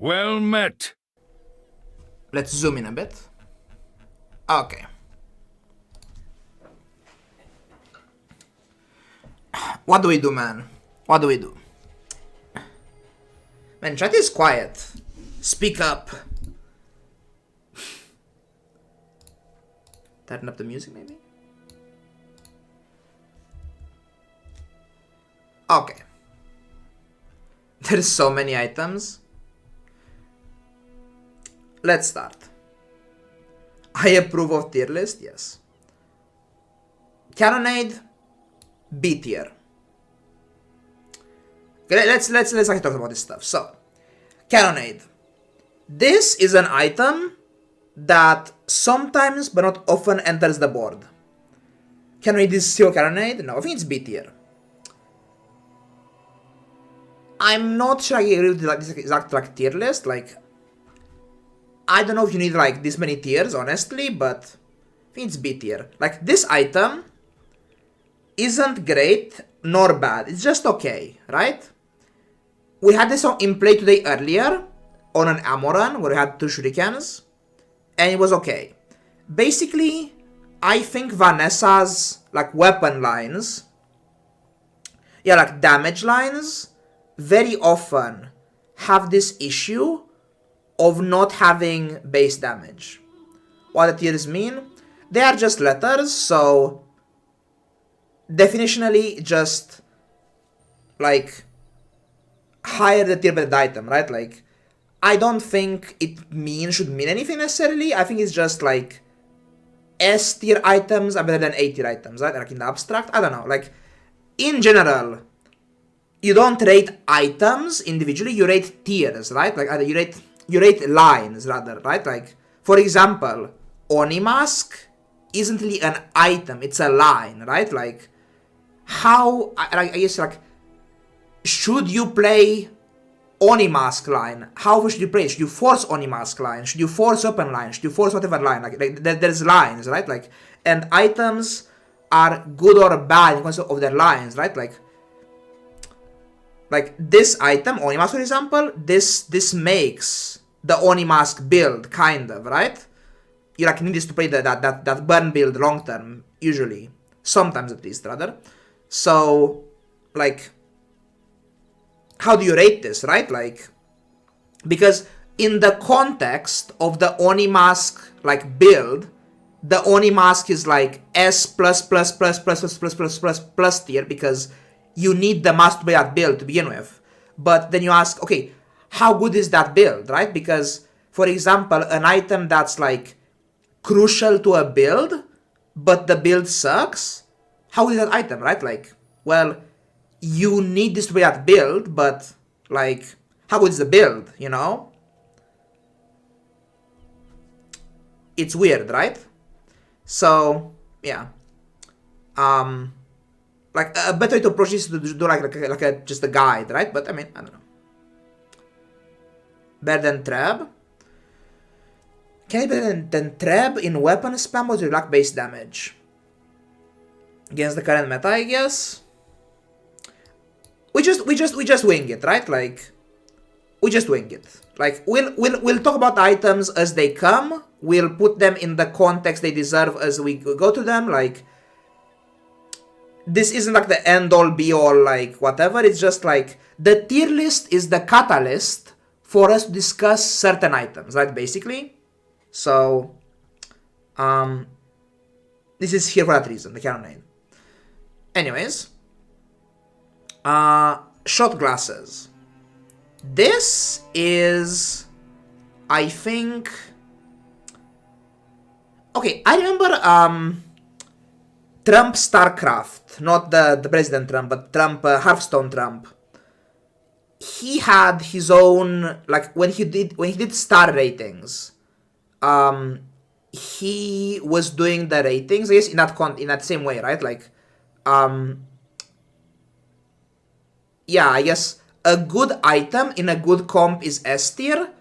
Well met. Let's zoom in a bit. Okay. What do we do, man? What do we do? Man, chat is quiet. Speak up. Turn up the music, maybe? Okay. There's so many items. Let's start. I approve of tier list, yes. Cannonade, B tier. Okay, let's actually talk about this stuff. So, Cannonade. This is an item that sometimes but not often enters the board. Cannonade is still Cannonade? No, I think it's B tier. I'm not sure I agree with this exact tier list. Like, I don't know if you need like this many tiers, honestly, but I think it's B tier. Like, this item isn't great nor bad. It's just okay, right? We had this in play today earlier on an Amoran where we had 2 shurikens, and it was okay. Basically, I think Vanessa's like weapon lines, yeah, like damage lines, very often have this issue of not having base damage. What the tiers mean? They are just letters, so definitionally just like higher the tier by the item, right? Like, I don't think it should mean anything necessarily. I think it's just like S tier items are better than A tier items, right? Like in the abstract, I don't know. Like, in general, you don't rate items individually, you rate tiers, right? Like, either you rate lines rather, right? Like, for example, Oni Mask isn't really an item, it's a line, right? Like, how, I guess, like, should you play Oni Mask line? How should you play? Should you force Oni Mask line? Should you force open line? Should you force whatever line? Like there's lines, right? Like, and items are good or bad in terms of their lines, right? Like this item, Oni Mask, for example, this makes the Oni Mask build, kind of, right? You like need this to play that burn build long term, usually. Sometimes at least, rather. So, like, how do you rate this, right? Like, because in the context of the Oni Mask, like, build, the Oni Mask is like S plus tier because you need the mask to play that build to begin with. But then you ask, okay, how good is that build, right? Because, for example, an item that's like crucial to a build, but the build sucks, how is that item, right? Like, well, you need this to play that build, but like, how good is the build, you know? It's weird, right? So, yeah. Like, a better way to approach this is to do like just a guide, right? But I mean, I don't know. Better than Treb? Can it be better than Treb in weapon spam or lack base damage? Against the current meta, I guess. We just wing it, right? Like, we just wing it. Like, we'll talk about items as they come. We'll put them in the context they deserve as we go to them. Like, this isn't like the end-all be-all, like, whatever. It's just like, the tier list is the catalyst for us to discuss certain items, right, basically? So, this is here for that reason, the Cannonade. Anyways, shot glasses. This is, I think, okay, I remember, Trump StarCraft, not the President Trump, but Trump, Hearthstone Trump. He had his own, like, when he did star ratings, he was doing the ratings, I guess, in that same way, right? Like, yeah, I guess a good item in a good comp is S tier.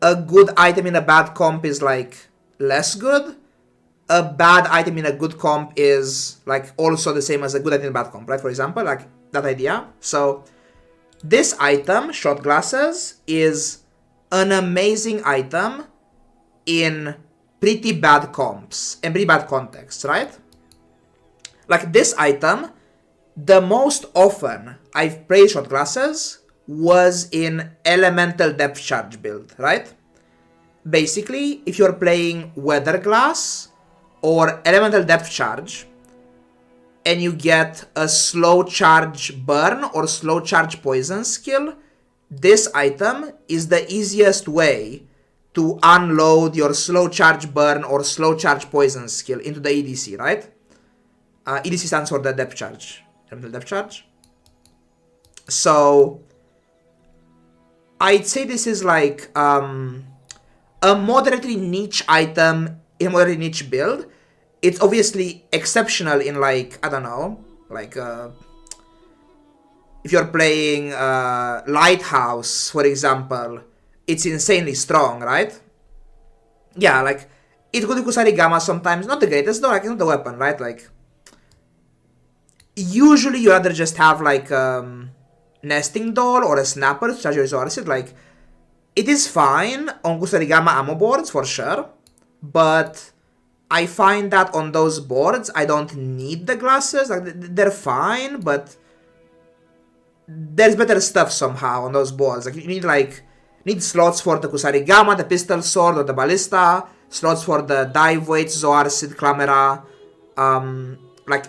A good item in a bad comp is like less good. A bad item in a good comp is like also the same as a good item in a bad comp, right? For example, like that idea. So this item, shot glasses, is an amazing item in pretty bad comps and pretty bad contexts, right? Like this item, the most often I've played shot glasses was in elemental depth charge build, right? Basically, if you're playing weather glass or elemental depth charge and you get a slow charge burn or slow charge poison skill, this item is the easiest way to unload your slow charge burn or slow charge poison skill into the EDC, right? EDC stands for the depth charge, elemental depth charge. So I'd say this is like a moderately niche item in a moderately niche build. It's obviously exceptional in like, I don't know, like if you're playing Lighthouse, for example, it's insanely strong, right? Yeah, like it's good to Kusarigama sometimes. Not the greatest though, like it's not the weapon, right? Like usually you rather just have like nesting doll or a snapper to charge your resources. Like it is fine on Kusarigama ammo boards for sure, but I find that on those boards I don't need the glasses. Like they're fine, but there's better stuff somehow on those boards. Like you need slots for the Kusarigama, the pistol sword, or the ballista, slots for the dive weight, Zoar, Sid, Clamera, like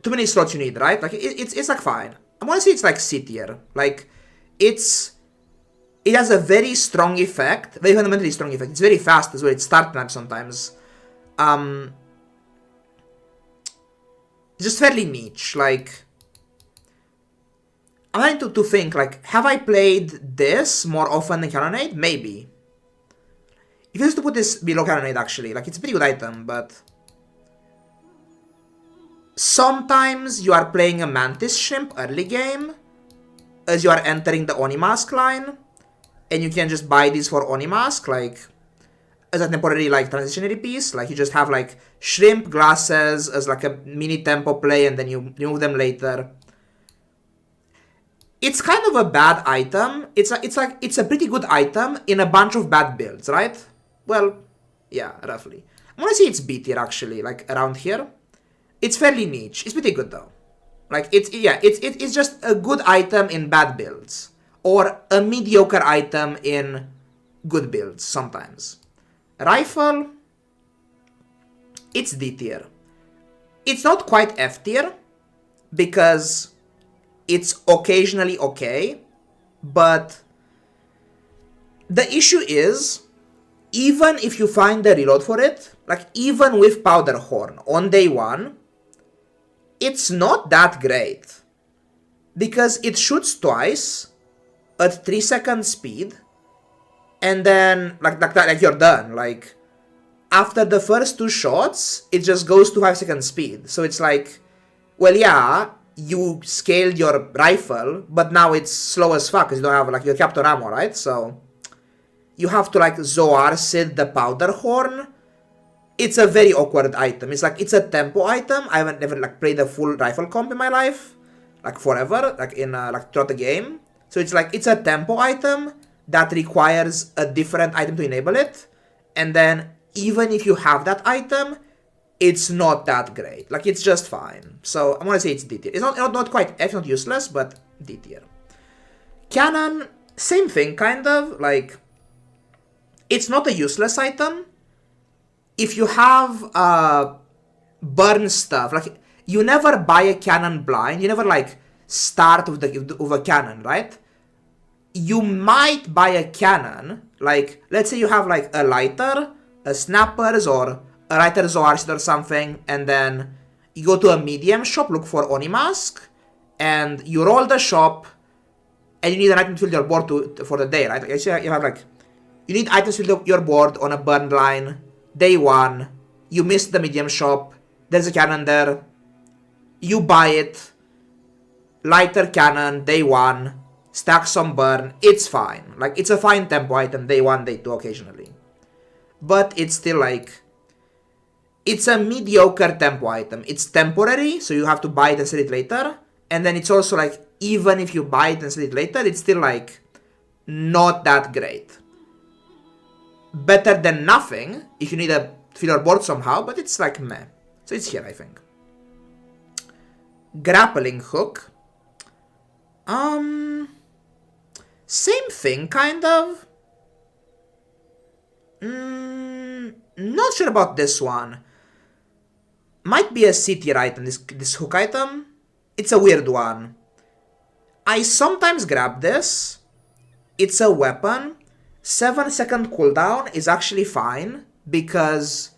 too many slots you need, right? Like it's like fine. I want to say it's like C tier. Like it has a very strong effect, very fundamentally strong effect. It's very fast as well. It's start time sometimes. Just fairly niche. Like I'm trying to think, like, have I played this more often than Cannonade? Maybe. If you used to put this below Cannonade, actually, like, it's a pretty good item, but sometimes you are playing a Mantis Shrimp early game as you are entering the Onimask line, and you can just buy these for Onimask, like, as a temporary, like, transitionary piece. Like, you just have, like, Shrimp glasses as, like, a mini tempo play, and then you remove them later. It's kind of a bad item. It's a pretty good item in a bunch of bad builds, right? Well, yeah, roughly. I want to say it's B tier actually, like around here. It's fairly niche. It's pretty good though. Like it's just a good item in bad builds or a mediocre item in good builds sometimes. Rifle, it's D tier. It's not quite F tier because it's occasionally okay, but the issue is, even if you find the reload for it, like even with Powder Horn on day one, it's not that great. Because it shoots twice at 3-second speed, and then like you're done. Like after the first 2 shots, it just goes to 5-second speed. So it's like, well, yeah, you scaled your rifle, but now it's slow as fuck because you don't have like your captain ammo, right? So you have to like Zoar Sid the Powder Horn. It's a very awkward item. It's like it's a tempo item. I haven't never like played a full rifle comp in my life, like forever, like in like throughout the game. So it's like it's a tempo item that requires a different item to enable it, and then even if you have that item, it's not that great. Like, it's just fine. So, I'm gonna say it's D tier. It's not quite F, not useless, but D tier. Cannon, same thing, kind of. Like, it's not a useless item. If you have burn stuff, like, you never buy a cannon blind. You never, like, start with a cannon, right? You might buy a cannon. Like, let's say you have, like, a lighter, a snappers, or a writer's Zoarcid or something, and then you go to a medium shop, look for Onimask, and you roll the shop, and you need an item to fill your board for the day, right? Like, so you have like, you need items to fill your board on a burn line, day 1, you missed the medium shop, there's a cannon there, you buy it, lighter cannon, day 1, stack some burn, it's fine. Like, it's a fine tempo item, day 1, day 2 occasionally. But it's still like, it's a mediocre tempo item. It's temporary, so you have to buy it and sell it later. And then it's also like, even if you buy it and sell it later, it's still like not that great. Better than nothing if you need a filler board somehow, but it's like meh. So it's here, I think. Grappling hook. Same thing, kind of. Not sure about this one. Might be a C tier item, this hook item. It's a weird one. I sometimes grab this. It's a weapon. 7-second cooldown is actually fine because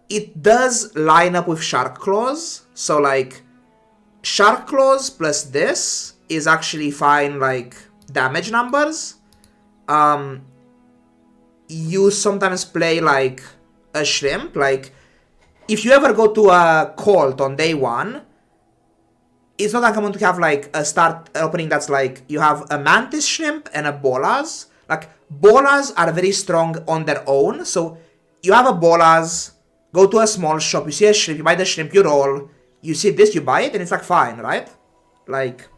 it does line up with Shark Claws. So like Shark Claws plus this is actually fine, like damage numbers. You sometimes play like a shrimp. Like if you ever go to a Colt on day 1, it's not uncommon to have like a start opening that's like you have a Mantis shrimp and a Bolas. Like Bolas are very strong on their own. So you have a Bolas, go to a small shop, you see a shrimp, you buy the shrimp, you roll, you see this, you buy it, and it's like fine, right? Like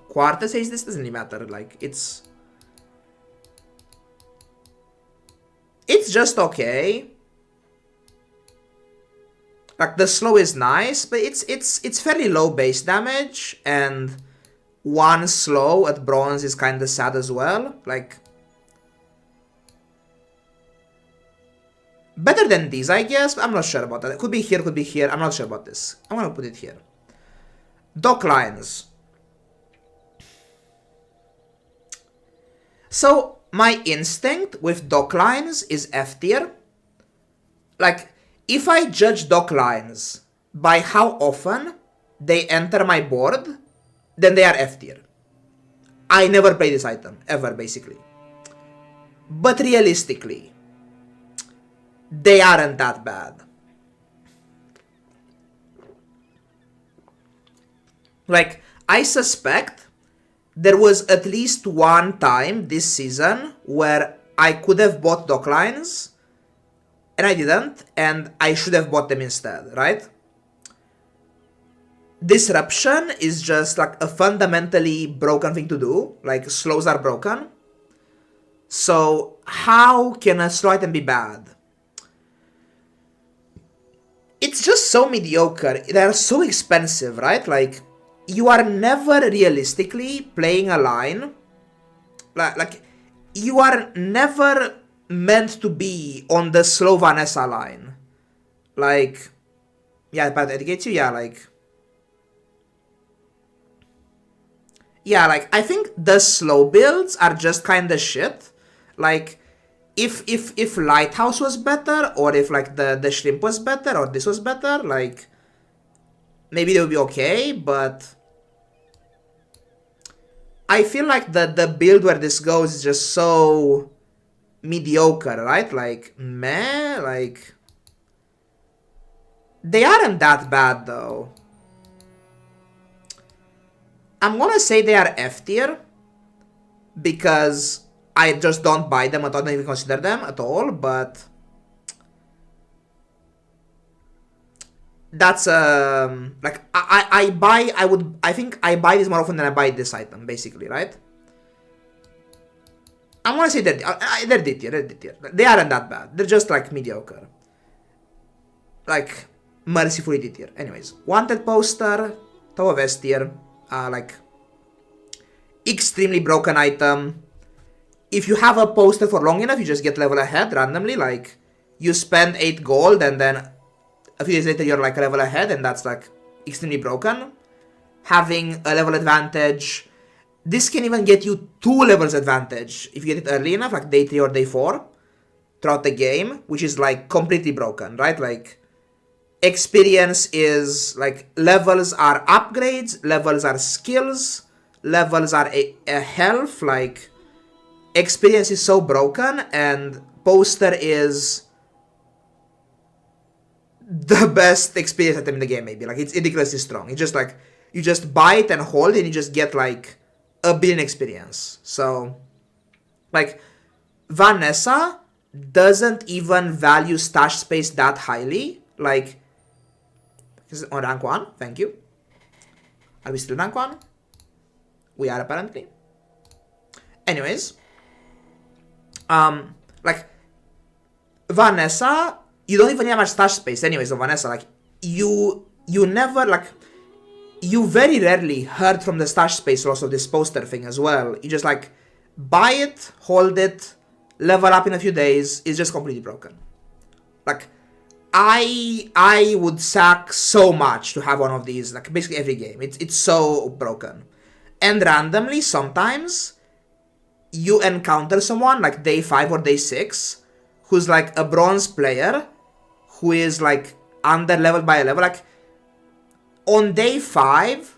Quarta says this doesn't really matter. Like it's just okay. Like the slow is nice, but it's fairly low base damage, and 1 slow at bronze is kind of sad as well. Like better than these, I guess, but I'm not sure about that. It could be here, could be here. I'm not sure about this. I'm gonna put it here. Dock lines. So my instinct with dock lines is F tier. Like if I judge dock lines by how often they enter my board, then they are F tier. I never play this item, ever, basically. But realistically, they aren't that bad. Like, I suspect there was at least one time this season where I could have bought dock lines, and I didn't, and I should have bought them instead, right? Disruption is just like a fundamentally broken thing to do. Like, slows are broken. So, how can a slow item be bad? It's just so mediocre. They're so expensive, right? Like, you are never realistically playing a line. Like you are never meant to be on the slow Vanessa line. Like, yeah, but it gets you, yeah, like... Yeah, like, I think the slow builds are just kinda shit. Like, if Lighthouse was better, or if, like, the Shrimp was better, or this was better, like... Maybe they would be okay, but... I feel like the build where this goes is just so... mediocre, right? Like, meh, like... They aren't that bad, though. I'm gonna say they are F tier, because I just don't buy them, I don't even consider them at all, but... That's, like, I think I buy this more often than I buy this item, basically, right? I'm gonna say they're D tier, They aren't that bad, they're just, like, mediocre. Like, mercifully D tier. Anyways, wanted poster, top of S tier, like, extremely broken item. If you have a poster for long enough, you just get level ahead randomly, like, you spend 8 gold and then a few days later you're like a level ahead, and that's like extremely broken. Having a level advantage, this can even get you 2 levels advantage if you get it early enough, like day 3 or day 4 throughout the game, which is like completely broken, right? Like, experience is like, levels are upgrades, levels are skills, levels are a health. Like, experience is so broken, and poster is the best experience item in the game, maybe. Like, it's ridiculously strong. It's just like, you just buy it and hold it, and you just get like a billion experience. So, like, Vanessa doesn't even value stash space that highly. Like, is it on rank 1? Thank you. Are we still rank 1? We are, apparently. Anyways, like Vanessa, you don't even have much stash space. Anyways, on Vanessa, like you never like. You very rarely heard from the stash space loss of this poster thing as well. You just like buy it, hold it, level up in a few days. It's just completely broken. Like I would sack so much to have one of these, like basically every game. It's so broken. And randomly sometimes you encounter someone like day 5 or day 6 who's like a bronze player who is like under leveled by a level. Like on day 5,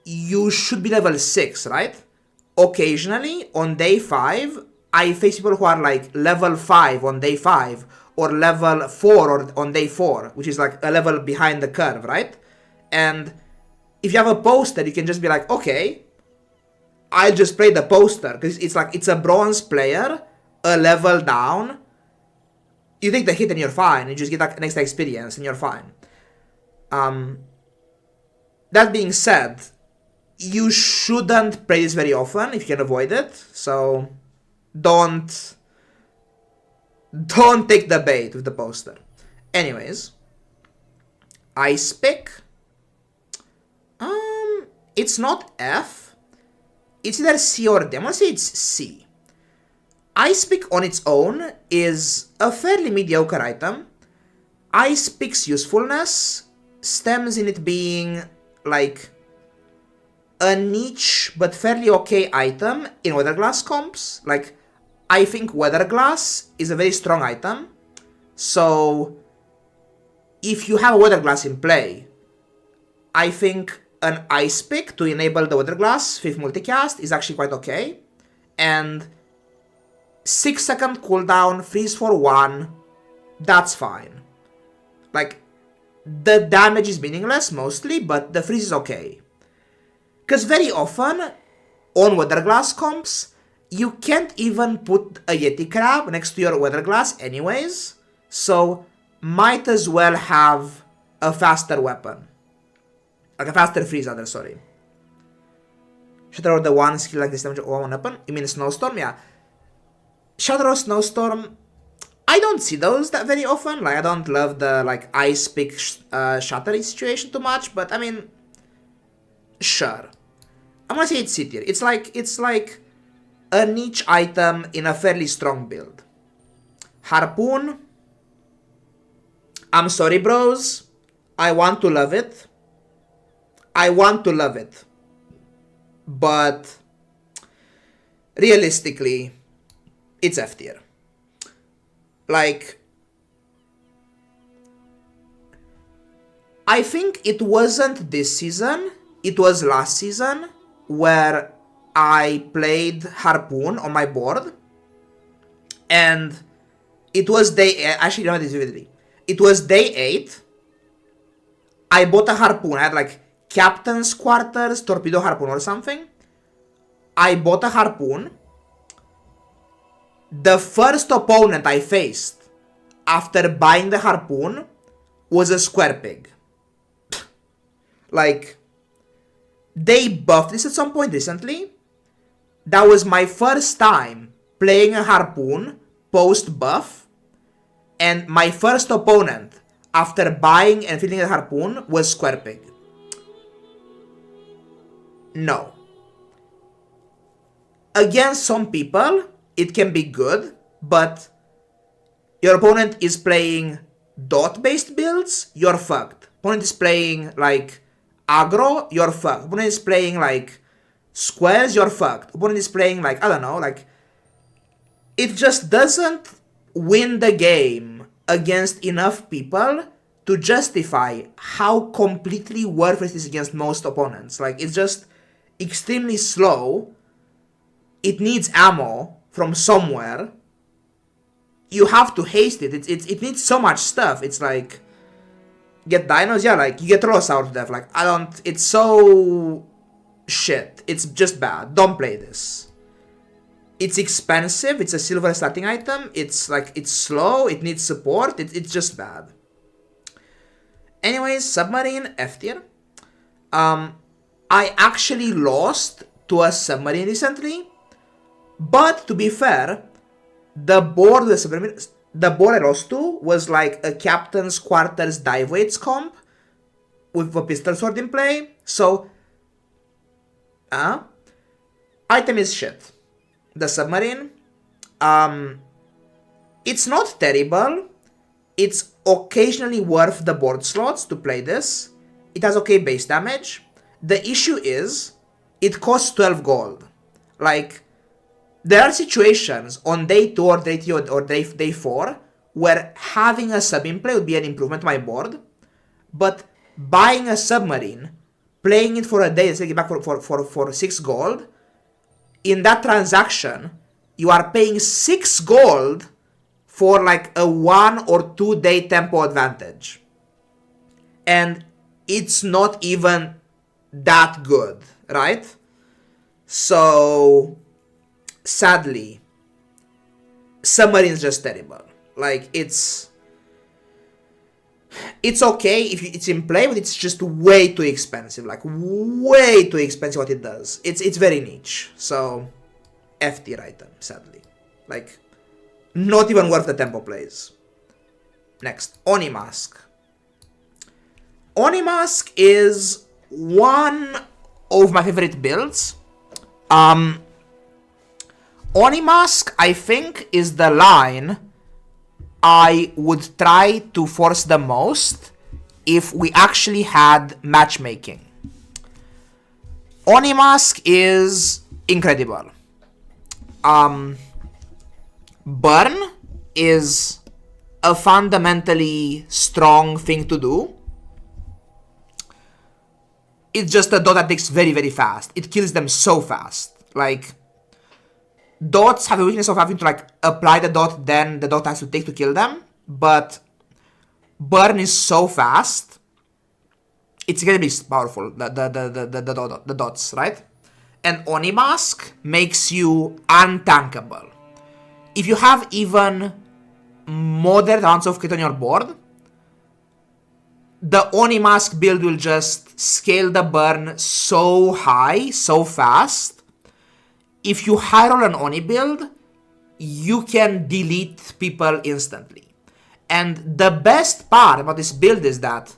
you should be level 6, right? Occasionally, on day 5, I face people who are like level 5 on day 5, or level 4 on day 4, which is like a level behind the curve, right? And if you have a poster, you can just be like, okay, I'll just play the poster, because it's like, it's a bronze player, a level down. You take the hit and you're fine, you just get like an extra experience and you're fine. That being said, you shouldn't play this very often if you can avoid it. So don't take the bait with the poster. Anyways, Ice Pick. It's not F. It's either C or D. I'm gonna say it's C. Ice Pick on its own is a fairly mediocre item. Ice Pick's usefulness stems in it being like a niche but fairly okay item in Weather Glass comps. Like, I think Weather Glass is a very strong item, so if you have a Weather Glass in play, I think an Ice Pick to enable the Weather Glass 5th multicast is actually quite okay. And 6-second cooldown, freeze for 1, that's fine. Like, the damage is meaningless mostly, but the freeze is okay. Because very often, on Weather Glass comps, you can't even put a Yeti Crab next to your Weather Glass anyways, so might as well have a faster weapon. Like a faster freeze rather, sorry. Shatter or the 1 skill like this damage or 1 weapon? You mean Snowstorm? Yeah. Shatter or Snowstorm, I don't see those that very often. Like, I don't love the like Ice Pick Shattering situation too much, but I mean, sure. I'm gonna say it's C tier. It's like a niche item in a fairly strong build. Harpoon. I'm sorry, bros. I want to love it. But realistically, it's F tier. Like, I think it wasn't this season, it was last season, where I played Harpoon on my board, and it was actually remember this vividly, it was day 8, I bought a Harpoon, I had like Captain's Quarters, Torpedo Harpoon or something, I bought a Harpoon. The first opponent I faced after buying the Harpoon was a Square Pig. Like, they buffed this at some point recently. That was my first time playing a Harpoon post-buff, and my first opponent after buying and fielding a Harpoon was Square Pig. No. Against some people, it can be good, but your opponent is playing dot-based builds, you're fucked. Opponent is playing like aggro, you're fucked. Opponent is playing like squares, you're fucked. Opponent is playing like, I don't know, like, it just doesn't win the game against enough people to justify how completely worthless it is against most opponents. Like, it's just extremely slow. It needs ammo from somewhere. You have to haste it. It needs so much stuff. It's like, get dinos, yeah, like, you get Ross out of death. Like, it's so shit. It's just bad. Don't play this. It's expensive. It's a silver starting item. It's like, it's slow. It needs support. It's just bad. Anyways, Submarine, F tier. I actually lost to a Submarine recently. But to be fair, the board I lost to was like a captain's quarters dive weights comp with a pistol sword in play. So, item is shit. The submarine, it's not terrible. It's occasionally worth the board slots to play this. It has okay base damage. The issue is, it costs 12 gold. Like, there are situations on day 2 or day 3 or day 4 where having a sub in play would be an improvement to my board, but buying a submarine, playing it for a day and selling it back for 6 gold, in that transaction, you are paying 6 gold for like a 1 or 2 day tempo advantage. And it's not even that good, right? So, sadly, submarine's just terrible. Like, it's okay if it's in play, but it's just way too expensive. Like, way too expensive what it does. It's very niche. So, F tier item, sadly. Like, not even worth the tempo plays. Next, Oni Mask. Oni Mask is one of my favorite builds. Oni Mask, I think, is the line I would try to force the most if we actually had matchmaking. Oni Mask is incredible. Burn is a fundamentally strong thing to do. It's just a dot that takes very, very fast. It kills them so fast. Like, dots have a weakness of having to like apply the dot, then the dot has to take to kill them. But burn is so fast. It's incredibly powerful. The dots, right? And Oni Mask makes you untankable. If you have even moderate amounts of crit on your board, the Oni Mask build will just scale the burn so high, so fast. If you high roll an Oni build, you can delete people instantly. And the best part about this build is that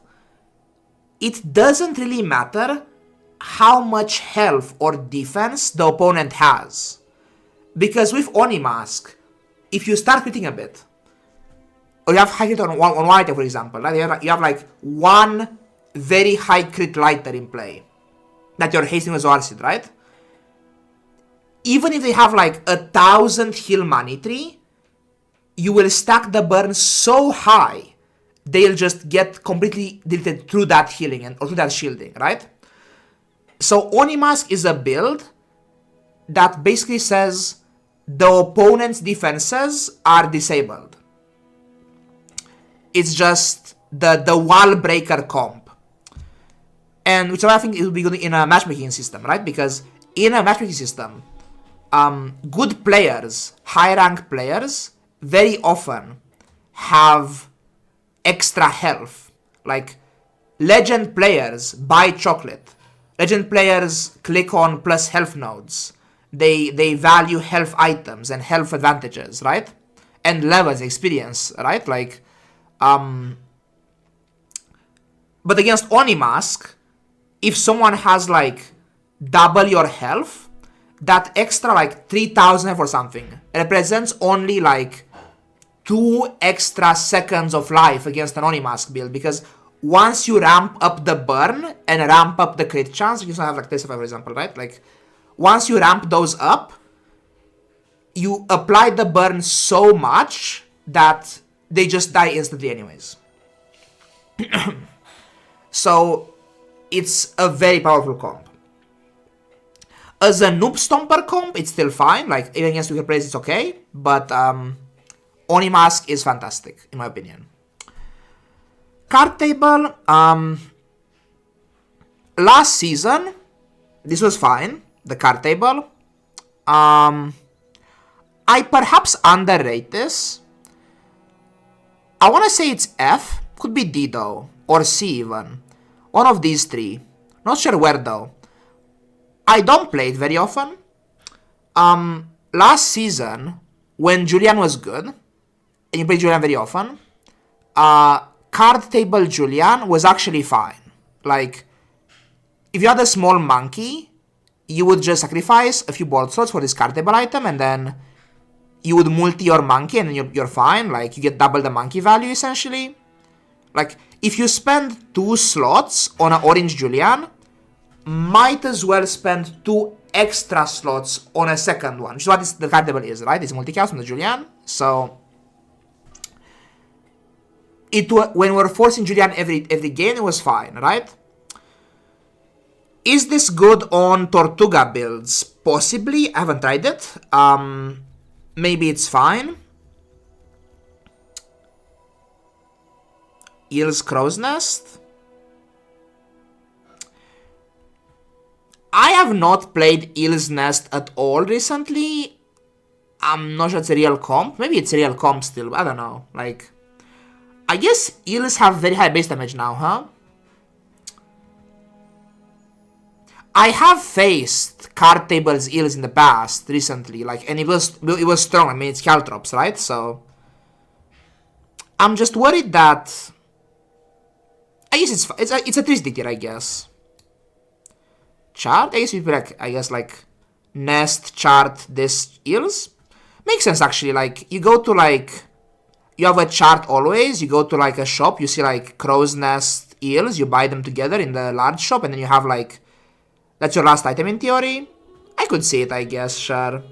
it doesn't really matter how much health or defense the opponent has. Because with Oni Mask, if you start critting a bit, or you have high crit on one item, for example, right? You have like one very high crit lighter in play that you're hasting with Zoarcid, right? Even if they have like 1,000 heal money tree, you will stack the burn so high, they'll just get completely deleted through that healing or through that shielding, right? So Oni Mask is a build that basically says the opponent's defenses are disabled. It's just the wall breaker comp. And which I think it would be good in a matchmaking system, right? Because in a matchmaking system, good players, high rank players, very often have extra health. Like, legend players buy chocolate. Legend players click on plus health nodes. They value health items and health advantages, right? And levels, experience, right? Like, but against Oni Mask, if someone has like double your health, that extra like 3,000 health or something represents only like 2 extra seconds of life against an Oni Mask build, because once you ramp up the burn and ramp up the crit chance, you have like this, for example, right? Like, once you ramp those up, you apply the burn so much that they just die instantly anyways. So, it's a very powerful comp. As a Noob Stomper comp, it's still fine. Like, even against weaker players, it's okay. But, Oni Mask is fantastic, in my opinion. Card table, last season, this was fine, the card table. I perhaps underrate this. I want to say it's F, could be D though, or C even. One of these three. Not sure where though. I don't play it very often. last season, when Julian was good, and you play Julian very often, card table Julian was actually fine. Like, if you had a small monkey, you would just sacrifice a few board slots for this card table item, and then you would multi your monkey, and then you're fine. Like, you get double the monkey value, essentially. Like, if you spend 2 slots on an orange Julian, might as well spend 2 extra slots on a second one, which is what the card table is, right? It's multi-cast on the Julian. So, when we're forcing Julian every game, it was fine, right? Is this good on Tortuga builds? Possibly. I haven't tried it. Maybe it's fine. Eel's Crow's Nest. I have not played Eel's Nest at all recently. I'm not sure it's a real comp. Maybe it's a real comp still, but I don't know. Like, I guess Eels have very high base damage now, huh? I have faced card tables Eels in the past recently, like, and it was strong. I mean, it's Caltrops, right? So I'm just worried that I guess it's a 3 tier, I guess. Chart, I guess like nest chart this Eels makes sense actually. Like, you go to like, you have a chart always. You go to like a shop, you see like Crow's Nest Eels, you buy them together in the large shop, and then you have like, that's your last item in theory. I could see it, I guess, sure.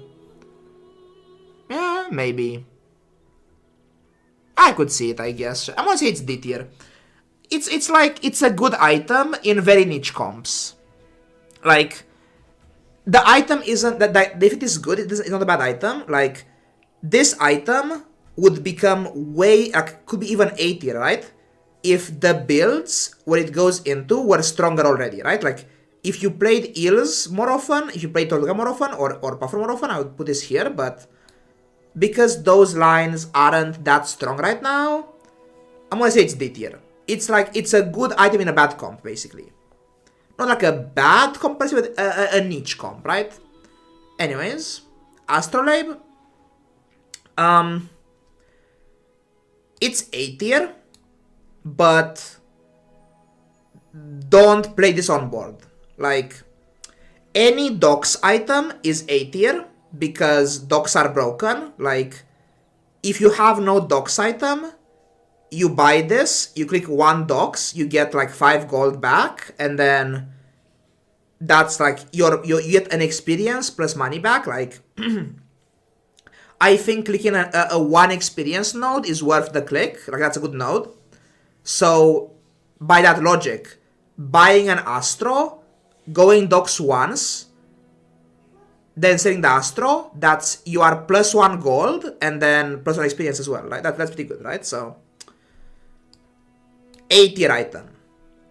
Yeah, maybe. I could see it, I guess. I'm gonna say it's D tier. It's like, it's a good item in very niche comps. Like, the item isn't, that if it is good, it's not a bad item. Like, this item would become way, could be even A tier, right? If the builds, where it goes into, were stronger already, right? Like, if you played Eels more often, if you played Tortuga more often, or Puffer more often, I would put this here, but because those lines aren't that strong right now, I'm gonna say it's D tier. It's like, it's a good item in a bad comp, basically. Not like a bad comparison, but a niche comp, right? Anyways, Astrolabe. It's A tier, but don't play this on board. Like, any docks item is A tier because docks are broken. Like, if you have no docks item, you buy this, you click 1 docks, you get like 5 gold back, and then that's like, you get an experience plus money back. Like, I think clicking a 1 experience node is worth the click. Like, that's a good node. So, by that logic, buying an Astro, going docks once, then selling the Astro, that's, you are plus 1 gold, and then plus 1 experience as well, right? That's pretty good, right? So, A tier item.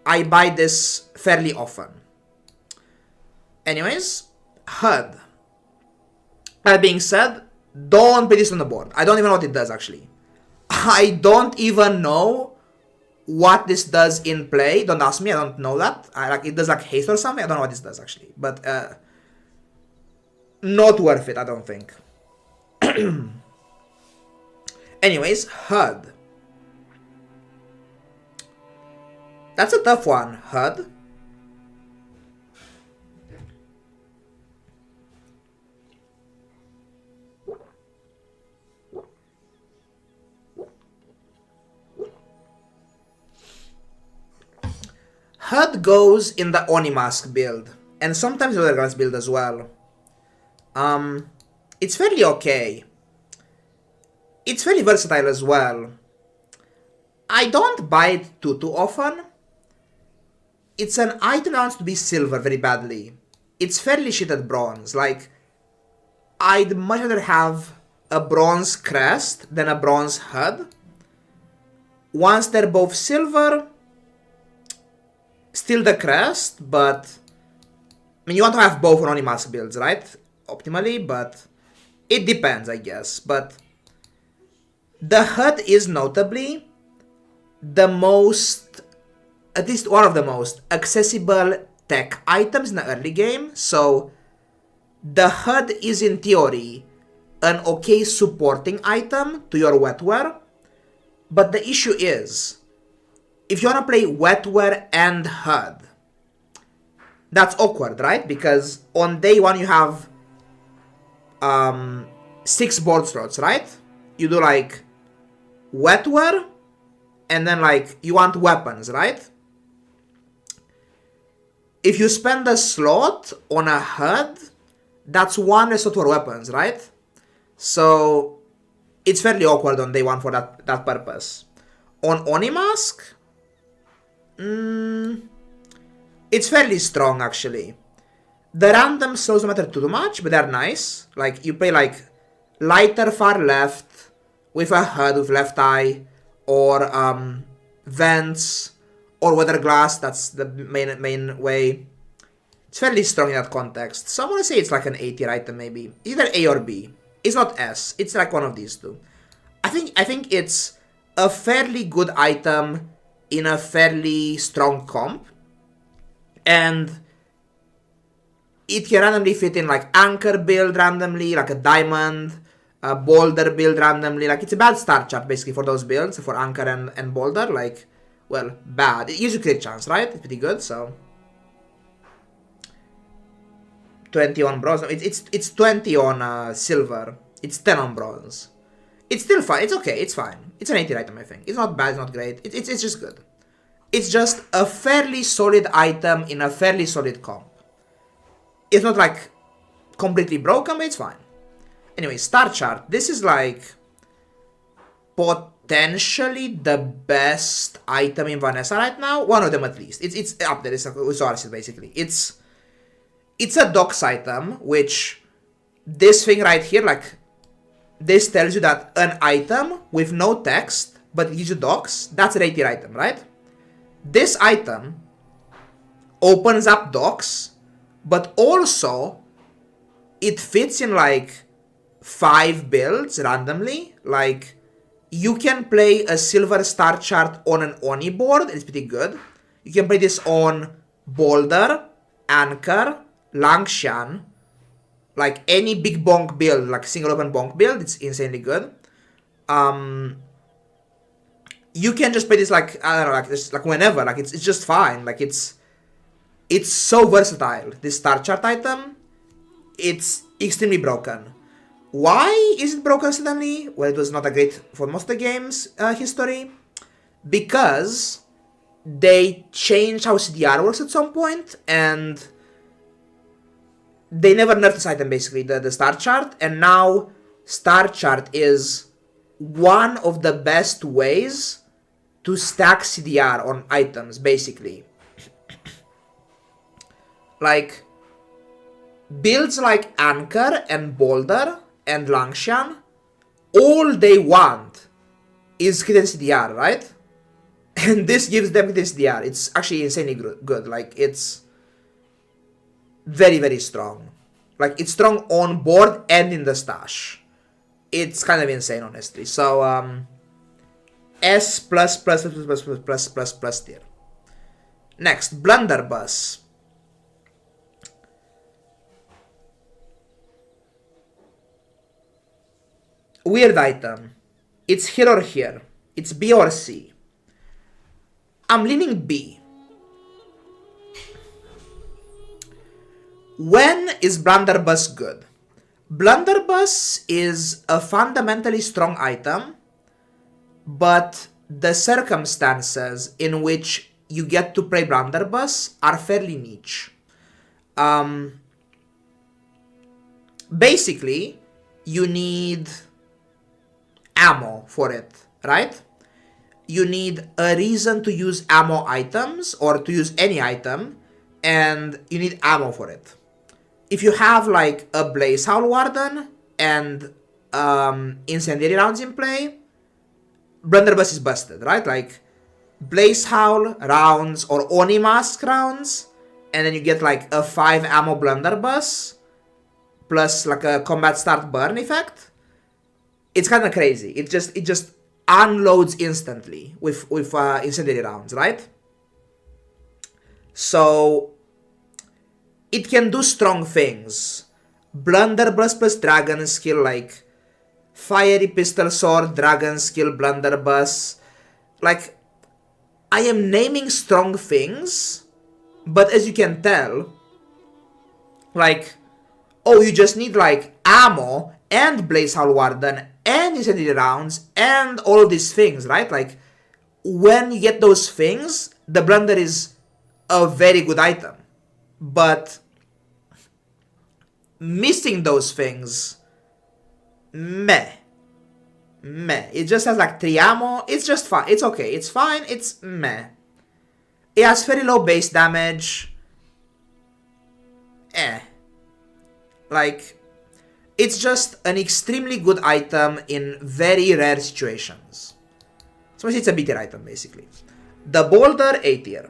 I buy this fairly often. Anyways, HUD. That being said, don't put this on the board. I don't even know what it does, actually. I don't even know what this does in play. Don't ask me, I don't know that. Like, it does like haste or something. I don't know what this does, actually. But, not worth it, I don't think. Anyways, HUD. That's a tough one, HUD. HUD goes in the Onimask build, and sometimes the Other build as well. It's fairly okay. It's fairly versatile as well. I don't buy it too often. It's an item that wants to be silver very badly. It's fairly shit at bronze. Like, I'd much rather have a bronze crest than a bronze HUD. Once they're both silver, still the crest, but I mean, you want to have both on Onimask builds, right? Optimally, but it depends, I guess. But the HUD is notably the most, at least one of the most accessible tech items in the early game. So the HUD is in theory an okay supporting item to your wetware. But the issue is, if you want to play wetware and HUD, that's awkward, right? Because on day one you have 6 board slots, right? You do like wetware, and then like you want weapons, right? If you spend a slot on a HUD, that's 1 slot for weapons, right? So it's fairly awkward on day one for that purpose. On Onimask, it's fairly strong actually. The random slows don't matter too much, but they're nice. Like you play like lighter far left with a HUD with left eye, or vents, or weather glass. That's the main way. It's fairly strong in that context. So I'm gonna say it's like an A tier item maybe. Either A or B. It's not S. It's like one of these two. I think it's a fairly good item in a fairly strong comp, and it can randomly fit in like Anchor build randomly, like a Diamond, a Boulder build randomly. Like it's a bad start chart basically for those builds, for Anchor and Boulder. Like, well, bad. It gives you crit chance, right? It's pretty good, so 20 on bronze. It's 20 on silver. It's 10 on bronze. It's still fine. It's okay. It's fine. It's an 80 item, I think. It's not bad. It's not great. It's just good. It's just a fairly solid item in a fairly solid comp. It's not like completely broken, but it's fine. Anyway, star chart. This is like potentially the best item in Vanessa right now. One of them at least. It's up there. It's Arceus basically. It's a docs item, which this thing right here, like this tells you that an item with no text but it gives you docs, that's a tier item, right? This item opens up docs, but also it fits in like 5 builds randomly. Like you can play a silver star chart on an Oni board, it's pretty good. You can play this on Boulder, Anchor, Langshan, like any big bonk build, like single open bonk build, it's insanely good. You can just play this like, I don't know, like this, like whenever, like it's just fine. Like it's so versatile. This star chart item, it's extremely broken. Why is it broken suddenly? Well, it was not a great for most of the game's history, because they changed how CDR works at some point, and they never nerfed this item basically, the star chart, and now star chart is one of the best ways to stack CDR on items basically. Like builds like Anchor and Boulder and Langshan, all they want is crit and CDR, right? And this gives them crit and CDR. It's actually insanely good. Like it's very, very strong. Like it's strong on board and in the stash. It's kind of insane, honestly. So S plus plus plus plus plus plus plus plus tier. Next, Blunderbuss. Weird item. It's here or here. It's B or C. I'm leaning B. When is Blunderbuss good? Blunderbuss is a fundamentally strong item, but the circumstances in which you get to play Blunderbuss are fairly niche. Basically, you need ammo for it, right? You need a reason to use ammo items, or to use any item, and you need ammo for it. If you have like a Blaze Howl Warden and incendiary rounds in play, Blunderbuss is busted, right? Like Blaze Howl rounds or Oni Mask rounds, and then you get like a 5 ammo Blunderbuss plus like a combat start burn effect. It's kind of crazy. It just unloads instantly with incendiary rounds, right? So it can do strong things. Blunderbuss plus Dragon skill like Fiery Pistol Sword, Dragon Skill, Blunderbuss. Like, I am naming strong things, but as you can tell, like, oh, you just need like ammo and Blaze Howl Warden and incendiary rounds and all of these things, right? Like, when you get those things, the Blunder is a very good item. But missing those things, meh. It just has like 3 ammo. It's just fine. It's okay. It's fine. It's meh. It has very low base damage. Like, it's just an extremely good item in very rare situations. So it's a B-tier item, basically. The Boulder, A tier.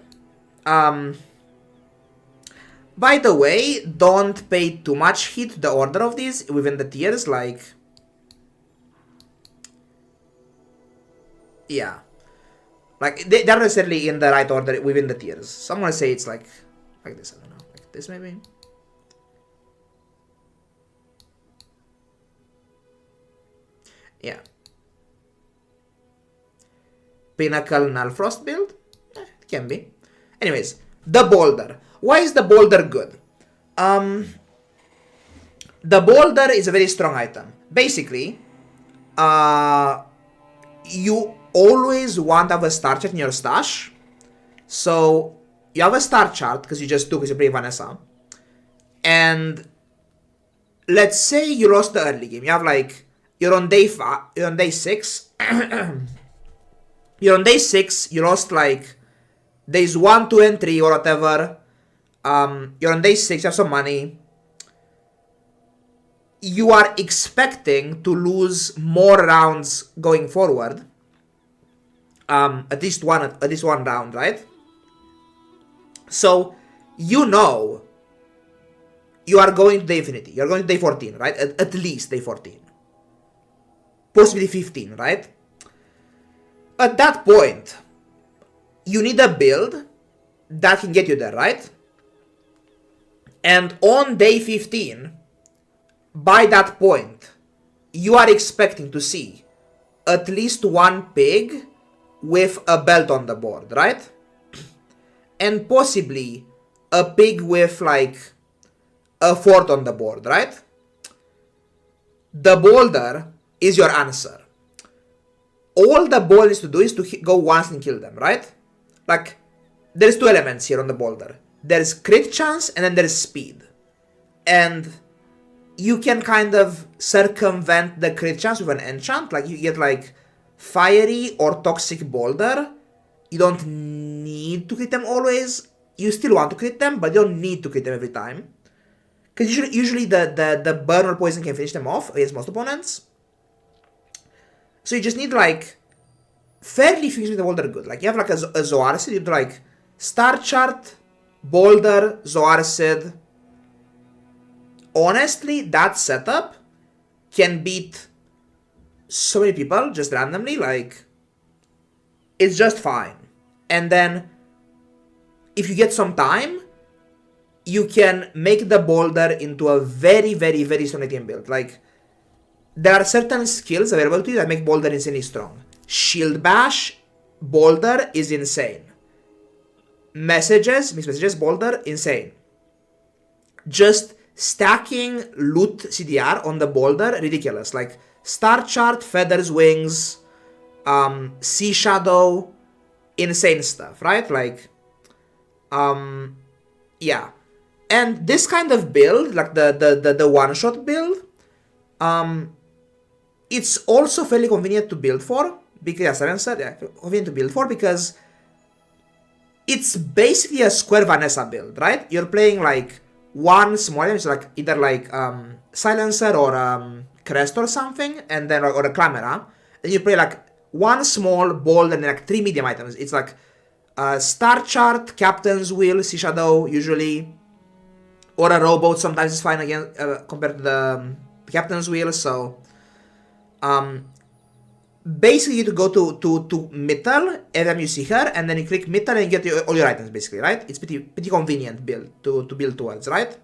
By the way, don't pay too much heed to the order of these within the tiers, like... Yeah. Like, they're not necessarily in the right order within the tiers. So I'm gonna say it's like this, I don't know. Like this, maybe? Yeah. Pinnacle Null Frost build? It can be. Anyways, the Boulder. Why is the Boulder good? The Boulder is a very strong item. Basically, you always want to have a star chart in your stash. So, you have a star chart, because you just do, because you play Vanessa. And let's say you lost the early game. You have like, you're on day 6. You're on day 6, you lost like days 1, 2, and 3 or whatever. You're on day 6, you have some money. You are expecting to lose more rounds going forward. At least one round, right? So, you know you are going to day infinity. You're going to day 14, right? At least day 14. Possibly 15, right? At that point, you need a build that can get you there, right? And on day 15, by that point, you are expecting to see at least one pig with a belt on the board, right? And possibly a pig with like a fort on the board, right? The Boulder is your answer. All the Boulder needs to do is to go once and kill them, right? Like, there's 2 elements here on the Boulder. There's crit chance and then there's speed. And you can kind of circumvent the crit chance with an enchant. Like, you get like Fiery or Toxic Boulder. You don't need to crit them always. You still want to crit them, but you don't need to crit them every time. Because usually the burn or poison can finish them off against most opponents. So you just need like fairly few things with the Boulder good. Like, you have like a Zoarcid, you do like Star Chart, Boulder, Zoarcid. Honestly, that setup can beat so many people just randomly. Like, it's just fine. And then, if you get some time, you can make the Boulder into a very, very, very strong ATM build. Like, there are certain skills available to you that make Boulder insanely strong. Shield Bash, Boulder is insane. Mixed messages, Boulder, insane. Just stacking loot CDR on the Boulder, ridiculous. Like, Star Chart, Feathers, Wings, Sea Shadow, insane stuff, right? Like, yeah. And this kind of build, like the one-shot build, it's also fairly convenient to build for, because, convenient to build for, because it's basically a square Vanessa build, right? You're playing like one small item, it's like either like Silencer or Crest or something, and then or a Clamera, and you play like one small, bold, and then like 3 medium items. It's like Star Chart, Captain's Wheel, Sea Shadow, usually, or a Rowboat sometimes is fine again compared to the Captain's Wheel. So basically you to go to Mittal every time you see her, and then you click Mittal and you get all your items, basically, right? It's pretty convenient build to build towards, right?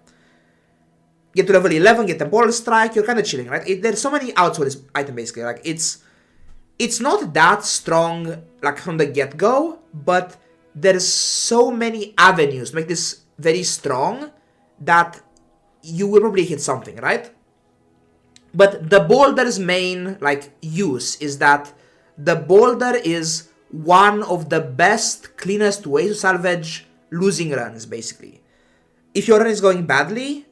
get to level 11, get Temporal Strike, you're kind of chilling, right? There's so many outs for this item, basically. Like, it's not that strong, like, from the get-go, but there's so many avenues to make this very strong that you will probably hit something, right? But the boulder's main, like, use is that the boulder is one of the best, cleanest ways to salvage losing runs, basically. If your run is going badly,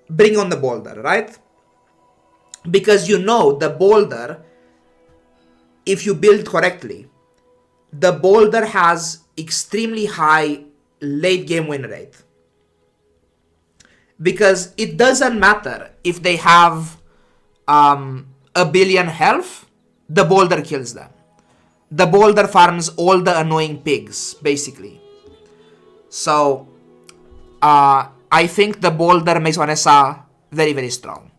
bring on the boulder, right? Because you know the boulder, if you build correctly, the boulder has extremely high late game win rate. Because it doesn't matter if they have a billion health, the boulder kills them. The boulder farms all the annoying pigs, basically. So, I think the boulder makes Vanessa very, very strong.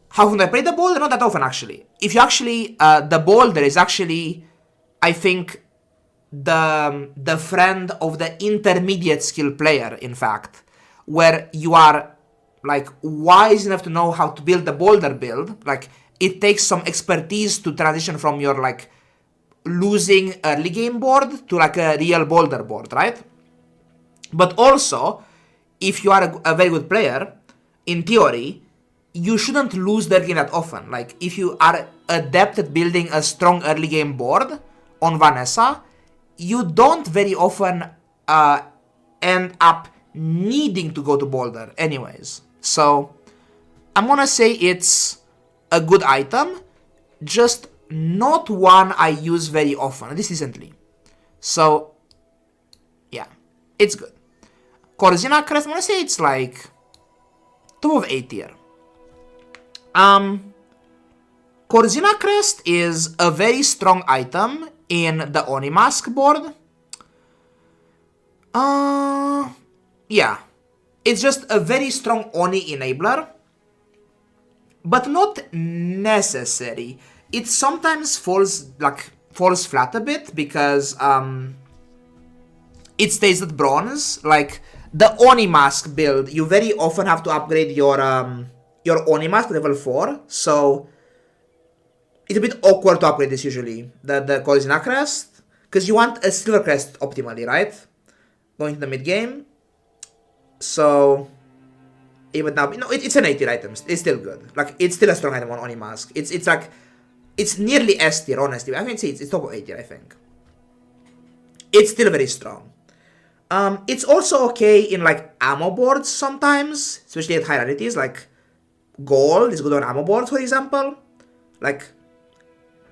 How often do I play the boulder? Not that often, actually. If you actually, the boulder is actually, I think, the friend of the intermediate skill player, in fact, where you are, like, wise enough to know how to build the boulder build. Like, it takes some expertise to transition from your, like, losing early game board to, like, a real boulder board, right? But also, if you are a very good player, in theory, you shouldn't lose the early game that often. Like, if you are adept at building a strong early game board on Vanessa, you don't very often end up needing to go to boulder anyways. So, I'm gonna say it's a good item, just not one I use very often, at least recently. So, yeah, it's good. Corzina Crest, I'm gonna say it's like top of A tier. Corzina Crest is a very strong item in the Oni Mask board. Yeah. It's just a very strong Oni enabler, but not necessary. It sometimes falls flat a bit because it stays at bronze. Like the Oni Mask build, you very often have to upgrade your Oni Mask to level 4, so it's a bit awkward to upgrade this usually. The Corzina Crest, because you want a Silver Crest optimally, right? Going to the mid game. So, even now, it's an 80 item. It's still good. Like, it's still a strong item on Oni Mask. It's like, it's nearly S tier, honestly. I mean, it's top of 80, I think. It's still very strong. It's also okay in, like, ammo boards sometimes, especially at high rarities. Like, gold is good on ammo boards, for example. Like,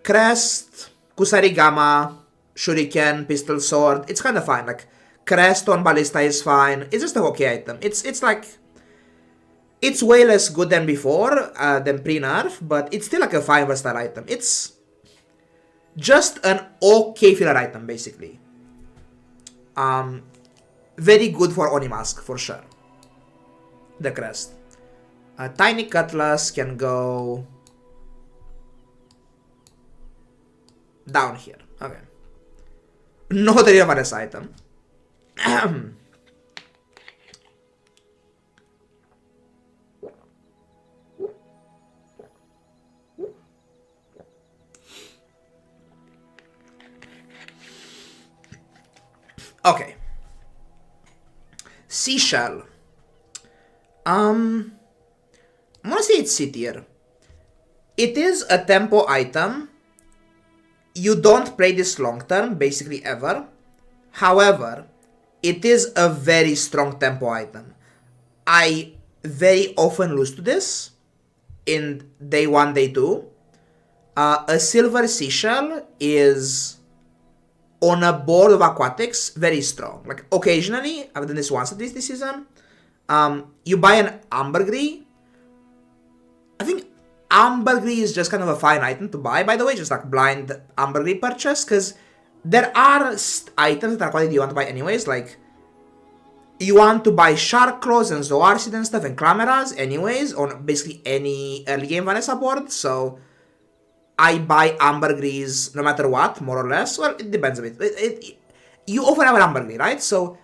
Crest, Kusari Gamma, Shuriken, Pistol Sword. It's kind of fine. Like, Crest on Ballista is fine. It's just an okay item. It's like, it's way less good than before, than pre-nerf, but it's still like a fine versatile item. It's just an okay filler item, basically. Very good for Oni Mask, for sure. The Crest. Tiny Cutlass can go down here. Okay. Not a real Vanessa item. Okay. Seashell. I'm gonna say it's C tier. It is a tempo item. You don't play this long term, basically ever. However, it is a very strong tempo item. I very often lose to this in day 1, day 2. A silver seashell is on a board of aquatics very strong. Like occasionally, I've done this once at least this season. You buy an ambergris. I think ambergris is just kind of a fine item to buy, by the way, just like blind ambergris purchase, because there are items that are quality you want to buy anyways, like you want to buy Shark Claws and Zoarcid and stuff and Clameras anyways on basically any early game Vanessa board, so I buy ambergris no matter what, more or less. Well, it depends a bit. You often have an ambergris, right? So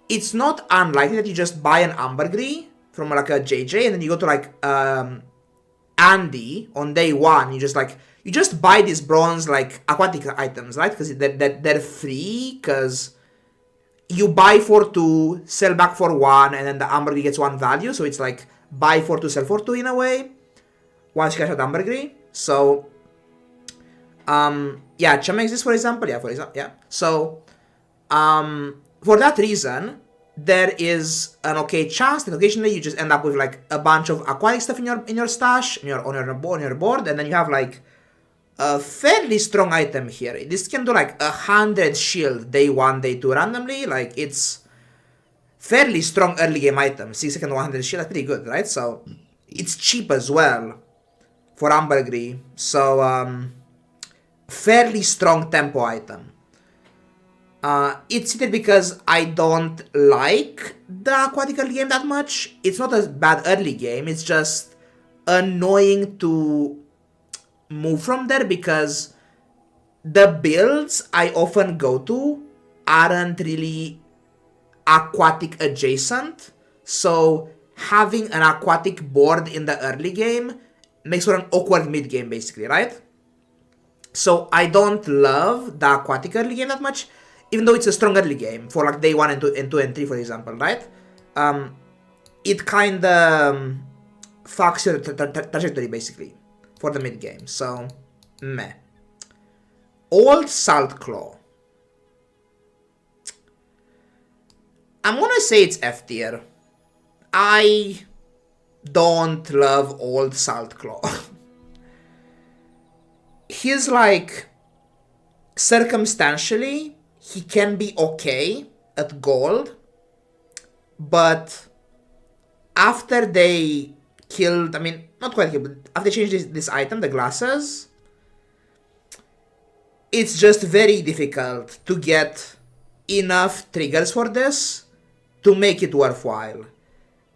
it's not unlikely that you just buy an ambergris from like a JJ, and then you go to like Andy on day one. You just buy these bronze like aquatic items, right? Because they're free. Because you buy for 2, sell back for 1, and then the ambergris gets 1 value. So it's like buy for 2, sell for 2 in a way. Once you cash out ambergris. So yeah, Chama exists for example. Yeah. So for that reason, there is an okay chance that occasionally you just end up with like a bunch of aquatic stuff in your stash, on your board, and then you have like a fairly strong item here. This can do like 100 shield day 1, day 2 randomly. Like it's fairly strong early game item. 6 second 100 shield, that's pretty good, right? So it's cheap as well for ambergris. So fairly strong tempo item. It's seated because I don't like the aquatic early game that much. It's not a bad early game, it's just annoying to move from there because the builds I often go to aren't really aquatic adjacent. So having an aquatic board in the early game makes for an awkward mid game basically, right? So I don't love the aquatic early game that much, even though it's a strong early game for like day 1 and 2 and 3, for example, right? It kinda fucks your trajectory basically for the mid game. So meh. Old Salt Claw. I'm gonna say it's F tier. I don't love Old Salt Claw. He's like, circumstantially, he can be okay at gold, but after they killed, I mean, not quite killed, but after they changed this item, the glasses, it's just very difficult to get enough triggers for this to make it worthwhile.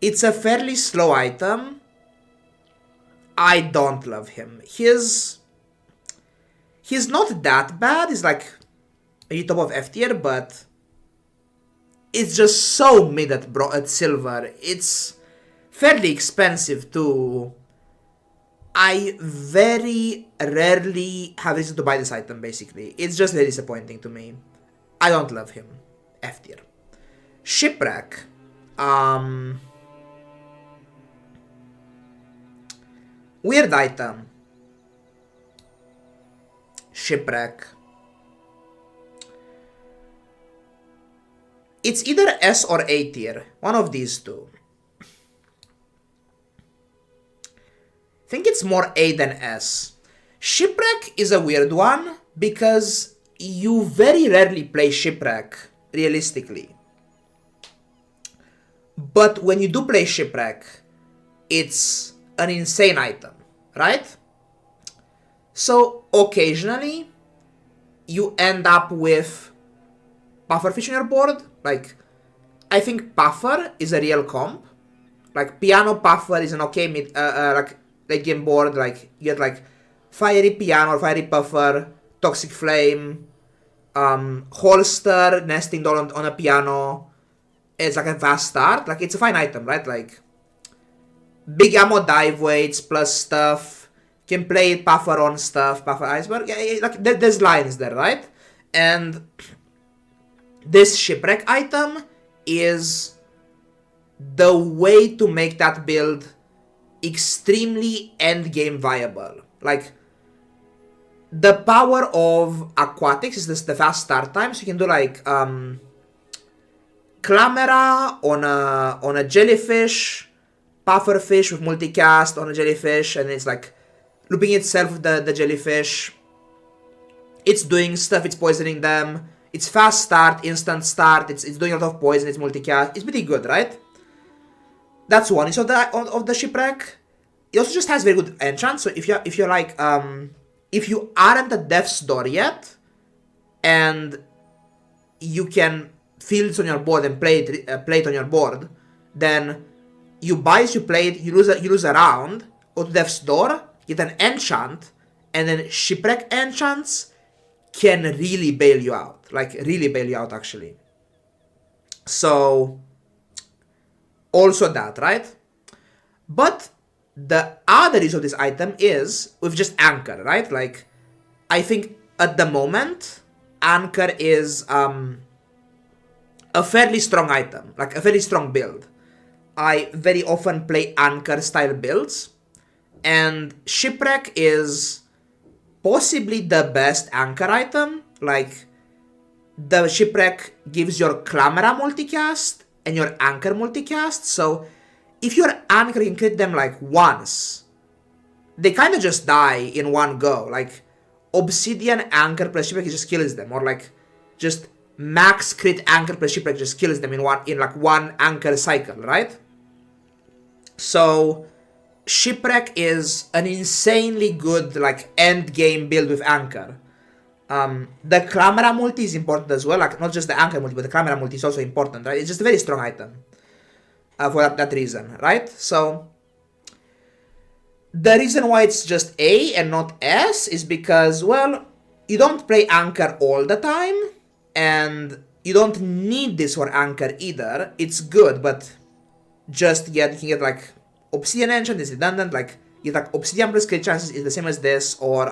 It's a fairly slow item. I don't love him. He's not that bad. He's like maybe top of F tier, but it's just so mid at silver. It's fairly expensive too. I very rarely have reason to buy this item basically. It's just very disappointing to me. I don't love him. F tier. Shipwreck. Weird item. Shipwreck. It's either S or A tier. One of these two. I think it's more A than S. Shipwreck is a weird one because you very rarely play Shipwreck realistically. But when you do play Shipwreck, it's an insane item, right? So occasionally, you end up with pufferfish on your board. Like, I think puffer is a real comp. Like, piano puffer is an okay mid, like late game board. Like, you get like fiery piano or fiery puffer, toxic flame, holster, nesting doll on a piano. It's like a fast start. Like, it's a fine item, right? Like, big ammo dive weights plus stuff. Can play puffer on stuff, puffer iceberg. Yeah, like there's lines there, right? And this shipwreck item is the way to make that build extremely endgame viable. Like, the power of aquatics is this the fast start time, so you can do like Clamera on a jellyfish, pufferfish with multicast on a jellyfish, and it's like looping itself with the jellyfish. It's doing stuff, it's poisoning them. It's fast start, instant start, it's doing a lot of poison, it's multicast. It's pretty good, right? That's one use of the shipwreck. It also just has very good enchant, so if you're like if you aren't at death's door yet, and you can fields on your board and play it on your board, then you buy as you play it, you lose a round, go to death's door, get an enchant, and then shipwreck enchants can really bail you out. Like, really bail you out, actually. So, also that, right? But the other use of this item is with just Anchor, right? Like, I think at the moment, Anchor is a fairly strong item, like a very strong build. I very often play Anchor style builds, and Shipwreck is possibly the best Anchor item. Like, the Shipwreck gives your Clamera multicast and your Anchor multicast, so if your Anchor can crit them like once, they kind of just die in one go. Like, Obsidian Anchor plus Shipwreck just kills them, or like just max crit Anchor plus Shipwreck just kills them in one Anchor cycle, right? So Shipwreck is an insanely good like end game build with Anchor. The Clamera multi is important as well, like not just the Anchor multi, but the Clamera multi is also important, right? It's just a very strong item for that reason, right? So the reason why it's just A and not S is because, well, you don't play Anchor all the time, and you don't need this for Anchor either. It's good, but just you can get like Obsidian Enchant is redundant, like you get like Obsidian plus crit chances is the same as this, or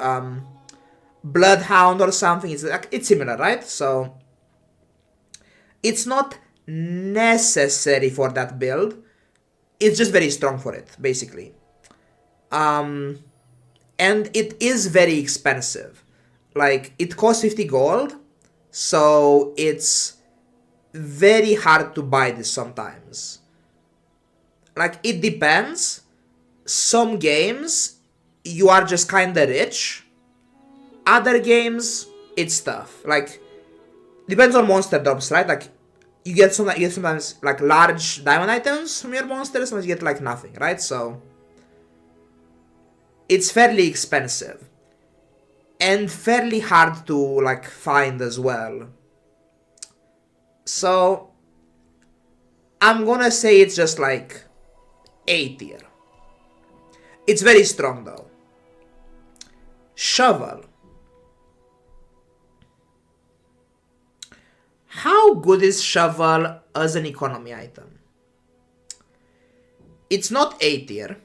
Bloodhound or something. It's similar, right? So it's not necessary for that build. It's just very strong for it, basically. And it is very expensive. Like, it costs 50 gold, so it's very hard to buy this sometimes. Like, it depends. Some games, you are just kinda rich. Other games, it's tough. Like, depends on monster drops, right? Like, you get sometimes like large diamond items from your monsters, sometimes you get like nothing, right? So it's fairly expensive and fairly hard to like find as well. So I'm gonna say it's just like A tier. It's very strong though. Shovel. How good is Shovel as an economy item? It's not A tier.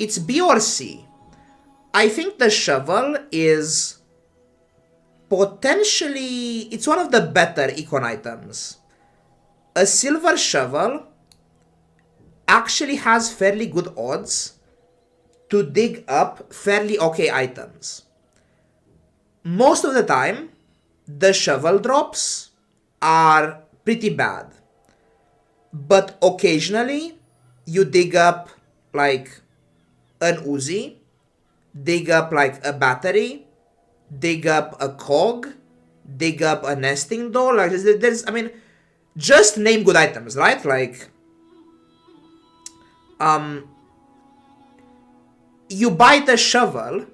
It's B or C. I think the Shovel is potentially, it's one of the better econ items. A silver shovel actually has fairly good odds to dig up fairly okay items. Most of the time, the shovel drops are pretty bad. But occasionally, you dig up like an Uzi, dig up like a battery, dig up a cog, dig up a nesting doll. Like I mean, just name good items, right? Like, you buy the shovel,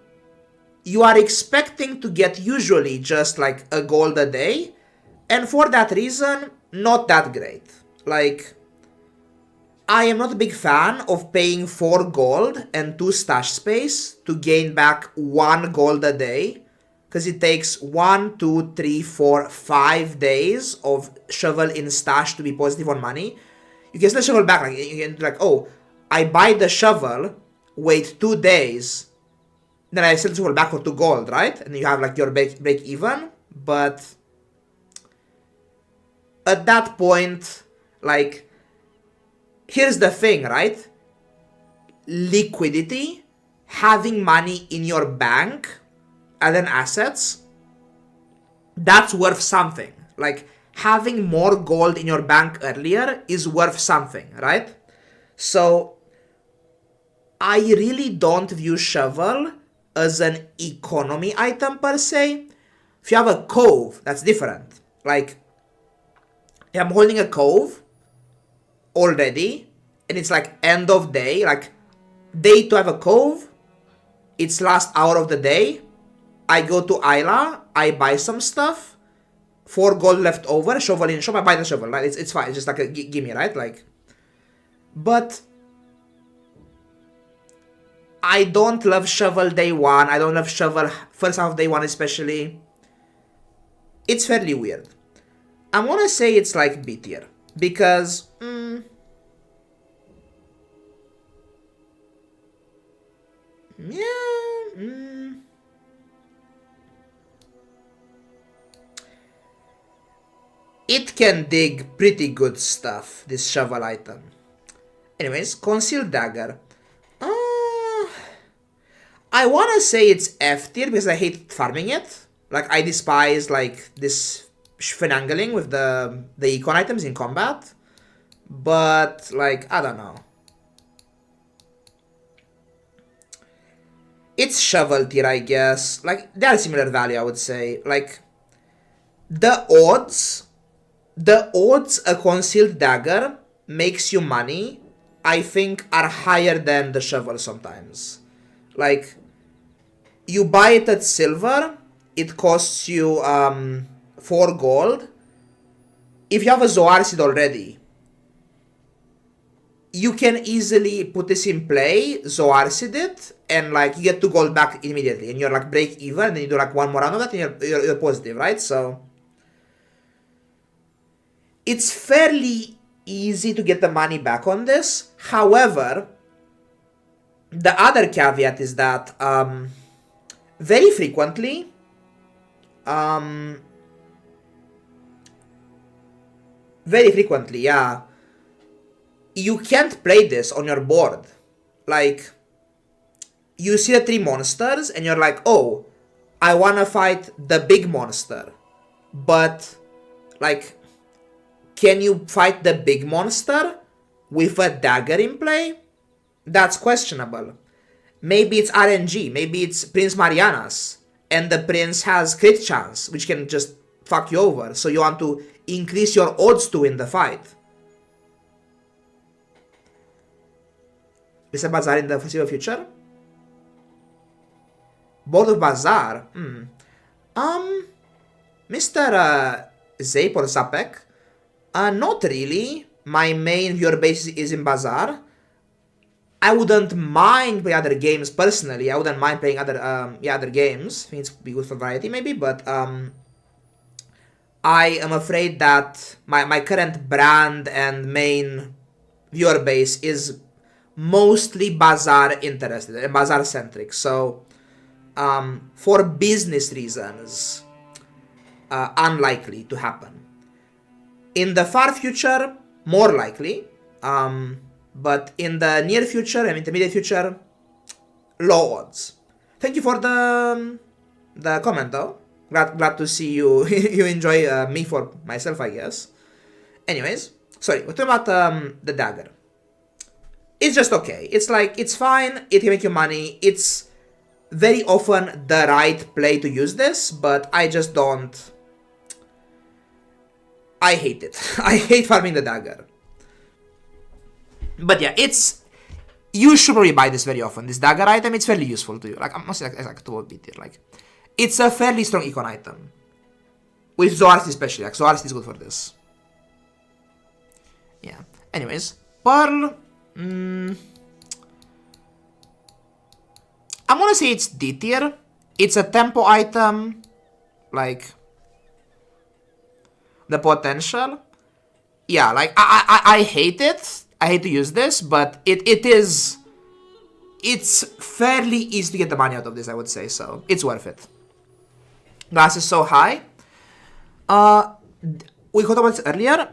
you are expecting to get usually just like a gold a day, and for that reason, not that great. Like, I am not a big fan of paying 4 gold and 2 stash space to gain back 1 gold a day, because it takes 1, 2, 3, 4, 5 days of shovel in stash to be positive on money. You can still shovel back, like, you can like, oh, I buy the shovel, wait 2 days, then I sell shovel back for 2 gold, right? And you have like your break even, but at that point, like, here's the thing, right? Liquidity, having money in your bank, and then assets, that's worth something. Like, having more gold in your bank earlier is worth something, right? So, I really don't view shovel as an economy item per se. If you have a cove, that's different. Like, I'm holding a cove already, and it's like end of day, like day to have a cove, it's last hour of the day, I go to Isla, I buy some stuff, 4 gold left over, shovel in shop, I buy the shovel, right? It's fine, it's just like a gimme, right? Like, but I don't love shovel day 1, I don't love shovel first half of day 1 especially. It's fairly weird. I'm gonna say it's like B tier, because Yeah. It can dig pretty good stuff, this shovel item. Anyways, concealed dagger. I wanna say it's F tier because I hate farming it. Like, I despise, like, this finagling with the econ items in combat. But, like, I don't know. It's shovel tier, I guess. Like, they are similar value, I would say. Like, the odds a concealed dagger makes you money, I think, are higher than the shovel sometimes. Like, you buy it at silver, it costs you 4 gold. If you have a Zoar seed already, you can easily put this in play, Zoar seed it, and like you get 2 gold back immediately, and you're like break even, and then you do like 1 more round of that, and you're positive, right? So it's fairly easy to get the money back on this. However, the other caveat is that very frequently, yeah, you can't play this on your board. Like, you see the 3 monsters and you're like, oh, I wanna fight the big monster. But, like, can you fight the big monster with a dagger in play? That's questionable. Maybe it's RNG, maybe it's Prince Marianas, and the prince has crit chance, which can just fuck you over, so you want to increase your odds to win the fight. Is a Bazaar in the foreseeable future? Board of Bazaar? Mr. Zape or Zapek? Not really. My main viewer base is in Bazaar. I wouldn't mind playing other games personally. I wouldn't mind playing other games. I think it's be good for variety maybe, but I am afraid that my current brand and main viewer base is mostly Bazaar interested and Bazaar centric. So for business reasons, unlikely to happen. In the far future, more likely. But in the near future and intermediate future, low odds. Thank you for the comment though. Glad to see you you enjoy me for myself, I guess. Anyways, sorry, we're talking about the dagger. It's just okay. It's like, it's fine, it can make you money. It's very often the right play to use this, but I just don't. I hate it. I hate farming the dagger. But yeah, you should probably buy this very often. This dagger item, it's fairly useful to you. Like, I'm not saying like 2 bit here. Like, it's a fairly strong econ item. With Zoar's especially. Like, Zoar's is good for this. Yeah. Anyways, Pearl. I'm gonna say it's D tier. It's a tempo item. Like, the potential. Yeah, like, I hate it. I hate to use this, but it's fairly easy to get the money out of this, I would say, so it's worth it. Glass is so high. We talked about this earlier.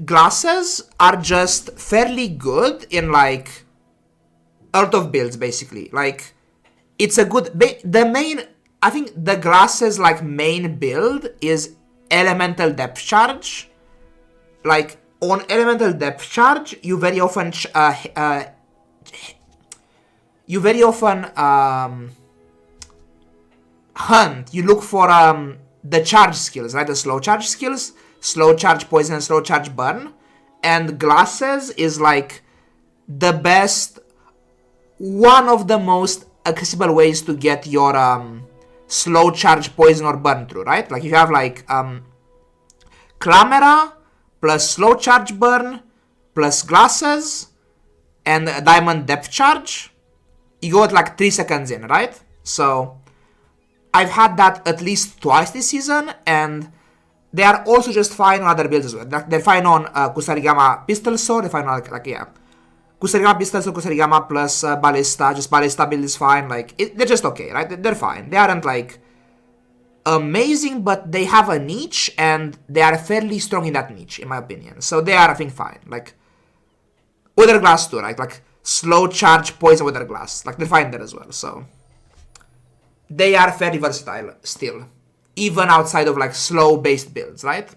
Glasses are just fairly good in, like, a lot of builds, basically. Like, it's a good... I think the glasses, like, main build is elemental depth charge. Like, on elemental depth charge, you very often hunt. You look for the charge skills, right? The slow charge skills, slow charge poison, and slow charge burn. And glasses is like the best, one of the most accessible ways to get your slow charge poison or burn through, right? Like, if you have like Clamera plus slow charge burn plus glasses and diamond depth charge, you go at like 3 seconds in, right? So I've had that at least twice this season, and they are also just fine on other builds as well. Like, they're fine on Kusarigama pistol sword, they're fine on like yeah. Kusarigama pistols or Kusarigama plus ballista. Just ballista build is fine. Like, they're just okay, right? They're fine. They aren't like amazing, but they have a niche and they are fairly strong in that niche, in my opinion. So they are, I think, fine. Like, Wither Glass too, right? Like, slow charge poison Wither Glass. Like, they're fine there as well. So they are fairly versatile still, even outside of like slow based builds, right?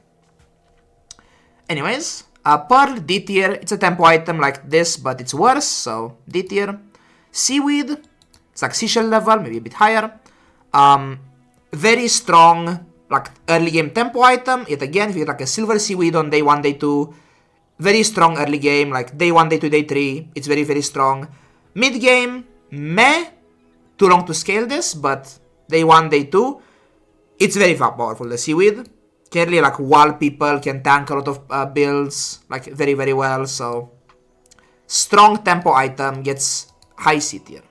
Anyways, Pearl, D tier. It's a tempo item like this, but it's worse, so D tier. Seaweed, it's like seashell level, maybe a bit higher. Very strong, like early game tempo item. Yet again, if you get like a silver seaweed on day 1, day 2, very strong early game, like day 1, day 2, day 3. It's very, very strong. Mid game, meh. Too long to scale this, but day 1, day 2, it's very powerful, the seaweed. Clearly, like, wall people, can tank a lot of builds, like, very, very well, so strong tempo item, gets high C tier.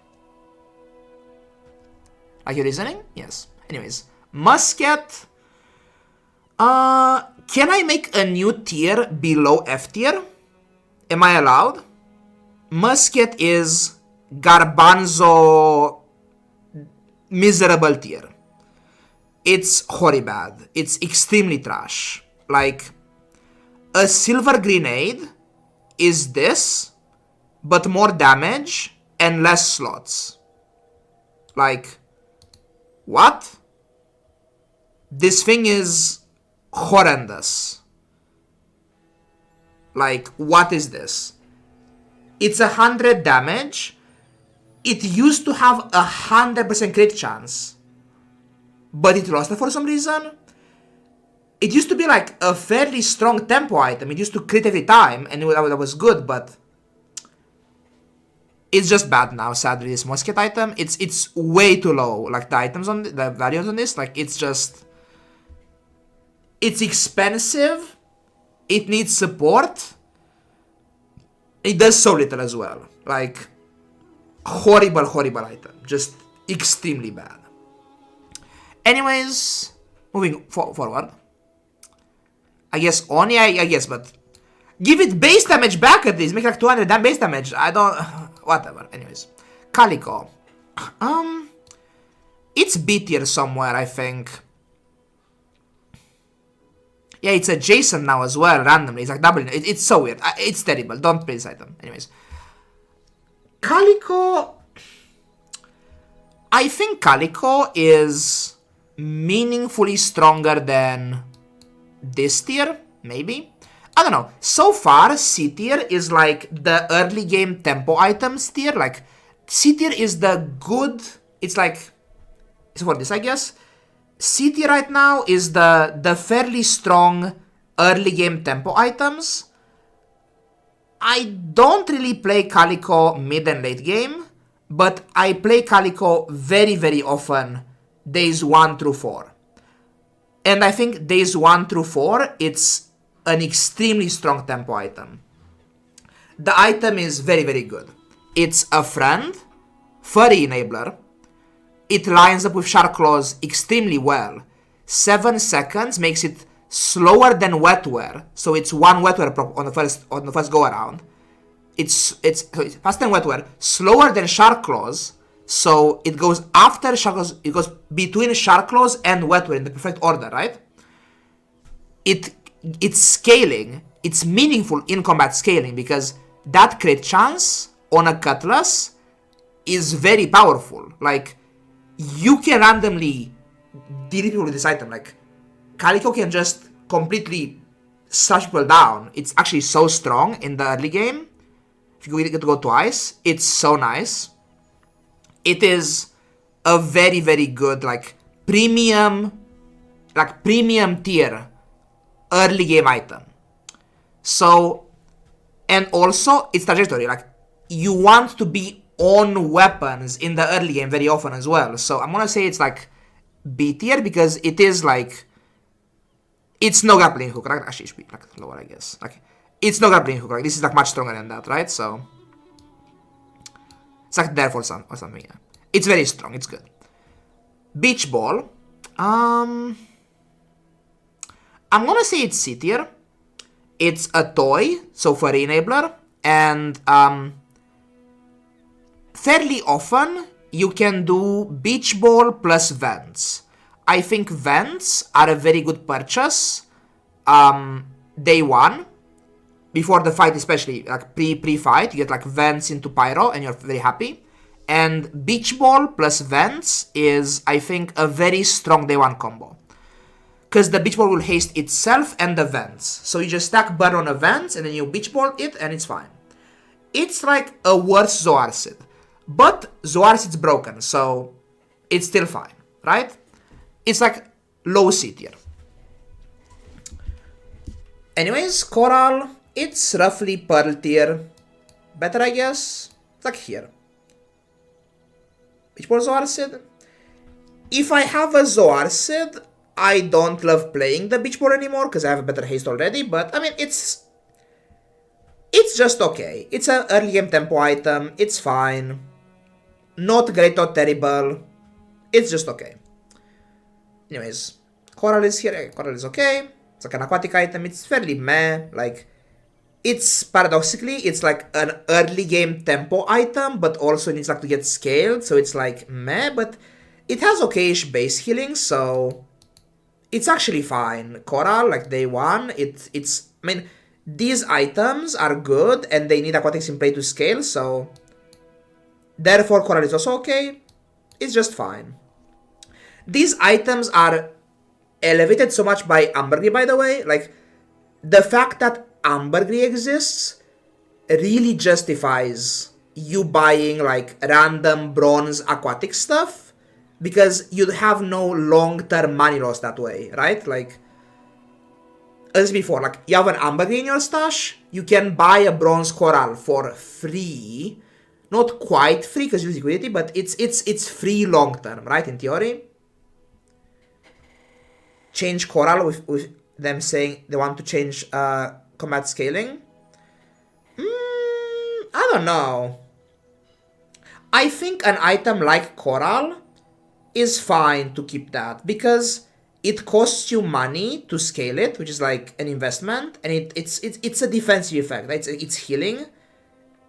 Like your reasoning? Yes. Anyways, musket. Can I make a new tier below F tier? Am I allowed? Musket is Garbanzo miserable tier. It's horribad. It's extremely trash. Like, a silver grenade is this, but more damage and less slots. Like, what? This thing is horrendous. Like, what is this? It's 100 damage. It used to have 100% crit chance, but it lost it for some reason. It used to be like a fairly strong tempo item. It used to crit every time, and that was good, but it's just bad now, sadly, this musket item. It's way too low, like the items on the values on this, like it's expensive, it needs support, it does so little as well. Like, horrible item. Just extremely bad. Anyways, moving forward. I guess Oni, I guess, but give it base damage back at least. Make like 200 damn base damage. I don't... Whatever. Anyways. Calico. It's B tier somewhere, I think. Yeah, it's adjacent now as well, randomly. It's like doubling. It's so weird. It's terrible. Don't play this item. Anyways. Calico, I think Calico is meaningfully stronger than this tier, maybe? I don't know. So far, C tier is like the early game tempo items tier. Like, C tier is the good, it's like, it's for this, I guess. C tier right now is the fairly strong early game tempo items. I don't really play Calico mid and late game, but I play Calico very, very often days 1 through 4. And I think days 1 through 4, it's an extremely strong tempo item. The item is very, very good. It's a friend, furry enabler. It lines up with Shark Claws extremely well. 7 seconds makes it slower than Wetware, so it's 1 Wetware on the first go around. It's faster than Wetware, slower than Shark Claws, so it goes after Shark Claws. It goes between Shark Claws and Wetware in the perfect order, right? It's scaling. It's meaningful in combat scaling because that crit chance on a Cutlass is very powerful. Like, you can randomly delete people with this item. Like, Calico can just completely slash people down. It's actually so strong in the early game. If you get to go twice, it's so nice. It is a very, very good, like, premium tier early game item. So, and also, it's trajectory. Like, you want to be on weapons in the early game very often as well. So, I'm gonna say it's, like, B tier because it is, like, it's no grappling hook, right? Actually, it should be, like, lower, I guess. Like, it's no grappling hook, right? This is, like, much stronger than that, right? So, it's, like, there for some, or something, yeah. It's very strong, it's good. Beach Ball. I'm gonna say it's C tier. It's a toy, so furry enabler, And fairly often, you can do Beach Ball plus Vents. I think Vents are a very good purchase day one, before the fight especially, like pre-fight, you get like Vents into Pyro and you're very happy. And Beach Ball plus Vents is, I think, a very strong day one combo. Because the Beach Ball will haste itself and the Vents. So you just stack Burn on a Vents and then you Beach Ball it and it's fine. It's like a worse Zoarcid. But Zoarcid's broken, so it's still fine, right? It's like low C tier. Anyways, Coral, it's roughly Pearl tier. Better, I guess. It's like here. Beach Ball Zoarcid. If I have a Zoarcid, I don't love playing the Beach Ball anymore because I have a better haste already, but I mean, it's just okay. It's an early game tempo item, it's fine. Not great, not terrible. It's just okay. Anyways, Coral is here. Coral is okay. It's like an aquatic item. It's fairly meh. Like, it's paradoxically, it's like an early game tempo item, but also needs like to get scaled. So it's like meh, but it has okayish base healing, so it's actually fine. Coral, like day one, it's. I mean, these items are good and they need aquatics in play to scale, so therefore Coral is also okay. It's just fine. These items are elevated so much by Ambergris, by the way. Like, the fact that Ambergris exists really justifies you buying like random bronze aquatic stuff, because you'd have no long-term money loss that way, right? Like, as before, like, you have an Ambergris in your stash, you can buy a bronze Coral for free. Not quite free because you use liquidity, but it's free long-term, right, in theory? Change Coral with them saying they want to change combat scaling. I don't know. I think an item like Coral is fine to keep that, because it costs you money to scale it, which is like an investment, and it's a defensive effect. Right? It's healing, and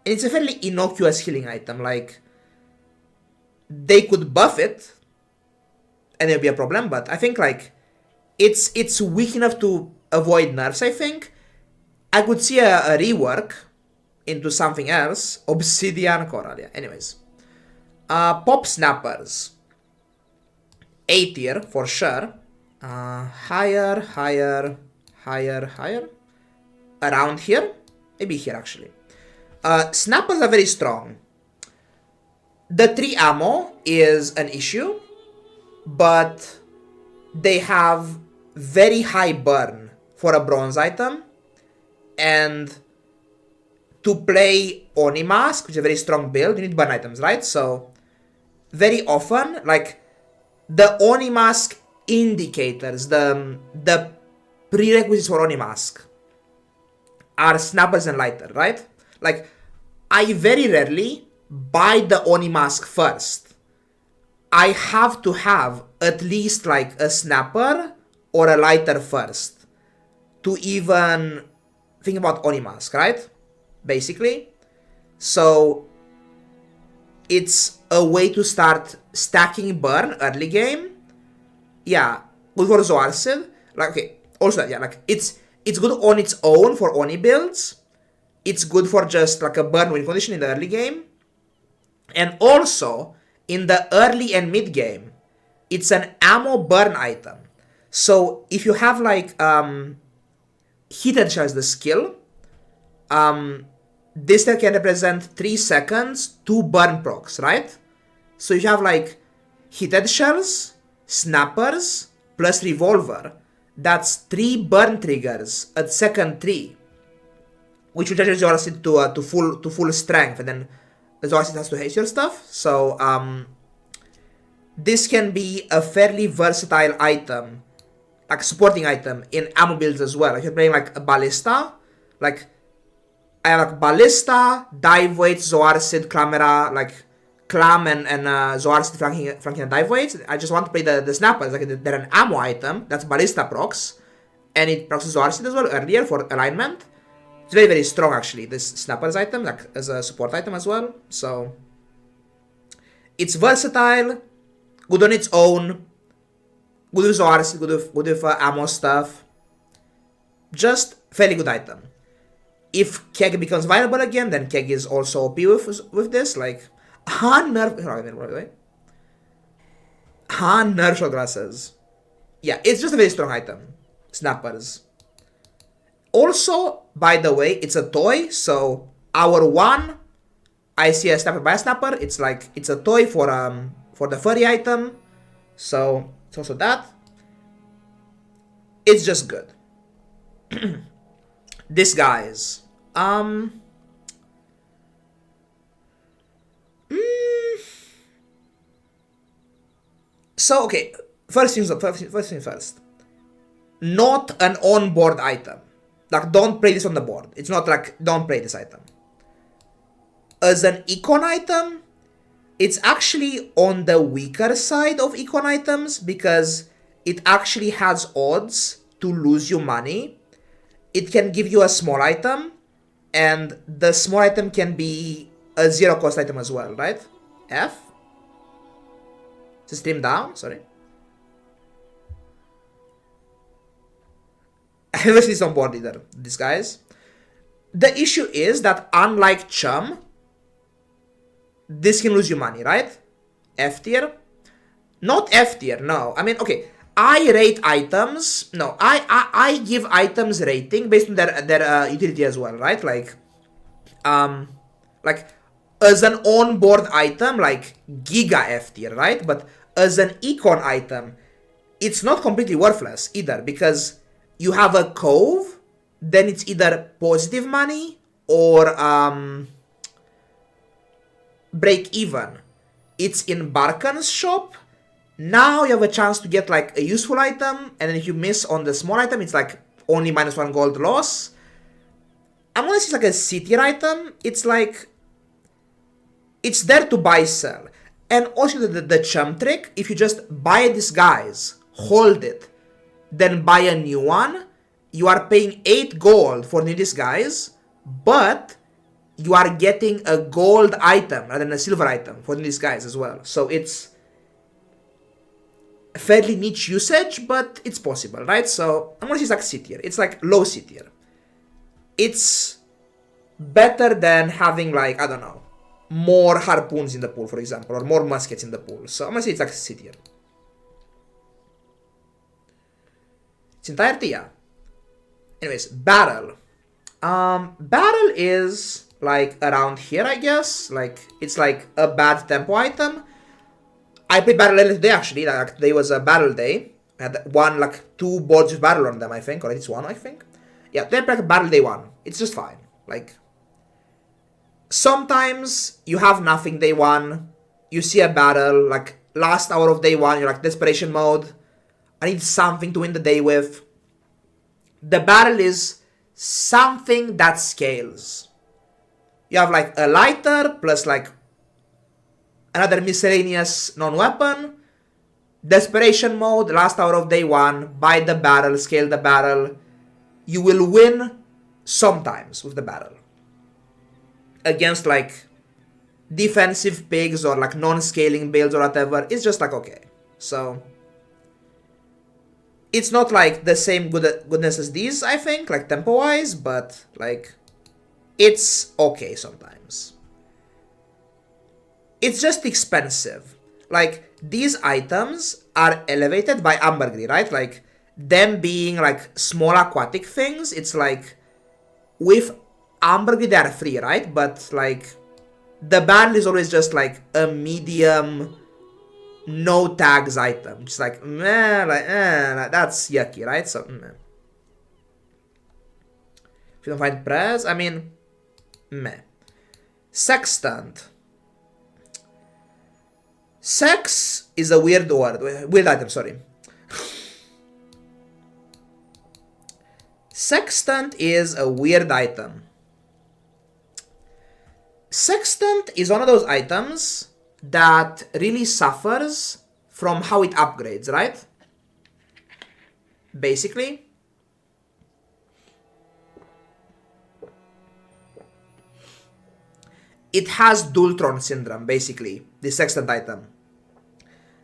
it's a fairly innocuous healing item. Like, they could buff it, and it'll be a problem, but I think like it's weak enough to avoid nerfs. I think I could see a rework into something else. Obsidian Coral, yeah. Anyways, Pop Snappers, A tier for sure. Higher, around here, maybe here actually. Snappers are very strong. The 3 ammo is an issue, but they have very high burn for a bronze item, and to play Oni Mask, which is a very strong build, you need burn items, right? So very often, like, the Oni Mask indicators, the prerequisites for Oni Mask are Snappers and Lighter, right? Like, I very rarely buy the Oni Mask first. I have to have at least like a Snapper or a Lighter first to even think about Oni Mask, right? Basically. So it's a way to start stacking burn early game. Yeah, good for Zoarcid. Like, okay, also, yeah, like, it's good on its own for Oni builds. It's good for just like a burn win condition in the early game. And also, in the early and mid game, it's an ammo burn item. So if you have like Heated Shell as the skill, this still can represent 3 seconds, 2 burn procs, right? So you have like Heated Shells, Snappers, plus Revolver. That's 3 burn triggers at second 3, which will charge Zoarcid to full strength, and then the Zoarcid has to haste your stuff. So this can be a fairly versatile item, like supporting item in ammo builds as well. If you're playing like a Ballista, like I have like Ballista, Dive Weights, Zoarcid, Clamera, like Clam and Zoarcid flanking and Dive Weights. I just want to play the Snappers, like they're an ammo item, that's Ballista procs, and it procs Zoarcid as well earlier for alignment. It's very, very strong actually, this Snapper's item, like as a support item as well. So it's versatile, good on its own, good with Ors, good with ammo stuff. Just fairly good item. If Keg becomes viable again, then Keg is also OP with this. Like, nerf shot glasses. Yeah, it's just a very strong item. Snappers. Also, by the way, it's a toy, so our one, I see a snapper by a snapper. It's like it's a toy for the furry item, so it's also that. It's just good. This guys, So okay, first things first. Not an on-board item. Like, don't play this on the board. It's not like, don't play this item. As an econ item, it's actually on the weaker side of econ items because it actually has odds to lose you money. It can give you a small item, and the small item can be a zero cost item as well, right? F? Is the stream down? Sorry. I never seen this on board either, these guys. The issue is that unlike Chum, this can lose you money, right? F tier? Not F tier, no. I mean, okay, I rate items. No, I give items rating based on their utility as well, right? Like as an on-board item, like Giga F tier, right? But as an econ item, it's not completely worthless either because you have a cove, then it's either positive money or break even. It's in Barkan's shop. Now you have a chance to get like a useful item, and then if you miss on the small item, it's like only -1 gold loss. I'm gonna say it's like a C tier item. It's like, it's there to buy, sell. And also the Chum trick, if you just buy this guys, hold it, then buy a new one, you are paying 8 gold for new disguise, but you are getting a gold item rather than a silver item for new disguise as well. So it's fairly niche usage, but it's possible, right? So I'm gonna say it's like C tier. It's like low C tier. It's better than having like, I don't know, more harpoons in the pool, for example, or more muskets in the pool. So I'm gonna say it's like C tier. Its entirety, yeah. Anyways, barrel. Barrel is like around here, I guess. Like, it's like a bad tempo item. I played barrel earlier today, actually. Like, there was a barrel day. I had one, like, 2 boards with barrel on them, I think. Or at least one, I think. Yeah, they played like barrel day 1. It's just fine. Like, sometimes you have nothing day 1. You see a barrel, like, last hour of day 1, you're like, desperation mode. I need something to win the day with. The barrel is something that scales. You have like a lighter plus like another miscellaneous non-weapon. Desperation mode, last hour of day 1, buy the barrel, scale the barrel. You will win sometimes with the barrel. Against like defensive pigs or like non-scaling builds or whatever, it's just like okay. So it's not like the same goodness as these, I think, like tempo-wise, but like it's okay sometimes. It's just expensive. Like, these items are elevated by ambergris, right? Like, them being like small aquatic things, it's like with ambergris they are free, right? But like the barrel is always just like a medium no tags item. Just like meh, like that's yucky, right? So meh. If you don't find press, I mean meh. Sextant. Sex is a weird word. Weird item, sorry. Sextant is a weird item. Sextant is one of those items that really suffers from how it upgrades, right? Basically. it has Dultron syndrome, basically, the Sextant item.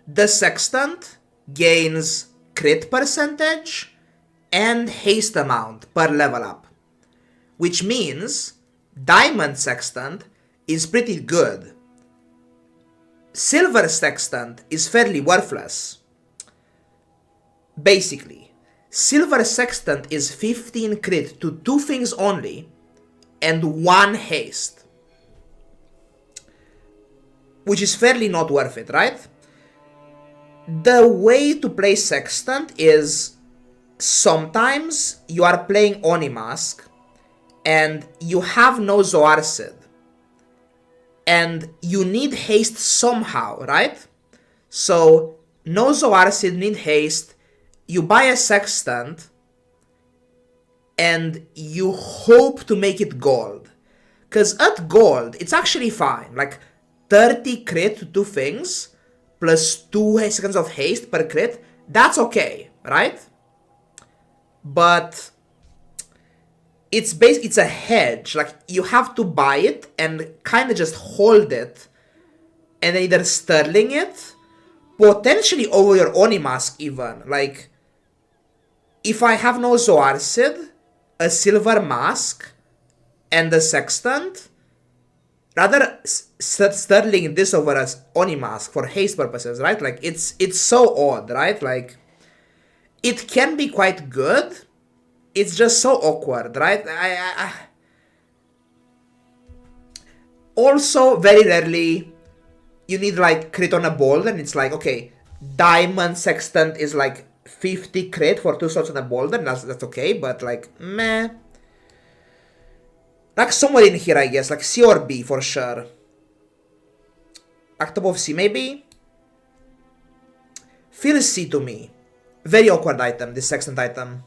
The Sextant gains crit percentage and haste amount per level up, which means Diamond Sextant is pretty good. Silver Sextant is fairly worthless. Basically, Silver Sextant is 15 crit to 2 things only and 1 haste, which is fairly not worth it, right? The way to play Sextant is sometimes you are playing Oni Mask and you have no Zoarcid and you need haste somehow, right? So no Zoarcid, need haste, you buy a Sextant and you hope to make it gold. Because at gold, it's actually fine. Like 30 crit to 2 things plus 2 seconds of haste per crit, that's okay, right? But it's a hedge. Like you have to buy it and kind of just hold it and then either sterling it, potentially over your Oni Mask even. Like if I have no Zoarcid, a Silver Mask, and a Sextant, rather sterling this over as Oni Mask for haste purposes, right? Like it's so odd, right? Like it can be quite good. It's just so awkward, right? Also, very rarely you need like crit on a boulder, and it's like, okay, Diamond Sextant is like 50 crit for 2 shots on a boulder, and that's okay, but like, meh. Like somewhere in here, I guess, like C or B for sure. Like top of C, maybe? Feels C to me. Very awkward item, this Sextant item.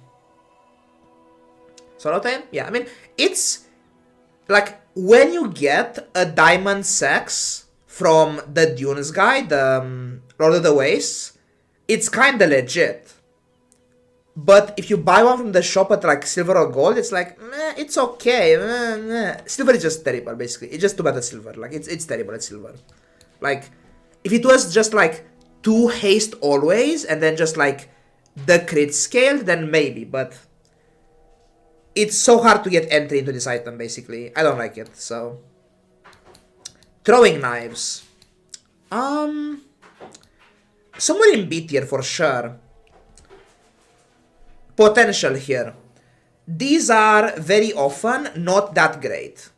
Solo time? Yeah, I mean, it's like when you get a Diamond Sex from the Dunes guy, the Lord of the Wastes, it's kinda legit. But if you buy one from the shop at like silver or gold, it's like, meh, it's okay. Meh. Silver is just terrible, basically. It's just too bad at silver. Like, it's terrible at silver. Like, if it was just like 2 haste always, and then just like the crit scale, then maybe, but it's so hard to get entry into this item, basically. I don't like it, so. Throwing knives. Somewhere in B tier for sure. Potential here. These are very often not that great.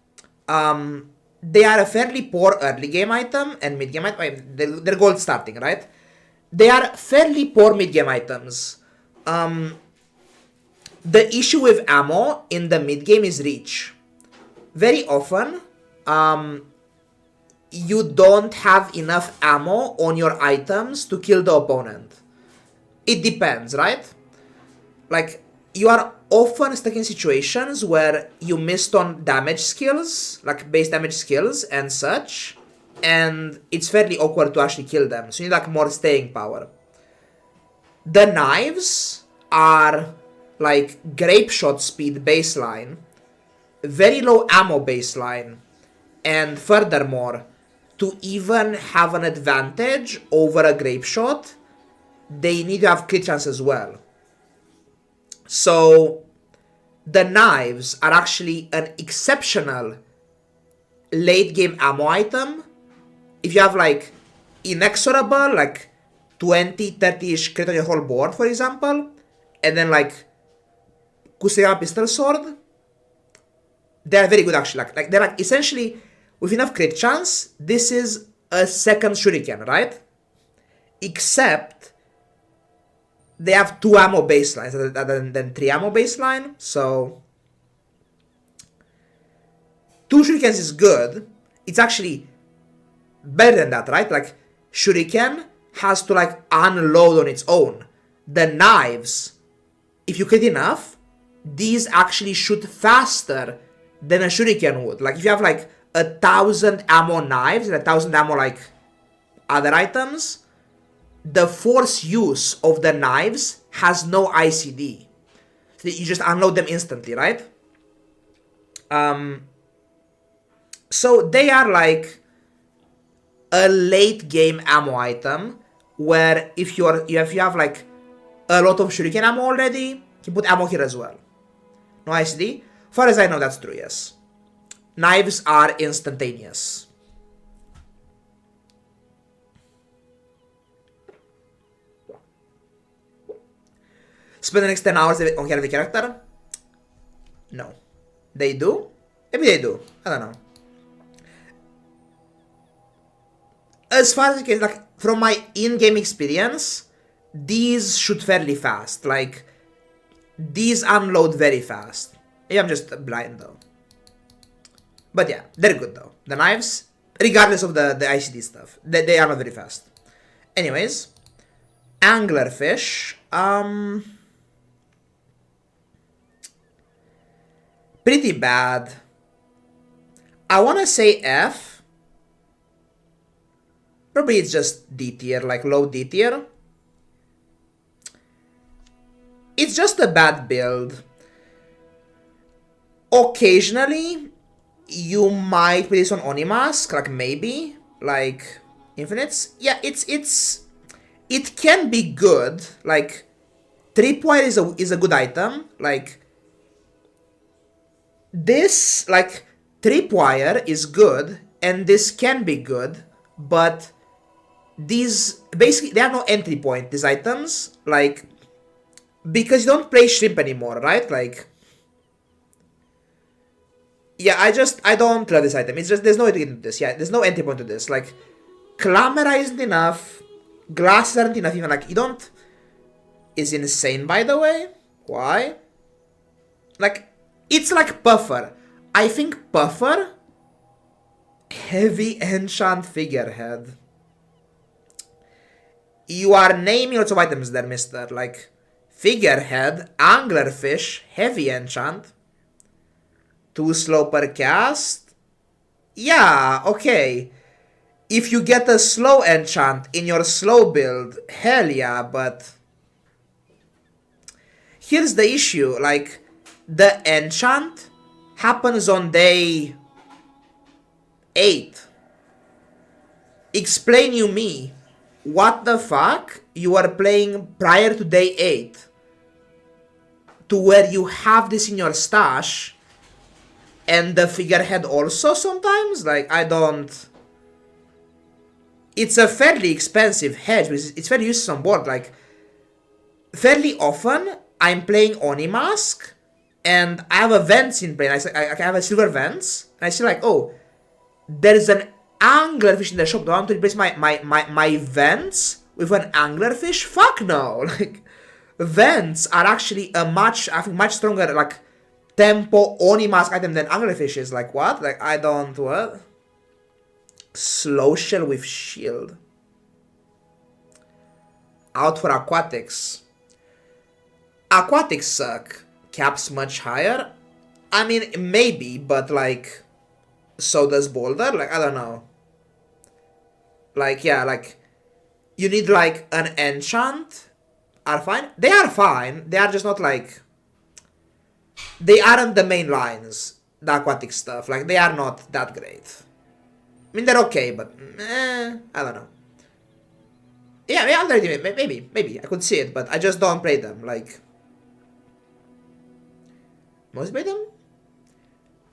They are a fairly poor early game item and mid game item. They're gold starting, right? They are fairly poor mid game items. The issue with ammo in the mid game is reach. Very often, you don't have enough ammo on your items to kill the opponent. It depends, right? Like, you are often stuck in situations where you missed on damage skills, like base damage skills and such, and it's fairly awkward to actually kill them, so you need like more staying power. The knives are like grape shot speed baseline, very low ammo baseline, and furthermore, to even have an advantage over a grape shot, they need to have crit chance as well. So, the knives are actually an exceptional late game ammo item. If you have like inexorable, like 20, 30-ish crit on your whole board, for example, and then like Kuseyama Pistol Sword, they're very good actually. Like they're like essentially, with enough crit chance, this is a second shuriken, right? Except they have 2 ammo baselines rather than 3 ammo baseline, so 2 shurikens is good. It's actually better than that, right? Like, shuriken has to like unload on its own. The knives, if you crit enough, these actually shoot faster than a shuriken would. Like, if you have like 1,000 ammo knives and 1,000 ammo like other items, the force use of the knives has no ICD. So you just unload them instantly, right? So they are like a late game ammo item where if you have like a lot of shuriken ammo already, you can put ammo here as well. No ICD? Far as I know, that's true, yes. Knives are instantaneous. Spend the next 10 hours on every character? No. They do? Maybe they do. I don't know. As far as I can, like, from my in-game experience, these shoot fairly fast. Like, these unload very fast. Maybe I'm just blind though. But yeah, they're good though. The knives, regardless of the ICD stuff, they are not very fast. Anyways, anglerfish. Pretty bad. I wanna say F. Probably it's just D tier, like low D tier. It's just a bad build. Occasionally, you might put this on Onimask, like maybe, like infinites. Yeah, it can be good. Like Tripwire is a good item. Like this, like Tripwire is good, and this can be good, but these basically they have no entry point. These items, like, because you don't play shrimp anymore, right? Like, yeah, I don't love this item. It's just, there's no way to get into this. Yeah, there's no entry point to this. Like, Clamera isn't enough. Glasses aren't enough even. Like, you don't... Is insane, by the way. Why? Like, it's like Puffer. I think Puffer... Heavy enchant figurehead. You are naming lots of items there, mister. Like, figurehead, anglerfish, heavy enchant... Too slow per cast? Yeah, okay. If you get a slow enchant in your slow build, hell yeah, but... Here's the issue, like, the enchant happens on day 8. Explain you me, what the fuck you are playing prior to day 8? To where you have this in your stash... And the figurehead also sometimes? Like, I don't... It's a fairly expensive hedge, but it's fairly useless on board. Like, fairly often, I'm playing Onimask, and I have events in play. I have a silver Vents, and I see like, oh, there's an anglerfish in the shop. Do I want to replace my Vents with an anglerfish? Fuck no! Like, Vents are actually I think, much stronger, like, tempo Onimask item than anglerfish is. Like, what? Like, I don't... What? Slow shell with shield. Out for aquatics. Aquatics suck. Caps much higher? I mean, maybe, but like... So does Boulder? Like, I don't know. Like, yeah, like... You need like an enchant? Are fine? They are fine. They are just not like... They aren't the main lines, the aquatic stuff. Like, they are not that great. I mean, they're okay, but I don't know. Yeah, maybe I could see it, but I just don't play them. Like, most play them.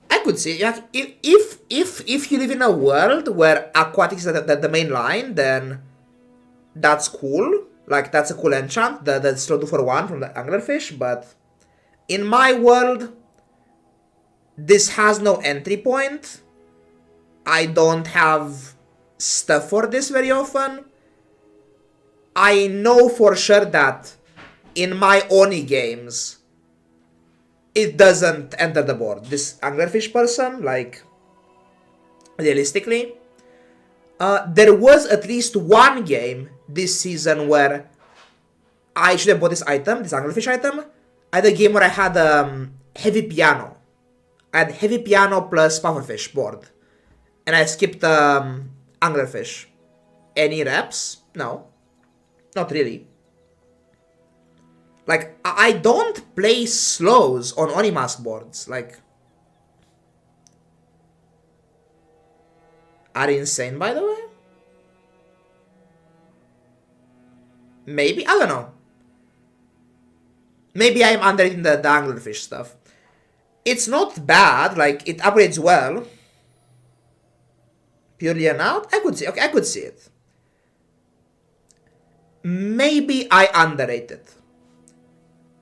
I could see, like, if you live in a world where aquatics is the main line, then that's cool. Like, that's a cool enchant. The slow 2-for-1 from the anglerfish, but. In my world, this has no entry point. I don't have stuff for this very often. I know for sure that in my Oni games, it doesn't enter the board. This anglerfish person, like, realistically, there was at least one game this season where I should have bought this item, this anglerfish item. I had a game where I had heavy piano. I had heavy piano plus pufferfish board. And I skipped anglerfish. Any reps? No. Not really. Like, I don't play slows on Onimask boards. Like... are insane, by the way. Maybe? I don't know. Maybe I'm underrating the anglerfish stuff. It's not bad, like, it upgrades well. Purely an out? I could see, okay, I could see it. Maybe I underrate it.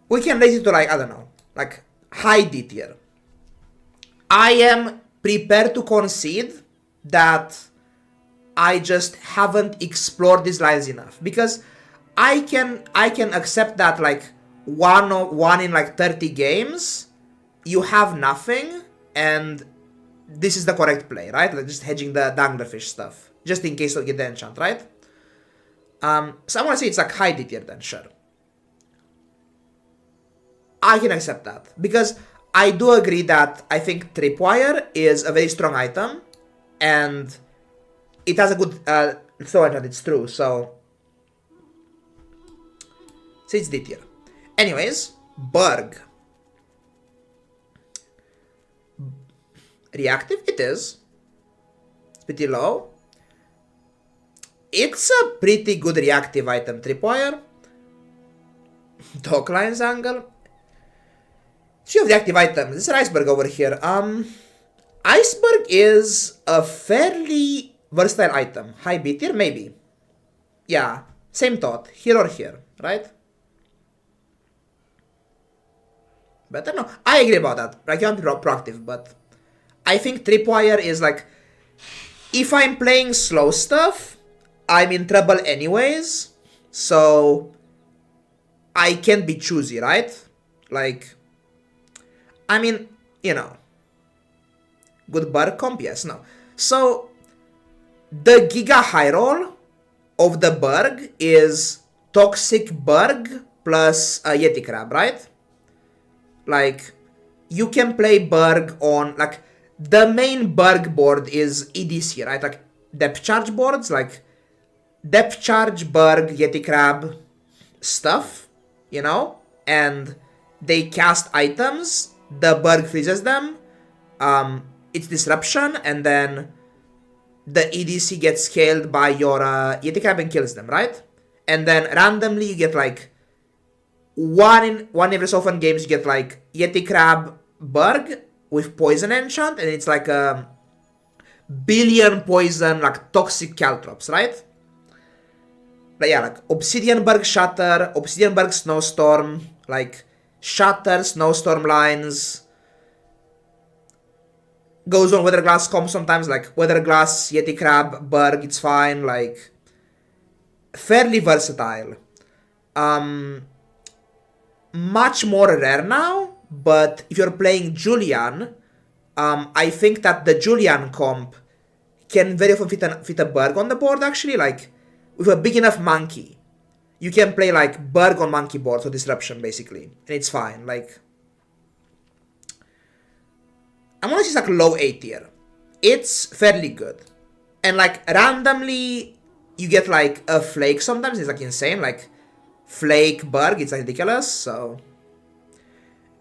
We can raise it to, like, I don't know, like, high D tier. I am prepared to concede that I just haven't explored these lines enough, because I can accept that, like, one in like 30 games, you have nothing, and this is the correct play, right? Like just hedging the anglerfish stuff, just in case you get the enchant, right? So I want to say it's like high D tier then, sure. I can accept that, because I do agree that I think Tripwire is a very strong item, and it has a good throw enchant, it's true, so it's D tier. Anyways, Berg. Reactive? It is. It's pretty low. It's a pretty good reactive item, Tripwire. Dock Lines Angle. Few of reactive items. This is an Iceberg over here. Iceberg is a fairly versatile item. High B tier, maybe. Yeah, same thought. Here or here, right? Better? No, I agree about that. I can't be proactive, but I think Tripwire is like, if I'm playing slow stuff, I'm in trouble anyways, so I can't be choosy, right? Like, I mean, you know, good Berg comp? Yes, no. So, the Giga High Roll of the Berg is Toxic Berg plus a Yeti Crab, right? Like, you can play Berg on, like, the main Berg board is EDC, right? Like, depth charge boards, like, depth charge, Berg, Yeti Crab stuff, you know? And they cast items, the Berg freezes them, it's disruption, and then the EDC gets scaled by your Yeti Crab and kills them, right? And then randomly you get, like, one every so often games you get like Yeti Crab Berg with poison enchant, and it's like a billion poison, like toxic caltrops, right? But yeah, like Obsidian Berg Shatter, Obsidian Berg Snowstorm, like Shatter, Snowstorm lines. Goes on Weather Glass comp sometimes, like Weather Glass, Yeti Crab, Berg, it's fine, like fairly versatile. Much more rare now, but if you're playing Julian, I think that the Julian comp can very often fit a Berg on the board, actually. Like, with a big enough monkey, you can play, like, Berg on monkey board, so disruption, basically. And it's fine, like, I'm gonna say it's like low A tier. It's fairly good. And, like, randomly, you get, like, a Flake sometimes, it's, like, insane, like, Flake Berg, it's like ridiculous, so.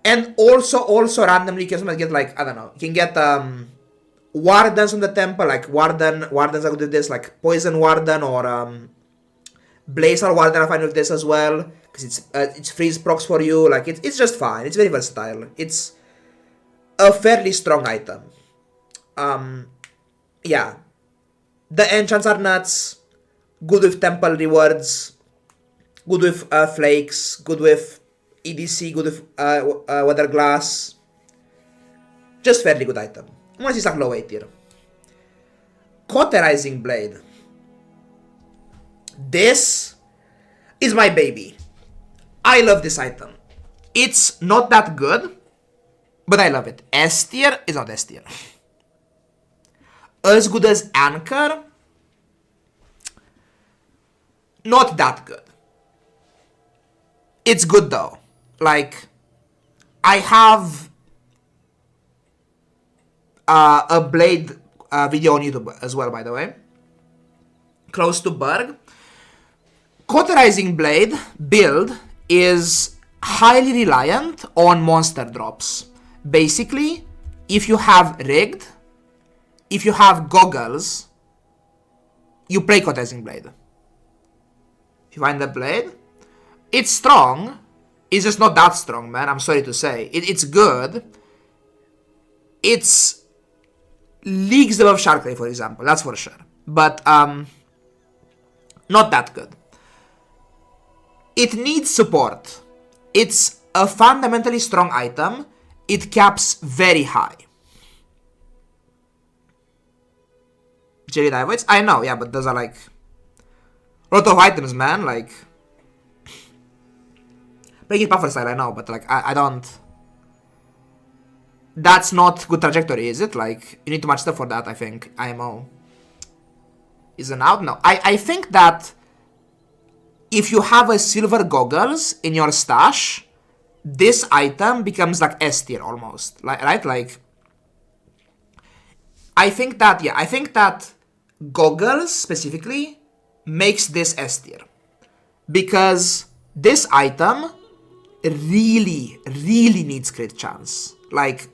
And also randomly you can sometimes get like, I don't know, you can get Wardens on the temple, like Wardens are good with this, like Poison Warden or Blazar Warden are fine with this as well, because it's freeze procs for you, like it's just fine, it's very versatile, it's a fairly strong item. Yeah. The enchants are nuts, good with temple rewards, good with flakes, good with EDC, good with Weather Glass. Just fairly good item. I'm gonna say like low A tier. Cauterizing Blade. This is my baby. I love this item. It's not that good, but I love it. S tier is not S tier. As good as Anchor, not that good. It's good though. Like, I have a Blade video on YouTube as well, by the way. Close to Berg. Cauterizing Blade build is highly reliant on monster drops. Basically, if you have Rigged, if you have Goggles, you play Cauterizing Blade. If you find the blade, it's strong. It's just not that strong, man. I'm sorry to say. It's good. It's leagues above Sharkray, for example. That's for sure. But not that good. It needs support. It's a fundamentally strong item. It caps very high. Jelly Divoids? I know, yeah, but those are like a lot of items, man. Like, playing it buffer style, I know, but like, I don't. That's not good trajectory, is it? Like, you need too much stuff for that, I think. IMO isn't out? No. I think that if you have a silver goggles in your stash, this item becomes like S tier almost. Like, right? Like, I think that goggles specifically makes this S tier. Because this item really needs crit chance. Like,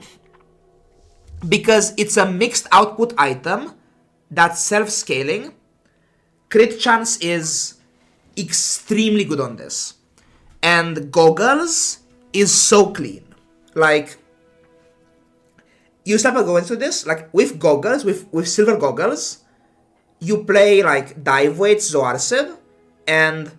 because it's a mixed output item that's self-scaling, crit chance is extremely good on this. And goggles is so clean. Like, you start to go into this, like, with goggles, with silver goggles, you play, like, Dive Weights, Zoarcid, and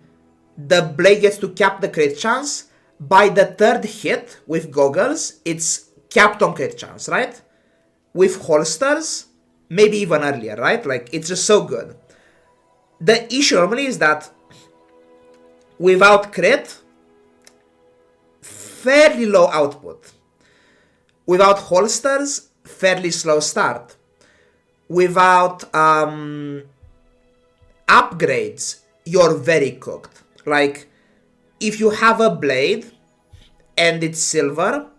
the blade gets to cap the crit chance. By the third hit with goggles, it's capped on crit chance, right? With holsters, maybe even earlier, right? Like, it's just so good. The issue normally is that without crit, fairly low output. Without holsters, fairly slow start. Without upgrades, you're very cooked. Like, if you have a blade and it's silver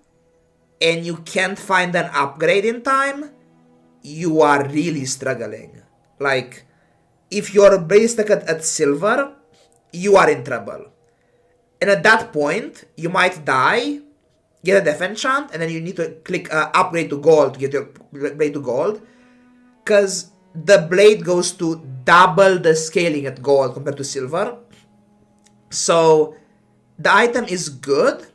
and you can't find an upgrade in time, you are really struggling. Like, if your blade is stuck at silver, you are in trouble. And at that point, you might die, get a death enchant, and then you need to click upgrade to gold to get your blade to gold. Because the blade goes to double the scaling at gold compared to silver. So the item is good.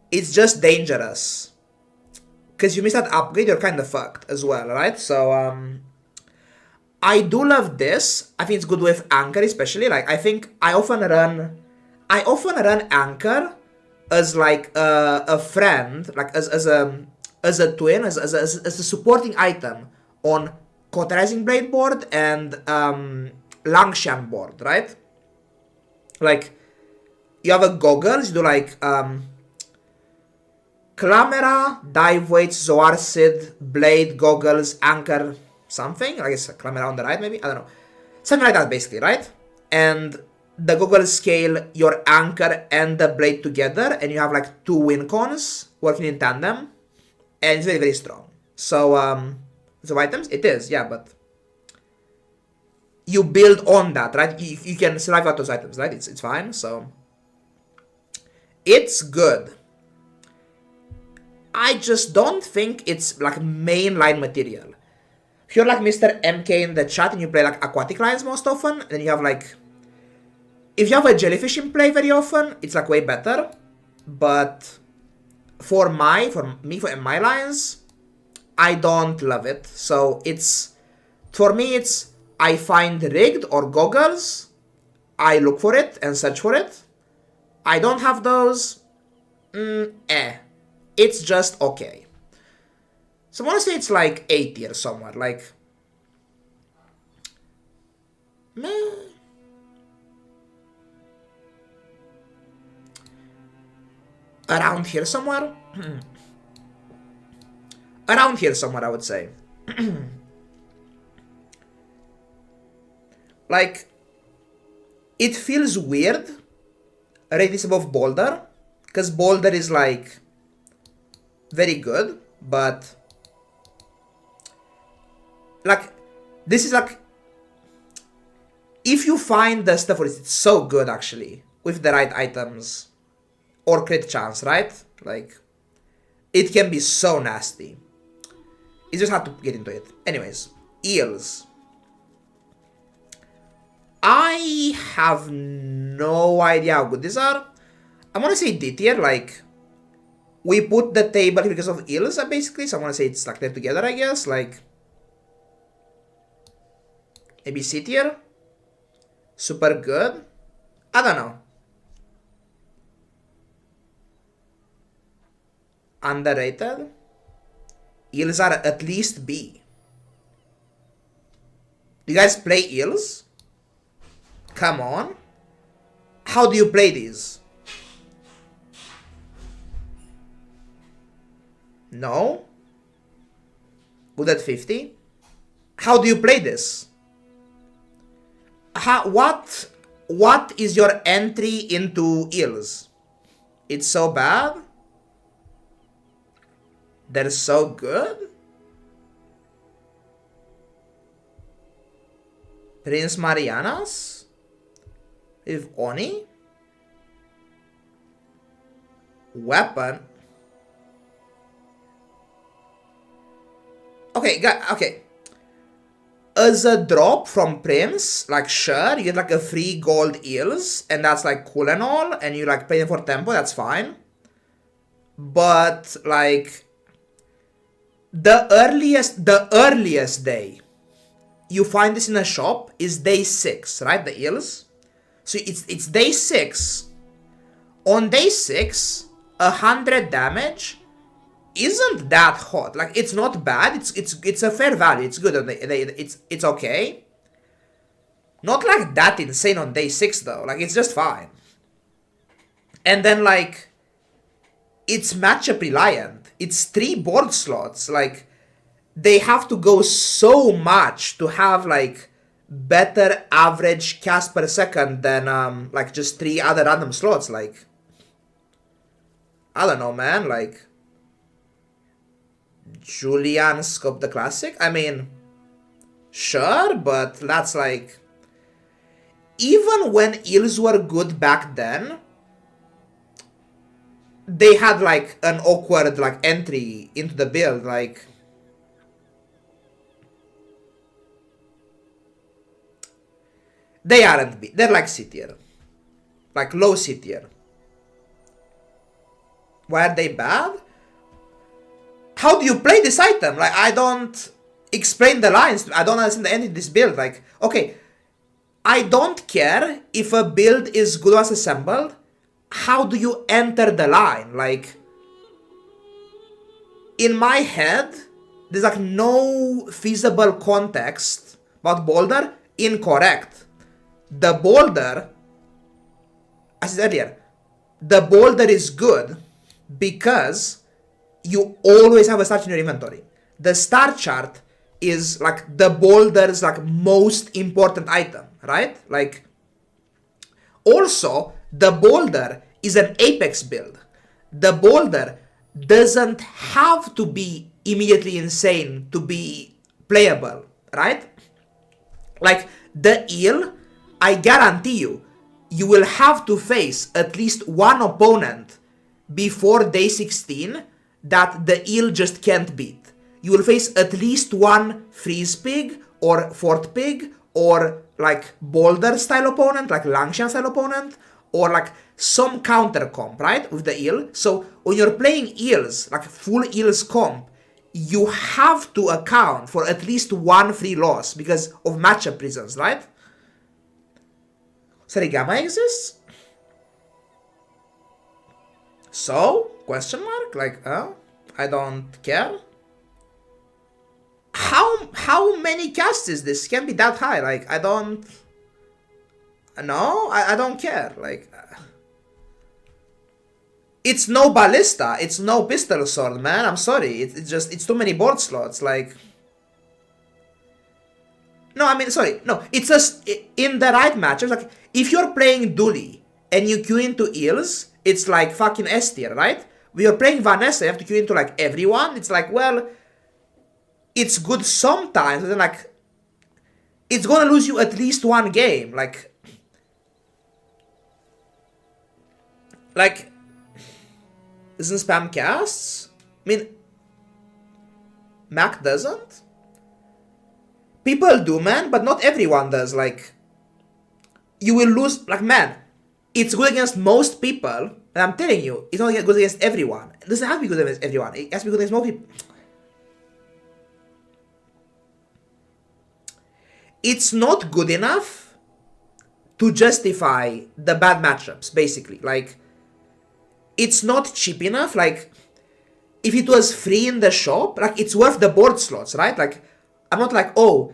It's just dangerous. Because you miss that upgrade, you're kind of fucked as well, right? So I do love this. I think it's good with Anchor especially. Like, I think I often run Anchor as like a friend, like as a twin, as a supporting item on Cauterizing Blade board and Langshan board, right? Like, you have a goggles, you do like Clamera, Dive Weights, Zoarcid, Blade, Goggles, Anchor, something. I guess Clamera on the right, maybe? I don't know. Something like that, basically, right? And the goggles scale your Anchor and the Blade together, and you have like two win cons working in tandem, and it's very, very strong. So, items? It is, yeah, but you build on that, right? You can survive out those items, right? It's fine, so it's good. I just don't think it's like mainline material. If you're like Mr. MK in the chat and you play like aquatic lines most often, then you have like, if you have a jellyfish in play very often, it's like way better. But for my lines, I don't love it. So it's, for me, it's, I find rigged or goggles, I look for it and search for it. I don't have those, It's just okay. So I want to say it's like A tier somewhere, like, meh. Around here somewhere? Around here somewhere, I would say. Like, it feels weird, rate this above Boulder, because Boulder is like very good, but like, this is like, if you find the stuff for it, it's so good actually, with the right items or crit chance, right? Like, it can be so nasty. It's just hard to get into it. Anyways, eels. I have no idea how good these are. I want to say D tier, like, we put the table here because of ills, basically, so I want to say it's like they're together, I guess, like, maybe C tier? Super good? I don't know. Underrated? Ills are at least B. Do you guys play ills? Come on. How do you play these? No? Good at 50? How do you play this? What is your entry into ills? It's so bad? They're so good? Prince Marianas? With Oni? Weapon? Okay, okay. As a drop from Prince, like, sure, you get like a free gold eels, and that's like cool and all, and you like play them for tempo, that's fine. But like, the earliest day you find this in a shop is day 6, right? The eels. So it's day 6. On day 6, 100 damage isn't that hot. Like, it's not bad. It's a fair value. It's good. It's okay. Not like that insane on day 6 though. Like, it's just fine. And then like, it's matchup reliant. It's 3 board slots. Like, they have to go so much to have like better average cast per second than like just 3 other random slots. Like, I don't know, man. Like, Julian Scope the Classic? I mean, sure, but that's like, even when eels were good back then, they had like an awkward like entry into the build. Like, they aren't B. They're like C tier. Like low C tier. Why are they bad? How do you play this item? Like, I don't explain the lines. I don't understand the end of this build. Like, okay, I don't care if a build is good as assembled. How do you enter the line? Like, in my head, there's like no feasible context about Boulder. Incorrect. The Boulder, as I said earlier, the Boulder is good because you always have a start in your inventory. The star chart is like the Boulder's like most important item, right? Like, also, the Boulder is an Apex build. The Boulder doesn't have to be immediately insane to be playable, right? Like, the eel, I guarantee you, you will have to face at least one opponent before day 16 that the eel just can't beat. You will face at least one freeze pig or fort pig or like boulder style opponent, like Langshan style opponent, or like some counter comp, right, with the eel. So when you're playing eels, like full eels comp, you have to account for at least one free loss because of matchup reasons, right? Sarigama exists? So? Question mark? Like, I don't care. How many casts is this? Can't be that high. Like, I don't... No, I don't care. Like, it's no ballista. It's no pistol sword, man. I'm sorry. It's just, it's too many board slots. Like, no, I mean, sorry. No, it's just in the right matchups. Like, if you're playing Dooley and you queue into eels, it's like fucking S tier, right? When you're playing Vanessa, you have to queue into like everyone. It's like, well, it's good sometimes, but then like, it's gonna lose you at least one game. Like, doesn't spam casts? I mean, Mac doesn't? People do, man, but not everyone does. Like, you will lose. Like, man, it's good against most people, and I'm telling you, it's not good against everyone. It doesn't have to be good against everyone. It has to be good against most people. It's not good enough to justify the bad matchups, basically. Like, it's not cheap enough. Like, if it was free in the shop, like, it's worth the board slots, right? Like, I'm not like, oh,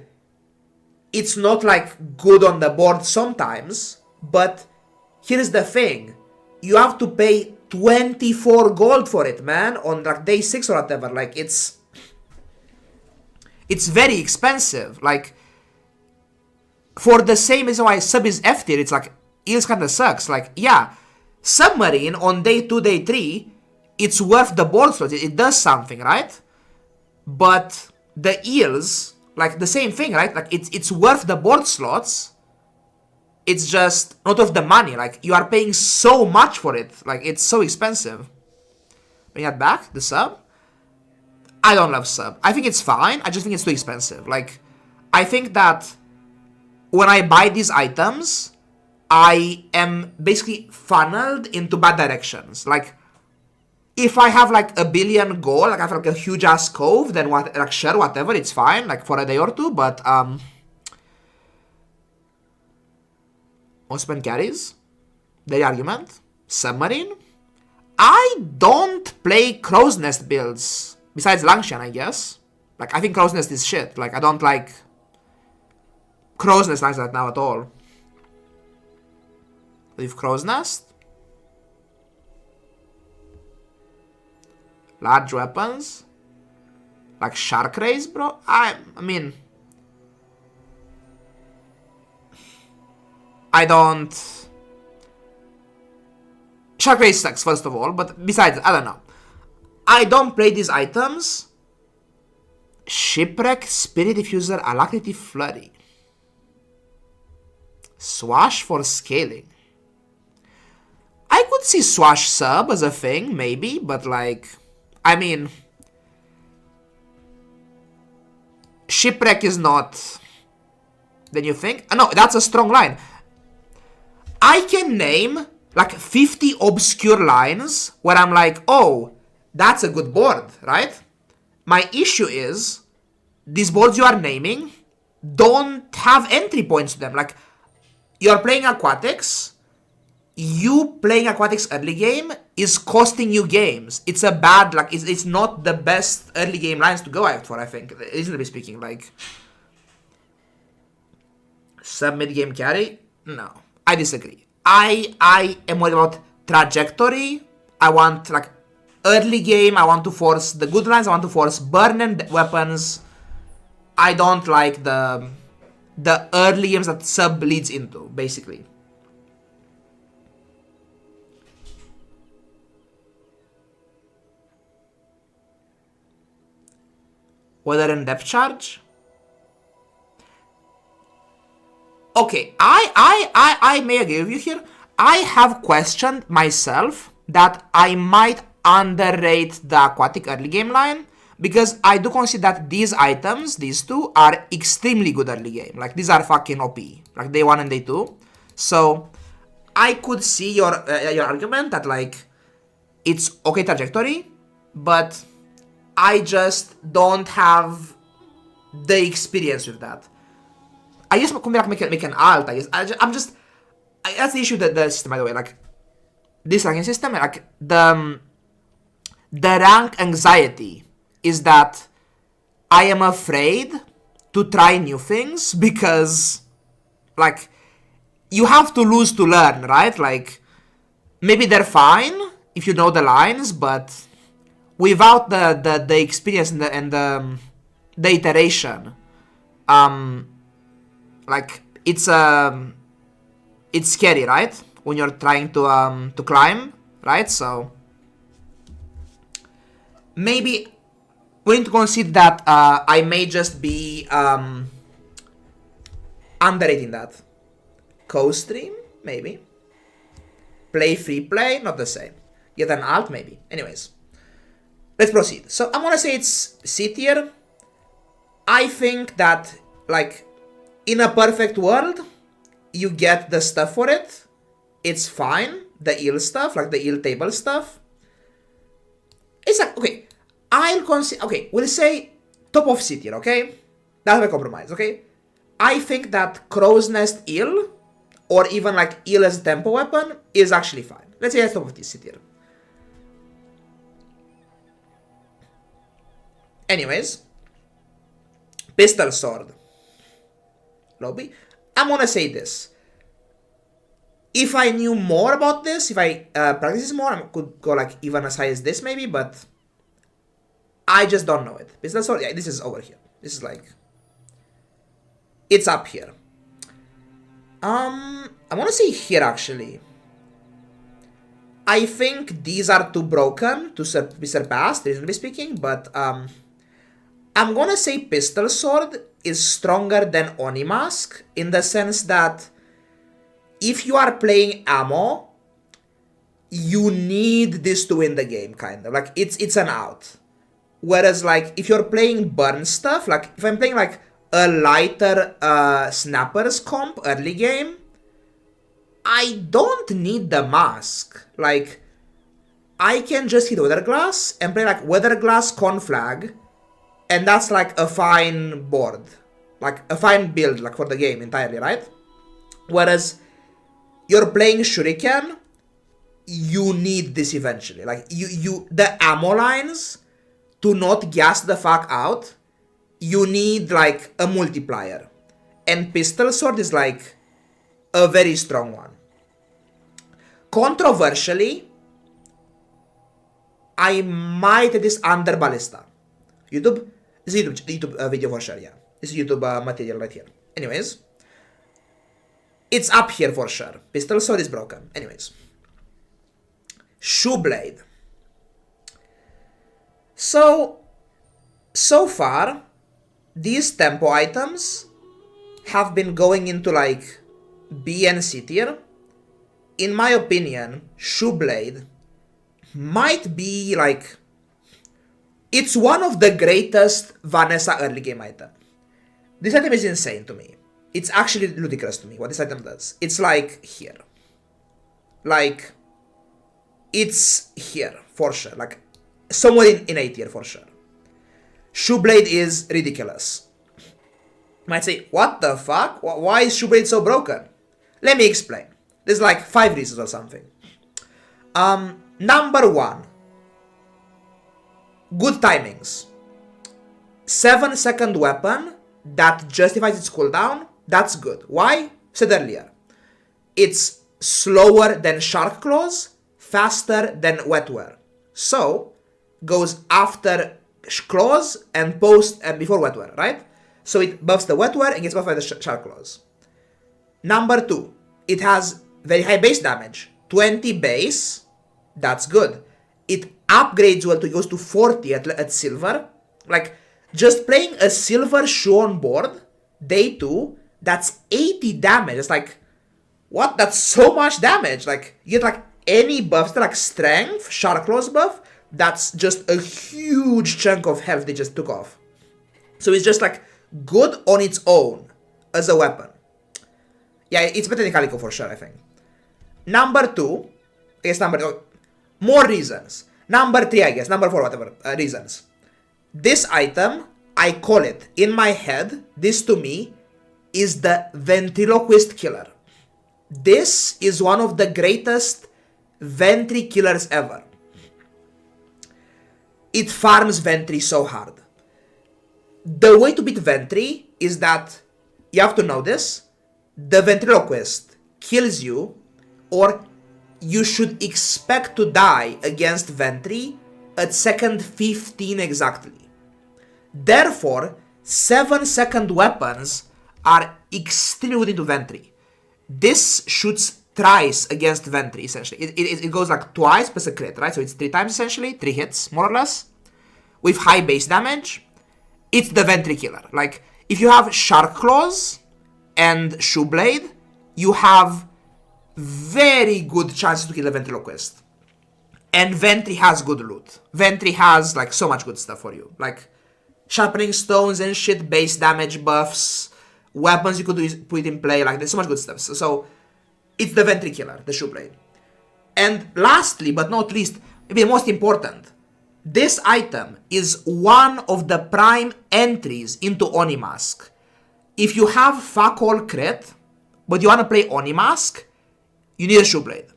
it's not like good on the board sometimes, but here's the thing. You have to pay 24 gold for it, man, on like day 6 or whatever. Like, it's very expensive. Like, for the same reason why sub is F tier, it's like, Eels kinda sucks. Like, yeah, Submarine on day 2, day 3, it's worth the board slots. It does something, right? But the Eels, like, the same thing, right? Like, it's worth the board slots. It's just not worth the money. Like, you are paying so much for it. Like, it's so expensive. Bring that back, the sub. I don't love sub. I think it's fine. I just think it's too expensive. Like, I think that when I buy these items, I am basically funneled into bad directions. Like, if I have like a billion gold, like I have like a huge ass cove, then what? Like, sure, whatever, it's fine. Like, for a day or two, but Osman carries. The argument. Submarine. I don't play Crow's Nest builds. Besides Langshan, I guess. Like, I think Crow's Nest is shit. Like, I don't like Crow's Nest like that now at all. Leave Crow's Nest. Large weapons. Like Shark Rays, bro. I mean, I don't... Shark Rays sucks, first of all, but besides, I don't know. I don't play these items. Shipwreck, Spirit Diffuser, Alacrity Flurry. Swash for scaling. I could see Swash sub as a thing, maybe, but like, I mean, Shipwreck is not than you think. No, that's a strong line. I can name like 50 obscure lines where I'm like, oh, that's a good board, right? My issue is these boards you are naming don't have entry points to them. Like, you're playing Aquatics. You playing Aquatics early game is costing you games. It's a bad, like, it's not the best early game lines to go out for, I think, reasonably speaking. Like, sub mid game carry? No, I disagree. I am worried about trajectory. I want, like, early game, I want to force the good lines, I want to force burn and weapons. I don't like the early games that sub leads into, basically. Whether in depth charge? Okay, I may agree with you here. I have questioned myself that I might underrate the aquatic early game line, because I do consider that these items, these two, are extremely good early game. Like, these are fucking OP. Like, day 1 and day 2. So, I could see your argument that, like, it's okay trajectory, but I just don't have the experience with that. I just come back make an alt. I guess that's the issue that the system, by the way. Like, this ranking system, like the rank anxiety is that I am afraid to try new things because, like, you have to lose to learn, right? Like, maybe they're fine if you know the lines, but without the experience and the iteration, like, it's scary, right? When you're trying to climb, right? So maybe we need to consider that I may just be underrating that. Co-stream, maybe. Play free play, not the same. Get an alt, maybe. Anyways, let's proceed. So I'm gonna say it's C tier. I think that, like, in a perfect world, you get the stuff for it. It's fine. The ill stuff, like the ill table stuff. It's like, okay, I'll consider, okay, we'll say top of C tier, okay? That's my compromise, okay? I think that Crow's Nest ill, or even like ill as a tempo weapon, is actually fine. Let's say that's top of C tier. Anyways, Pistol Sword. Lobby. I'm gonna say this. If I knew more about this, if I practice this more, I could go like even as high as this maybe, but I just don't know it. Pistol Sword, yeah, this is over here. This is like, it's up here. I want to say here actually. I think these are too broken to be surpassed, reasonably speaking, but I'm gonna say Pistol Sword is stronger than Oni Mask in the sense that if you are playing ammo, you need this to win the game, kind of. Like, it's an out. Whereas, like, if you're playing burn stuff, like, if I'm playing, like, a lighter snappers comp early game, I don't need the mask. Like, I can just hit Weather Glass and play, like, Weather Glass Con Flag, and that's, like, a fine board. Like, a fine build, like, for the game entirely, right? Whereas you're playing Shuriken, you need this eventually. Like, the ammo lines, to not gas the fuck out, you need, like, a multiplier. And Pistol Sword is, like, a very strong one. Controversially, I might have this under Ballista. YouTube? This is YouTube video for sure, yeah. This is YouTube material right here. Anyways. It's up here for sure. Pistol Sword is broken. Anyways. Shoeblade. So far, these tempo items have been going into like B and C tier. In my opinion, Shoeblade might be like, it's one of the greatest Vanessa early game item. This item is insane to me. It's actually ludicrous to me what this item does. It's like here. Like, it's here for sure. Like, somewhere in A tier for sure. Shoeblade is ridiculous. You might say, what the fuck? Why is Shoeblade so broken? Let me explain. There's like 5 reasons or something. Number 1. Good timings. 7-second weapon that justifies its cooldown. That's good. Why? Said earlier. It's slower than Shark Claws, faster than Wetware. So, goes after Claws and post and before Wetware, right? So it buffs the Wetware and gets buffed by the Shark Claws. Number 2. It has very high base damage. 20 base. That's good. It upgrades well to, it goes to 40 at silver. Like, just playing a silver shoe on board, day 2, that's 80 damage. It's like, what? That's so much damage. Like, you get like any buffs, like strength, Shark Claws buff, that's just a huge chunk of health they just took off. So it's just like good on its own as a weapon. Yeah, it's better than Calico for sure, I think. Number 2, I guess more reasons. Number 3, I guess, number 4, whatever, reasons. This item, I call it, in my head, this to me, is the ventriloquist killer. This is one of the greatest Ventry killers ever. It farms Ventry so hard. The way to beat Ventry is that, you have to know this, the ventriloquist kills you, or you should expect to die against Ventry at second 15 exactly. Therefore, 7-second weapons are extremely good into Ventry. This shoots thrice against Ventry, essentially. It goes like twice plus a crit, right? So it's 3 times essentially, 3 hits, more or less. With high base damage, it's the Ventry killer. Like, if you have Shark Claws and Shoeblade, you have very good chances to kill the Ventriloquist. And Ventry has good loot. Ventry has, like, so much good stuff for you. Like, Sharpening Stones and shit, base damage buffs, weapons you could put in play. Like, there's so much good stuff. So it's the Ventry Killer, the Shoeblade. And lastly, but not least, maybe the most important, this item is one of the prime entries into Oni Mask. If you have fuck all crit, but you want to play Oni Mask, you need a Shoeblade.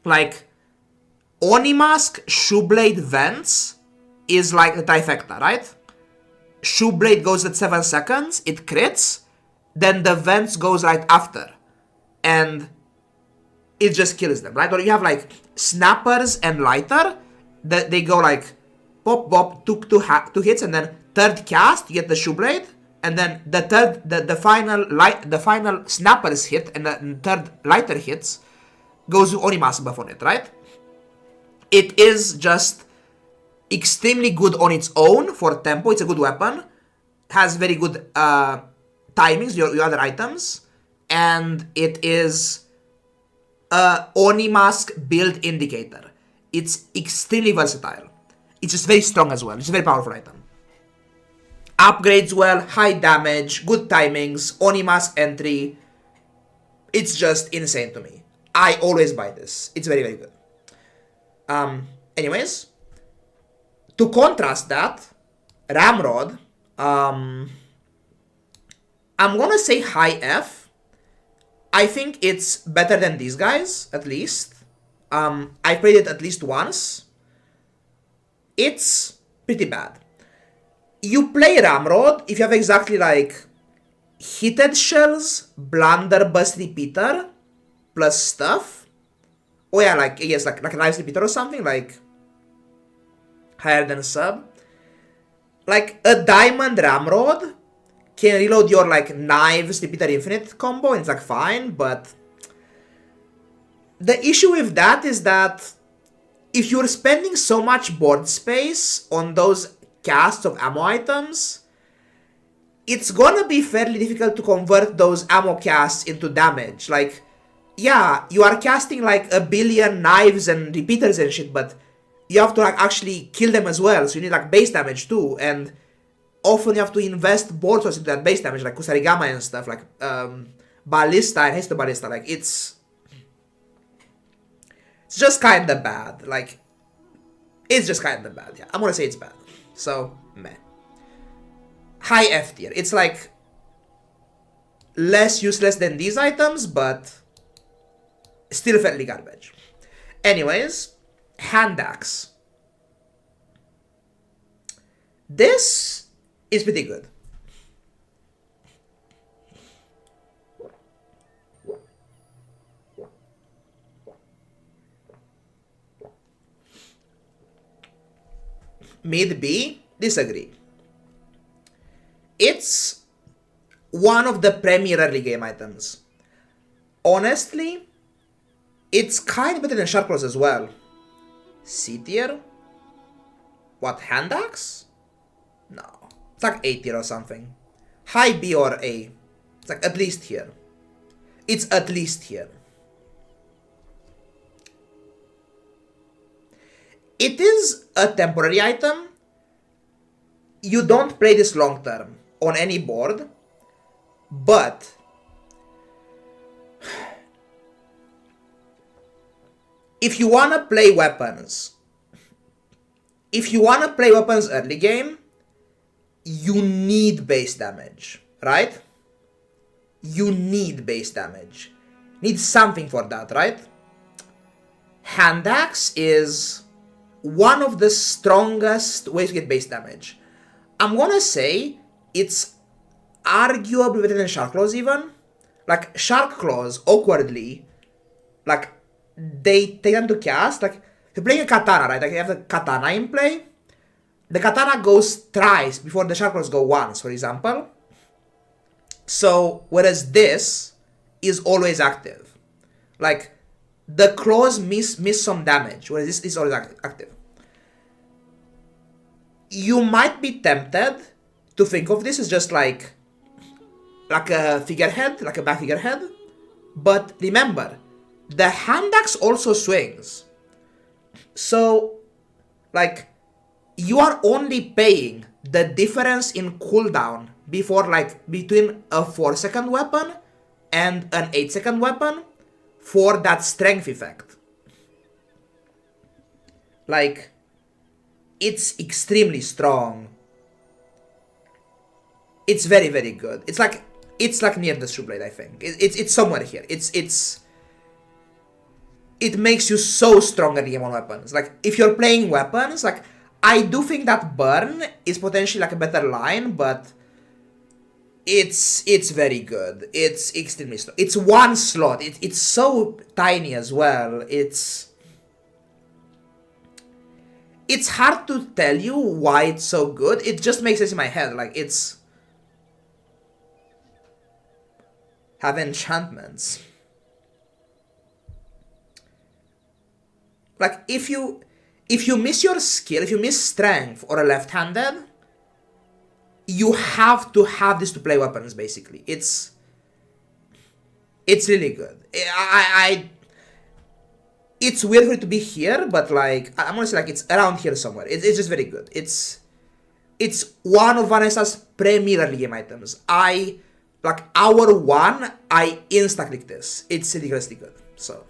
Like, Oni Mask, Shoeblade, Vents is like the trifecta, right? Shoeblade goes at 7 seconds, it crits, then the Vents goes right after. And it just kills them, right? Or you have like Snappers and Lighter, that they go like pop, bop, two hits, and then third cast, you get the Shoeblade, and then the final Snappers hit, and the third Lighter hits, goes with Oni Mask buff on it, right? It is just extremely good on its own for tempo. It's a good weapon. Has very good timings, your other items. And it is a Oni Mask build indicator. It's extremely versatile. It's just very strong as well. It's a very powerful item. Upgrades well, high damage, good timings, Oni Mask entry. It's just insane to me. I always buy this. It's very, very good. Anyways, to contrast that, Ramrod, I'm gonna say high F. I think it's better than these guys, at least. I played it at least once. It's pretty bad. You play Ramrod if you have exactly like Heated Shells, Blunderbuss Repeater, plus stuff. Oh yeah, like, yes, like a Knives Repeater or something, like higher than a sub. Like a Diamond Ramrod can reload your like Knives Repeater Infinite combo and it's like fine, but the issue with that is that if you're spending so much board space on those casts of ammo items, it's gonna be fairly difficult to convert those ammo casts into damage. Like, yeah, you are casting like a billion knives and repeaters and shit, but you have to like actually kill them as well, so you need like base damage too, and often you have to invest board sources into that base damage, like Kusarigama and stuff, like Ballista and Haste Ballista. Like, it's just kinda bad. Like, it's just kinda bad, yeah. I'm gonna say it's bad. So, meh. High F tier. It's like less useless than these items, but still fairly garbage. Anyways, Hand Axe. This is pretty good. Mid B, disagree. It's one of the premier early game items. Honestly, it's kind of better than Shark Claws as well. C tier? What, Hand Axe? No. It's like A tier or something. High B or A. It's like at least here. It's at least here. It is a temporary item. You don't play this long term on any board, but if you wanna play weapons, early game, you need base damage, right? You need base damage. Need something for that, right? Hand Axe is one of the strongest ways to get base damage. I'm gonna say it's arguably better than Shark Claws even. Like, Shark Claws, awkwardly, like, they take them to cast. Like, if you're playing a Katana, right? Like, you have the Katana in play. The Katana goes thrice before the Shark Claws go once, for example. So, whereas this is always active. Like, the claws miss some damage, whereas this is always active. You might be tempted to think of this as just like a figurehead, like a back figurehead. But remember, the Hand Axe also swings. So, like, you are only paying the difference in cooldown before, like, between a 4-second weapon and an 8-second weapon for that strength effect. Like, it's extremely strong. It's very, very good. It's like near the shoe blade, I think. It's somewhere here. It makes you so strong at game on weapons. Like, if you're playing weapons, like, I do think that burn is potentially like a better line, but it's very good. It's extremely strong. It's one slot. It's so tiny as well. It's hard to tell you why it's so good. It just makes sense in my head. Like, it's have enchantments. Like, if you miss your skill, if you miss strength or a left-handed, you have to have this to play weapons, basically. It's really good. It's weird for it to be here, but, like, I'm gonna say, like, it's around here somewhere. It's just very good. It's one of Vanessa's premier early game items. Like, hour 1, I insta-click this. It's ridiculously good, so.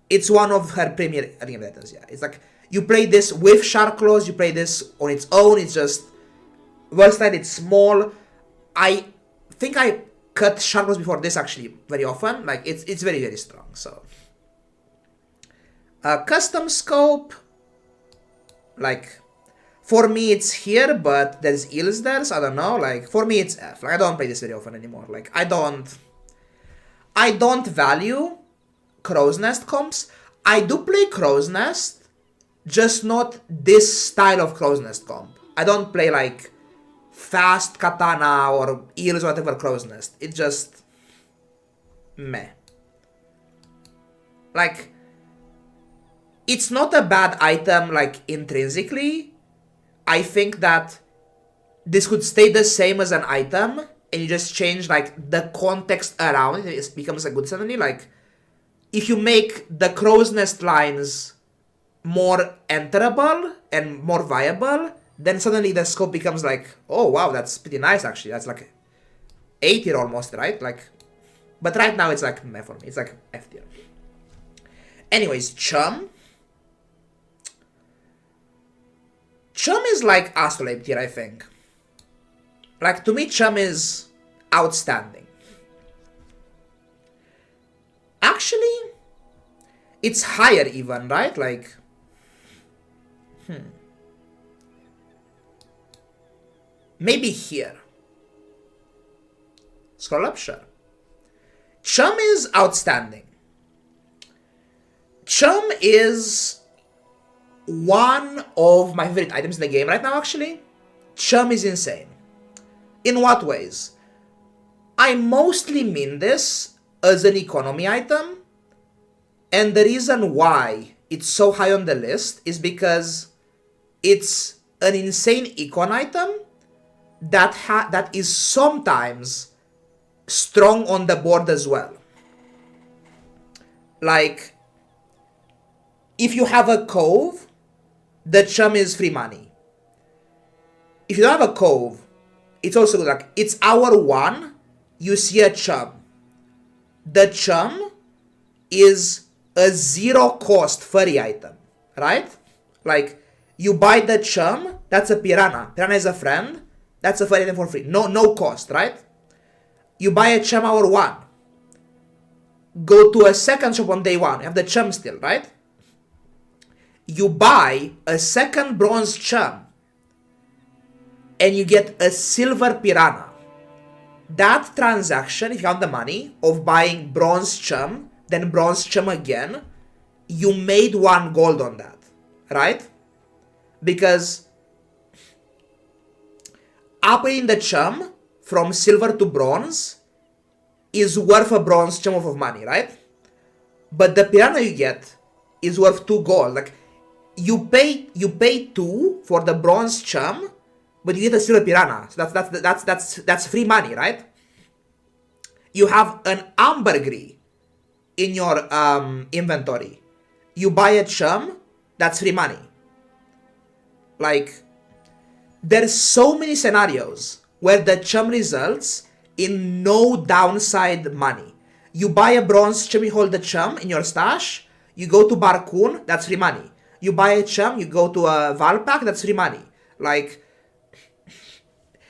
It's one of her premier early game items, yeah. It's like, you play this with Shark Claws, you play this on its own, it's just versatile, it's small. I think I cut Shark Claws before this, actually, very often. Like, it's very, very strong, so. Custom scope, like, for me it's here, but there's ills there, so I don't know. Like, for me it's F. Like, I don't play this very often anymore. Like, I don't value Crow's Nest comps. I do play Crow's Nest, just not this style of Crow's Nest comp. I don't play, like, fast katana or ills or whatever Crow's Nest. It's just meh. Like, it's not a bad item, like, intrinsically. I think that this could stay the same as an item, and you just change, like, the context around it. It becomes a good suddenly. Like, if you make the Crow's Nest lines more enterable and more viable, then suddenly the scope becomes like, oh wow, that's pretty nice actually. That's like A tier almost, right? Like, but right now it's like meh for me. It's like F tier. Anyways, Chum. Chum is like Astrolabe tier, I think. Like, to me, Chum is outstanding. Actually, it's higher even, right? Like, maybe here. Scroll up, sure. Chum is outstanding. Chum is one of my favorite items in the game right now, actually. Chum is insane. In what ways? I mostly mean this as an economy item, and the reason why it's so high on the list is because it's an insane econ item that is sometimes strong on the board as well. Like, if you have a cove, the Chum is free money. If you don't have a cove, it's also good. Like, it's hour 1, you see a Chum. The Chum is a 0 cost furry item, right? Like, you buy the Chum, that's a Piranha. Piranha is a friend, that's a furry item for free. No cost, right? You buy a Chum hour 1. Go to a second shop on day 1, you have the Chum still, right? You buy a second bronze Chum, and you get a silver Piranha. That transaction, if you have the money, of buying bronze Chum, then bronze Chum again, you made 1 gold on that, right? Because upgrading the Chum from silver to bronze is worth a bronze Chum of money, right? But the Piranha you get is worth 2 gold. Like, you pay 2 for the bronze Chum, but you get a silver Piranha. So that's free money, right? You have an ambergris in your inventory. You buy a Chum, that's free money. Like, there's so many scenarios where the chum results in no downside money. You buy a bronze chum, you hold the chum in your stash, you go to Barcoon, that's free money. You buy a chum, you go to a Valpak, that's free money. Like,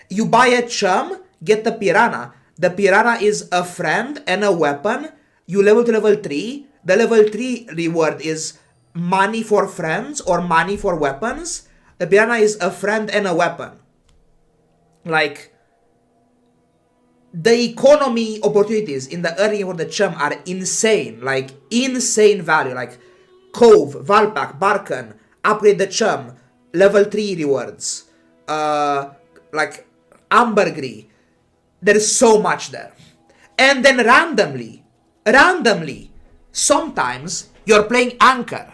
you buy a chum, get the Piranha. The Piranha is a friend and a weapon. You level to level 3. The level 3 reward is money for friends or money for weapons. The Piranha is a friend and a weapon. Like, the economy opportunities in the earning for the chum are insane. Like, insane value. Like, Cove, Valpak, Barkan, upgrade the chum, level 3 rewards. Like, Ambergris. There's so much there. And then randomly, sometimes you're playing Anchor.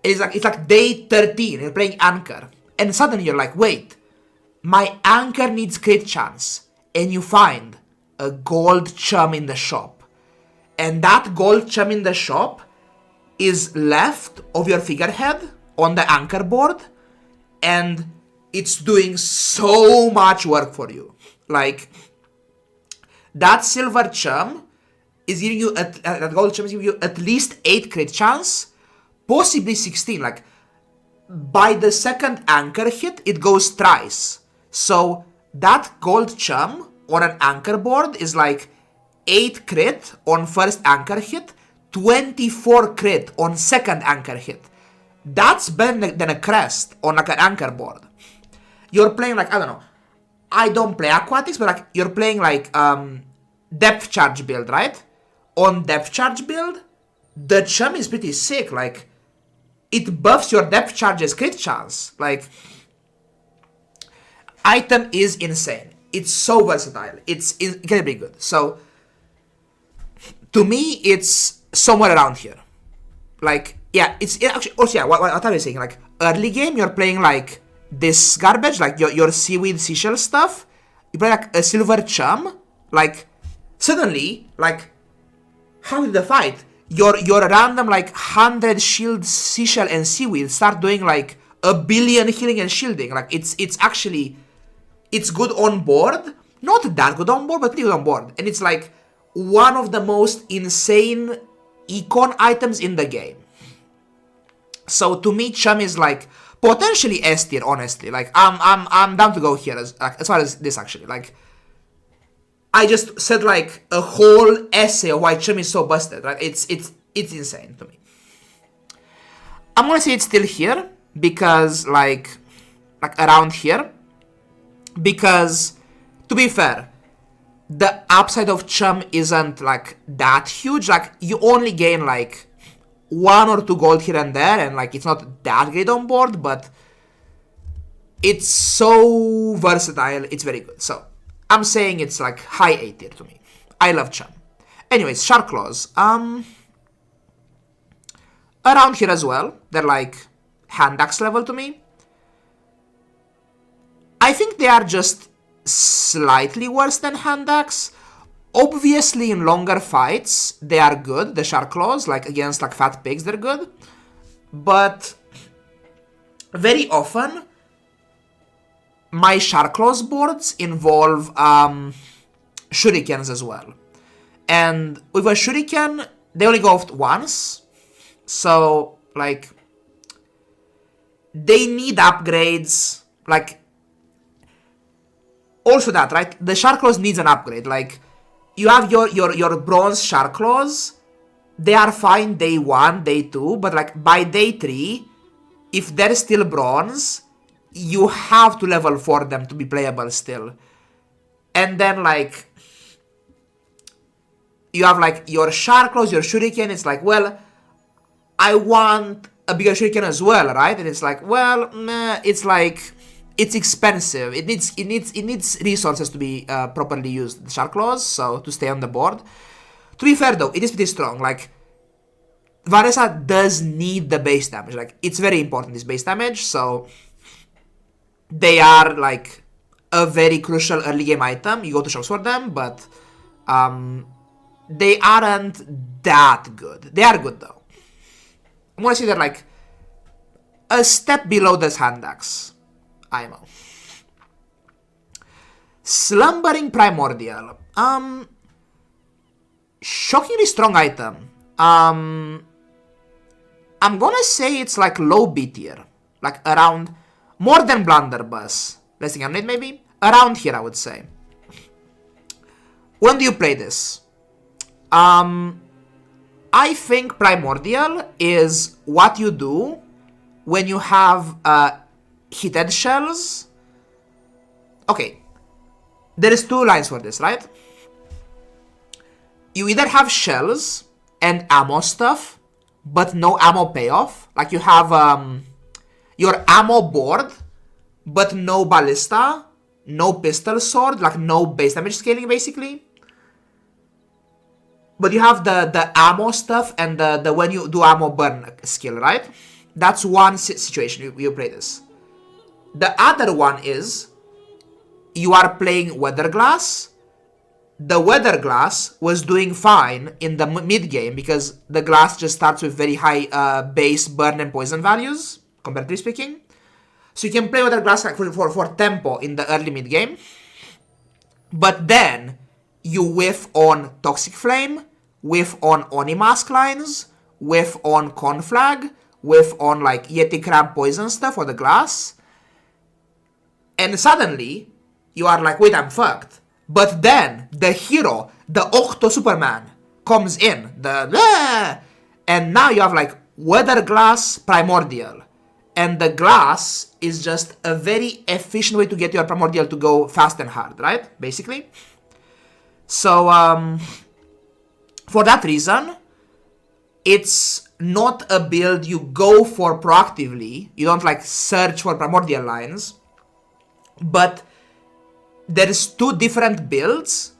It's like day 13, you're playing Anchor. And suddenly you're like, wait, my Anchor needs crit chance. And you find a gold chum in the shop. And that gold chum in the shop is left of your figurehead on the Anchor board. And it's doing so much work for you. Like, that silver chum is giving you, that gold chum is giving you at least 8 crit chance, possibly 16. Like, by the second Anchor hit, it goes thrice. So, that gold chum on an Anchor board is like 8 crit on first Anchor hit, 24 crit on second Anchor hit. That's better than a crest on like an Anchor board. You're playing like, I don't know, I don't play Aquatics, but like you're playing like depth charge build, right? On depth charge build, the chum is pretty sick. Like, it buffs your depth charge's crit chance. Like, item is insane. It's so versatile. It's incredibly good. So, to me, it's somewhere around here. Like, yeah, it's actually also, yeah, what I was saying, like, early game, you're playing like this garbage, like your seaweed seashell stuff. You play like a silver chum, like, suddenly, like, how did the fight? Your random like 100 shield seashell and seaweed start doing like 1 billion healing and shielding. Like, it's actually, it's good on board. Not that good on board, but pretty good on board. And it's like one of the most insane econ items in the game. So to me, chum is like potentially S tier, honestly. Like, I'm down to go here as far as this actually. Like, I just said like a whole essay of why chum is so busted, right? It's insane to me. I'm gonna say it's still here because like around here, because to be fair, the upside of chum isn't like that huge. Like, you only gain like 1 or 2 gold here and there, and like it's not that great on board, but it's so versatile, it's very good. So I'm saying it's like high A tier to me. I love chum. Anyways, shark claws, around here as well. They're like hand axe level to me. I think they are just slightly worse than hand axe. Obviously, in longer fights, they are good. The shark claws, like against like fat pigs, they're good. But very often, my shark claws boards involve shurikens as well. And with a shuriken, they only go off once. So, like, they need upgrades. Like, also that, right? The shark claws needs an upgrade. Like, you have your bronze shark claws. They are fine day 1, day 2, but like by day 3, if they're still bronze, you have to level 4 them to be playable still. And then like, you have like your shark claws, your shuriken. It's like, well, I want a bigger shuriken as well, right? And it's like, well, nah, it's like, it's expensive. It needs resources to be properly used, the shark claws, so to stay on the board. To be fair though, it is pretty strong. Like, Vanessa does need the base damage. Like, it's very important, this base damage, so they are like a very crucial early game item. You go to shops for them, but they aren't that good. They are good though. I'm gonna say they're like a step below this hand axe IMO. Slumbering Primordial. Shockingly strong item. I'm gonna say it's like low B tier. Like around, more than Blunderbuss. Blessing Amnet maybe? Around here I would say. When do you play this? I think Primordial is what you do when you have heated shells. Okay, there is two lines for this, right? You either have shells and ammo stuff, but no ammo payoff. Like you have your ammo board, but no ballista, no pistol sword, like no base damage scaling basically. But you have the ammo stuff and the when you do ammo burn skill, right? That's one situation you play this. The other one is you are playing Weatherglass. The Weatherglass was doing fine in the mid game because the glass just starts with very high base burn and poison values, comparatively speaking. So you can play Weatherglass like for tempo in the early mid game. But then you whiff on Toxic Flame, whiff on Oni Mask lines, whiff on Conflag, whiff on like Yeti Crab poison stuff for the glass. And suddenly, you are like, wait, I'm fucked. But then, the hero, the Octo Superman, comes in. And now you have like Weatherglass Primordial. And the glass is just a very efficient way to get your Primordial to go fast and hard, right? Basically. So, for that reason, it's not a build you go for proactively. You don't like search for Primordial lines. But there's two different builds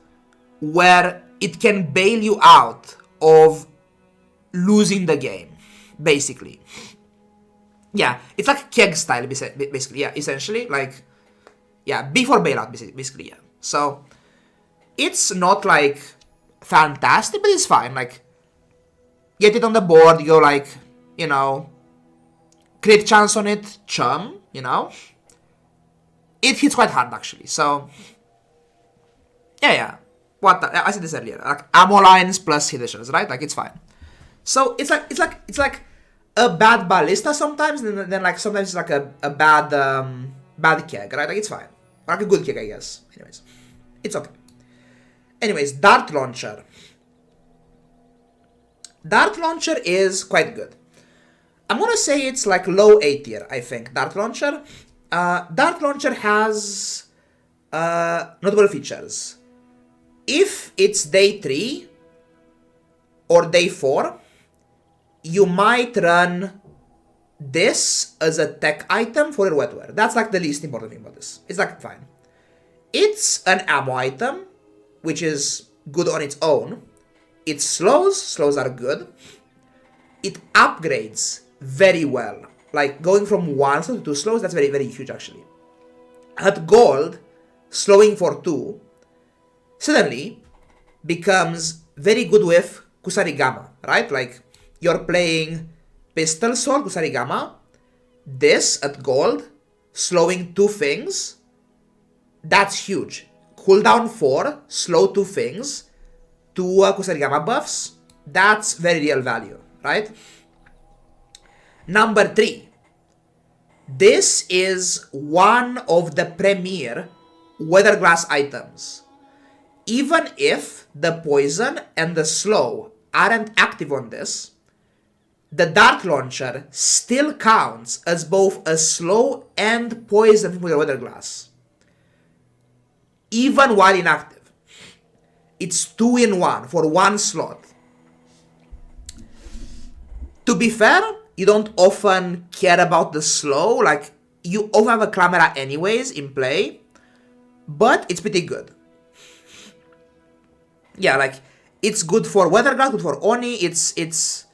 where it can bail you out of losing the game, basically. Yeah, it's like keg style, basically, yeah, essentially. Like, yeah, before bailout, basically, yeah. So, it's not like fantastic, but it's fine. Like, get it on the board, you go like, you know, crit chance on it, chum, you know. It hits quite hard actually, so yeah. I said this earlier, like ammo lines plus hit shells, right? Like it's fine. So it's like a bad ballista sometimes, and then like sometimes it's like a bad keg, right? Like it's fine, like a good keg, I guess. Anyways, it's okay. Anyways, Dart Launcher. Dart Launcher is quite good. I'm gonna say it's like low A tier, I think. Dart Launcher. Dart Launcher has notable features. If it's day 3 or day 4, you might run this as a tech item for your wetware. That's like the least important thing about this. It's like fine. It's an ammo item, which is good on its own. It slows are good. It upgrades very well. Like, going from 1 slow to 2 slows, that's very, very huge, actually. At gold, slowing for 2 suddenly becomes very good with Kusarigama, right? Like, you're playing Pistol Sword, Kusarigama. This, at gold, slowing 2 things, that's huge. Cooldown 4, slow 2 things, 2 Kusarigama buffs, that's very real value, right? Number 3. This is one of the premier Weatherglass items. Even if the poison and the slow aren't active on this, the Dart Launcher still counts as both a slow and poison for your Weatherglass. Even while inactive. It's 2 in 1 for 1 slot. To be fair, you don't often care about the slow, like, you often have a Clamera anyways in play, but it's pretty good. Yeah, like, it's good for Weatherglass, good for Oni, it's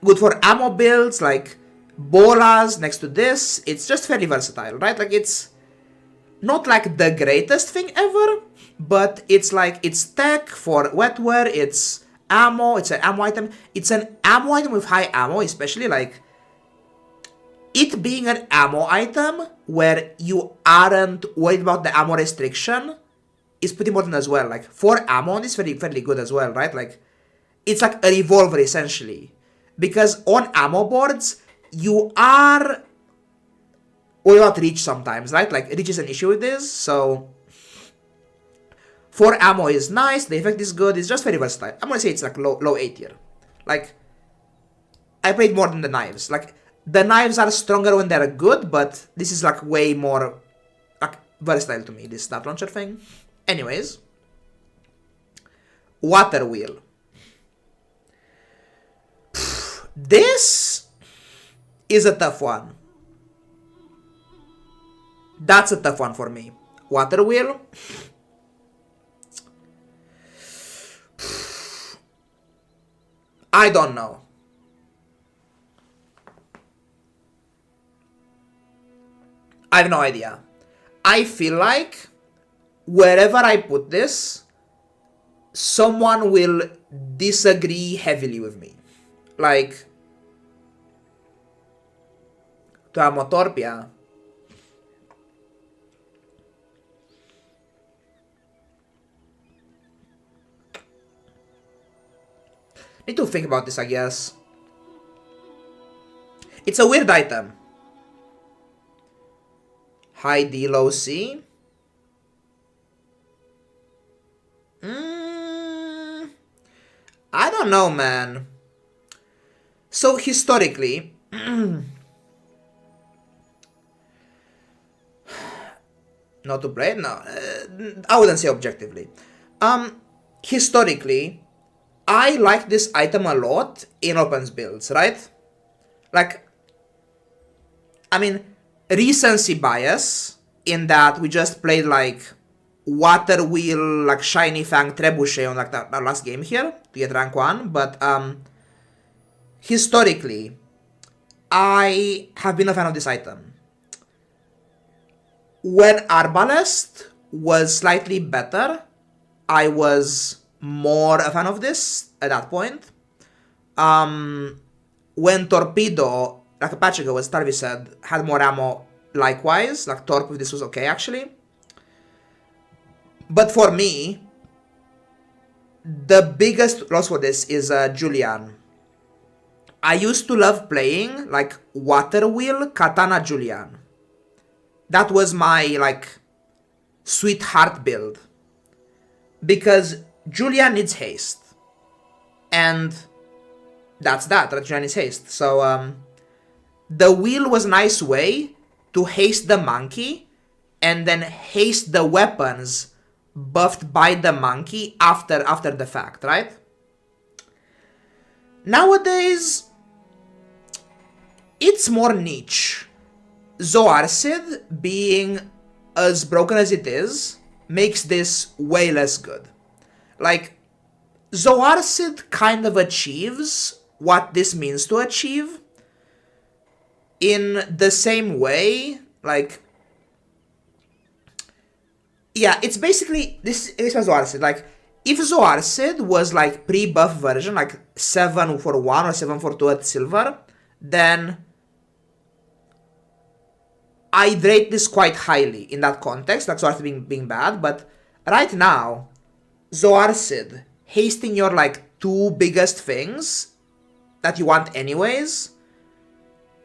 good for ammo builds, like, Bolas next to this, it's just fairly versatile, right? Like, it's not like the greatest thing ever, but it's like, it's tech for wetware, it's ammo, it's an ammo item. It's an ammo item with high ammo, especially like it being an ammo item where you aren't worried about the ammo restriction is pretty important as well. Like, for ammo, it's fairly good as well, right? Like, it's like a revolver essentially. Because on ammo boards, you are worried about reach sometimes, right? Like, reach is an issue with this, so 4 ammo is nice, the effect is good, it's just very versatile. I'm gonna say it's like low A tier. Like, I played more than the knives. Like, the knives are stronger when they're good, but this is like way more like versatile to me, this snap launcher thing. Anyways, water wheel. This is a tough one. That's a tough one for me. Water wheel. I don't know. I have no idea. I feel like wherever I put this, someone will disagree heavily with me. Like, to Amotorpia. Need to think about this, I guess. It's a weird item. High D, low C. I don't know, man. So historically, not to play, no, I wouldn't say objectively. Historically, I like this item a lot in opens builds, right? Like, I mean, recency bias in that we just played like water wheel, like shiny fang trebuchet on like our last game here to get rank 1, but historically, I have been a fan of this item. When Arbalest was slightly better, I was more a fan of this at that point. When Torpedo, like a patch ago, as Tarvi said, had more ammo, likewise, like Torp with this was okay actually. But for me, the biggest loss for this is Julian. I used to love playing like Water Wheel Katana Julian. That was my like sweetheart build. Because Julian needs haste. And that's that, Julian needs haste. So the wheel was a nice way to haste the monkey and then haste the weapons buffed by the monkey after the fact, right? Nowadays, it's more niche. Zoarcid, being as broken as it is, makes this way less good. Like, Zoarcid kind of achieves what this means to achieve in the same way, like, yeah, it's basically, this is Zoarcid, like, if Zoarcid was like pre-buff version, like 7 for 1 or 7 for 2 at silver, then I'd rate this quite highly in that context, like Zoarcid being bad, but right now, Zoarcid hasting your like 2 biggest things that you want anyways,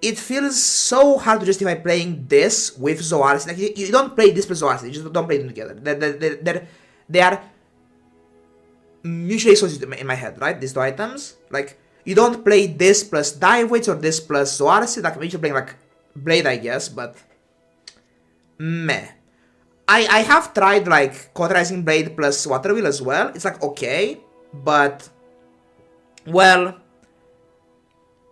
it feels so hard to justify playing this with Zoarcid. Like, you don't play this plus Zoarcid, you just don't play them together. They are mutually associated in my head, right? These 2 items. Like, you don't play this plus dive weights or this plus Zoarcid. Like, maybe you're playing like Blade, I guess, but meh. I have tried like Cauterizing Blade plus Water Wheel as well. It's like okay, but well,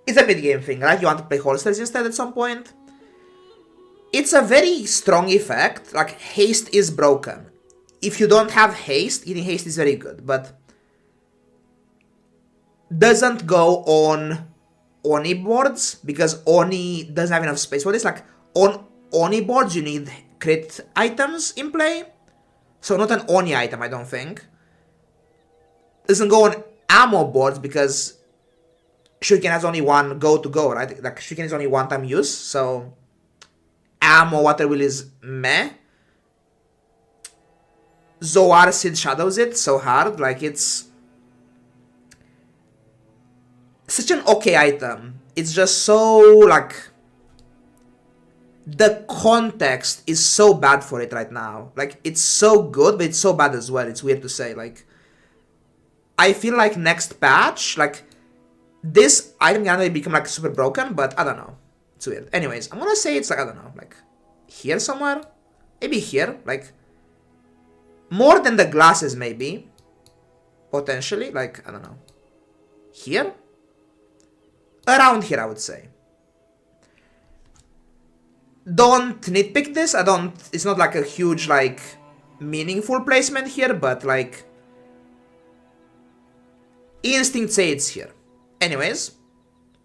it's a mid-game thing, right? You want to play holsters instead at some point. It's a very strong effect. Like, haste is broken. If you don't have haste, eating haste is very good, but doesn't go on Oni boards because Oni doesn't have enough space for this. Like, on Oni boards, you need crit items in play. So not an Oni item, I don't think. Doesn't go on ammo boards because shuriken has only one go to go, right? Like shuriken is only one time use, so ammo water wheel is meh. Zoar Sid shadows it so hard, like it's such an okay item. It's just so like the context is so bad for it right now. Like it's so good, but it's so bad as well. It's weird to say. Like I feel like next patch, like this item can become like super broken, but I don't know. It's weird. Anyways, I'm gonna say it's like I don't know, like here somewhere, maybe here, like more than the glasses, maybe potentially. Like I don't know, here, around here, I would say. Don't nitpick this. I don't. It's not like a huge like meaningful placement here, but like instinct say it's here. Anyways,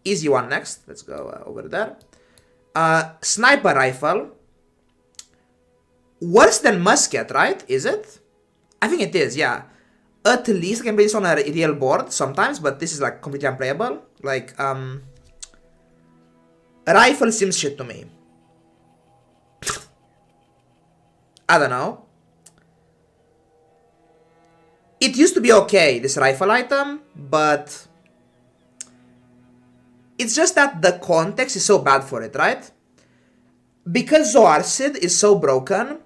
easy one next. Let's go over there. Sniper rifle. Worse than musket, right? Is it? I think it is, yeah. At least I can play this on a real board sometimes, but this is like completely unplayable. Like, rifle seems shit to me. I don't know. It used to be okay, this rifle item, but it's just that the context is so bad for it, right? Because Zoarcid is so broken,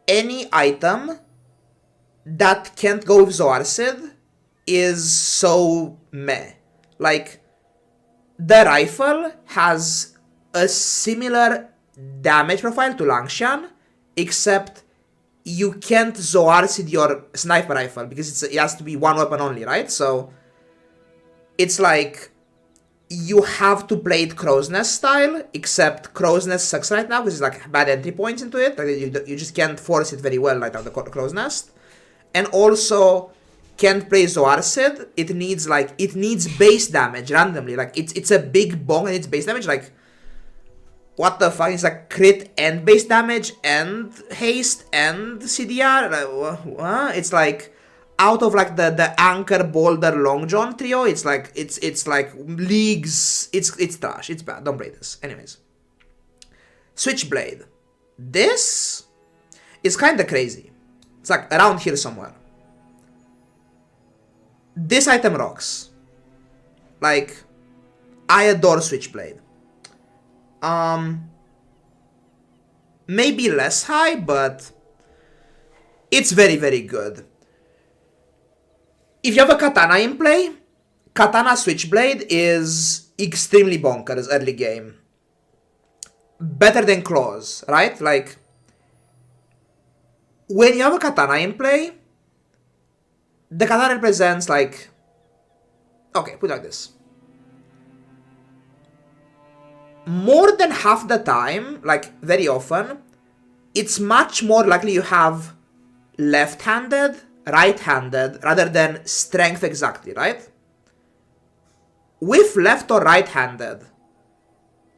any item that can't go with Zoarcid is so meh. Like, the rifle has a similar damage profile to Langshan, except you can't Zoarcid your sniper rifle because it has to be one weapon only, right? So it's like you have to play it Crow's Nest style, except Crow's Nest sucks right now because it's like bad entry points into it. Like you just can't force it very well right out of the Crow's Nest. And also can't play Zoarcid. It needs base damage randomly. Like it's a big bong and it's base damage. Like what the fuck? It's like crit and base damage and haste and CDR. Like, what? It's like out of like the Anchor Boulder Long John trio, it's like leagues. It's trash. It's bad. Don't play this. Anyways, Switchblade. This is kind of crazy. It's like around here somewhere. This item rocks. Like I adore Switchblade. Maybe less high, but it's very, very good. If you have a Katana in play, Katana Switchblade is extremely bonkers early game. Better than Claws, right? Like, when you have a Katana in play, the Katana represents like... Okay, put it like this. More than half the time, like very often, it's much more likely you have left-handed, right-handed, rather than strength exactly, right? With left or right-handed,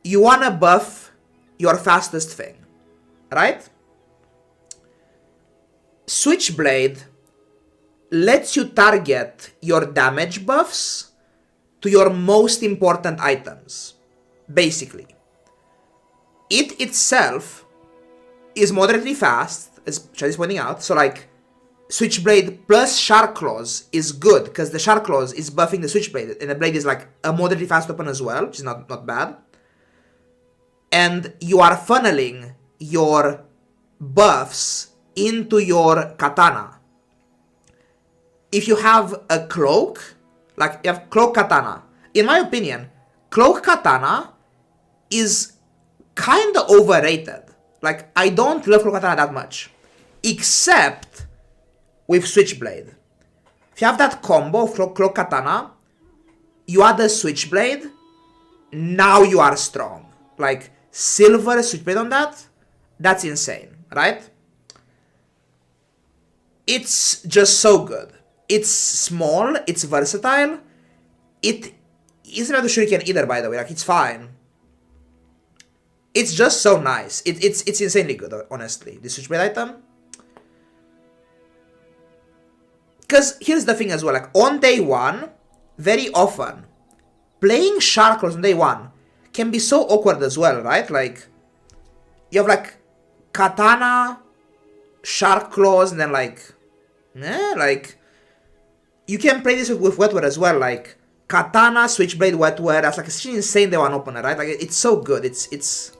you wanna buff your fastest thing, right? Switchblade lets you target your damage buffs to your most important items. Basically, it itself is moderately fast, as Chad is pointing out. So like, Switchblade plus Shark Claws is good because the Shark Claws is buffing the Switchblade, and the blade is like a moderately fast weapon as well, which is not bad. And you are funneling your buffs into your Katana. If you have a cloak, like you have Cloak Katana, in my opinion, Cloak Katana is kind of overrated. Like, I don't love Cloak Katana that much. Except with Switchblade. If you have that combo of Cloak Katana, you add a Switchblade, now you are strong. Like, silver Switchblade on that, that's insane, right? It's just so good. It's small, it's versatile, it isn't about the shuriken either, by the way, like, it's fine. It's just so nice. It's insanely good, honestly, this Switchblade item. Because here's the thing as well, like, on day one, very often, playing Shark Claws on day 1 can be so awkward as well, right? Like, you have like Katana, Shark Claws, and then like, you can play this with Wetware as well, like Katana, Switchblade, Wetware. That's like a such insane day 1 opener, right? Like, it's so good. It's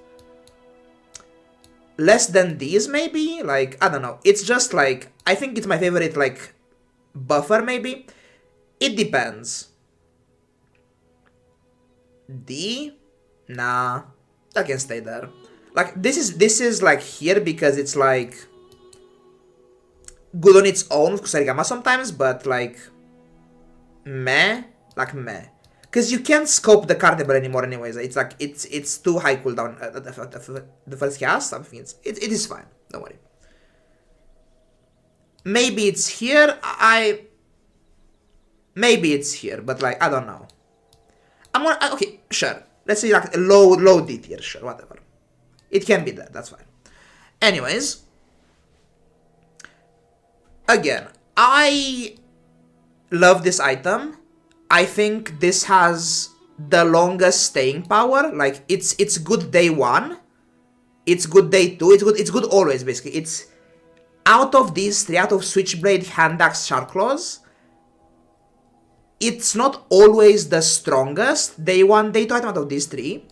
less than these, maybe? Like, I don't know. It's just like, I think it's my favorite, like, buffer, maybe? It depends. D? Nah. I can stay there. Like, this is like here because it's like good on its own, Kusarigama sometimes, but like meh. Like meh. Because you can't scope the card table anymore anyways. It's like, it's too high cooldown the first cast. I think it is fine. Don't worry. Maybe it's here. Maybe it's here, but like, I don't know. I'm gonna, okay, sure. Let's say like a low D tier, sure, whatever. It can be there, that's fine. Anyways. Again, I love this item. I think this has the longest staying power. Like, it's good day 1. It's good day 2. It's good always, basically. It's out of these 3, out of Switchblade, Hand Axe, Shark Claws, it's not always the strongest day 1, day 2 item out of these 3,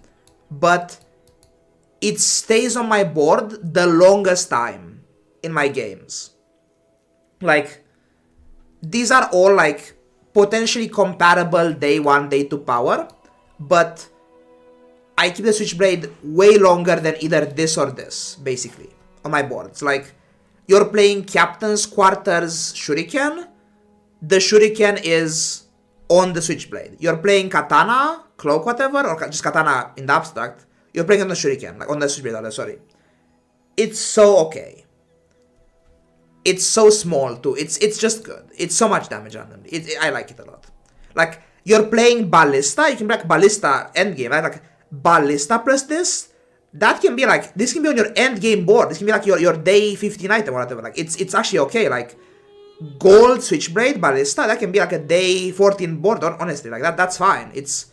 but it stays on my board the longest time in my games. Like, these are all like potentially comparable day 1, day 2 power, but I keep the Switchblade way longer than either this or this, basically, on my board. It's like, you're playing Captain's Quarters Shuriken, the Shuriken is on the Switchblade. You're playing Katana, Cloak, whatever, or just Katana in the abstract, you're playing on the Shuriken, like on the Switchblade, sorry. It's so okay. It's so small too. It's just good. It's so much damage randomly. I like it a lot. Like, you're playing Ballista, you can play like Ballista endgame, right? Like, Ballista plus this, that can be like, this can be on your endgame board. This can be like your day 15 item or whatever. Like, it's actually okay. Like, Gold Switchblade Ballista, that can be like a day 14 board, honestly. Like, that's fine. It's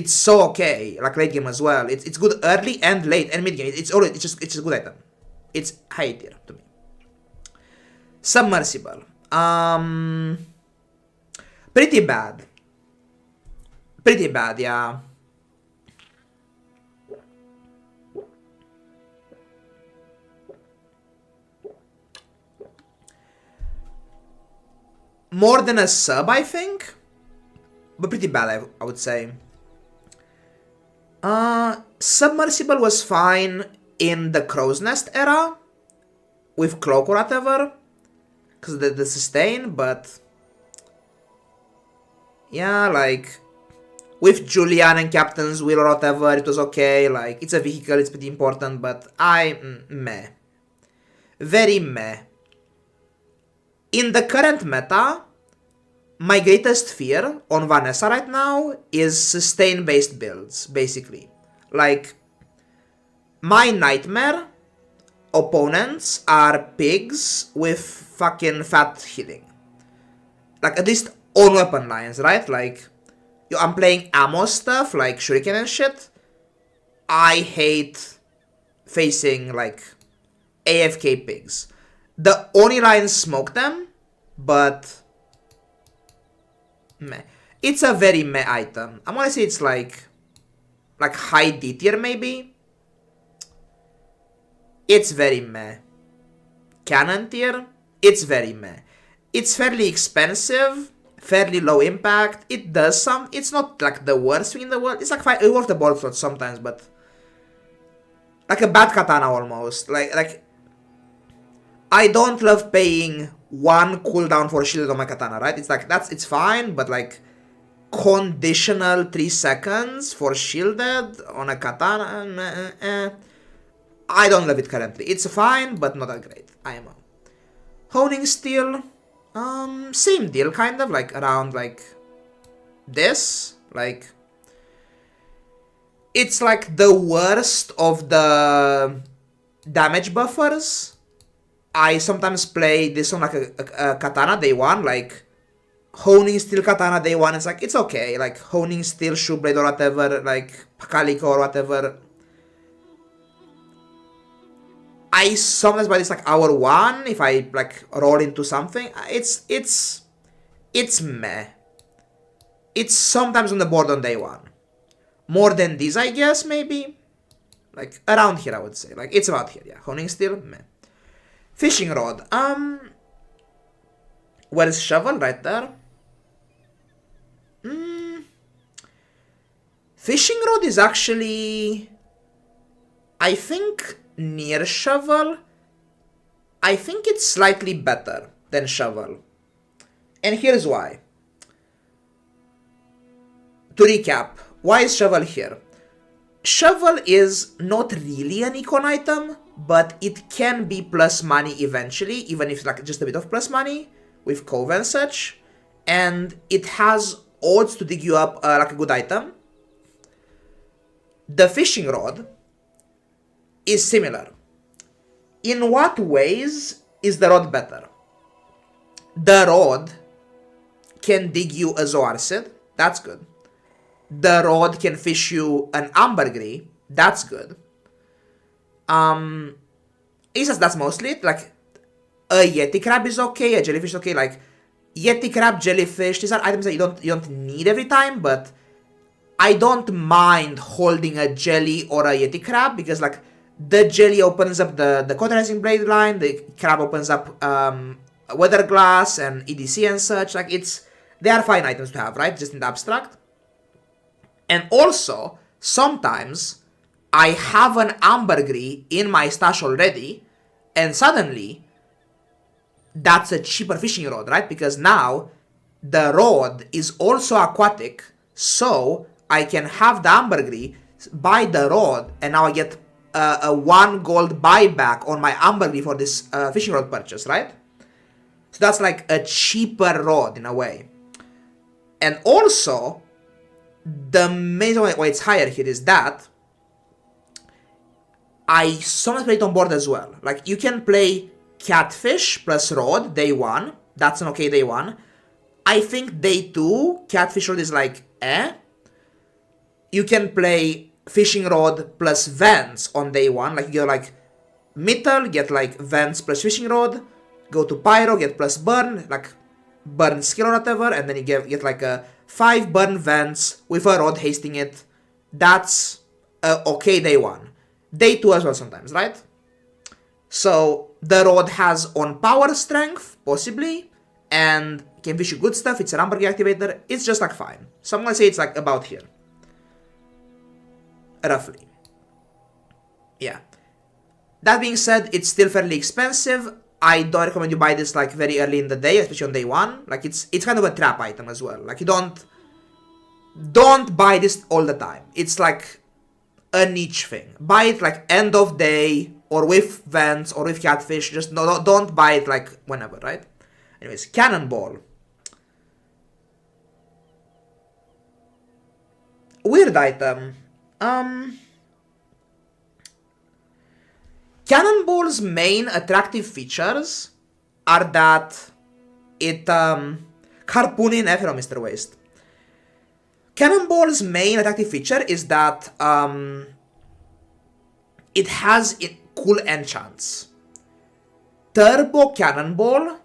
so okay. Like, late game as well. It's good early and late and mid game. It's just a good item. It's high tier to me. Submersible. Pretty bad. Pretty bad, yeah. More than a sub, I think. But pretty bad, I would say. Submersible was fine in the Crow's Nest era. With Cloak or whatever. Because of the sustain, but... yeah, like... with Julian and Captain's Wheel or whatever, it was okay. Like, it's a vehicle, it's pretty important, but meh. Very meh. In the current meta, my greatest fear on Vanessa right now is sustain-based builds, basically. Like, my nightmare opponents are pigs with fucking fat healing. Like, at least on weapon lines, right? Like, I'm playing ammo stuff, like Shuriken and shit. I hate facing, like, AFK pigs. The Oni lines smoke them, but meh. It's a very meh item. I'm gonna say it's like high D tier maybe. It's very meh. Cannon tier, it's very meh. It's fairly expensive, fairly low impact. It does some. It's not like the worst thing in the world. It's like it worth the board slot sometimes, but like a bad katana almost. Like. I don't love paying 1 cooldown for shielded on my katana, right? It's like, it's fine, but like, conditional 3 seconds for shielded on a katana, I don't love it currently. It's fine, but not that great. IMO. Honing Steel, same deal, kind of, like, around, like, this, like, it's like the worst of the damage buffers. I sometimes play this on like a katana day 1, like Honing Steel Katana day one, it's like, it's okay. Like, Honing Steel Shoe Blade or whatever, like, Calico or whatever. I sometimes buy this like hour one if I like roll into something. It's meh. It's sometimes on the board on day one. More than these, I guess, maybe. Like, around here, I would say. Like, it's about here, yeah. Honing Steel, meh. Fishing Rod. Where's Shovel? Right there. Fishing Rod is actually, I think, near Shovel. I think it's slightly better than Shovel. And here's why. To recap, why is Shovel here? Shovel is not really an econ item, but it can be plus money eventually, even if it's like just a bit of plus money with Cove and such. And it has odds to dig you up like a good item. The Fishing Rod is similar. In what ways is the rod better? The rod can dig you a Zoarcid, that's good. The rod can fish you an Ambergris, that's good. That's mostly it. Like, a Yeti Crab is okay, a Jellyfish is okay. Like, Yeti Crab, Jellyfish, these are items that you don't need every time, but I don't mind holding a Jelly or a Yeti Crab, because like, the Jelly opens up the Cauterizing Blade line, the Crab opens up Weather Glass and EDC and such. Like, they are fine items to have, right? Just in the abstract. And also, sometimes I have an Ambergris in my stash already, and suddenly that's a cheaper fishing rod, right? Because now the rod is also aquatic, so I can have the Ambergris, buy the rod, and now I get a 1 gold buyback on my Ambergris for this fishing rod purchase, right? So that's like a cheaper rod in a way. And also, the main reason why it's higher here is that I sometimes play it on board as well. Like, you can play Catfish plus Rod day one. That's an okay day one. I think day two, Catfish Rod is like, eh. You can play Fishing Rod plus Vents on day one. Like, you get like Mittel, get like Vents plus Fishing Rod. Go to Pyro, get plus Burn, like Burn skill or whatever. And then you get like a 5 Burn Vents with a Rod hasting it. That's okay day one. Day 2 as well sometimes, right? So the Rod has on power strength, possibly, and can fish you good stuff. It's an Ambergris activator. It's just like fine. So I'm gonna say it's like about here. Roughly. Yeah. That being said, it's still fairly expensive. I don't recommend you buy this like very early in the day, especially on day one. Like, it's kind of a trap item as well. Like, you don't buy this all the time. It's like a niche thing. Buy it like end of day or with Vents or with Catfish. Just don't buy it like whenever, right? Anyways, Cannonball. Weird item. Cannonball's main attractive features are that it harpooning F from Mr. Waste. Cannonball's main attractive feature is that it has cool enchants. Turbo Cannonball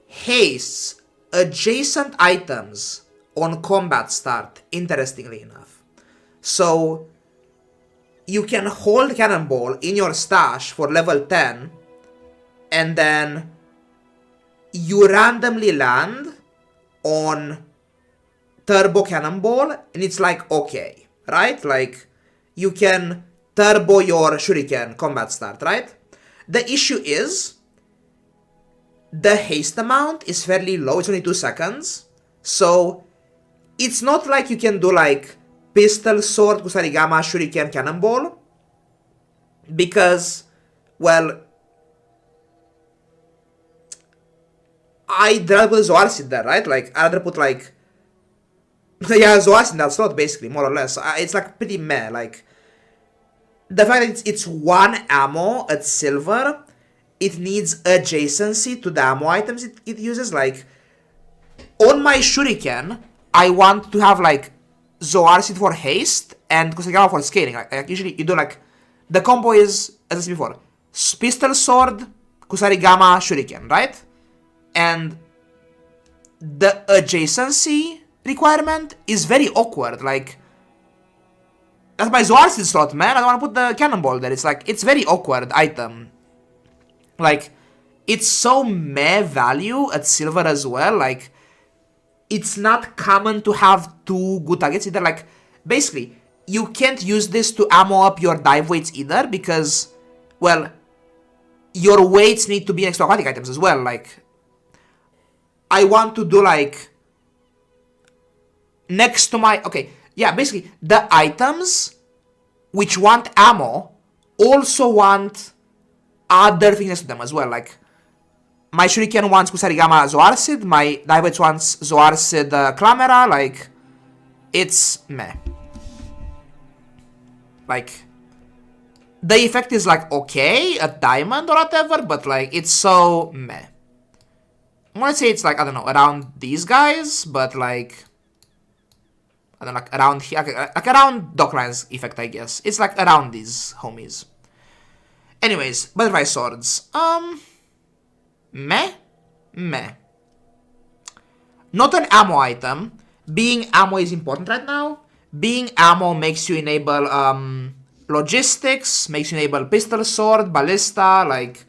hastes adjacent items on combat start, interestingly enough. So you can hold Cannonball in your stash for level 10, and then you randomly land on Turbo Cannonball, and it's like, okay, right? Like, you can turbo your Shuriken combat start, right? The issue is, the haste amount is fairly low, it's only 2 seconds, so it's not like you can do like Pistol, Sword, Kusarigama, Shuriken, Cannonball, because, well, I'd rather put Zoarcid there, right? Like, I'd rather put like, yeah, Zoarcid in that slot, basically, more or less. It's like pretty meh, like, the fact that it's 1 ammo at silver, it needs adjacency to the ammo items it uses, like, on my shuriken, I want to have like Zoarcid for haste and Kusarigama for scaling. Like usually you do like, the combo is, as I said before, pistol sword, Kusarigama, shuriken, right? And the adjacency requirement is very awkward. Like, that's my Zoarcid slot, man. I don't want to put the cannonball there. It's like, it's very awkward item. Like, it's so meh value at silver as well. Like, it's not common to have two good targets either. Like, basically, you can't use this to ammo up your dive weights either because, well, your weights need to be next to aquatic items as well. Like, I want to do like, next to my, okay, yeah, basically, the items which want ammo also want other things next to them as well. Like, my shuriken wants Kusarigama Zoarcid, my dive weights wants Zoarcid Clamera, like, it's meh. Like, the effect is like okay at diamond or whatever, but like, it's so meh. I'm gonna say it's like, I don't know, around these guys, but like, I don't know, like around here, like around Dockline's effect, I guess. It's like around these homies. Anyways, butterfly swords. Meh? Meh. Not an ammo item. Being ammo is important right now. Being ammo makes you enable logistics, makes you enable pistol sword, ballista, like,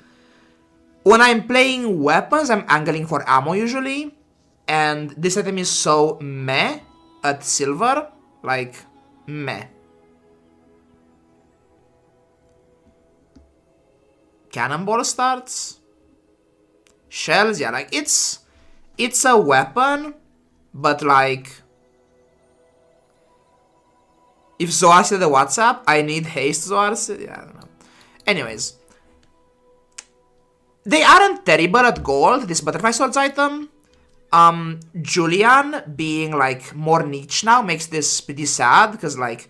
when I'm playing weapons, I'm angling for ammo usually, and this item is so meh at silver, like, meh. Cannonball starts? Shells, yeah, like, it's a weapon, but like, if Zoarcid the WhatsApp, I need haste Zoarcid, yeah, I don't know. Anyways. They aren't terrible at gold, this butterfly swords item. Julian being like more niche now makes this pretty sad, because like,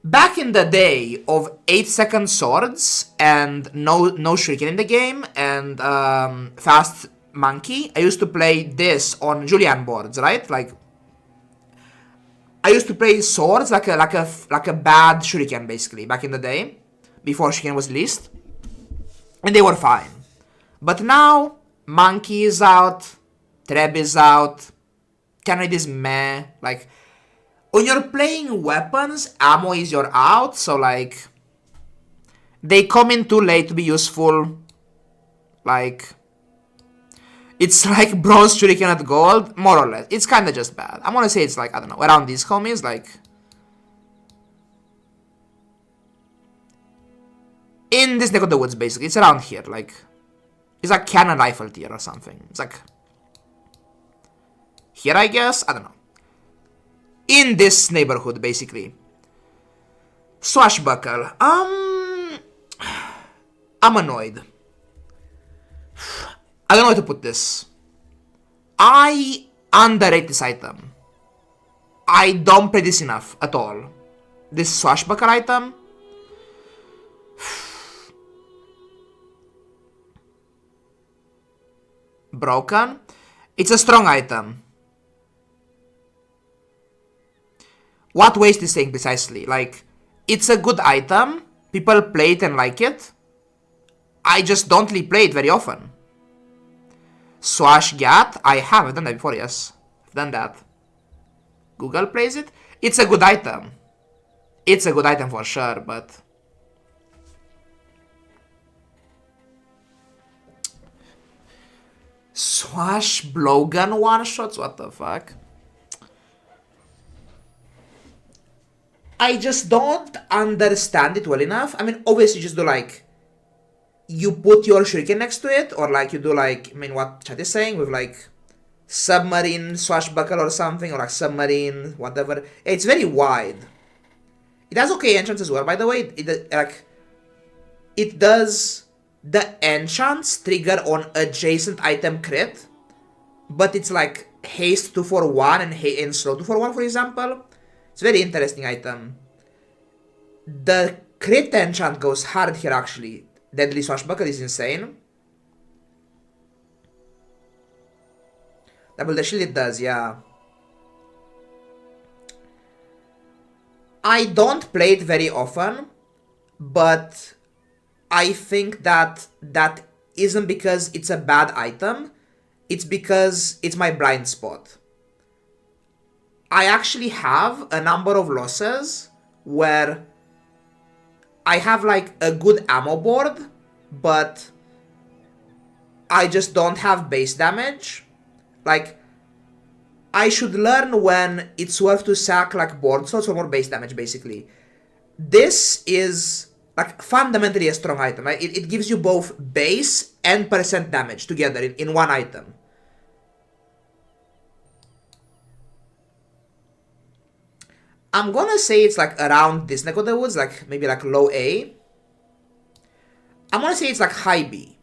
back in the day of 8-second swords and no shuriken in the game and fast monkey, I used to play this on Julian boards, right? Like, I used to play swords like a bad shuriken basically back in the day, before shuriken was released, and they were fine. But now, Monkey is out, Treb is out, Cannoid is meh, like, when you're playing weapons, ammo is your out, so like, they come in too late to be useful, like, it's like bronze shuriken at gold, more or less, it's kinda just bad. I'm gonna say it's like, I don't know, around these homies, like, in this neck of the woods basically, it's around here, like, it's like cannon rifle tier or something. It's like, here I guess? I don't know. In this neighborhood, basically. Swashbuckle. I'm annoyed. I don't know how to put this. I underrate this item. I don't play this enough at all. This swashbuckle item. Broken. It's a strong item. What waste is saying precisely? Like, it's a good item. People play it and like it. I just don't really play it very often. Swash Gat. I have. I've done that before, yes. I've done that. Google plays it. It's a good item. It's a good item for sure, but... Swash blowgun one-shots? What the fuck? I just don't understand it well enough. I mean, obviously just do like... You put your shuriken next to it, or like you do like... I mean, what chat is saying with like... Submarine swashbuckle or something, or like submarine, whatever. It's very wide. It has okay enchants as well, by the way. It does... The enchants trigger on adjacent item crit, but it's like haste 2 for 1 and slow 2 for 1, for example. It's a very interesting item. The crit enchant goes hard here actually. Deadly Swashbuckle is insane. Double the shield it does, yeah. I don't play it very often, but I think that that isn't because it's a bad item, it's because it's my blind spot. I actually have a number of losses where I have like a good ammo board, but I just don't have base damage. Like, I should learn when it's worth to sack like board slots for more base damage, basically. This is like fundamentally a strong item, right? It gives you both base and percent damage together in one item. I'm gonna say it's like around this neck of the woods, like maybe like low A. I'm gonna say it's like high B.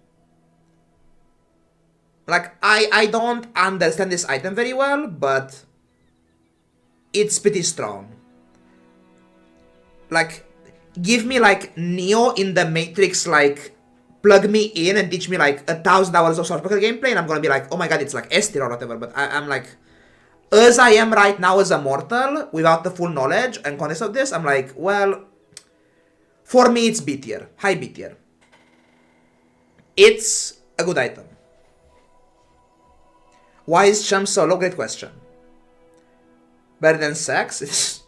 Like, I don't understand this item very well, but it's pretty strong. Like, give me like Neo in the Matrix, like plug me in and teach me like 1,000 hours of Swashbuckler gameplay, and I'm gonna be like, oh my god, it's like S tier or whatever. But I'm like, as I am right now as a mortal, without the full knowledge and context of this, I'm like, well, for me it's B tier, high B tier. It's a good item. Why is Chum so low? Great question. Better than sex? It's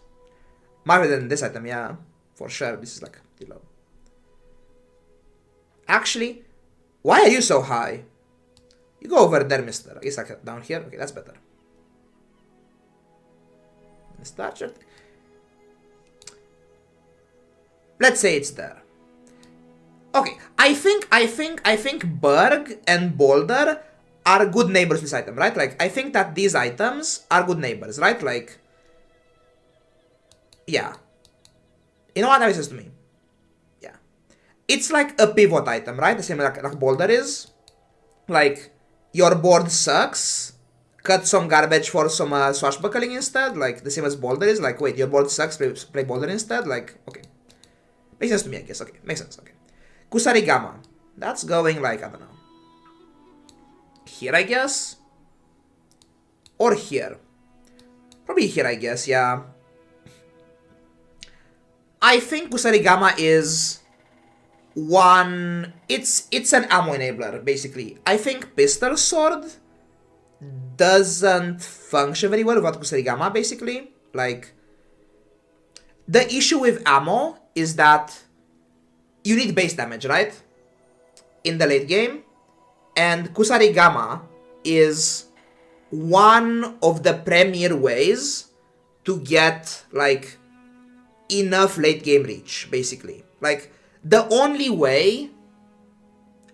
much better than this item, yeah. For sure, this is like pretty low. Actually, why are you so high? You go over there, mister. It's like down here. Okay, that's better. Starcher. Let's say it's there. Okay, I think Berg and Boulder are good neighbors to this item, right? Like, I think that these items are good neighbors, right? Like, yeah. You know what? That makes sense to me. Yeah. It's like a pivot item, right? The same like Boulder is. Like, your board sucks. Cut some garbage for some swashbuckling instead. Like, the same as Boulder is. Like, wait, your board sucks, play Boulder instead? Like, okay. Makes sense to me, I guess. Okay, makes sense, okay. Kusarigama. That's going like, I don't know. Here, I guess? Or here? Probably here, I guess, yeah. I think Kusarigama is one... It's an ammo enabler, basically. I think Pistol Sword doesn't function very well without Kusarigama, basically. Like, the issue with ammo is that you need base damage, right? In the late game. And Kusarigama is one of the premier ways to get, like, enough late game reach, basically. Like, the only way,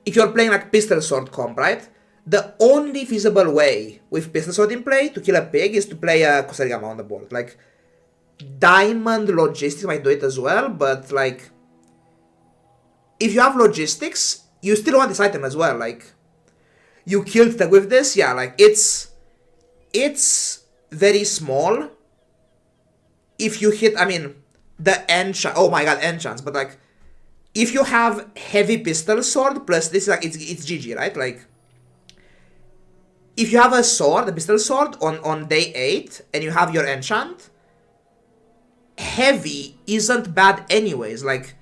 if you're playing, like, Pistol Sword comp, right? The only feasible way with Pistol Sword in play to kill a pig is to play a Kusarigama on the board. Like, Diamond Logistics might do it as well, but, like, if you have Logistics, you still want this item as well, like... You killed Tag with this? Yeah, like, it's very small. If you hit, I mean, the enchant, oh my god, enchants, but like, if you have heavy pistol sword plus this, like, it's GG, right? Like, if you have a sword, a pistol sword, on day 8, and you have your enchant, heavy isn't bad anyways, like,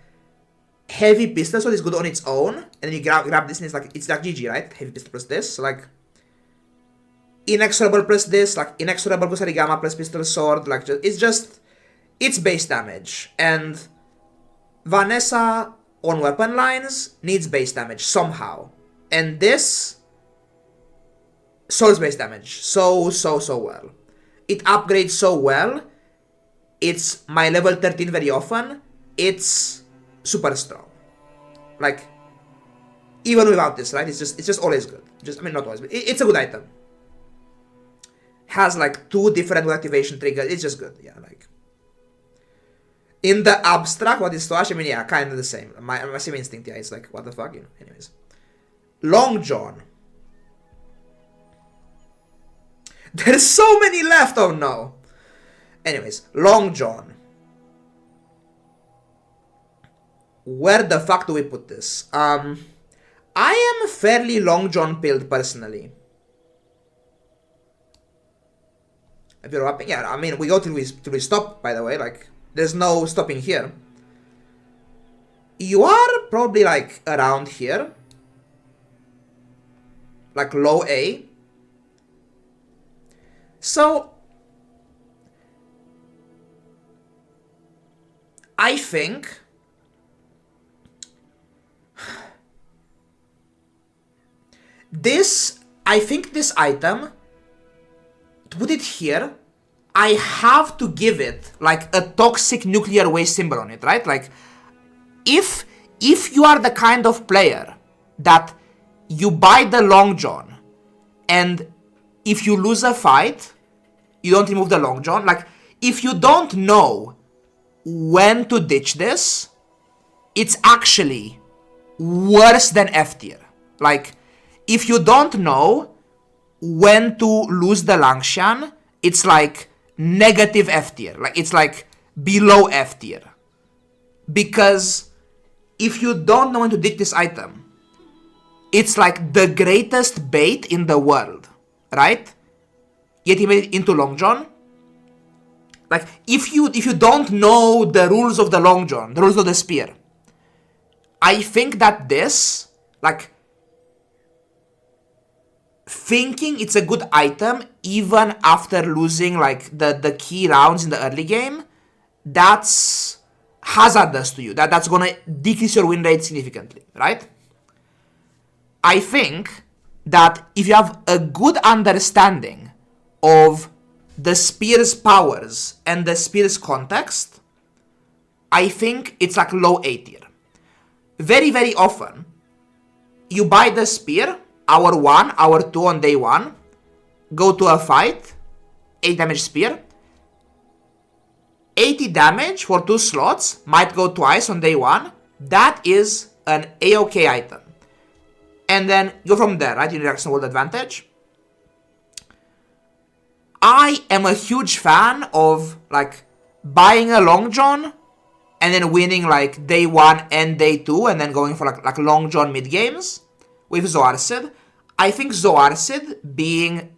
heavy pistol sword is good on its own, and then you grab this and it's like GG, right? Heavy pistol plus this, so like inexorable plus this, like inexorable Kusarigama plus pistol sword, like it's base damage. And Vanessa on weapon lines needs base damage somehow. And this solves base damage so well. It upgrades so well. It's my level 13 very often. It's super strong. Like, even without this, right? It's just always good. I mean, not always, but it's a good item. Has like 2 different activation triggers. It's just good. Yeah, like, in the abstract, what is Toash? I mean, yeah, kind of the same. My same instinct, yeah, it's like, what the fuck, you know. Anyways, Long John. There's so many left. Oh no. Anyways, Long John. Where the fuck do we put this? I am fairly Long John pilled personally. If you're up, yeah, I mean, we go till we stop, by the way, like, there's no stopping here. You are probably, like, around here. Like, low A. So, I think this item, to put it here, I have to give it like a toxic nuclear waste symbol on it, right? Like, if you are the kind of player that you buy the Long John, and if you lose a fight, you don't remove the Long John, like, if you don't know when to ditch this, it's actually worse than F tier. Like, if you don't know when to lose the Langshan, it's like negative F tier. Like, it's like below F tier. Because if you don't know when to ditch this item, it's like the greatest bait in the world, right? Yet he made it into Long John. Like, if you don't know the rules of the Long John, the rules of the spear, I think that this, like, thinking it's a good item even after losing, like, the key rounds in the early game, that's hazardous to you. That's gonna decrease your win rate significantly, right? I think that if you have a good understanding of the spear's powers and the spear's context, I think it's like low A tier. Very, very often, you buy the spear, hour 1, hour 2 on day 1, go to a fight, 8 damage spear, 80 damage for 2 slots, might go twice on day 1, that is an A-OK item. And then go from there, right? Interaction world advantage. I am a huge fan of, like, buying a Long John and then winning, like, day 1 and day 2 and then going for, like Long John mid games with Zoarcid. I think Zoarcid being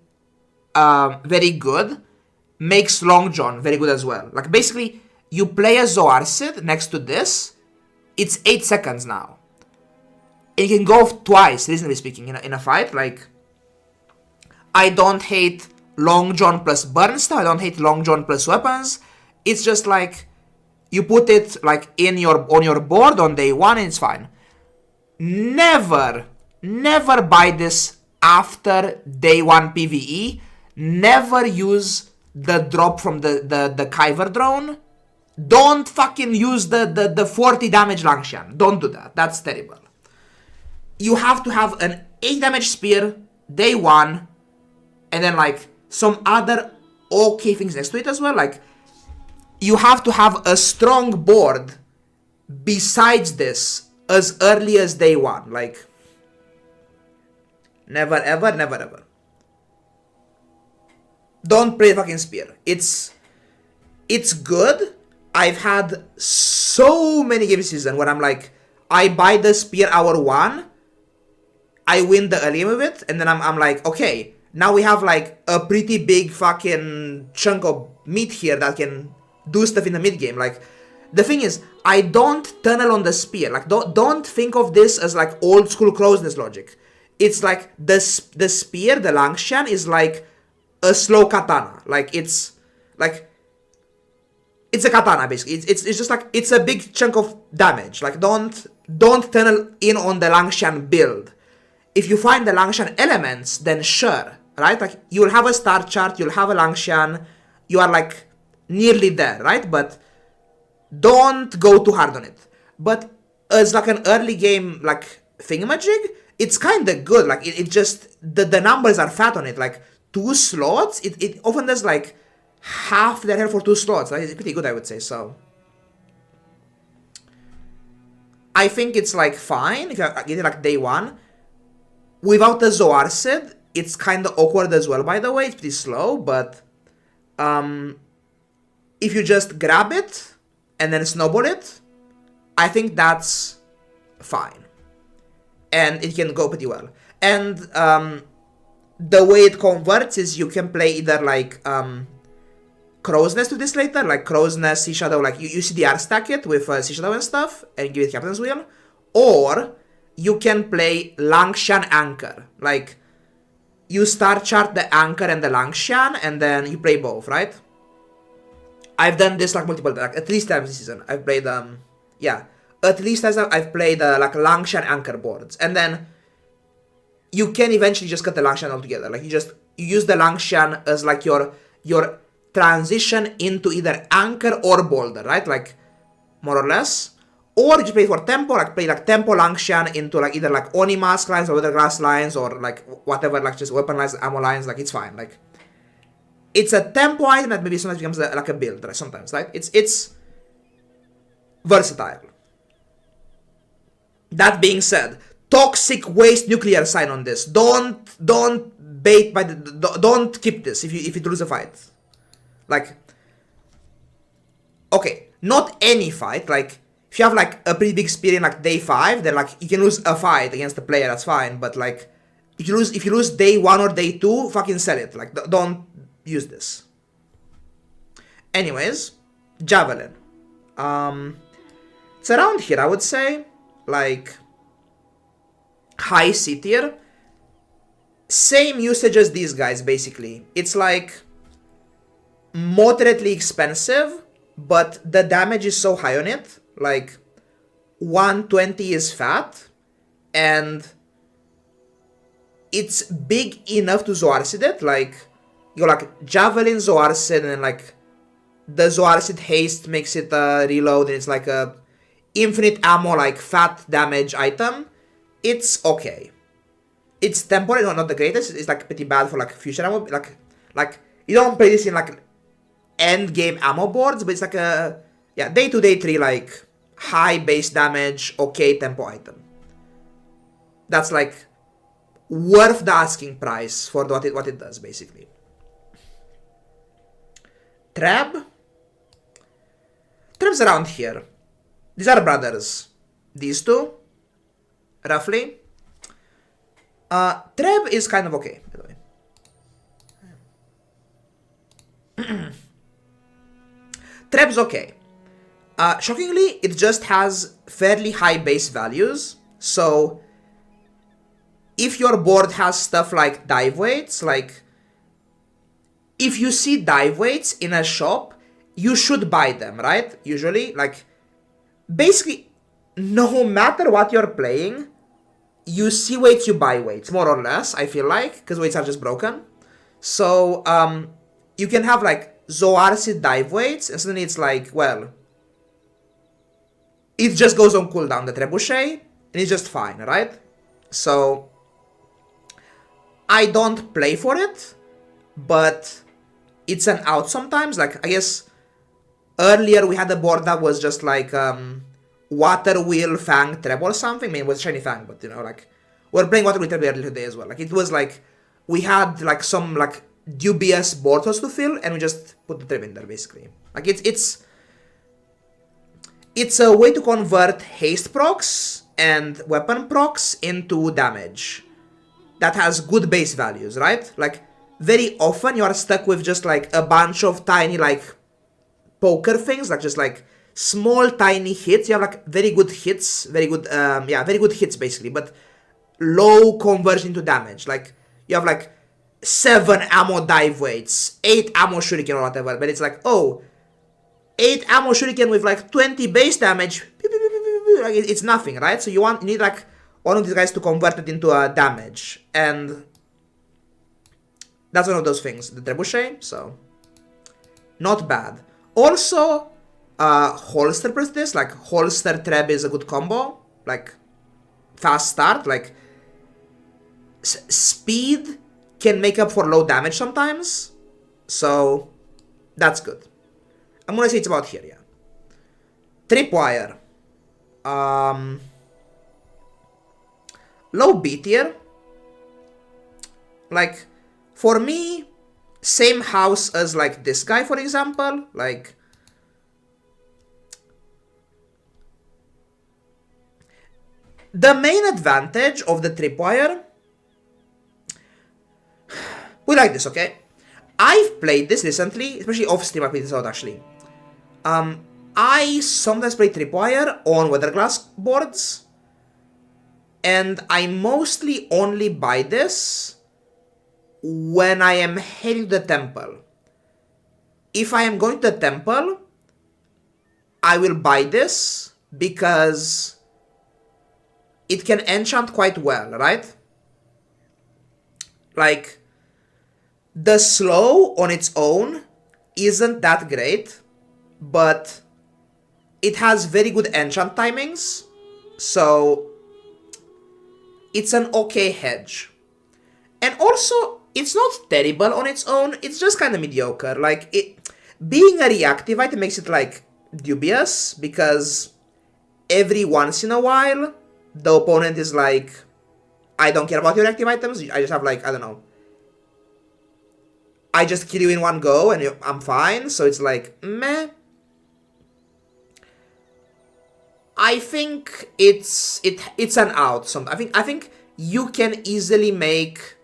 very good makes Long John very good as well. Like, basically, you play a Zoarcid next to this, it's 8 seconds now. And you can go twice, reasonably speaking, in a fight. Like, I don't hate Long John plus burn stuff, I don't hate Long John plus weapons. It's just like, you put it, like, on your board on day 1 and it's fine. Never buy this after day 1 PvE. Never use the drop from the Kyber drone. Don't fucking use the 40 damage Langshan. Don't do that. That's terrible. You have to have an 8 damage spear, day 1, and then, like, some other okay things next to it as well. Like, you have to have a strong board besides this as early as day 1. Like, never ever. Don't play fucking spear. It's good. I've had so many games this season where I'm like, I buy the spear hour 1, I win the early game with it, and then I'm like, okay, now we have, like, a pretty big fucking chunk of meat here that can do stuff in the mid game. Like, the thing is, I don't tunnel on the spear. Like, don't think of this as, like, old school closeness logic. It's like the spear, the Langshan, is like a slow katana. Like, it's like, it's a katana basically. It's just like, it's a big chunk of damage. Like, don't tunnel in on the Langshan build. If you find the Langshan elements, then sure, right? Like, you'll have a star chart, you'll have a Langshan, you are, like, nearly there, right? But don't go too hard on it. But as, like, an early game, like, thingamajig, it's kind of good. Like, it just, the numbers are fat on it. Like, 2 slots, it often does, like, half their health for 2 slots. Like, it's pretty good, I would say. So I think it's, like, fine if you get it, like, day 1. Without the Zoarcid, it's kind of awkward as well, by the way. It's pretty slow, but if you just grab it and then snowball it, I think that's fine. And it can go pretty well. And the way it converts is you can play either, like, Crow's Nest with this later, like Crow's Nest, Sea Shadow, like you CDR stack it with Sea Shadow and stuff, and give it Captain's Wheel. Or you can play Langshan Anchor. Like, you start chart the Anchor and the Langshan, and then you play both, right? I've done this like multiple, like at least times this season. I've played, yeah, at least as I've played like Langshan Anchor boards. And then you can eventually just cut the Langshan altogether. Like, you use the Langshan as like your transition into either Anchor or Boulder, right? Like, more or less. Or you just play for tempo, like play like tempo Langshan into like either like Oni mask lines or other grass lines or like whatever, like just weapon lines, ammo lines, like it's fine. Like, it's a tempo item that maybe sometimes becomes like a build, right? Sometimes, right? It's versatile. That being said, toxic waste nuclear sign on this. Don't bait by the, don't keep this if you lose a fight. Like, okay, not any fight, like, if you have like a pretty big spear in like day 5, then like you can lose a fight against the player, that's fine. But like, if you lose day 1 or day 2, fucking sell it. Like, don't use this. Anyways, Javelin. It's around here, I would say. Like, high C tier. Same usage as these guys, basically. It's like moderately expensive, but the damage is so high on it. Like, 120 is fat, and it's big enough to Zoarcid it. Like, you go like Javelin, Zoarcid, and like the Zoarcid haste makes it reload, and it's like a infinite ammo, like fat damage item. It's okay. It's temporary, not the greatest. It's like pretty bad for like future ammo. Like you don't play this in like end game ammo boards, but it's like a, yeah, day 2, day 3, like high base damage, okay tempo item. That's like worth the asking price for what it does, basically. Treb. Treb's around here. These are brothers. These two, roughly. Treb is kind of okay, by the way. Treb's okay. Shockingly, it just has fairly high base values. So, if your board has stuff like dive weights, like, if you see dive weights in a shop, you should buy them, right? Usually, like, basically, no matter what you're playing, you see weights, you buy weights, more or less, I feel like, because weights are just broken. So, you can have, like, Zoarcid dive weights, and suddenly it's like, well, it just goes on cooldown, the Trebuchet, and it's just fine, right? So, I don't play for it, but it's an out sometimes. Like, I guess earlier we had a board that was just like Water Wheel Fang Treb or something. I mean, it was Shiny Fang, but you know, like, we're playing Water Wheel Treb earlier today as well. Like, it was like, we had like some like dubious boards to fill, and we just put the Treb in there, basically. Like, it's a way to convert haste procs and weapon procs into damage that has good base values, right? Like, very often you are stuck with just like a bunch of tiny like poker things, like just like small tiny hits. You have like very good hits, very good hits basically, but low conversion to damage. Like, you have like 7 ammo dive weights, 8 ammo shuriken or whatever, but it's like, oh, 8 ammo shuriken with like 20 base damage, like, it's nothing, right? So you need like one of these guys to convert it into a damage, and that's one of those things, the Trebuchet, so not bad. Also, Holster plays this, like Holster Treb is a good combo, like fast start, like speed can make up for low damage sometimes, so that's good. I'm gonna say it's about here, yeah. Tripwire. Low B tier. Like, for me, same house as like this guy, for example. Like, the main advantage of the Tripwire, we like this, okay? I've played this recently, especially off stream. I played this out actually. I sometimes play Tripwire on Weatherglass boards, and I mostly only buy this when I am heading to the temple. If I am going to the temple, I will buy this because it can enchant quite well, right? Like, the slow on its own isn't that great, but it has very good enchant timings, so it's an okay hedge. And also, it's not terrible on its own, it's just kind of mediocre. Like, being a reactive item makes it, like, dubious, because every once in a while, the opponent is like, I don't care about your reactive items, I just have, like, I don't know, I just kill you in one go and I'm fine, so it's like, meh. I think it's an out. I think you can easily make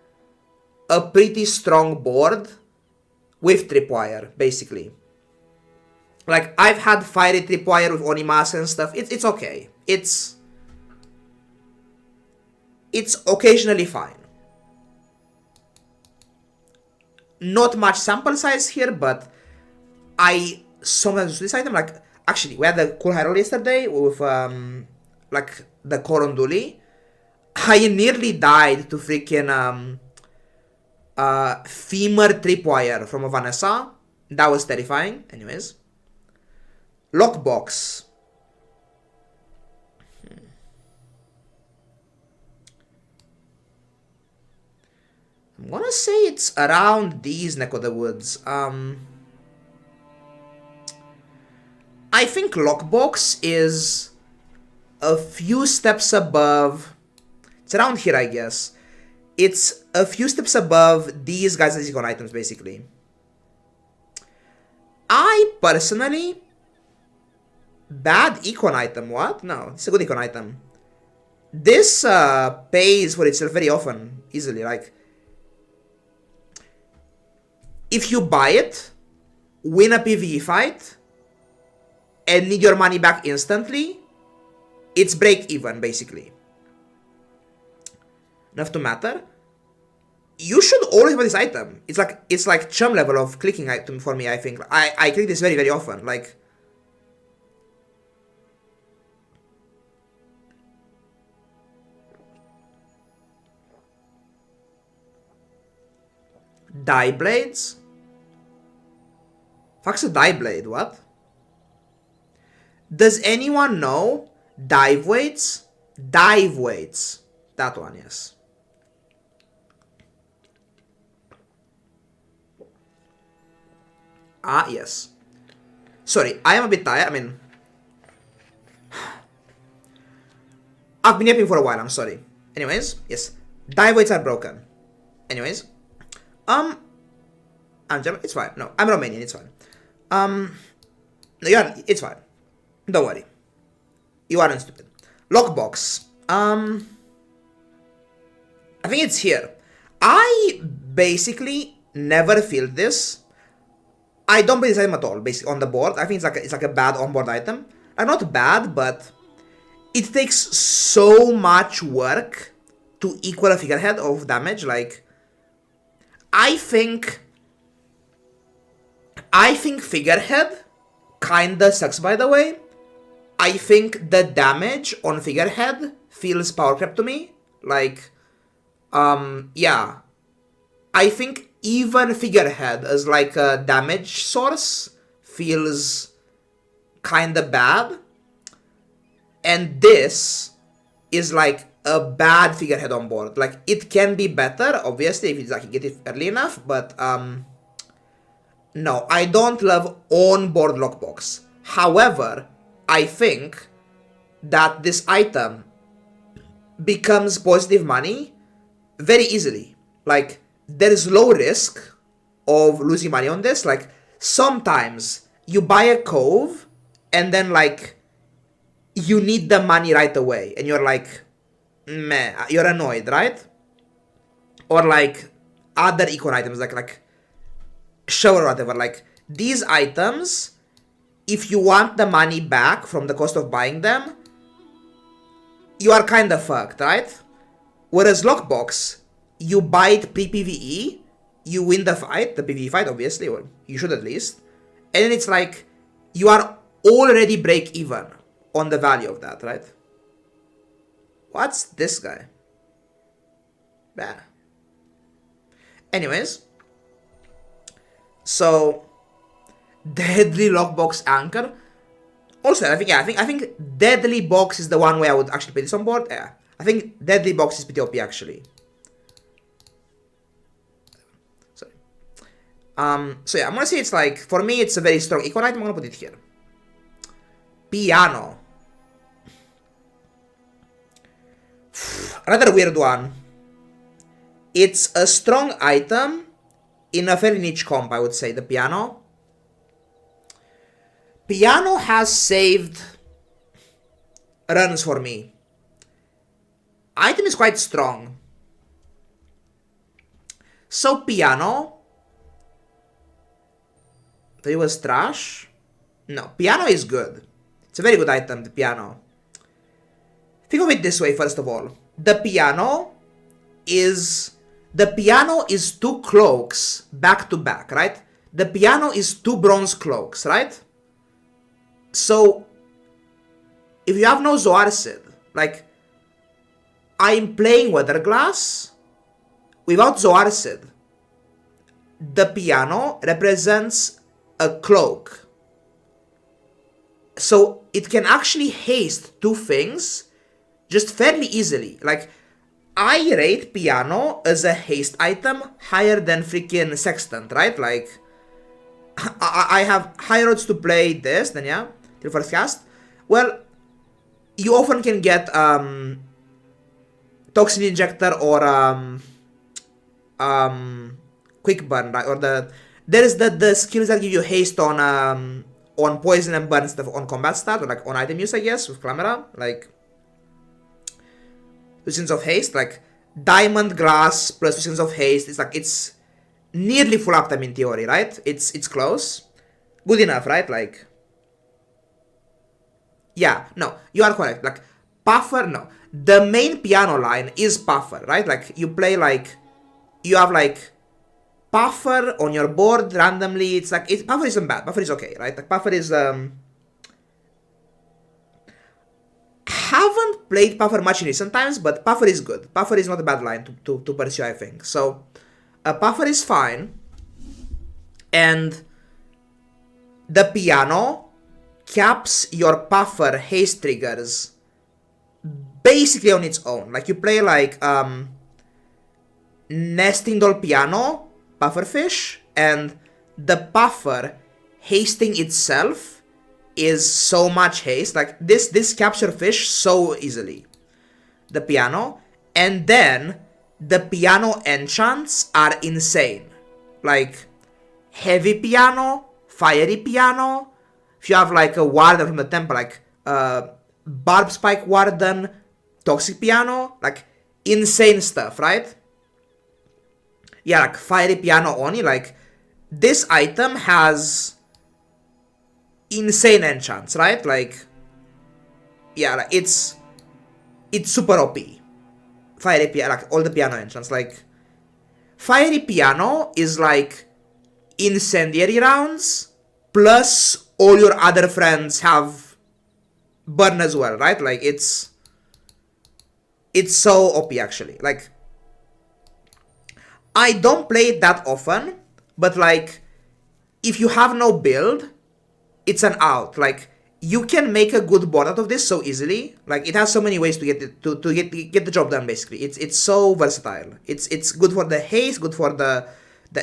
a pretty strong board with Tripwire, basically. Like, I've had fiery Tripwire with Onimas and stuff. It's okay. It's occasionally fine. Not much sample size here, but I sometimes use this item. Like, actually, we had the cool high roll yesterday with like the Coronduli. I nearly died to freaking femur Tripwire from a Vanessa. That was terrifying. Anyways, Lockbox. I'm gonna say it's around these neck of the woods. I think Lockbox is a few steps above. It's around here, I guess. It's a few steps above these guys as icon items, basically. I personally... Bad icon item, what? No, it's a good icon item. This pays for itself very often, easily, like... If you buy it, win a PvE fight, and need your money back instantly, it's break even, basically. Enough to matter. You should always buy this item. It's like chum level of clicking item for me, I think. I click this very, very often. Like, Die Blades? Fuck's a Die Blade, what? Does anyone know Dive Weights? Dive Weights. That one, yes. Ah, yes. Sorry, I am a bit tired. I mean, I've been yapping for a while, I'm sorry. Anyways, yes. Dive Weights are broken. Anyways. I'm German, it's fine. No, I'm Romanian, it's fine. No, it's fine. Don't worry. You aren't stupid. Lockbox. I think it's here. I basically never feel this. I don't play this item at all, basically, on the board. I think it's like a bad on-board item. Not bad, but it takes so much work to equal a figurehead of damage. Like, I think figurehead kinda sucks, by the way. I think the damage on figurehead feels power creep to me. Like, yeah. I think even figurehead as like a damage source feels kinda bad. And this is like a bad figurehead on board. Like, it can be better, obviously, if it's like you get it early enough, but no, I don't love on-board Lockbox. However, I think that this item becomes positive money very easily. Like, there's low risk of losing money on this. Like, sometimes you buy a cove and then, like, you need the money right away and you're like, meh, you're annoyed, right? Or like other econ items, like show or whatever. Like, these items, if you want the money back from the cost of buying them, you are kind of fucked, right? Whereas Lockbox, you buy it pre-PvE, you win the fight, the PvE fight, obviously, or you should at least, and then it's like, you are already break even on the value of that, right? What's this guy? Bah. Anyways, so Deadly Lockbox Anchor. Also, I think Deadly Box is the one way I would actually play this on board. Yeah, I think Deadly Box is pretty OP actually. Sorry. So yeah, I'm gonna say it's like, for me, it's a very strong equal item. I'm gonna put it here. Piano. Another weird one. It's a strong item in a very niche comp, I would say, the piano. Piano has saved runs for me. Item is quite strong. So piano. It was trash? No, piano is good. It's a very good item, the piano. Think of it this way, first of all. The piano is two cloaks back to back, right? The piano is two bronze cloaks, right? So, if you have no Zoarcid, like, I'm playing Weatherglass without Zoarcid. The piano represents a cloak. So, it can actually haste two things just fairly easily. Like, I rate piano as a haste item higher than freaking Sextant, right? Like, I have higher odds to play this than, yeah, till first cast. Well, you often can get Toxin Injector or Quick Burn, right? Or there's the skills that give you haste on poison and burn stuff on combat stat, or like on item use, I guess, with Clamera, like 2 seconds of haste, like Diamond Glass plus 2 seconds of haste. It's like, it's nearly full uptime in theory, right? It's close. Good enough, right? Like, yeah, no, you are correct. Like, Puffer, no. The main piano line is Puffer, right? Like, you play like, you have like Puffer on your board randomly. It's like, Puffer isn't bad. Puffer is okay, right? Like, Puffer is, haven't played Puffer much in recent times, but Puffer is good. Puffer is not a bad line to pursue, I think. So, Puffer is fine. And the piano caps your Puffer haste triggers basically on its own. Like, you play like Nesting Doll Piano, Pufferfish, and the Puffer hasting itself is so much haste. Like, this capture fish so easily. The piano. And then the piano enchants are insane. Like, heavy piano, fiery piano. If you have like a warden from the temple, like barb spike warden, toxic piano, like insane stuff, right? Yeah, like fiery piano only. Like, this item has insane enchants, right? Like, yeah, like it's super OP. Fiery piano, like all the piano enchants. Like, fiery piano is like incendiary rounds plus all your other friends have burn as well, right? Like, it's so OP actually. Like, I don't play it that often, but like, if you have no build, it's an out. Like, you can make a good board out of this so easily. Like, it has so many ways to get it, to get the job done. Basically, it's so versatile. It's good for the haste, good for the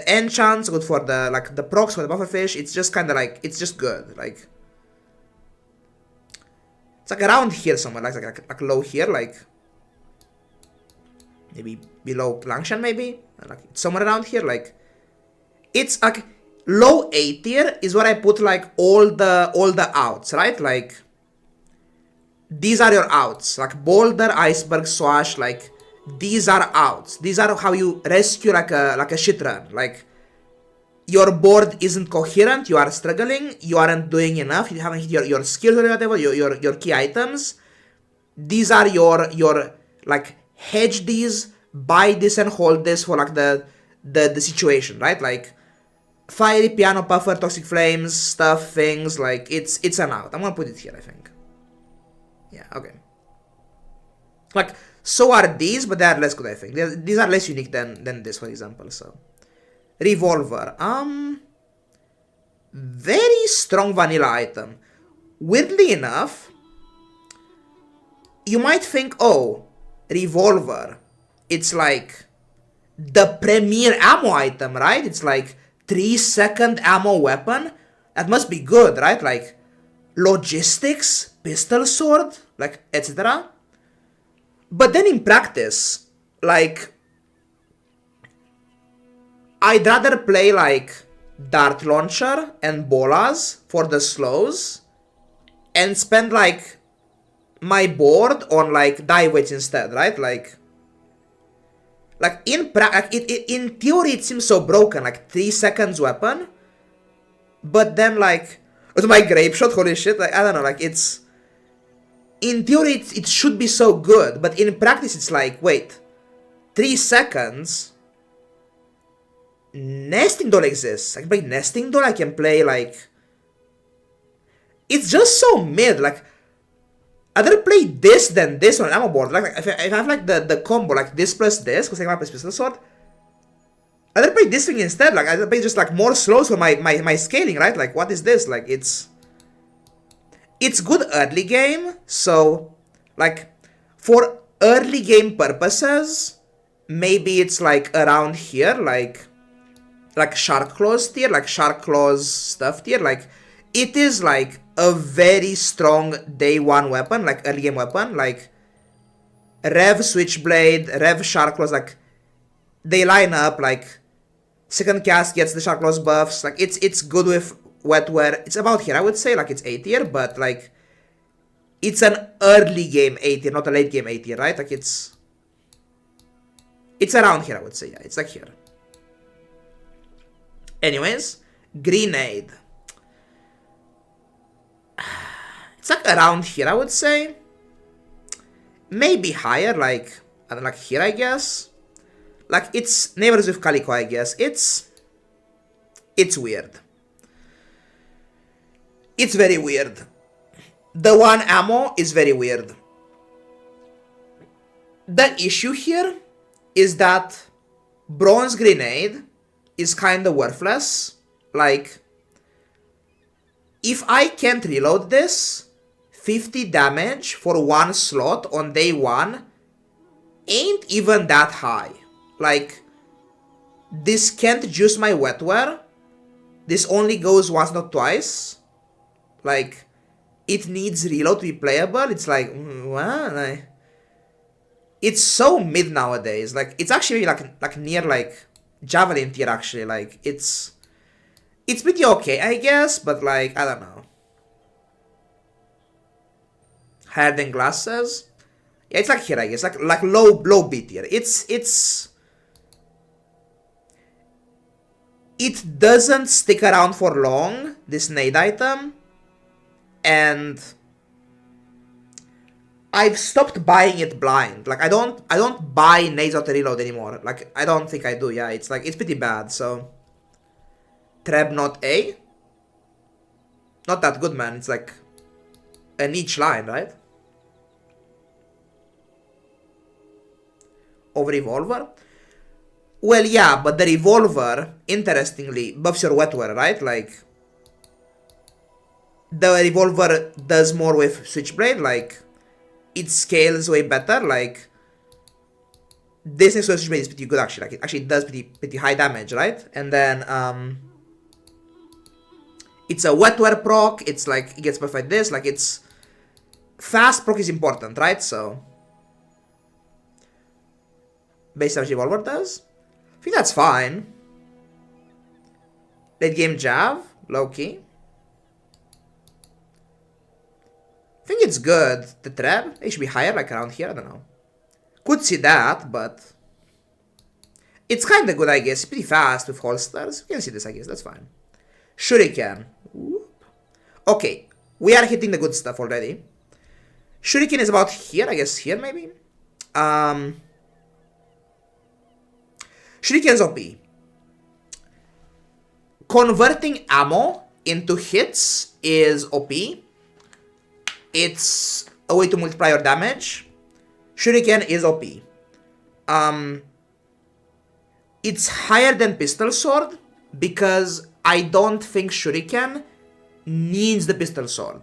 enchants, good for the like the procs for the bufferfish. It's just kind of like, it's just good. Like, it's like around here somewhere, like low here, like maybe below Langshan, maybe like somewhere around here. Like, it's like low A tier is where I put like all the outs, right? Like, these are your outs, like Boulder, Iceberg, Swash. Like, these are outs. These are how you rescue like a shit run. Like, your board isn't coherent, you are struggling, you aren't doing enough, you haven't hit your skills or whatever, your key items. These are your like hedge these, buy this and hold this for like the situation, right? Like fiery piano puffer, toxic flames, stuff, things, like it's an out. I'm gonna put it here, I think. Yeah, okay. Like, so are these, but they are less good, I think. These are less unique than this, for example, so. Revolver. Very strong vanilla item. Weirdly enough, you might think, oh, revolver, it's like the premier ammo item, right? It's like 3-second ammo weapon. That must be good, right? Like logistics, pistol sword, like etc. But then in practice, like I'd rather play like dart launcher and bolas for the slows and spend like my board on like die weights instead, right? Like in in theory it seems so broken, like 3 seconds weapon, but then like with my grape shot, holy shit, like I don't know, like it's in theory it should be so good, but in practice it's like, wait, 3 seconds. Nesting doll exists. I can play nesting doll. I can play like. It's just so mid. Like, I'd rather play this than this on an ammo board. Like, if I have like the combo, like this plus this, because I can play pistol sword. I'd rather play this thing instead. Like, I'd play just like more slows for my scaling, right? Like, what is this? Like, it's good early game. So, like, for early game purposes, maybe it's like around here, like Shark Claws tier, like Shark Claws stuff tier, like it is like a very strong day one weapon, like early game weapon, like Rev Switchblade, Rev Shark Claws, like they line up, like second cast gets the Shark Claws buffs, like it's good with wetware. It's about here, I would say, like it's A tier, but like it's an early game A tier, not a late game A tier, right? Like it's around here, I would say, yeah, it's like here. Anyways, grenade. It's like around here, I would say. Maybe higher, like, I don't know, like here, I guess. Like, it's neighbors with Calico, I guess. It's weird. It's very weird. The one ammo is very weird. The issue here is that bronze grenade is kinda worthless. Like, if I can't reload this, 50 damage for one slot on day one ain't even that high. Like, this can't juice my wetware. This only goes once, not twice. Like, it needs reload to be playable. It's like, what? Like, it's so mid nowadays. Like, it's actually like near like Javelin tier, actually. Like, it's pretty okay, I guess, but like, I don't know. Higher than glasses? Yeah, it's like here, I guess. Like low B tier. It doesn't stick around for long, this nade item. And I've stopped buying it blind. Like, I don't buy nades auto reload anymore. Like, I don't think I do, yeah. It's like, it's pretty bad, so. Treb not A? Not that good, man. It's like a niche line, right? Of revolver? Well, yeah, but the revolver, interestingly, buffs your wetware, right? Like, the revolver does more with Switchblade, like, it scales way better, like, this next to Switchblade is pretty good, actually. Like, it actually does pretty high damage, right? And then, it's a wetware proc, it's like, it gets buffed like this, like, it's, fast proc is important, right? So, base damage revolver does? I think that's fine. Late game Jav, low key. I think it's good. The Treb, it should be higher, like around here, I don't know. Could see that, but It's kind of good, I guess. Pretty fast with holsters. You can see this, I guess. That's fine. Shuriken. Whoop. Okay, we are hitting the good stuff already. Shuriken is about here, I guess here maybe. Shuriken's OP. Converting ammo into hits is OP. It's a way to multiply your damage. Shuriken is OP. It's higher than Pistol Sword because I don't think Shuriken needs the Pistol Sword.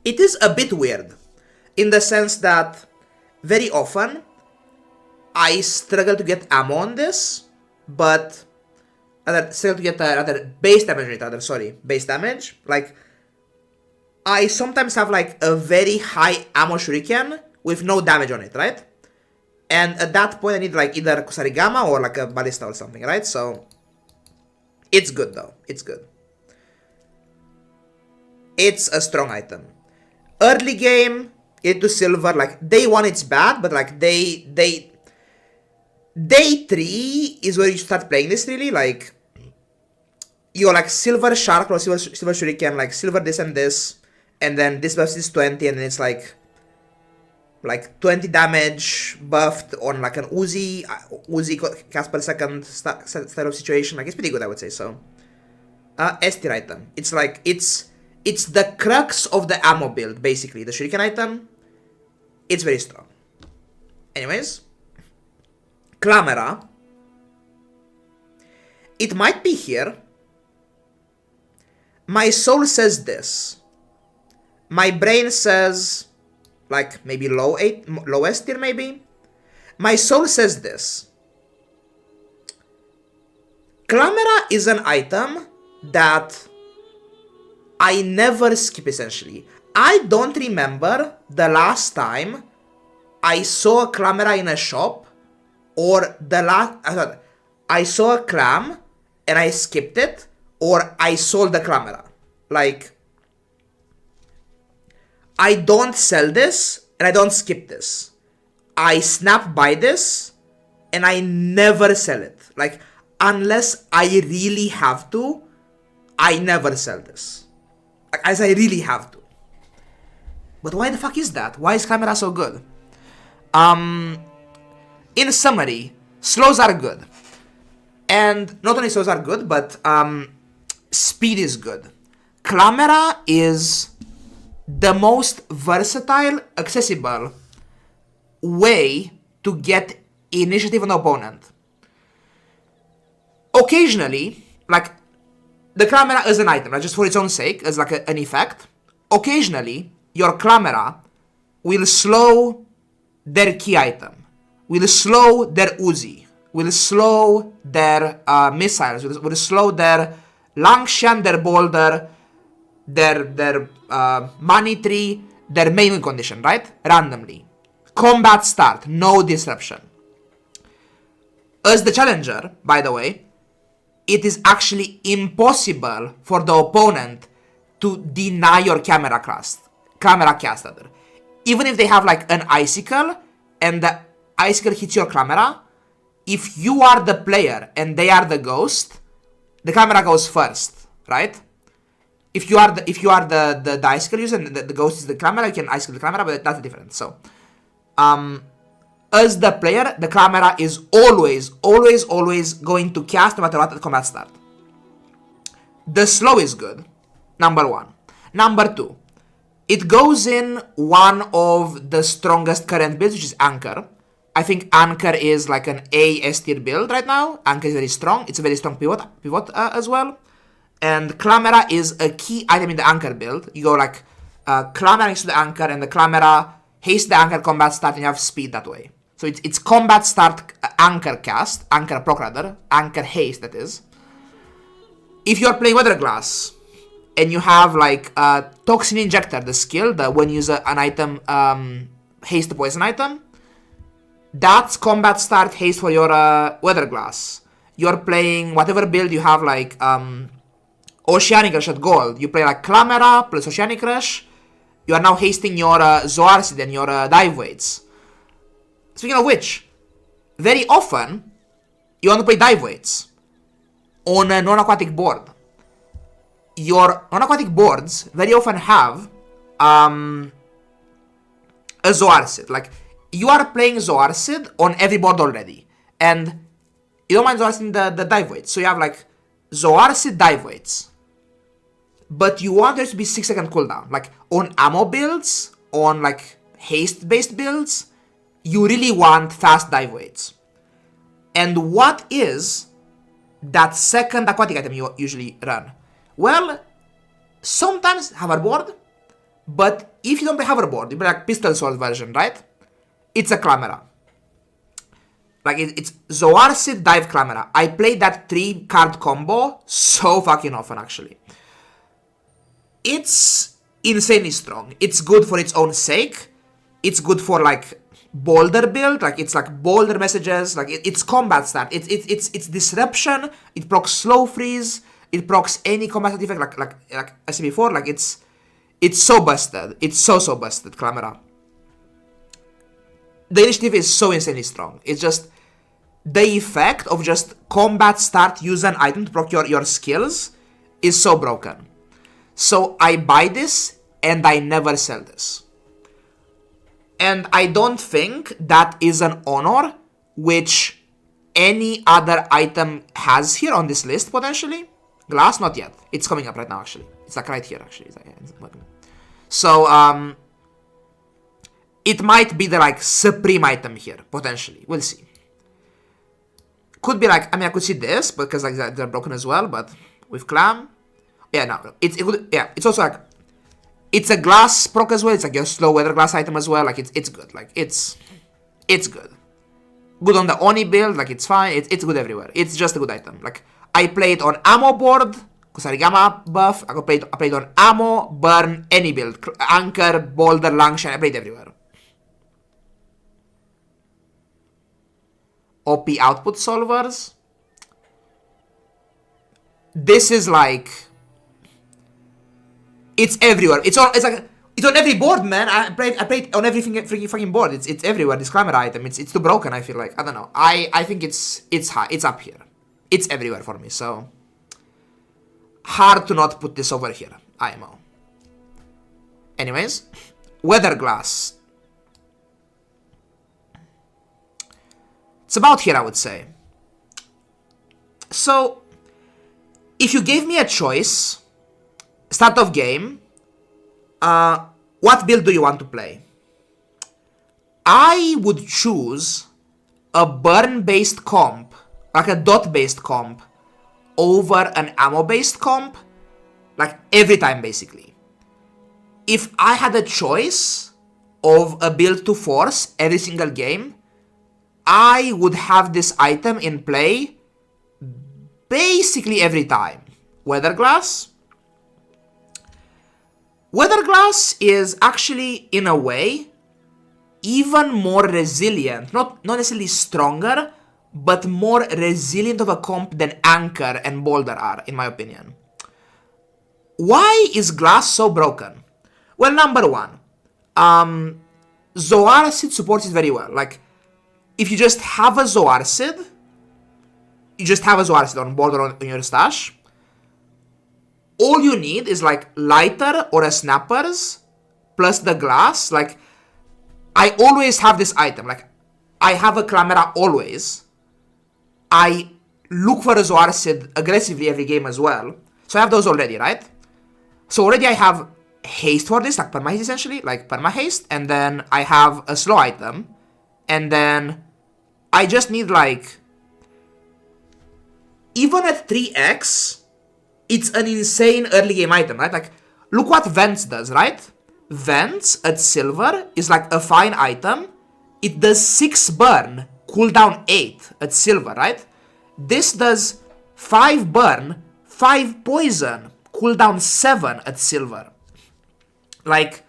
It is a bit weird in the sense that very often I struggle to get ammo on this, but struggle to get base damage rate, base damage. Like, I sometimes have like a very high ammo shuriken with no damage on it, right? And at that point I need like either Kusarigama or like a ballista or something, right? So it's good though, it's good. It's a strong item. Early game, into silver, like day 1 it's bad, but like day 3 is where you start playing this really, like you're like silver shark or silver shuriken, like silver this and this, and then this buff is 20, and then it's like 20 damage buffed on like an Uzi cast per second style of situation. Like it's pretty good, I would say. So S tier item. It's like it's the crux of the ammo build, basically. The shuriken item, it's very strong. Anyways, Clamera. It might be here. My soul says this. My brain says like maybe lowest tier maybe. My soul says this. Clamera is an item that I never skip essentially. I don't remember the last time I saw a Clamera in a shop, or I saw a clam and I skipped it, or I sold the Clamera. Like, I don't sell this and I don't skip this. I snap buy this and I never sell it. Like, unless I really have to, I never sell this. Like, as I really have to. But why the fuck is that? Why is Clamera so good? In summary, slows are good. And not only slows are good, but speed is good. Clamera is the most versatile, accessible way to get initiative on the opponent. Occasionally, like, the Clamera is an item, right? Just for its own sake, as like an effect. Occasionally, your Clamera will slow their key item, will slow their Uzi, will slow their missiles, will slow their Langshan, their Boulder, their money tree, their main condition, right? Randomly. Combat start, no disruption. As the challenger, by the way, it is actually impossible for the opponent to deny your camera cast. Even if they have like an icicle and the icicle hits your camera, if you are the player and they are the ghost, the camera goes first, right? If you are the icicle user and the ghost is the camera, you can icicle the camera, but that's different. So, as the player, the camera is always going to cast no matter what at combat start. The slow is good, number 1. Number 2, it goes in one of the strongest current builds, which is Anchor. I think Anchor is like an A S tier build right now. Anchor is very strong. It's a very strong pivot as well. And Clamera is a key item in the Anchor build. You go like Clamera next to the Anchor, and the Clamera haste the Anchor combat start, and you have speed that way. So it's combat start Anchor cast, Anchor proc rather, Anchor haste that is. If you're playing Weather Glass, and you have like Toxin Injector, the skill, that when you use an item, haste the poison item, that's combat start haste for your Weather Glass. You're playing whatever build you have like Oceanic Rush at gold. You play like Clamera plus Oceanic Rush. You are now hasting your Zoarcid and your dive weights. Speaking of which, very often you want to play dive weights on a non-aquatic board. Your non-aquatic boards very often have a Zoarcid. Like, you are playing Zoarcid on every board already, and you don't mind Zoarcid the dive weights. So you have like Zoarcid dive weights, but you want there to be 6-second cooldown. Like on ammo builds, on like haste-based builds, you really want fast dive weights. And what is that second aquatic item you usually run? Well, sometimes hoverboard, but if you don't play hoverboard, you play like pistol sword version, right? It's a Clamera. Like, it's Zoarcid Dive Clamera. I played that 3-card combo so fucking often, actually. It's insanely strong. It's good for its own sake. It's good for, like, boulder build. Like, it's, like, boulder messages. Like, it's combat stat. It's disruption. It procs slow freeze. It procs any combat effect. Like I said before, like, it's so busted. It's so busted, Clamera. The initiative is so insanely strong. It's just the effect of just combat start, use an item to proc your skills is so broken. So I buy this and I never sell this. And I don't think that is an honor which any other item has here on this list, potentially. Glass, not yet. It's coming up right now, actually. It's like right here, actually. So, it might be the, like, supreme item here, potentially. We'll see. Could be, like, I mean, I could see this, because, like, they're broken as well, but with Clam, yeah, no, it's also, like, it's a glass proc as well, it's, like, your slow weather glass item as well, like, it's good, like, it's good. Good on the Oni build, like, it's fine, it's good everywhere. It's just a good item. Like, I played on ammo board, Kusarigama buff, I played on ammo, burn, any build, anchor, boulder, Langshan, I played everywhere. OP output solvers. This is like, it's everywhere. It's on every board, man. I played on every freaking fucking board. It's everywhere. This Clamera item. It's too broken. I feel like, I don't know. I think it's high. It's up here. It's everywhere for me. So hard to not put this over here. IMO. Anyways, weather glass. It's about here, I would say. So, if you gave me a choice, start of game, what build do you want to play? I would choose a burn-based comp, like a dot-based comp, over an ammo-based comp, like every time, basically. If I had a choice of a build to force every single game, I would have this item in play basically every time. Weatherglass. Weatherglass is actually, in a way, even more resilient. Not necessarily stronger, but more resilient of a comp than Anchor and Boulder are, in my opinion. Why is Glass so broken? Well, number one, Zoarcid supports it very well. Like, if you just have a Zoarcid, you just have a Zoarcid on board or on your stash, all you need is like lighter or a snappers plus the glass. Like, I always have this item. Like, I have a Clamera always. I look for a Zoarcid aggressively every game as well. So I have those already, right? So already I have haste for this, like perma-haste essentially, like perma-haste, and then I have a slow item. And then I just need like, even at 3x, it's an insane early game item, right? Like, look what Vents does, right? Vents at silver is like a fine item. It does 6 burn, cooldown 8 at silver, right? This does 5 burn, 5 poison, cooldown 7 at silver. Like,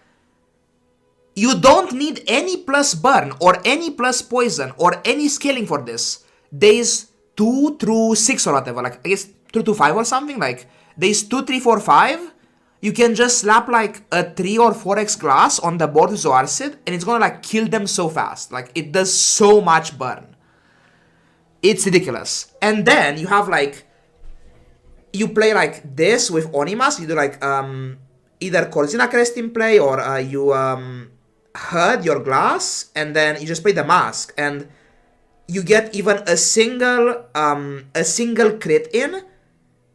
you don't need any plus burn or any plus poison or any scaling for this. Days 2 through 6 or whatever. Like, I guess 3-5 or something, like there's 2-3-4-5, you can just slap like a 3 or 4x glass on the board with Zoarcid, and it's gonna like kill them so fast. Like it does so much burn. It's ridiculous. And then you have like, you play like this with Onimas, you do like either Corzina Crest in play, or you herd your glass, and then you just play the mask, and you get even a single crit in,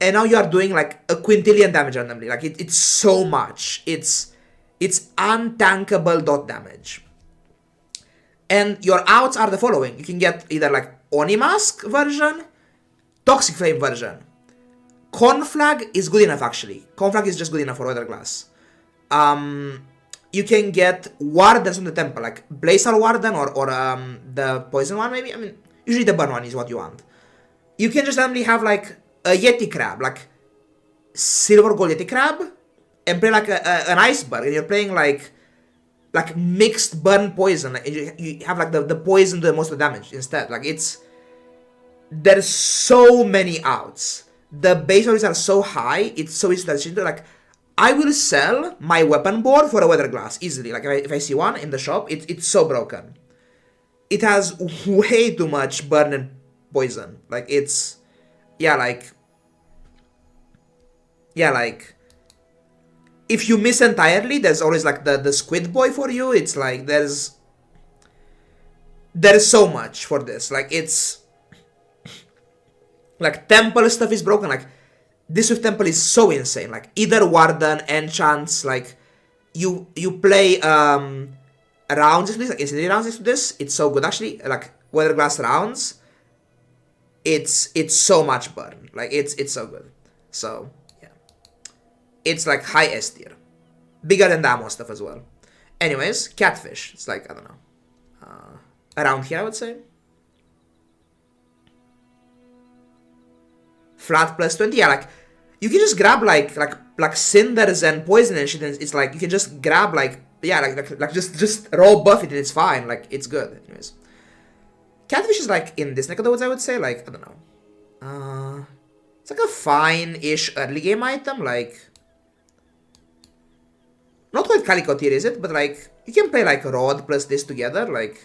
and now you are doing like a quintillion damage randomly. Like it's so much. It's untankable dot damage. And your outs are the following. You can get either like Oni Mask version, Toxic Flame version. Conflag is good enough actually. Conflag is just good enough for Weather Glass. You can get Wardens from the Temple, like Blazal Warden or the Poison one maybe. I mean, usually the Burn one is what you want. You can just randomly have like a Yeti Crab, like Silver Gold Yeti Crab, and play like an Iceberg, and you're playing like mixed burn poison. Like you have like the poison do the most of the damage instead. Like there's so many outs. The base values are so high, it's so easy to transition to. Like, I will sell my weapon board for a Weather Glass easily. Like if I see one in the shop, it's so broken. It has way too much burn and poison. Like it's, like if you miss entirely, there's always like the Squid Boy for you. It's like there's so much for this. Like it's like Temple stuff is broken. Like this with Temple is so insane. Like either Warden, Enchants, like you play rounds into this, like incendiary rounds into this. It's so good actually. Like Weather Glass rounds. It's so much burn. Like it's so good. So yeah, it's like high S tier, bigger than the ammo stuff as well. Anyways, Catfish. It's like I don't know, around here I would say. Flat plus 20. Yeah, like you can just grab like cinders and poison and shit. And it's like you can just grab like just roll buff it and it's fine. Like it's good. Anyways. Catfish is like in this neck of the woods, I would say. Like, I don't know. It's like a fine-ish early game item. Like, not quite Calico tier, is it? But like, you can play like Rod plus this together. Like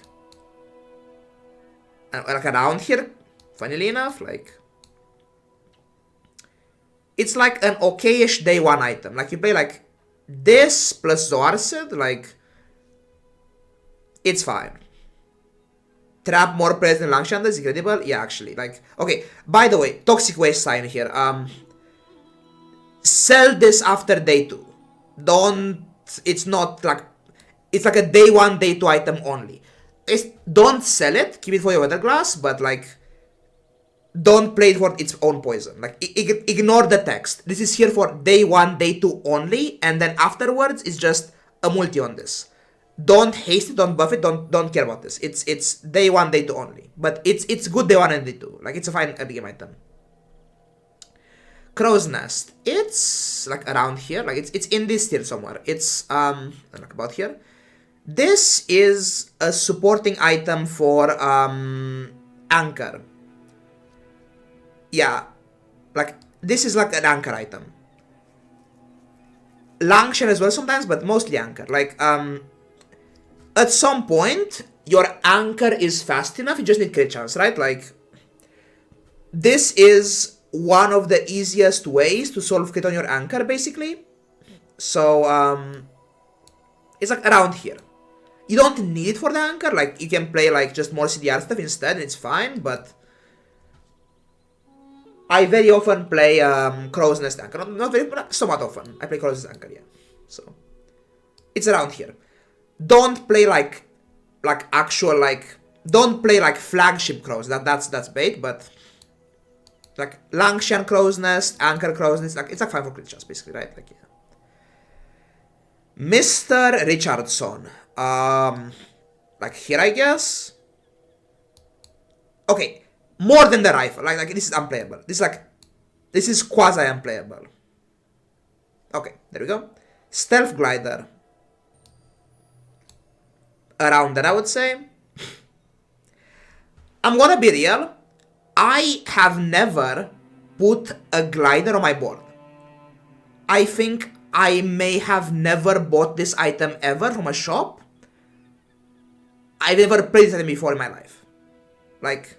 around here, funnily enough. Like, it's like an okay-ish day one item. Like, you play like this plus Zoarcid. Like, it's fine. Trap more players than Langshan is incredible. Yeah, actually. Like, okay. By the way, Toxic Waste sign here. Sell this after day 2. Don't. It's not like. It's like a day 1, day 2 item only. Don't sell it. Keep it for your Weather Glass, but like. Don't play it for its own poison. Like, ignore the text. This is here for day 1, day 2 only, and then afterwards it's just a multi on this. Don't haste it, don't buff it, don't care about this. It's day 1, day 2 only. But it's good day 1 and day 2. Like it's a fine early game item. Crow's Nest. It's like around here. Like it's in this tier somewhere. It's like about here. This is a supporting item for Anchor. Yeah. Like this is like an Anchor item. Langshan as well sometimes, but mostly Anchor. Like at some point, your Anchor is fast enough, you just need crit chance, right? Like, this is one of the easiest ways to solve crit on your Anchor, basically. So, it's like around here. You don't need it for the Anchor, like, you can play, like, just more CDR stuff instead, and it's fine, but I very often play Crow's Nest Anchor. Not very, but somewhat often. I play Crow's Nest Anchor, yeah. So, it's around here. Don't play like actual like don't play like flagship crows. That's bait, but like Langshan Crow's Nest, Anchor Crow's Nest, like it's like 5 for crit chance basically, right? Like yeah. Mr. Richardson. Like here I guess. Okay, more than the rifle. Like this is unplayable. This is quasi unplayable. Okay, there we go. Stealth Glider. Around that, I would say. I'm gonna be real. I have never put a glider on my board. I think I may have never bought this item ever from a shop. I've never played this item before in my life. Like,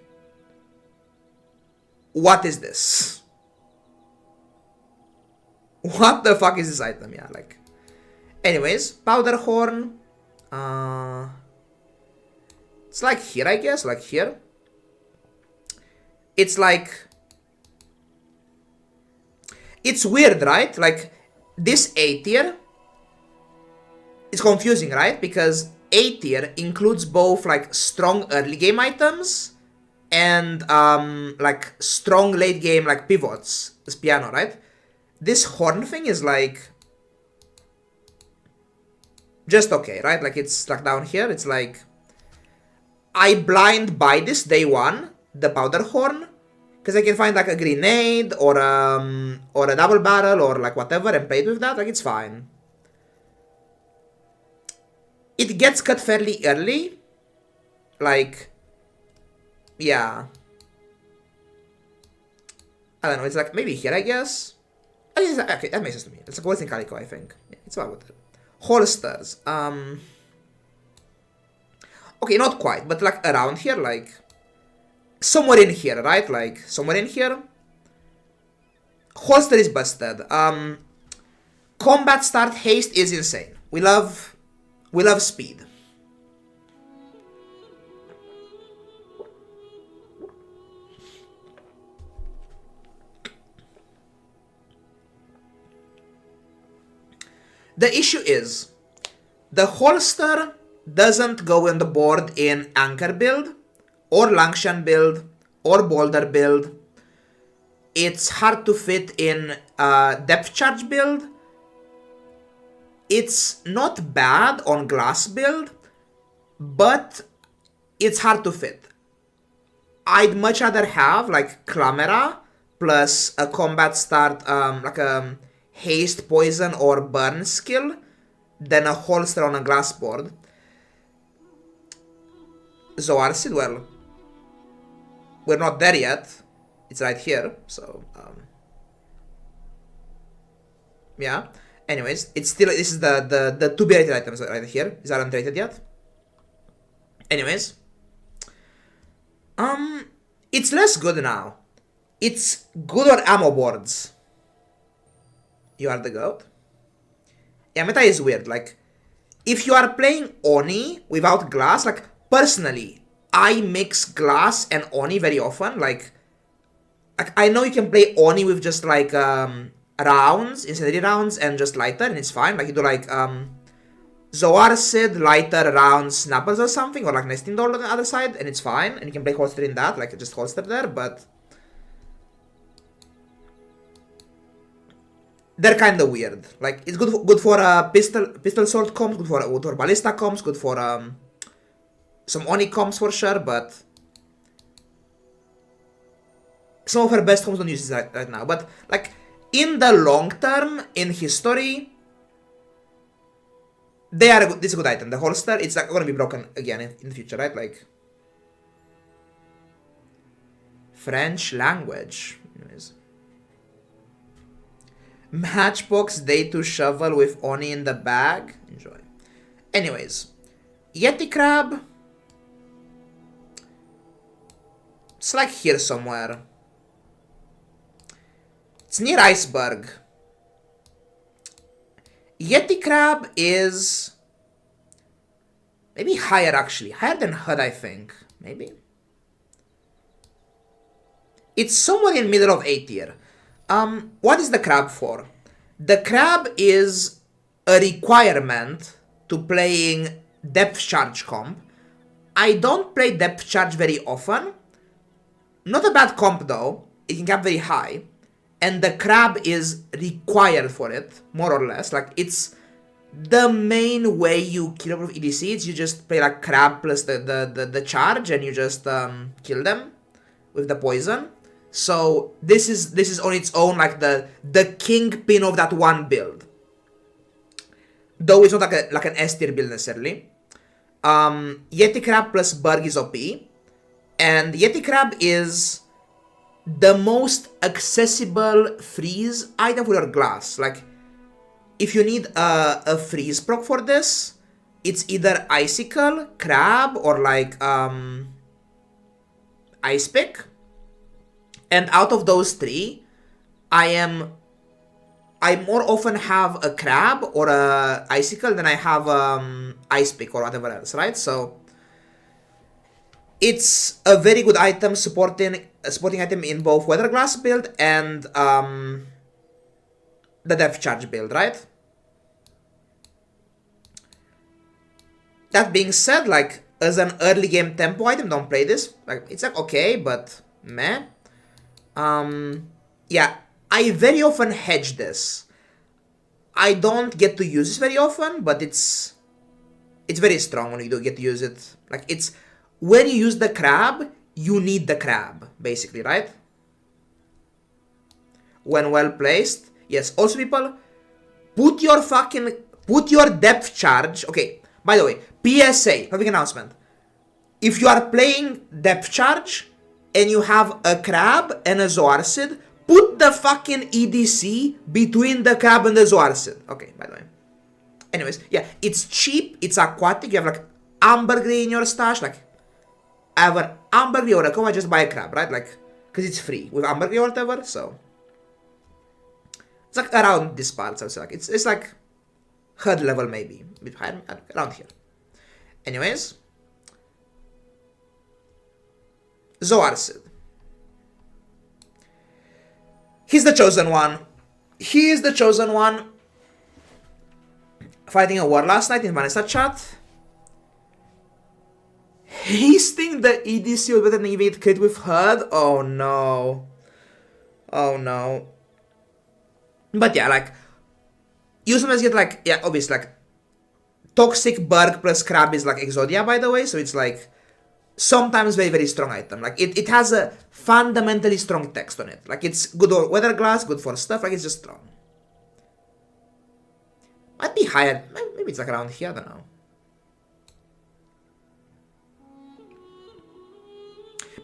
what is this? What the fuck is this item? Yeah, like. Anyways, powder horn. It's like here, I guess, like here. It's like, it's weird, right? Like, this A tier is confusing, right? Because A tier includes both like strong early game items and like strong late game like pivots, this piano, right? This horn thing is like just okay, right? Like it's like down here, it's like I blind buy this day one, the powder horn, because I can find like a grenade or a double barrel or like whatever and play it with that, like it's fine. It gets cut fairly early, like, yeah. I don't know, it's like maybe here, I guess. Okay, that makes sense to me. It's like what's in Calico, I think. Yeah, it's about it. Holsters. Okay, not quite, but like around here, like somewhere in here, right? Like somewhere in here. Holster is busted. Combat start haste is insane. We love speed. The issue is, the holster doesn't go on the board in anchor build, or Langshan build, or boulder build. It's hard to fit in depth charge build. It's not bad on glass build, but it's hard to fit. I'd much rather have like Clamera plus a combat start, like a haste, poison, or burn skill than a holster on a glass board. Zoarcid, well, we're not there yet. It's right here, so yeah. Anyways, it's still, this is the to be rated items right here. Is aren't rated yet. Anyways, it's less good now. It's good on ammo boards. You are the goat. Yeah, meta is weird. Like, if you are playing Oni without glass, like personally, I mix glass and Oni very often. Like I know you can play Oni with just like rounds, incendiary rounds, and just lighter, and it's fine. Like you do like Zoarcid, lighter, rounds, snappers or something, or like nesting doll on the other side, and it's fine. And you can play holster in that, like just holster there, but they're kind of weird. Like it's good for pistol sword comps, good for ballista comps, good for some Oni comps for sure, but some of her best comps don't use it right now. But like in the long term, in history, they are this is a good item. The holster, it's like gonna be broken again in the future, right? Like French language. Anyways. Matchbox day 2 shovel with Oni in the bag. Enjoy. Anyways, Yeti crab. It's like here somewhere. It's near iceberg. Yeti crab is maybe higher actually. Higher than HUD, I think. Maybe. It's somewhere in middle of A tier. What is the crab for? The crab is a requirement to playing depth charge comp. I don't play depth charge very often. Not a bad comp though. It can cap very high. And the crab is required for it, more or less. Like it's the main way you kill with EDCs. You just play like crab plus the charge and you just kill them with the poison. So this is on its own like the kingpin of that one build. Though it's not like an S tier build necessarily. Yeti crab plus Berg is OP. And Yeti crab is the most accessible freeze item for your glass. Like, if you need a freeze proc for this, it's either Icicle, Crab, or like Ice Pick. And out of those three, I more often have a Crab or a Icicle than I have Ice Pick or whatever else, right? So it's a very good item, supporting item in both Weather Glass build and the Depth Charge build, right? That being said, like, as an early game tempo item, don't play this. Like, it's like okay, but meh. Yeah, I very often hedge this. I don't get to use this very often, but it's very strong when you do get to use it. Like, it's when you use the Crab, you need the Crab, basically, right? When well placed. Yes, also people, put your Depth Charge. Okay, by the way, PSA, public announcement. If you are playing Depth Charge and you have a Crab and a Zoarcid, put the fucking EDC between the Crab and the Zoarcid. Okay, by the way. Anyways, yeah, it's cheap, it's aquatic, you have like Ambergris in your stash, like, I have an Ambergris or a Coma, just buy a Crab, right? Like, because it's free with Ambergris or whatever, so. It's like around this part, so it's like, it's like HUD level maybe, a bit higher, around here. Anyways. Zoarcid. He's the chosen one. He is the chosen one. Fighting a war last night in Vanessa chat. Hasting the EDC was better than giving it crit with HUD? Oh no. Oh no. But yeah, like, you sometimes get like, yeah, obviously, like, Toxic Berg plus Crab is like Exodia, by the way, so it's like, sometimes very, very strong item. Like, it has a fundamentally strong text on it. Like, it's good for Weather Glass, good for stuff, like, it's just strong. Might be higher, maybe it's like around here, I don't know.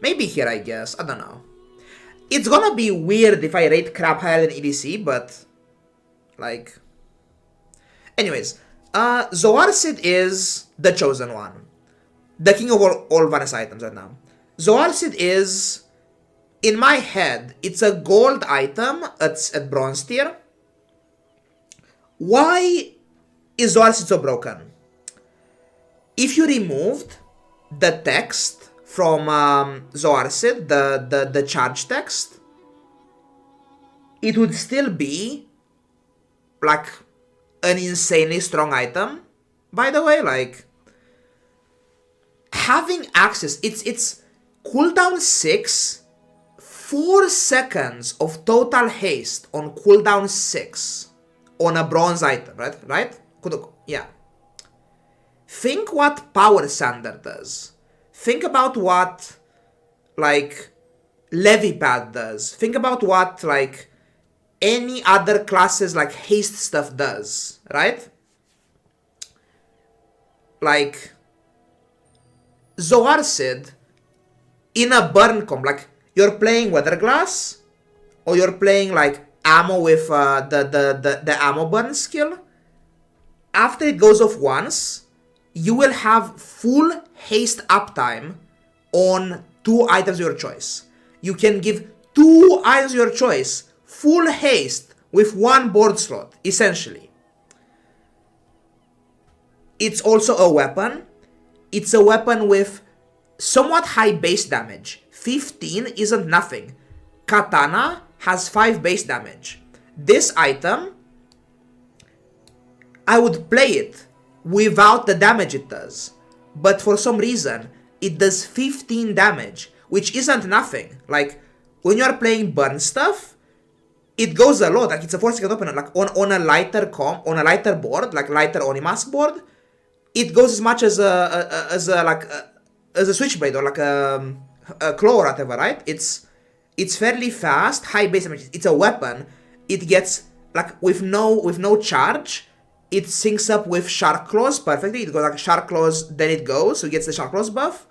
Maybe here, I guess, I don't know. It's gonna be weird if I rate Crab higher than EDC, but, like... Anyways, Zoarcid is the chosen one. The king of all Vanessa items right now. Zoarcid is, in my head, it's a gold item at bronze tier. Why is Zoarcid so broken? If you removed the text from Zoarcid, the charge text, it would still be like an insanely strong item. By the way, like, having access, it's cooldown 6, 4 seconds of total haste on cooldown 6 on a bronze item, right? Yeah. Think what Power Sander does. Think about what, like, Levipad does. Think about what, like, any other classes, like, haste stuff does, right? Like, Zoarcid, in a burn comp, like, you're playing Weather Glass, or you're playing, like, ammo with the ammo burn skill, after it goes off once, you will have full haste uptime on 2 items of your choice. You can give 2 items of your choice full haste with 1 board slot, essentially. It's also a weapon. It's a weapon with somewhat high base damage. 15 isn't nothing. Katana has 5 base damage. This item, I would play it without the damage it does. But for some reason, it does 15 damage, which isn't nothing. Like, when you're playing burn stuff, it goes a lot. Like, it's a 4-second opener. Like, on a lighter board, like lighter Onimask board, it goes as much as a switchblade or like a claw or whatever, right? It's fairly fast, high base damage. It's a weapon. It gets, like, with no charge, it syncs up with Shark Claws perfectly. It goes like Shark Claws, then it goes, so it gets the Shark Claws buff.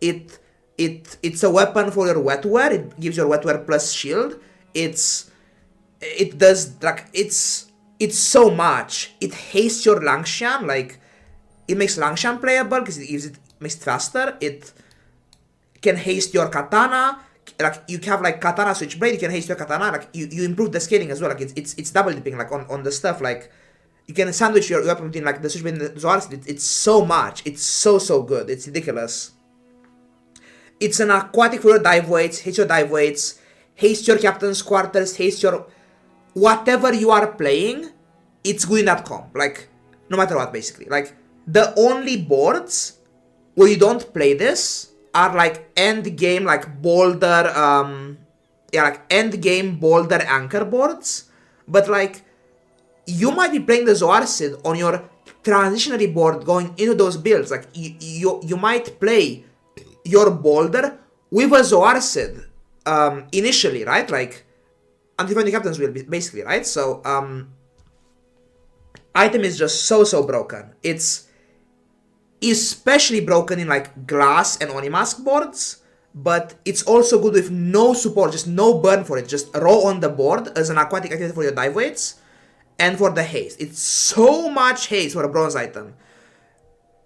It it's a weapon for your wet wear. It gives your wet wear plus shield. It does like it's so much. It hastes your Langshan, like it makes Langshan playable because it makes it faster. It can haste your katana. Like you have like katana switchblade, you can haste your katana. Like you improve the scaling as well. Like it's double dipping like on the stuff. Like you can sandwich your weapon between like the switchblade and the Zoarcid. It's so much. It's so good. It's ridiculous. It's an aquatic for your dive weights, haste your dive weights, haste your captain's quarters, haste your whatever you are playing. It's good in that comp. Like no matter what, basically. Like the only boards where you don't play this are like end game, like boulder, like end game boulder anchor boards. But like you might be playing the Zoarcid on your transitionary board going into those builds. Like you might play your boulder with a Zoarcid initially, right? Like until the captains will be basically, right? So item is just so broken. It's especially broken in like glass and Onimask boards, but it's also good with no support, just no burn for it, just raw on the board as an aquatic activity for your dive weights and for the haste. It's so much haste for a bronze item.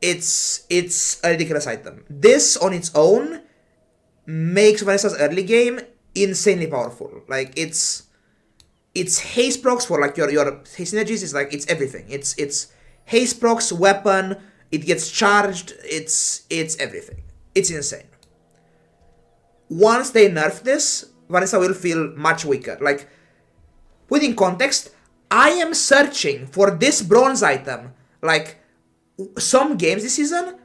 It's a ridiculous item. This on its own makes Vanessa's early game insanely powerful. Like it's haste procs for like your haste synergies. Is like it's everything. It's haste procs, weapon. It gets charged. It's everything. It's insane. Once they nerf this, Vanessa will feel much weaker. Like put in context, I am searching for this bronze item. Like some games this season,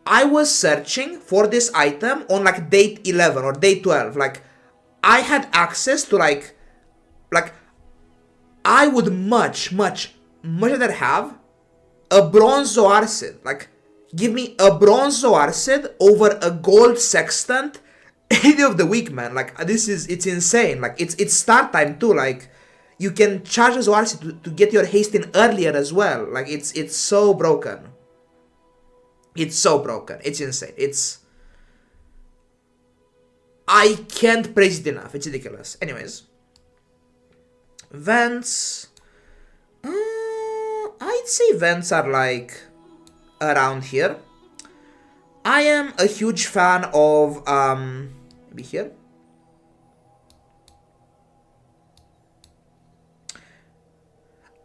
I was searching for this item on like day 11 or day 12. Like I had access to like I would much rather have a bronze Zoarcid. Like give me a bronze Zoarcid over a gold sextant any of the week, man. Like it's insane. Like it's start time too. Like you can charge a Zoarcid to get your haste in earlier as well. Like it's so broken. It's so broken. It's insane. I can't praise it enough. It's ridiculous. Anyways. Vents. I'd say vents are like around here. I am a huge fan of maybe here.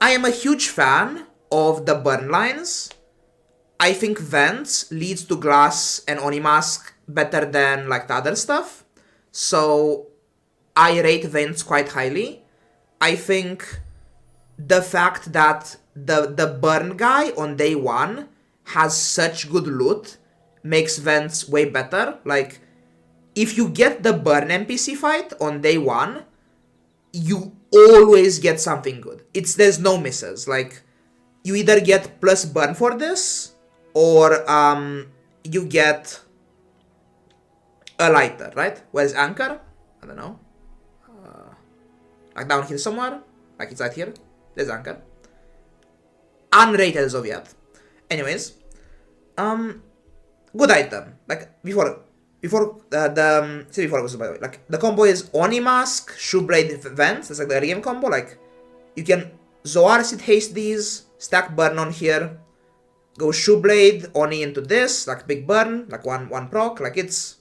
I am a huge fan of the burn lines. I think vents leads to glass and Onimask better than like the other stuff. So I rate vents quite highly. I think the fact that the burn guy on day 1 has such good loot makes vents way better. Like if you get the burn NPC fight on day 1, you always get something good. There's no misses. Like you either get plus burn for this or you get a lighter, right? Where's anchor? I don't know. Like down here somewhere. Like it's right here. There's anchor. Unrated as of yet. Anyways. Good item. Like before by the way. Like the combo is Onimask, Shoeblade, Vents. That's like the early game combo. Like you can Zoarcid haste these, stack burn on here, go Shoeblade, Oni into this, like big burn, like one proc. Like it's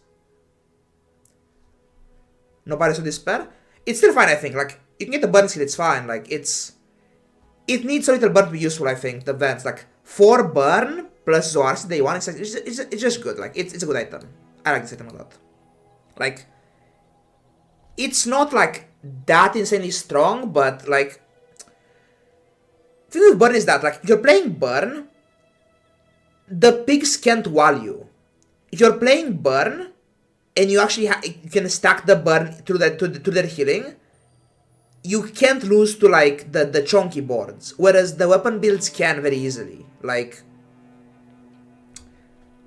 no Paris of Despair. It's still fine, I think. Like you can get the burn skill, it's fine. Like it needs a little burn to be useful, I think. The Vents, like 4 burn plus Zoarcid day 1, it's just good. Like it's a good item. I like this item a lot. Like it's not like that insanely strong, but like the thing with burn is that like if you're playing burn, the pigs can't wall you. If you're playing burn and you actually you can stack the burn through their healing, you can't lose to like the chunky boards, whereas the weapon builds can very easily. Like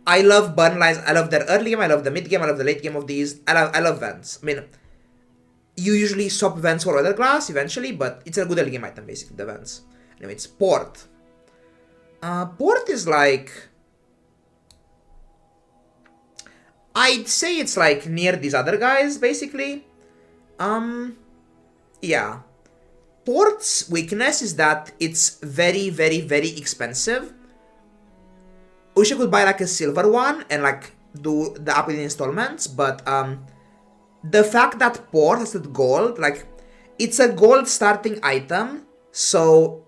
I love burn lines. I love their early game. I love the mid game. I love the late game of these. I love vents. I mean, you usually swap vents for other class eventually, but it's a good early game item basically. The vents. Anyway, it's port. Port is like I'd say it's like near these other guys, basically. Yeah. Port's weakness is that it's very, very, very expensive. Wish I could buy like a silver one and like do the upgrade installments, but the fact that Port has that gold, like it's a gold starting item, so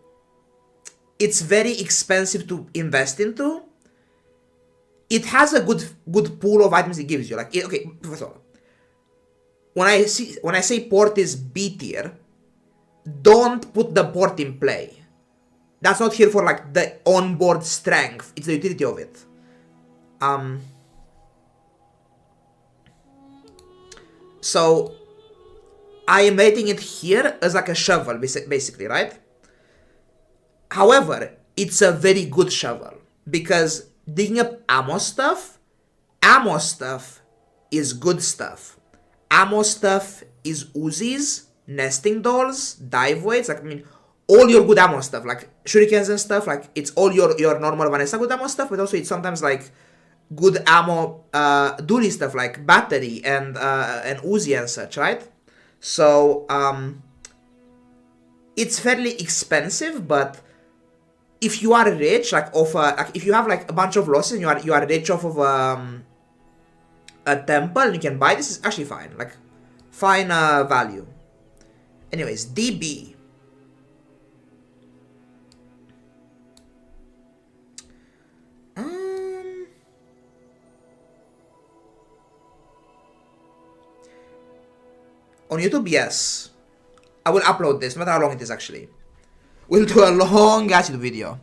it's very expensive to invest into. It has a good pool of items it gives you. Like okay, first of all, when I say Port is B tier, don't put the Port in play. That's not here for like the onboard strength. It's the utility of it. So I am rating it here as like a shovel, basically, right? However, it's a very good shovel because digging up ammo stuff is good stuff. Ammo stuff is Uzis, nesting dolls, dive weights, like I mean, all your good ammo stuff, like shurikens and stuff, like it's all your normal Vanessa good ammo stuff, but also it's sometimes like good ammo dually stuff like battery and Uzi and such, right? So it's fairly expensive, but if you are rich, like if you have like a bunch of losses and you are rich off of a temple and you can buy this, is actually fine, like fine value. Anyways, DB. On YouTube, yes. I will upload this, no matter how long it is actually. We'll do a long ass video.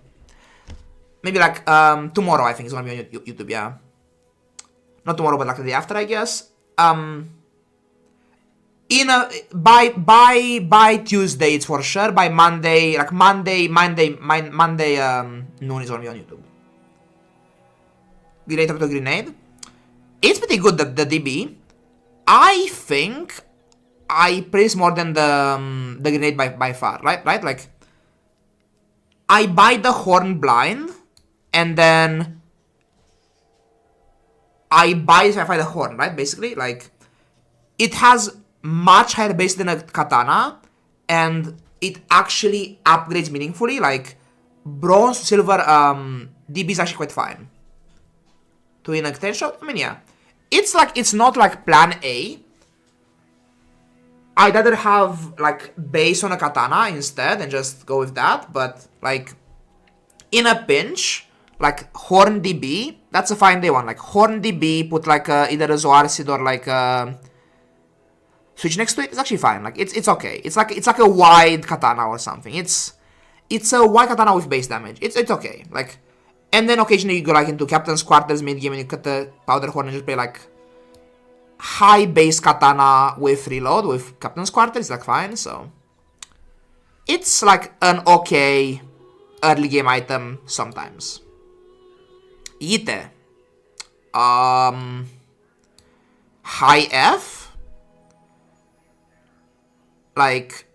Maybe like tomorrow I think it's gonna be on YouTube, yeah. Not tomorrow, but like the day after, I guess. By Tuesday it's for sure. By Monday, like Monday noon is gonna be on YouTube. Grenade. It's pretty good, the DB. I think I praise more than the grenade by far, right? Like I buy the horn blind and then I buy if I find the horn, right? Basically, like it has much higher base than a katana and it actually upgrades meaningfully. Like bronze to silver DB is actually quite fine. To win a 10 shot, I mean, yeah. It's not like plan A. I'd rather have like base on a katana instead and just go with that, but like in a pinch, like horn DB, that's a fine day one. Like horn DB, put like either a Zoarcid or like switch next to it. It's actually fine. Like it's okay. It's like a wide katana or something. It's a wide katana with base damage. It's okay. Like, and then occasionally you go like into Captain's Quarters mid game and you cut the powder horn and just play like high base katana with reload with Captain's Quarters, like fine, so it's like an okay early game item sometimes. Yite. High F. Like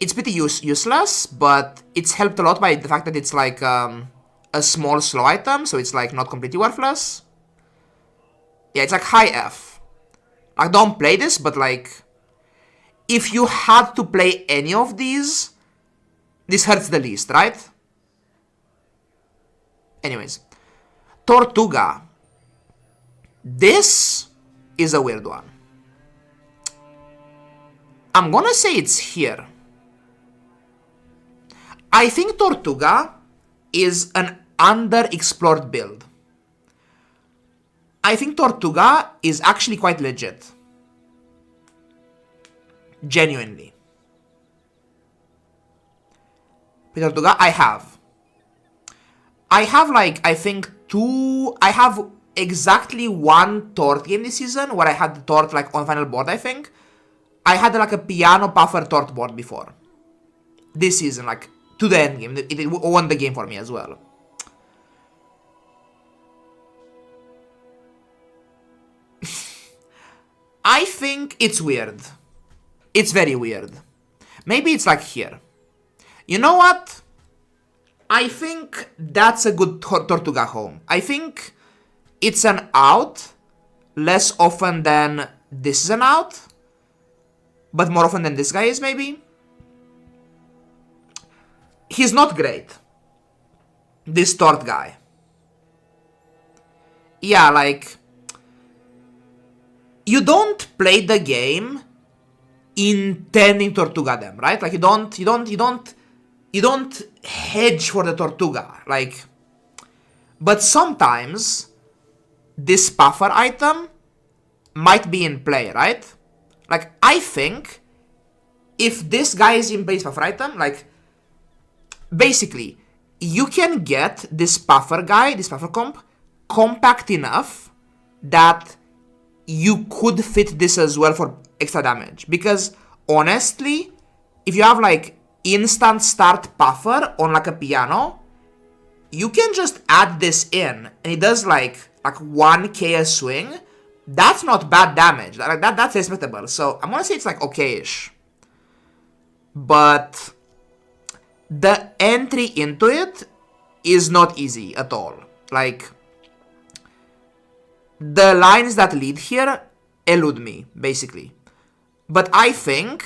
it's pretty useless, but it's helped a lot by the fact that it's like a small slow item, so it's like not completely worthless. Yeah, it's like high F. I don't play this, but like, if you had to play any of these, this hurts the least, right? Anyways, Tortuga. This is a weird one. I'm gonna say it's here. I think Tortuga is an underexplored build. I think Tortuga is actually quite legit. Genuinely. With Tortuga, I have like, I think I have exactly one Tort game this season where I had the Tort like on final board, I think. I had like a piano puffer Tort board before. This season, like to the end game. It won the game for me as well. I think it's weird. It's very weird. Maybe it's like here. You know what? I think that's a good Tortuga home. I think it's an out. less often than this is an out, but more often than this guy is, maybe. He's not great. This Tort guy. Yeah, like, you don't play the game intending Tortuga them, right? Like, you don't hedge for the Tortuga, like. But sometimes this puffer item might be in play, right? Like, I think if this guy is in base puffer item, like, basically, you can get this puffer guy, this puffer comp, compact enough that you could fit this as well for extra damage. Because, honestly, if you have, like, instant start puffer on, like, a piano, you can just add this in, and it does, like 1k a swing. That's not bad damage. Like, that's respectable. So, I'm gonna say it's, like, okay-ish. But the entry into it is not easy at all. Like, the lines that lead here elude me, basically. But I think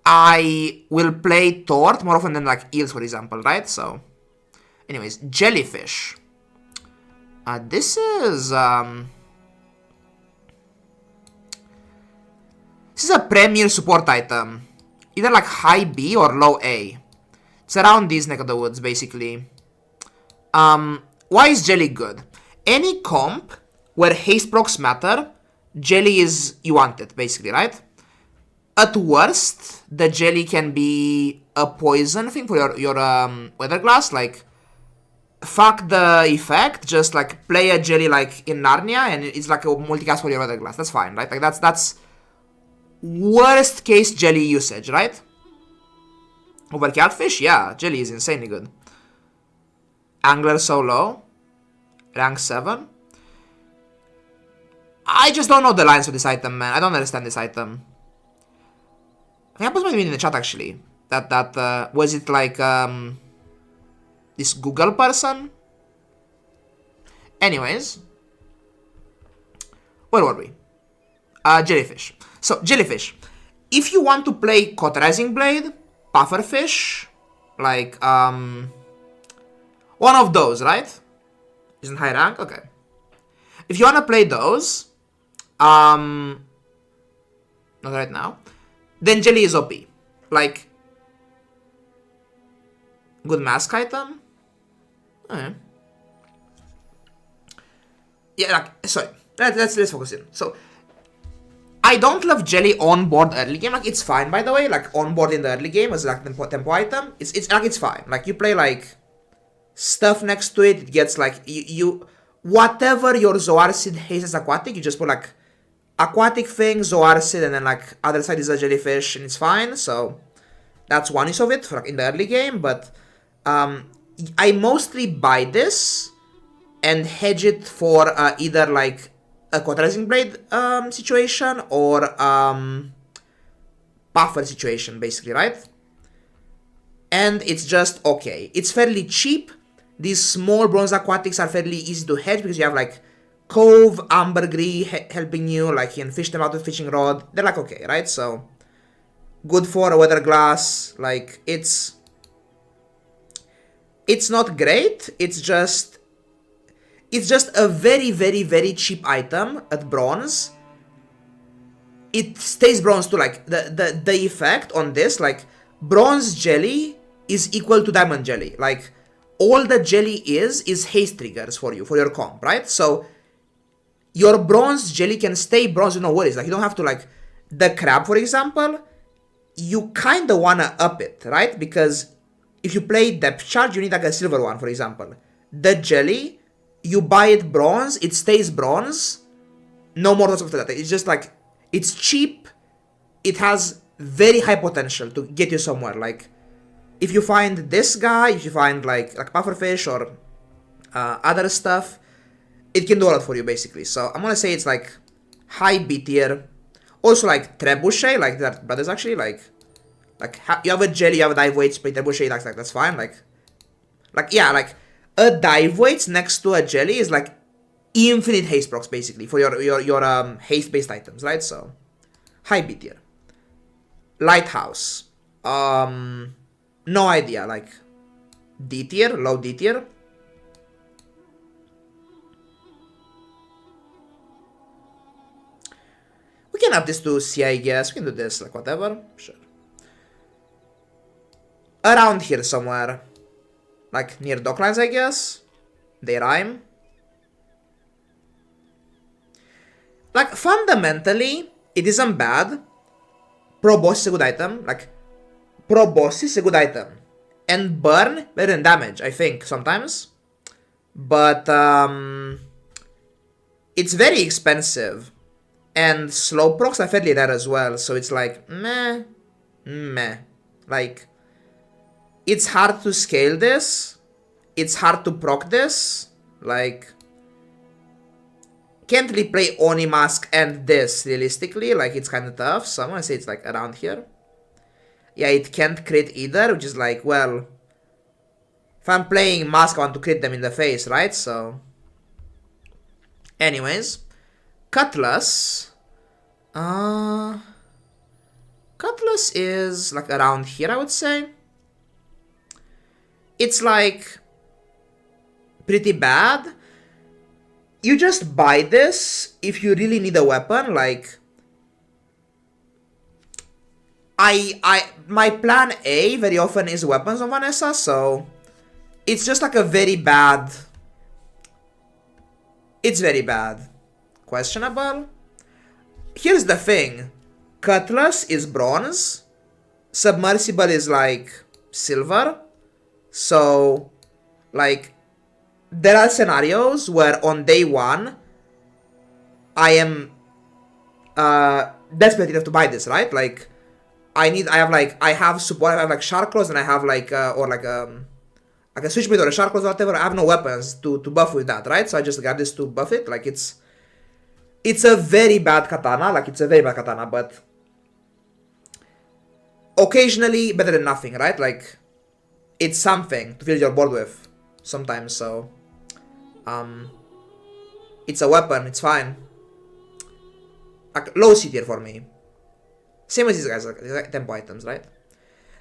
I will play Tort more often than, like, Eels, for example, right? So, anyways, Jellyfish. This is a premier support item. Either, like, high B or low A. It's around these neck of the woods, basically. Why is Jelly good? Any comp where haste procs matter, Jelly is, you want it, basically, right? At worst, the Jelly can be a poison thing for your Weather Glass, like, fuck the effect, just, like, play a Jelly, like, in Narnia, and it's, like, a multicast for your Weather Glass. That's fine, right? Like, that's worst case Jelly usage, right? Over Catfish? Yeah, Jelly is insanely good. Angler so low. Rank 7. I just don't know the lines for this item, man. I don't understand this item. I think I put something in the chat, actually. Was it, like, this Google person? Anyways. Where were we? Jellyfish. So, Jellyfish. If you want to play Cauterizing Blade, Pufferfish, like, one of those, right? Isn't high rank? Okay. If you want to play those, not right now, then Jelly is OP. Like, good mask item? Okay. Yeah, like, sorry. Let's focus in. So, I don't love Jelly on board early game. Like, it's fine, by the way. Like, on board in the early game as, like, tempo item. It's like, it's fine. Like, you play, like, stuff next to it. It gets, like, you whatever your Zoarcid haste as aquatic, you just put, like, aquatic thing, Zoarcid, and then, like, other side is a Jellyfish, and it's fine. So, that's one use of it for, like, in the early game. But, I mostly buy this and hedge it for either, like, a Cauterizing Blade situation or Puffer situation, basically, right? And it's just okay. It's fairly cheap. These small bronze aquatics are fairly easy to hedge because you have, like, Cove, Ambergris helping you, like, you can fish them out with Fishing Rod. They're, like, okay, right? So, good for a Weather Glass. Like, it's not great. It's just a very, very, very cheap item at bronze. It stays bronze too. Like, the effect on this, like, bronze Jelly is equal to diamond Jelly. Like, all the Jelly is haste triggers for you, for your comp, right? So, your bronze Jelly can stay bronze with no worries. Like, you don't have to, like, the crab, for example, you kind of want to up it, right? Because if you play depth charge, you need, like, a silver one, for example. The Jelly, you buy it bronze, it stays bronze, no more thoughts after that. It's just, like, it's cheap, it has very high potential to get you somewhere. Like, if you find this guy, if you find, like Pufferfish or other stuff, it can do a lot for you, basically. So, I'm gonna say it's, like, high B tier. Also, like, Trebuchet, like, they're brothers, actually, like, you have a Jelly, you have a Dive Weights, play Trebuchet, like, that's fine, like, yeah, like, a Dive Weights next to a Jelly is, like, infinite haste procs basically for your haste based items, right? So high B tier. Lighthouse. No idea, like D tier, low D tier. We can up this to C, I guess. We can do this, like whatever. Sure. Around here somewhere. Like near docklines, I guess. They rhyme. Like fundamentally, it isn't bad. Pro boss is a good item. Like pro boss is a good item. And burn better than damage, I think, sometimes. But it's very expensive. And slow procs are fairly rare as well, so it's like, meh. Like, it's hard to scale this. It's hard to proc this. Like, can't really play Oni Mask and this, realistically. Like, it's kind of tough, so I'm gonna say it's like around here. Yeah, it can't crit either, which is like, well, if I'm playing Mask, I want to crit them in the face, right? So, anyways. Cutlass. Cutlass is like around here, I would say. It's like pretty bad. You just buy this if you really need a weapon. Like my plan A very often is weapons on Vanessa, so it's just like a very bad. It's very bad. Questionable. Here's the thing. Cutlass is bronze. Submersible is like silver. So, like, there are scenarios where on day one, I am desperate enough to buy this, right? Like, I have support, I have like shark claws, and I have like, or like a switchblade or a shark claws or whatever. I have no weapons to buff with that, right? So I just got this to buff it. Like, it's a very bad katana, like it's a very bad katana, but occasionally better than nothing, right? Like, it's something to fill your board with sometimes, so it's a weapon, it's fine. Like, low C tier for me. Same as these guys, like tempo items, right?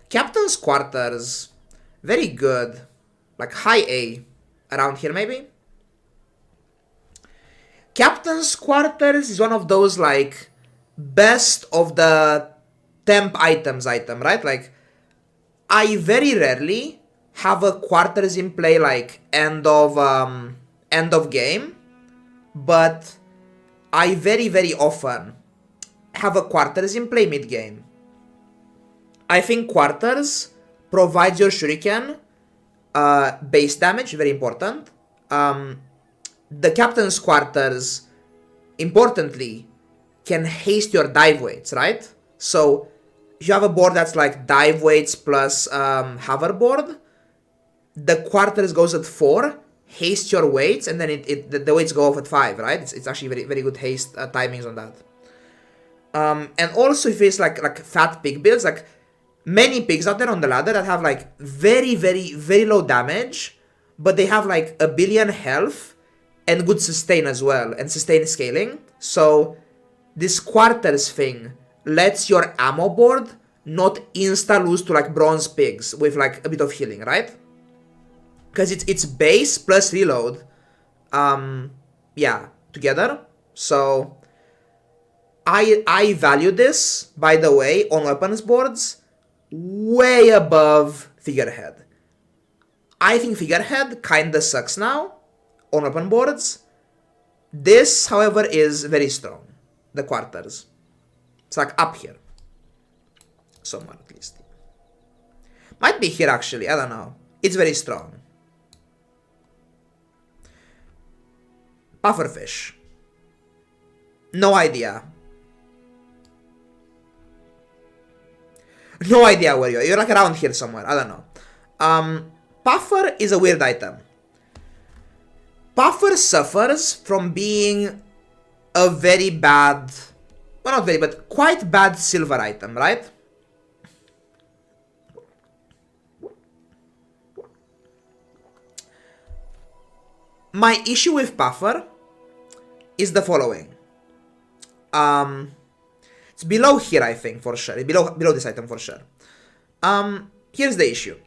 Captain's Quarters, very good. Like high A, around here maybe. Captain's Quarters is one of those like best of the temp items right? Like, I very rarely have a quarters in play like end of game, but I very, very often have a quarters in play mid game. I think quarters provides your shuriken base damage, very important. The Captain's Quarters, importantly, can haste your dive weights, right? So, if you have a board that's like dive weights plus hoverboard, the Quarters goes at 4, haste your weights, and then the weights go off at 5, right? It's actually very, very good haste timings on that. And also if it's like fat pig builds, like many pigs out there on the ladder that have like very, very, very low damage, but they have like a billion health and good sustain as well, and sustain scaling. So this quarters thing lets your ammo board not insta-lose to like bronze pigs with like a bit of healing, right? Because it's base plus reload, yeah, together. So I value this, by the way, on weapons boards way above Figurehead. I think Figurehead kinda sucks now on weapon boards. This, however, is very strong. The quarters. It's like up here. Somewhere at least. Might be here actually, I don't know. It's very strong. Pufferfish. No idea. No idea where you are. You're like around here somewhere. I don't know. Puffer is a weird item. Puffer suffers from being a very bad, well, not very, but quite bad silver item, right? My issue with Puffer is the following. It's below here, I think, for sure. It's below this item for sure. Here's the issue.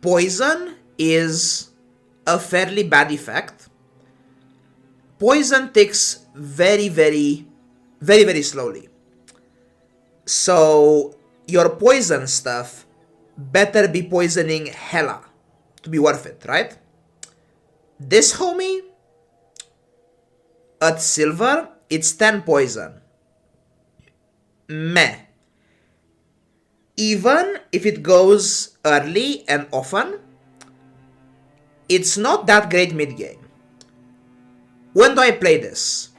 Poison is a fairly bad effect. Poison ticks very, very, very, very slowly. So your poison stuff better be poisoning hella to be worth it, right? This homie at silver, it's 10 poison. Meh. Even if it goes early and often, it's not that great mid-game. When do I play this?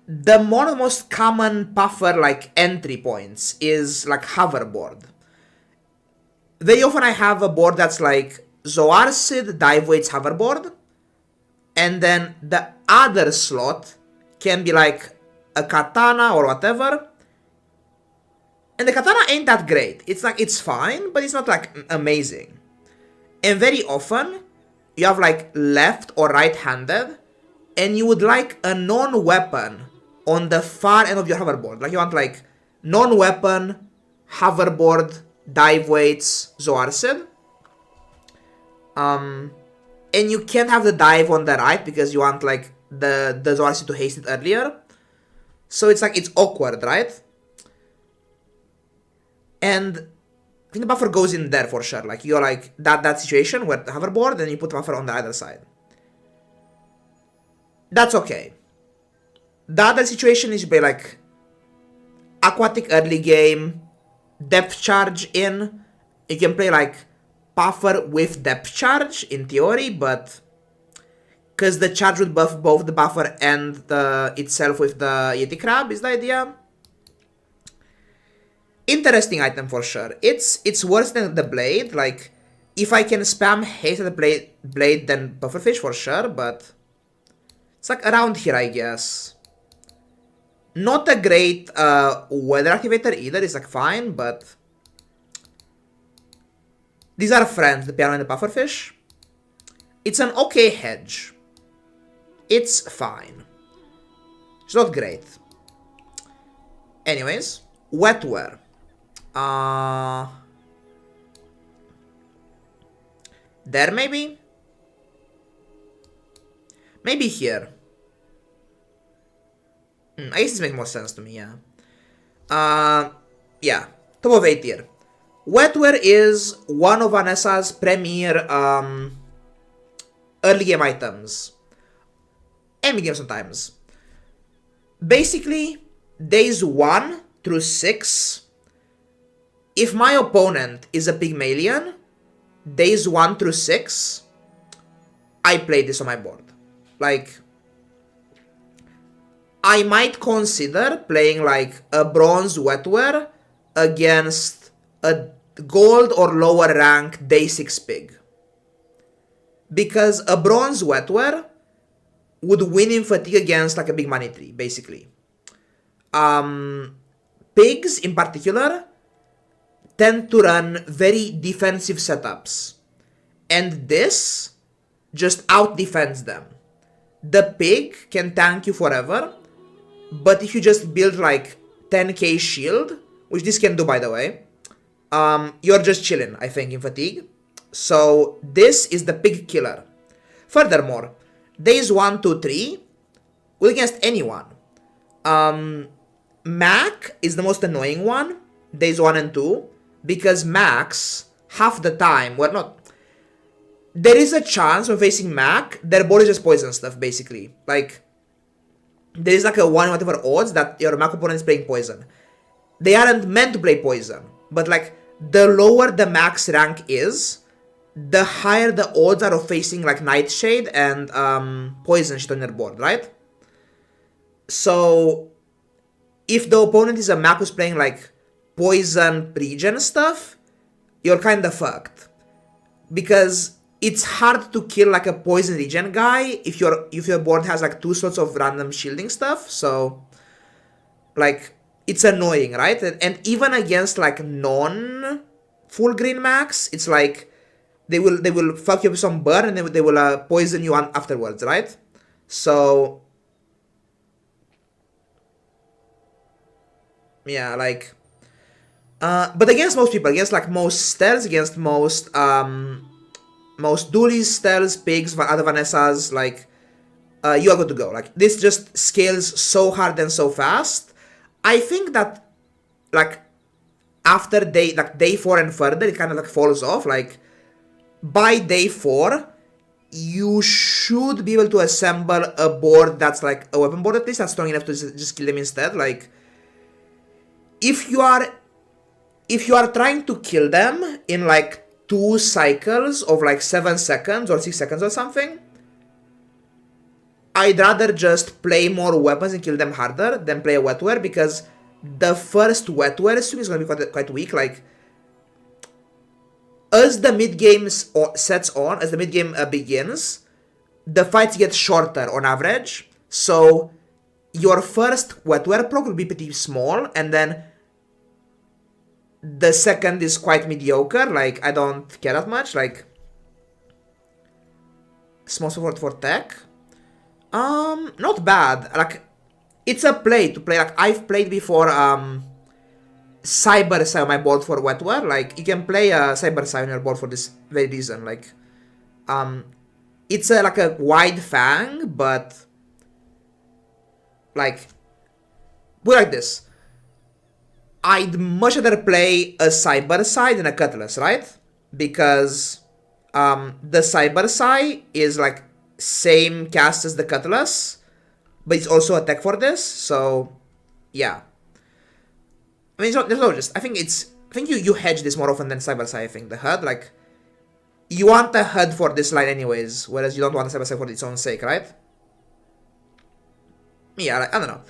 The most common puffer like entry points is like hoverboard. Very often I have a board that's like Zoarcid, dive weights, hoverboard, and then the other slot can be like a katana or whatever. And the katana ain't that great. It's like, it's fine, but it's not like amazing. And very often you have like left or right-handed, and you would like a non-weapon on the far end of your hoverboard. Like you want like non-weapon, hoverboard, dive weights, Zoarcid. And you can't have the dive on the right because you want like the Zoarcid to haste it earlier. So it's like, it's awkward, right? And I think the buffer goes in there for sure. Like you're like that situation where the hoverboard and you put the buffer on the other side. That's okay. The other situation is you play like aquatic early game, depth charge in. You can play like buffer with depth charge in theory, but because the charge would buff both the buffer and the itself with the Yeti Crab is the idea. Interesting item for sure. It's worse than the blade. Like if I can spam haste at the blade then pufferfish for sure, but it's like around here, I guess. Not a great weather activator either. It's like fine, but these are friends, the piano and the pufferfish. It's an okay hedge. It's fine. It's not great. Anyways, wetware. There maybe? Maybe here. I guess this makes more sense to me, yeah. Yeah, top of 8 tier. Wetware is one of Vanessa's premier early game items. And mid game sometimes. Basically, days 1 through 6, if my opponent is a Pygmalion, days 1 through 6, I play this on my board. Like, I might consider playing like a bronze wetware against a gold or lower rank day 6 pig. Because a bronze wetware would win in fatigue against like a big money tree, basically. Pigs in particular tend to run very defensive setups. And this just out-defends them. The pig can tank you forever, but if you just build like 10k shield, which this can do by the way, you're just chilling, I think, in fatigue. So this is the pig killer. Furthermore, days 1, 2, 3, well, against anyone. Mac is the most annoying one, days 1 and 2, because Macs, half the time, well not, there is a chance when facing Mac, their board is just poison stuff, basically. Like, there is like a 1 whatever odds that your Mac opponent is playing poison. They aren't meant to play poison, but like, the lower the Max rank is, the higher the odds are of facing like Nightshade and poison shit on your board, right? So, if the opponent is a Mac who's playing like poison regen stuff, you're kinda fucked. Because it's hard to kill like a poison regen guy if your board has like 2 slots of random shielding stuff, so like it's annoying, right? And even against like non full green Max, it's like they will fuck you up with some burn and they will poison you afterwards, right? So yeah, like but against most people, against like most stealths, against most dualies, stealths, pigs, other Vanessas, like you are good to go. Like this just scales so hard and so fast. I think that like after day 4 and further, it kind of like falls off. Like by day 4, you should be able to assemble a board that's like a weapon board at least that's strong enough to just kill them instead. Like if you are trying to kill them in like 2 cycles of like 7 seconds or 6 seconds or something, I'd rather just play more weapons and kill them harder than play a wetware, because the first wetware swing is going to be quite weak. Like as the mid game sets on, as the mid game begins, the fights get shorter on average. So your first wetware proc will be pretty small, and then the second is quite mediocre. Like I don't care that much. Like small support for tech. Not bad. Like it's a play to play. Like I've played before Cyber Sai on my board for wetware. Like you can play Cyber Sai on your board for this very reason. Like it's like a wide fang, but like put it like this. I'd much rather play a Cyber Sai than a Cutlass, right? Because the Cyber Sai is like same cast as the Cutlass, but it's also a tech for this, so yeah. I mean, there's no just. I think you hedge this more often than Cyber Sai. I think the HUD, like you want a HUD for this line anyways, whereas you don't want a Cyber Sai for its own sake, right? Yeah, like, I don't know.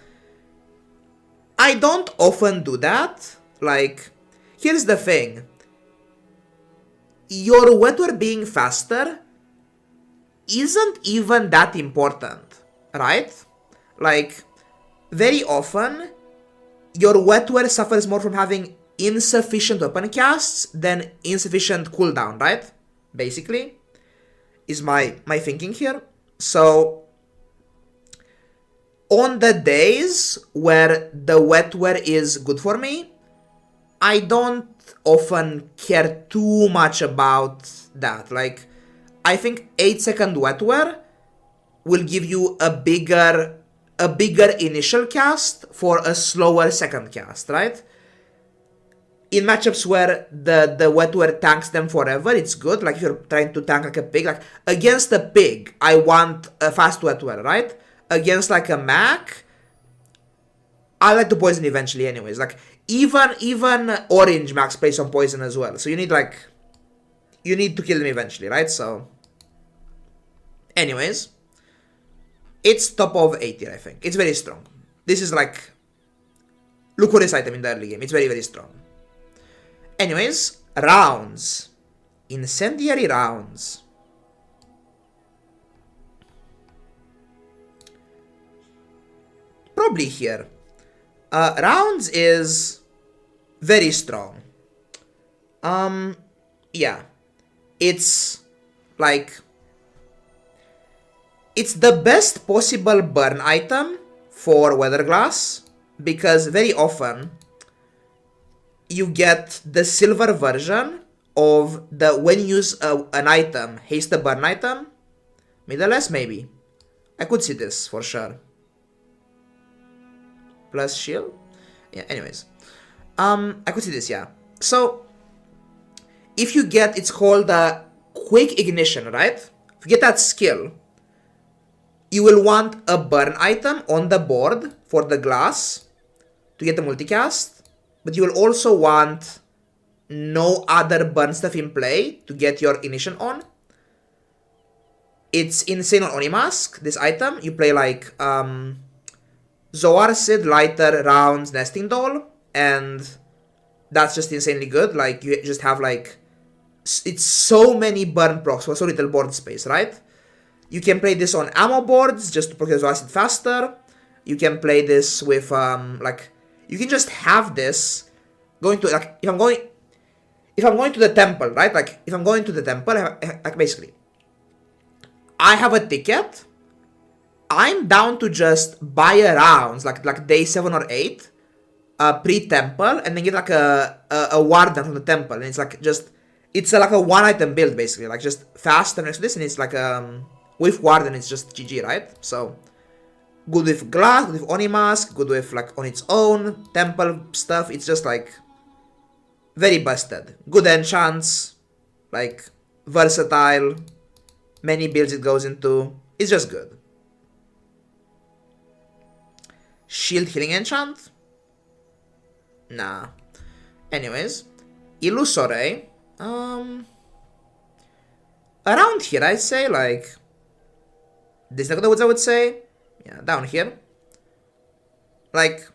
I don't often do that. Like, here's the thing. Your wetware being faster isn't even that important, right? Like, very often, your wetware suffers more from having insufficient weapon casts than insufficient cooldown, right? Basically, is my thinking here. So, on the days where the wetware is good for me, I don't often care too much about that. Like, I think 8-second wetware will give you a bigger initial cast for a slower second cast, right? In matchups where the wetware tanks them forever, it's good. Like if you're trying to tank like a pig, like against a pig, I want a fast wetware, right? Against like a Mac, I like to poison eventually anyways. Like even orange Max plays on poison as well. So you need to kill them eventually, right? So anyways, it's top of 8 tier, I think. It's very strong. This is like, look for this item in the early game. It's very, very strong. Anyways, rounds. Incendiary rounds. Probably here. Rounds is very strong. Yeah. It's like, it's the best possible burn item for Weatherglass, because very often you get the silver version of the when you use an item, haste the burn item. Middle S maybe. I could see this for sure. Plus shield. Yeah, anyways. I could see this, yeah. So if you get, it's called quick ignition, right? If you get that skill, you will want a burn item on the board for the glass to get the multicast, but you will also want no other burn stuff in play to get your ignition on. It's insane on Onimask, this item. You play like Zoar Sid, Lighter, Rounds, Nesting Doll, and that's just insanely good. Like you just have like, it's so many burn procs for so little board space, right? You can play this on ammo boards just to procure acid faster. You can play this with like, you can just have this going to, like, if I'm going to the temple, right? Like if I'm going to the temple, like basically, I have a ticket I'm down to just buy a rounds like day 7 or 8, pre-temple, and then get like a warden from the temple, and it's like just it's like a one item build basically, like just faster next to this, and it's like with warden it's just GG, right? So good with glass, good with Oni mask, good with like on its own temple stuff. It's just like very busted. Good enchants, like versatile, many builds it goes into. It's just good. Shield healing enchant? Nah. Anyways, Illusoray. Around here I'd say like this is the woods I would say. Yeah, down here. Like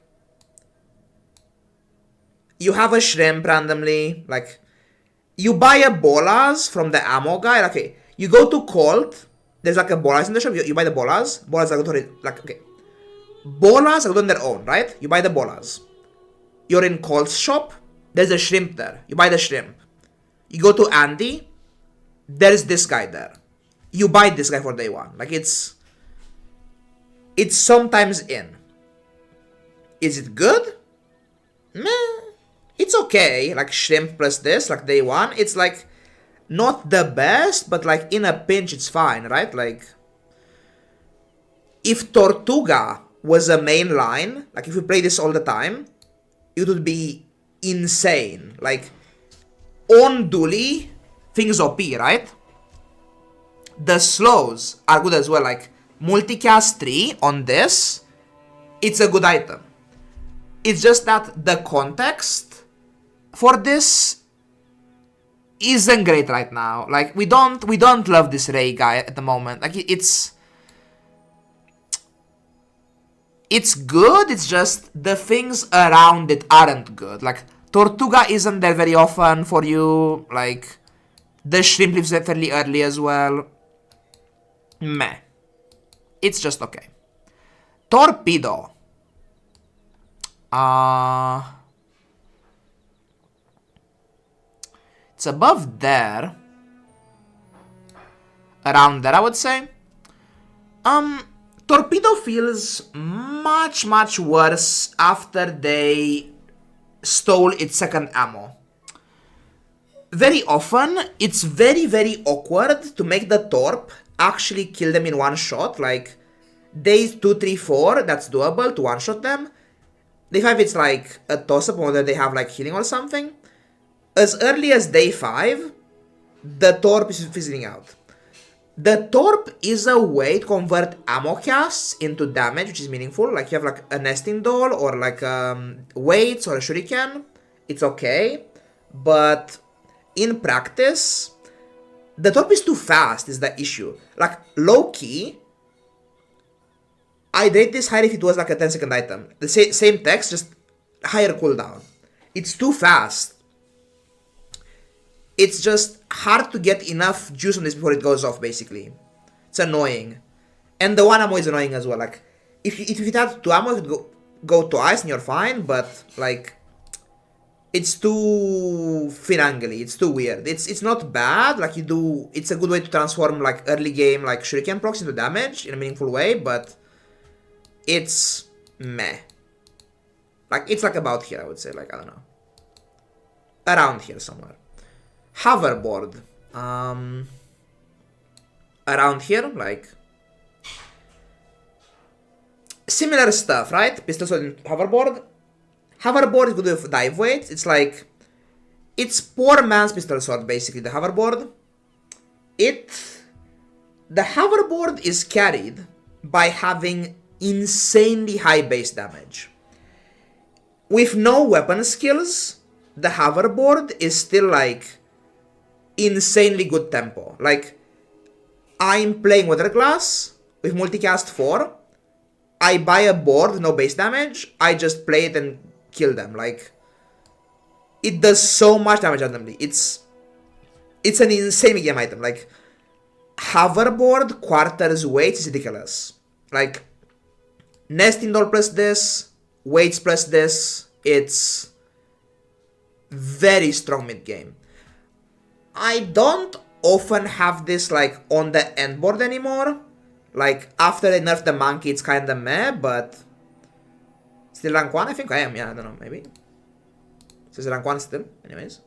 you have a shrimp randomly, like you buy a bolas from the ammo guy. Okay, you go to Colt. There's like a bolas in the shop. You buy the bolas. Bolas are good like okay. Bolas are good on their own, right? You buy the bolas. You're in Colt's shop. There's a shrimp there. You buy the shrimp. You go to Andy. There's this guy there. You buy this guy for day 1. Like it's sometimes in. Is it good? Meh. It's okay. Like shrimp plus this, like day 1. It's like not the best, but like in a pinch it's fine, right? Like if Tortuga was a main line, like if you play this all the time, it would be insane. Like on Dooley, things OP, right? The slows are good as well. Like multicast 3 on this, it's a good item. It's just that the context for this isn't great right now. Like we don't love this Ray guy at the moment. Like it's good, it's just the things around it aren't good. Like Tortuga isn't there very often for you. Like the shrimp lives fairly early as well. Meh. It's just okay. Torpedo. It's above there. Around there, I would say. Torpedo feels much worse after they stole its second ammo. Very often, it's very awkward to make the Torp actually kill them in one shot. Like, days 2, 3, 4, that's doable to one-shot them. Day 5, it's like a toss-up whether they have like healing or something. As early as day 5, the Torp is fizzling out. The Torp is a way to convert ammo casts into damage, which is meaningful. Like you have like a nesting doll or like weights or a shuriken. It's okay. But in practice, the Torp is too fast is the issue. Like low-key, I'd rate this higher if it was like a 10-second item. The same text, just higher cooldown. It's too fast. It's just hard to get enough juice on this before it goes off, basically. It's annoying. And the one ammo is annoying as well. Like, if it had 2 ammo, it could go twice and you're fine, but, like, it's too finangly. It's too weird. It's not bad. Like, it's a good way to transform, like, early game, like, shuriken procs into damage in a meaningful way, but it's meh. Like, it's, like, about here, I would say. Like, I don't know. Around here somewhere. Hoverboard. Around here, like similar stuff, right? Pistol sword and hoverboard. Hoverboard is good with dive weights. It's like it's poor man's pistol sword, basically. The hoverboard. The hoverboard is carried by having insanely high base damage. With no weapon skills, the hoverboard is still like insanely good tempo. Like, I'm playing Weather Glass with multicast 4. I buy a board with no base damage. I just play it and kill them. Like, it does so much damage randomly. It's an insane game item. Like, hoverboard quarters weights is ridiculous. Like, nesting doll plus this, weights plus this. It's very strong mid game. I don't often have this like on the end board anymore. Like, after they nerfed the monkey, it's kinda meh, but... Still rank 1? I think I am, yeah, I don't know, maybe. So it's rank 1 still, anyways.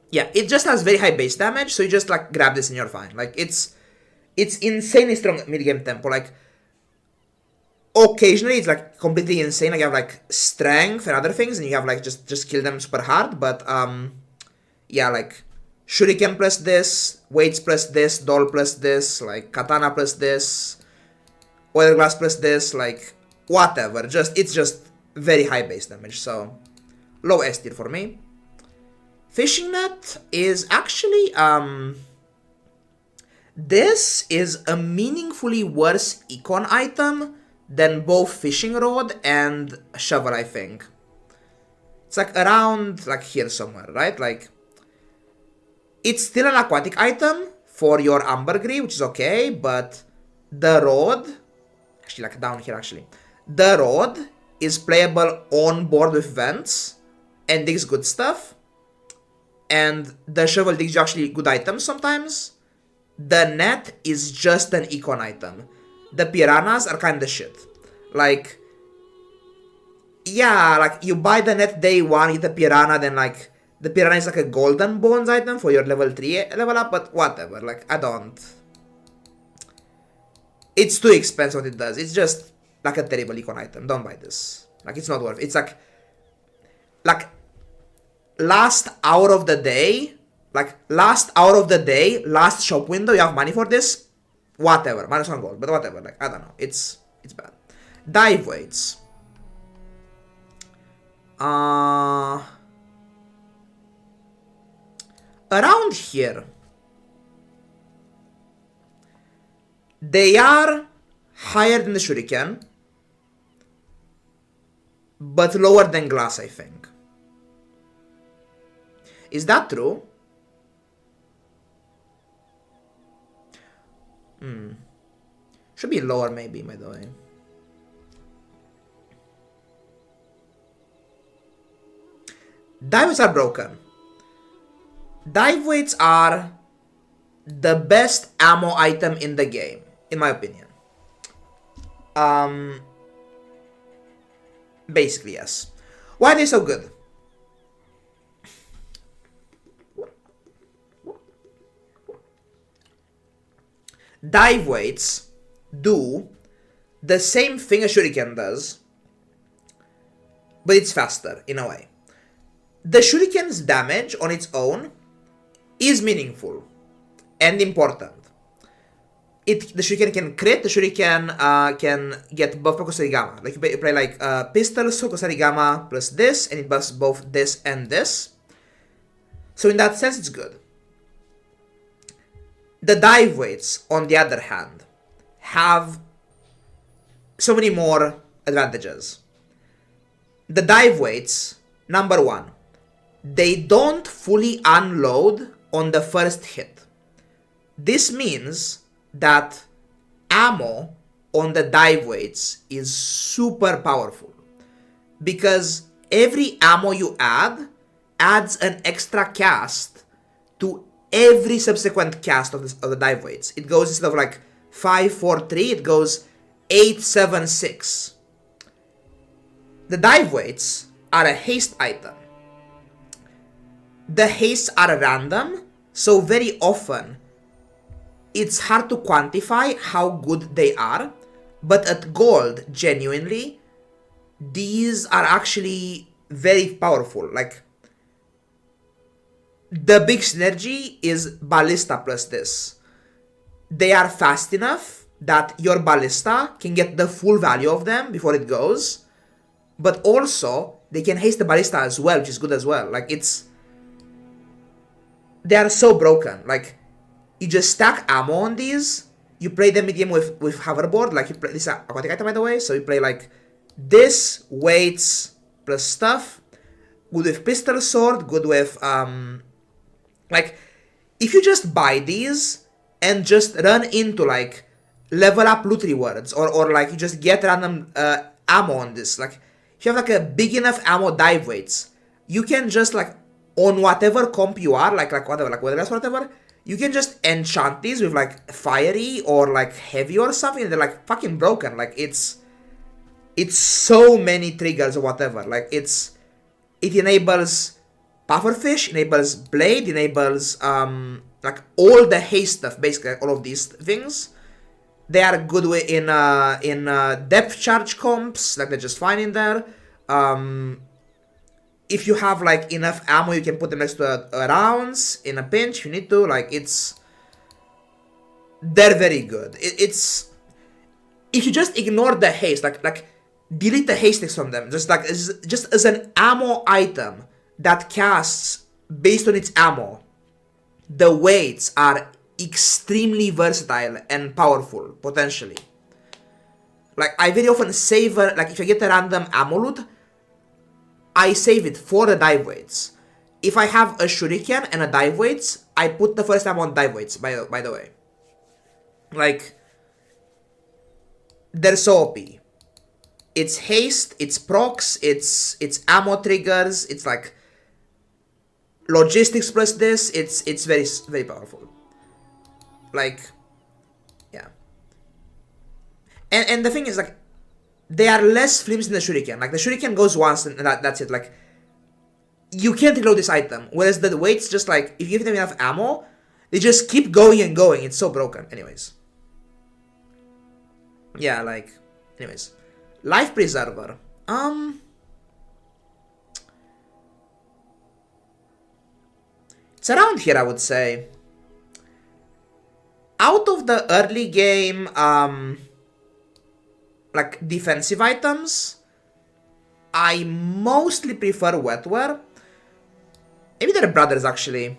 Yeah, it just has very high base damage, so you just, like, grab this and you're fine. Like, it's insanely strong mid-game tempo, like... Occasionally, it's, like, completely insane, like, you have, like, strength and other things, and you have, like, just kill them super hard, but, yeah, like... Shuriken plus this, weights plus this, doll plus this, like katana plus this, oil glass plus this, like whatever. It's just very high base damage, so low S tier for me. Fishing net is actually this is a meaningfully worse econ item than both fishing rod and shovel, I think. It's like around like here somewhere, right? Like it's still an aquatic item for your ambergris, which is okay, but the rod, actually like down here actually, the rod is playable on board with vents and digs good stuff, and the shovel digs you actually good items sometimes. The net is just an econ item. The piranhas are kinda shit. Like, yeah, like you buy the net day 1, get the piranha, then like the piranha is like a golden bones item for your level 3 level up, but whatever, like, I don't... It's too expensive what it does. It's just like a terrible econ item. Don't buy this. Like, it's not worth it. It's like... last hour of the day, last shop window, you have money for this, whatever, -1 gold, but whatever, like, I don't know, it's bad. Dive weights. Around here, they are higher than the shuriken, but lower than glass, I think. Is that true? Should be lower maybe, by the way. Dive weights are broken. Dive weights are the best ammo item in the game, in my opinion. Basically, yes. Why are they so good? Dive weights do the same thing a shuriken does, but it's faster, in a way. The shuriken's damage on its own is meaningful and important. The shuriken can crit, the shuriken can get buff by Kusarigama. Like you play like pistol, so Kusarigama plus this, and it buffs both this and this. So in that sense, it's good. The dive weights, on the other hand, have so many more advantages. The dive weights, number 1, they don't fully unload on the first hit. This means that ammo on the dive weights is super powerful, because every ammo you add adds an extra cast to every subsequent cast of the dive weights. It goes, instead of like 5, 4, 3, it goes 8, 7, 6. The dive weights are a haste item. The hastes are random, so very often it's hard to quantify how good they are, but at gold, genuinely, these are actually very powerful. Like, the big synergy is ballista plus this. They are fast enough that your ballista can get the full value of them before it goes, but also they can haste the ballista as well, which is good as well. Like, they are so broken. Like, you just stack ammo on these, you play the medium with hoverboard, like you play, this is an aquatic item by the way, so you play like this, weights plus stuff, good with pistol sword, good with, like, if you just buy these and just run into like level up loot rewards, or like you just get random ammo on this, like if you have like a big enough ammo dive weights, you can just like, on whatever comp you are, like whatever, like whatever, you can just enchant these with like fiery or like heavy or something, and they're like fucking broken. Like it's so many triggers or whatever. Like it enables pufferfish, enables blade, enables like all the haste stuff, basically like all of these things. They are good in depth charge comps, like they're just fine in there. If you have like enough ammo, you can put them next to rounds in a pinch if you need to. Like they're very good. It's if you just ignore the haste, like delete the haste from them, just as an ammo item that casts based on its ammo, the weights are extremely versatile and powerful, potentially. Like, I very often save, like, if I get a random ammo loot, I save it for the dive weights. If I have a shuriken and a dive weights, I put the first ammo on dive weights, by the way. Like, they're so OP. It's haste, it's procs, it's ammo triggers, it's like logistics plus this, it's very, very powerful. Like, yeah. And the thing is, like, they are less flimsy than the shuriken. Like, the shuriken goes once and that's it. Like, you can't reload this item. Whereas the weights, just like, if you give them enough ammo, they just keep going and going. It's so broken. Anyways. Yeah, like, anyways. Life Preserver. It's around here, I would say. Out of the early game, like, defensive items, I mostly prefer Wetware. Maybe they're brothers, actually.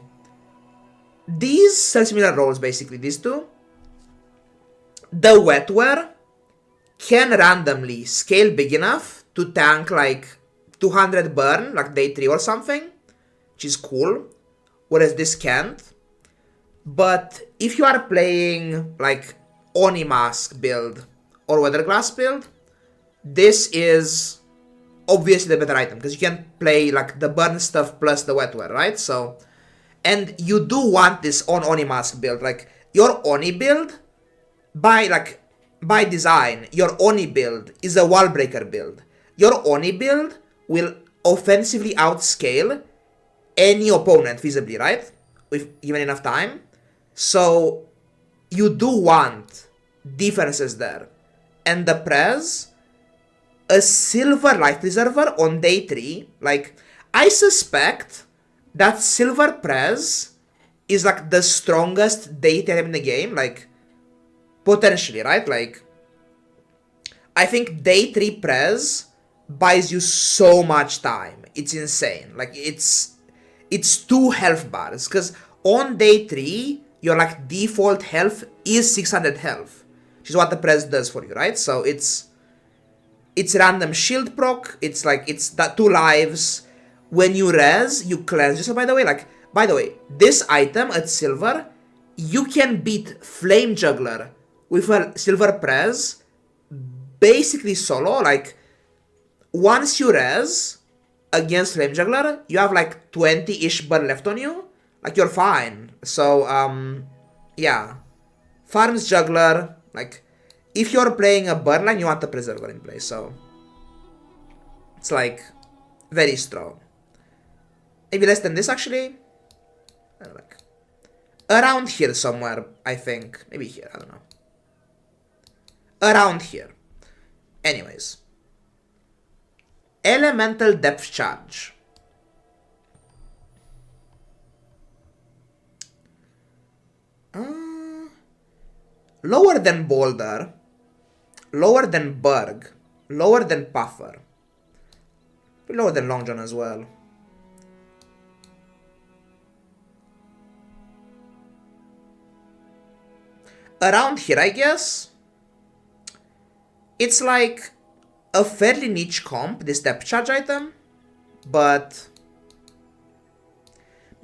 These sell similar roles, basically, these two. The Wetware can randomly scale big enough to tank, like, 200 burn, like day 3 or something, which is cool, whereas this can't. But if you are playing, like, Oni Mask build or Weatherglass build, this is obviously the better item, because you can play, like, the burn stuff plus the Wetware, right? So, and you do want this on Oni Mask build. Like, your Oni build, by design, your Oni build is a wall breaker build. Your Oni build will offensively outscale any opponent visibly, right? With given enough time. So you do want defenses there. And the Prez, a silver life preserver on day 3, like, I suspect that silver Prez is like the strongest day 3 item in the game, like, potentially, right? Like, I think day 3 Prez buys you so much time. It's insane. Like, it's 2 health bars, because on day 3, your, like, default health is 600 health, which is what the Prez does for you, right? So it's random shield proc, it's like, it's that 2 lives. When you res, you cleanse yourself, by the way. Like, by the way, this item at silver, you can beat Flame Juggler with a silver Prez basically solo. Like, once you res against Flame Juggler, you have like 20-ish burn left on you. Like, you're fine. So, yeah. Farms Juggler, like, if you're playing a burn line, you want the Preserver in play, so it's like very strong. Maybe less than this, actually. I don't know, like, around here somewhere, I think. Maybe here, I don't know. Around here. Anyways. Elemental Depth Charge. Lower than Boulder. Lower than Berg. Lower than Puffer. Lower than Long John as well. Around here, I guess. It's like a fairly niche comp, this depth charge item, but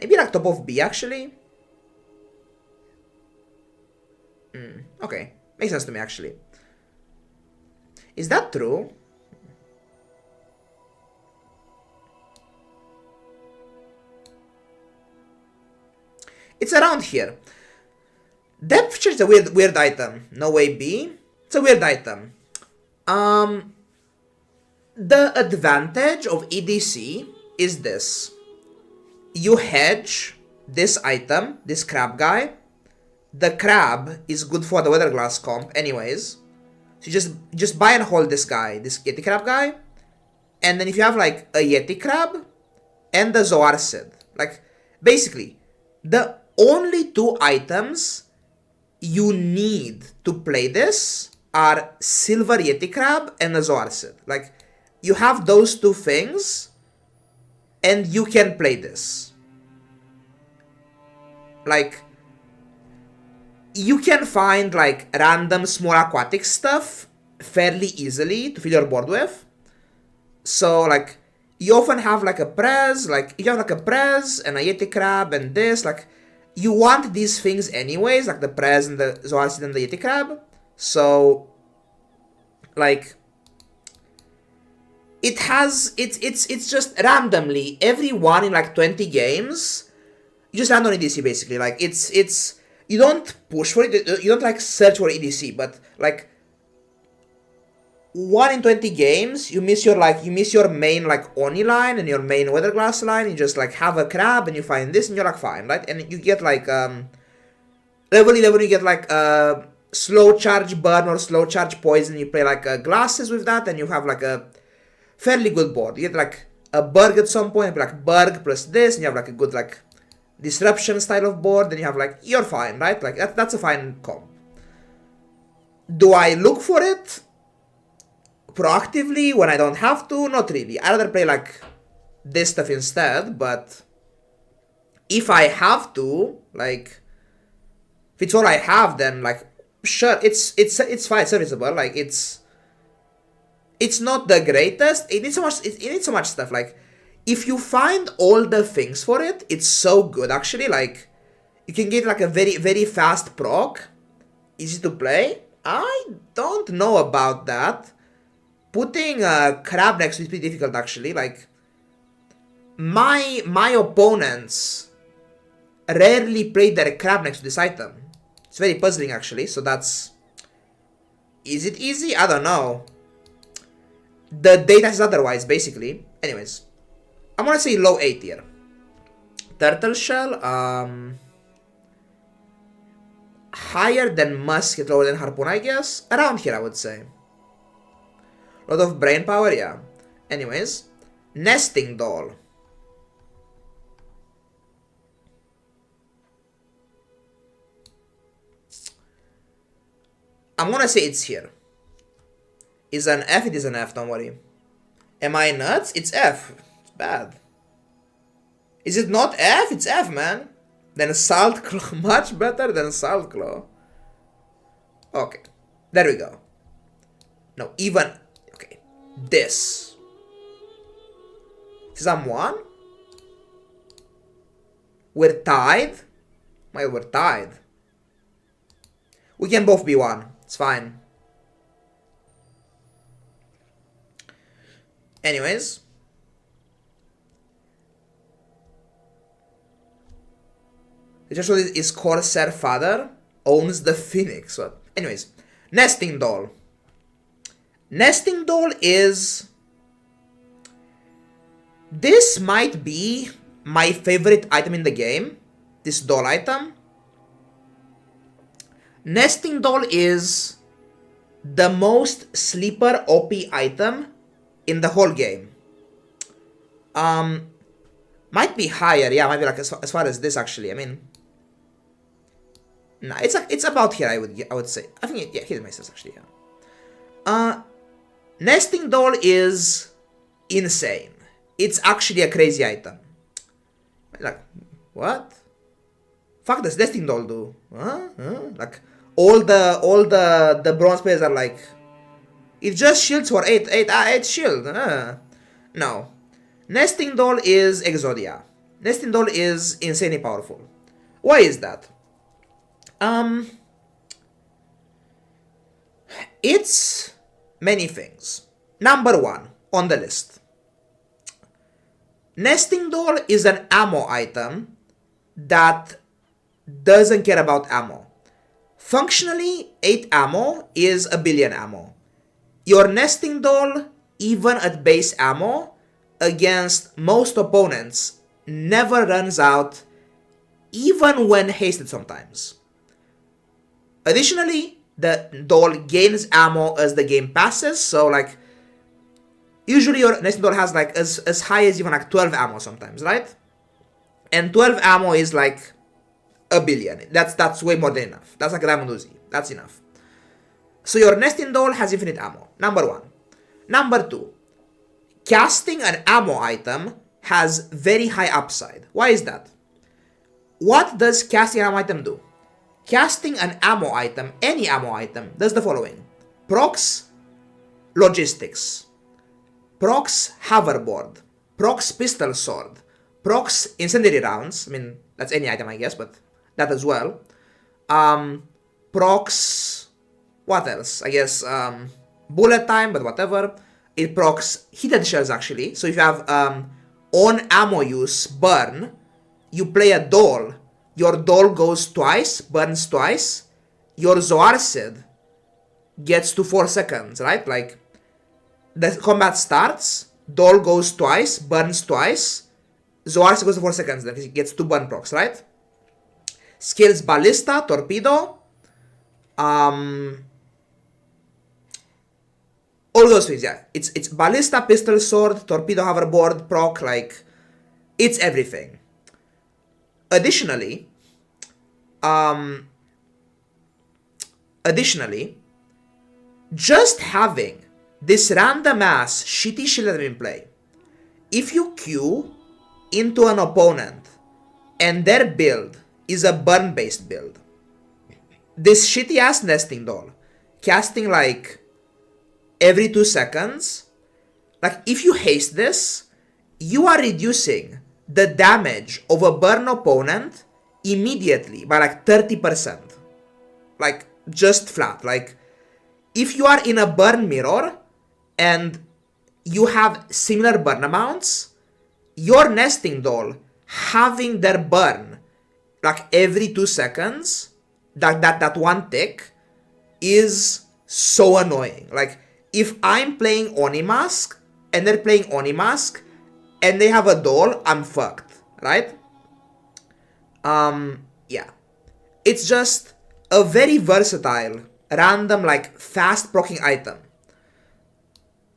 maybe like top of B, actually. Okay, makes sense to me, actually. Is that true? It's around here. Depth charge is a weird item. No way B. It's a weird item. The advantage of EDC is this. You hedge this item, this crab guy. The crab is good for the weather glass comp anyways. So you just buy and hold this guy, this Yeti crab guy. And then if you have like a Yeti crab and the Zoarcid, like basically the only two items you need to play this are Silver Yeti crab and the Zoarcid. Like you have those two things and you can play this. Like you can find like random small aquatic stuff fairly easily to fill your board with. So like you often have like a Prez, like you have like a Prez and a Yeti crab and this, like you want these things anyways, like the Prez and the Zoarcid and the Yeti crab. So like it's just randomly every 1 in like 20 games you just land on EDC basically. Like it's you don't push for it, you don't like search for EDC, but like 1 in 20 games you miss your main like Oni line and your main weather glass line. You just like have a crab and you find this and you're like fine, right? And you get like level 11 you get like slow charge burn or slow charge poison. You play like glasses with that and you have like a fairly good board. You get like a Berg at some point, like Berg plus this, and you have like a good like disruption style of board. Then you have like, you're fine, right? Like that's a fine comp. Do I look for it proactively when I don't have to? Not really. I'd rather play like this stuff instead, but if I have to, like if it's all I have, then like sure, it's fine, serviceable. Like it's not the greatest. It needs so much stuff. Like if you find all the things for it, it's so good actually. Like you can get like a very, very fast proc, easy to play. I don't know about that. Putting a crab next to it is pretty difficult actually. Like my opponents rarely play their crab next to this item. It's very puzzling actually. So that's, is it easy? I don't know. The data is otherwise, basically. Anyways, I'm gonna say low A tier. Turtle shell, higher than musket, lower than harpoon, I guess. Around here, I would say. A lot of brain power, yeah. Anyways, nesting doll. I'm gonna say it's here. Is an F, it is an F, don't worry. Am I nuts? It's F. It's bad. Is it not F? It's F, man. Then Salt Claw. Much better than Salt Claw. Okay. There we go. No, even... Okay. This. Is I'm 1? We're tied? My, we're tied. We can both be 1. It's fine. Anyways, it just shows his Corsair father owns the Phoenix. What? Anyways, nesting doll. Nesting doll is... This might be my favorite item in the game. This doll item. Nesting doll is the most sleeper OP item in the whole game. Might be higher, yeah, might be like as far as this actually. I mean, nah, it's about here. I would say. I think yeah, here it makes sense actually. Yeah. Nesting doll is insane. It's actually a crazy item. Like what? Fuck does nesting doll do? Huh? Like all the bronze players are like. It just shields for 8 shield. No. Nesting doll is Exodia. Nesting doll is insanely powerful. Why is that? It's many things. Number 1 on the list. Nesting doll is an ammo item that doesn't care about ammo. Functionally, 8 ammo is a billion ammo. Your nesting doll, even at base ammo, against most opponents, never runs out, even when hasted sometimes. Additionally, the doll gains ammo as the game passes, so like, usually your nesting doll has like as high as even like 12 ammo sometimes, right? And 12 ammo is like a billion. That's way more than enough. That's like a Diamond Uzi. That's enough. So your nesting doll has infinite ammo. Number 1. Number 2. Casting an ammo item has very high upside. Why is that? What does casting an ammo item do? Casting an ammo item, any ammo item, does the following. Procs logistics. Procs hoverboard. Procs pistol sword. Procs incendiary rounds. I mean, that's any item, I guess, but that as well. Procs... What else? I guess bullet time, but whatever. It procs heated shells, actually. So if you have on ammo use, burn, you play a doll. Your doll goes twice, burns twice. Your Zoarcid gets to 4 seconds, right? Like, the combat starts, doll goes twice, burns twice. Zoarcid goes to 4 seconds, then it gets 2 burn procs, right? Skills Ballista, Torpedo. All those things, yeah. It's Ballista, Pistol, Sword, Torpedo, Hoverboard, proc, like, it's everything. Additionally, just having this random ass shitty shit that in play, if you queue into an opponent and their build is a burn based build, this shitty ass nesting doll casting like every 2 seconds, like if you haste this, you are reducing the damage of a burn opponent immediately by like 30%. Like just flat. Like if you are in a burn mirror and you have similar burn amounts, your nesting doll having their burn like every 2 seconds, that one tick is so annoying. Like if I'm playing Onimask and they're playing Onimask and they have a doll, I'm fucked, right? Yeah. It's just a very versatile, random, like, fast proccing item.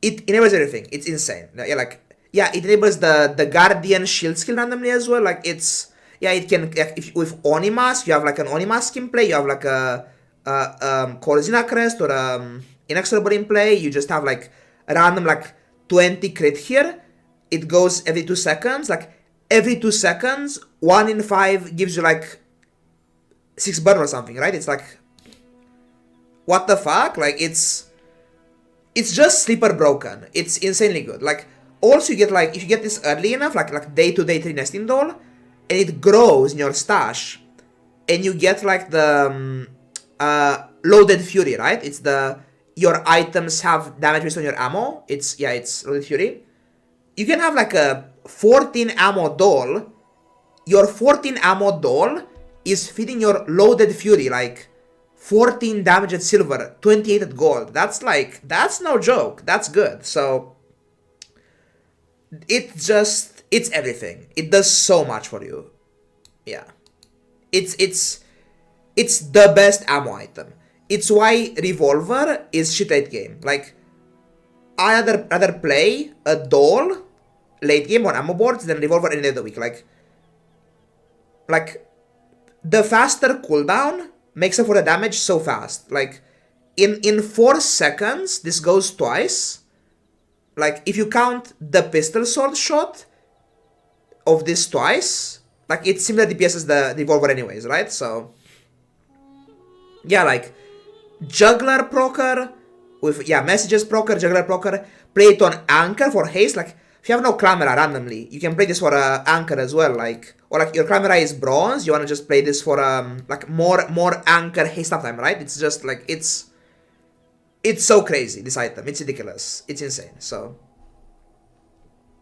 It enables everything. It's insane. Yeah, like, yeah, it enables the Guardian shield skill randomly as well. Like, it's, yeah, it can, if with Onimask, you have, like, an Onimask in play, you have, like, a Corzina Crest or Inexorable in play, you just have, like, a random, like, 20 crit here. It goes every 2 seconds. Like, every 2 seconds, 1 in 5 gives you, like, 6 burn or something, right? It's like, what the fuck? Like, it's just sleeper broken. It's insanely good. Like, also you get, like, if you get this early enough, like day 2, day 3 nesting doll, and it grows in your stash, and you get, like, the loaded fury, right? It's the, your items have damage based on your ammo. It's, yeah, it's loaded fury. You can have, like, a 14 ammo doll. Your 14 ammo doll is feeding your loaded fury, like, 14 damage at silver, 28 at gold. That's like, that's no joke. That's good. So, it's everything. It does so much for you. Yeah. It's the best ammo item. It's why Revolver is shit late game. Like, I rather play a doll late game on ammo boards than Revolver any day of the week. Like, the faster cooldown makes up for the damage so fast. Like, in 4 seconds, this goes twice. Like, if you count the pistol sword shot of this twice, like, it's similar DPS as the Revolver anyways, right? So, yeah, like, Juggler procer with, yeah, Messages procer, Juggler procer, play it on Anchor for haste. Like, if you have no Clamera randomly, you can play this for Anchor as well, like, or like your Clamera is bronze, you wanna just play this for like more Anchor haste uptime, right? It's just like, it's so crazy, this item. It's ridiculous. It's insane. So,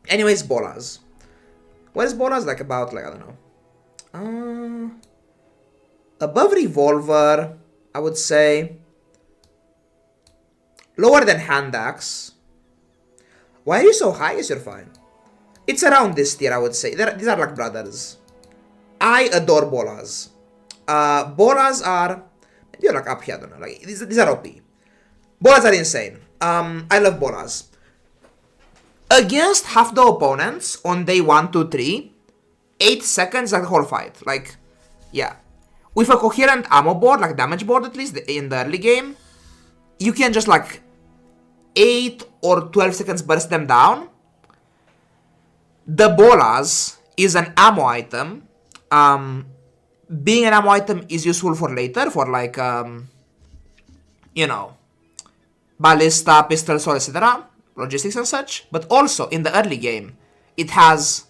anyways, Bolas. What is Bolas like about? Like, I don't know. Above Revolver, I would say. Lower than Hand Axe. Why are you so high? Yes, you're fine. It's around this tier, I would say. These are like brothers. I adore Bolas. Bolas are... Maybe you're like up here, I don't know. Like, these are OP. Bolas are insane. I love Bolas. Against half the opponents on day 1, 2, 3, 8 seconds like the whole fight. Like, yeah. With a coherent ammo board, like damage board at least, in the early game, you can just like 8 or 12 seconds burst them down. The Bolas is an ammo item. Being an ammo item is useful for later, for like, you know, ballista, pistol, sword, etc., logistics and such. But also, in the early game, it has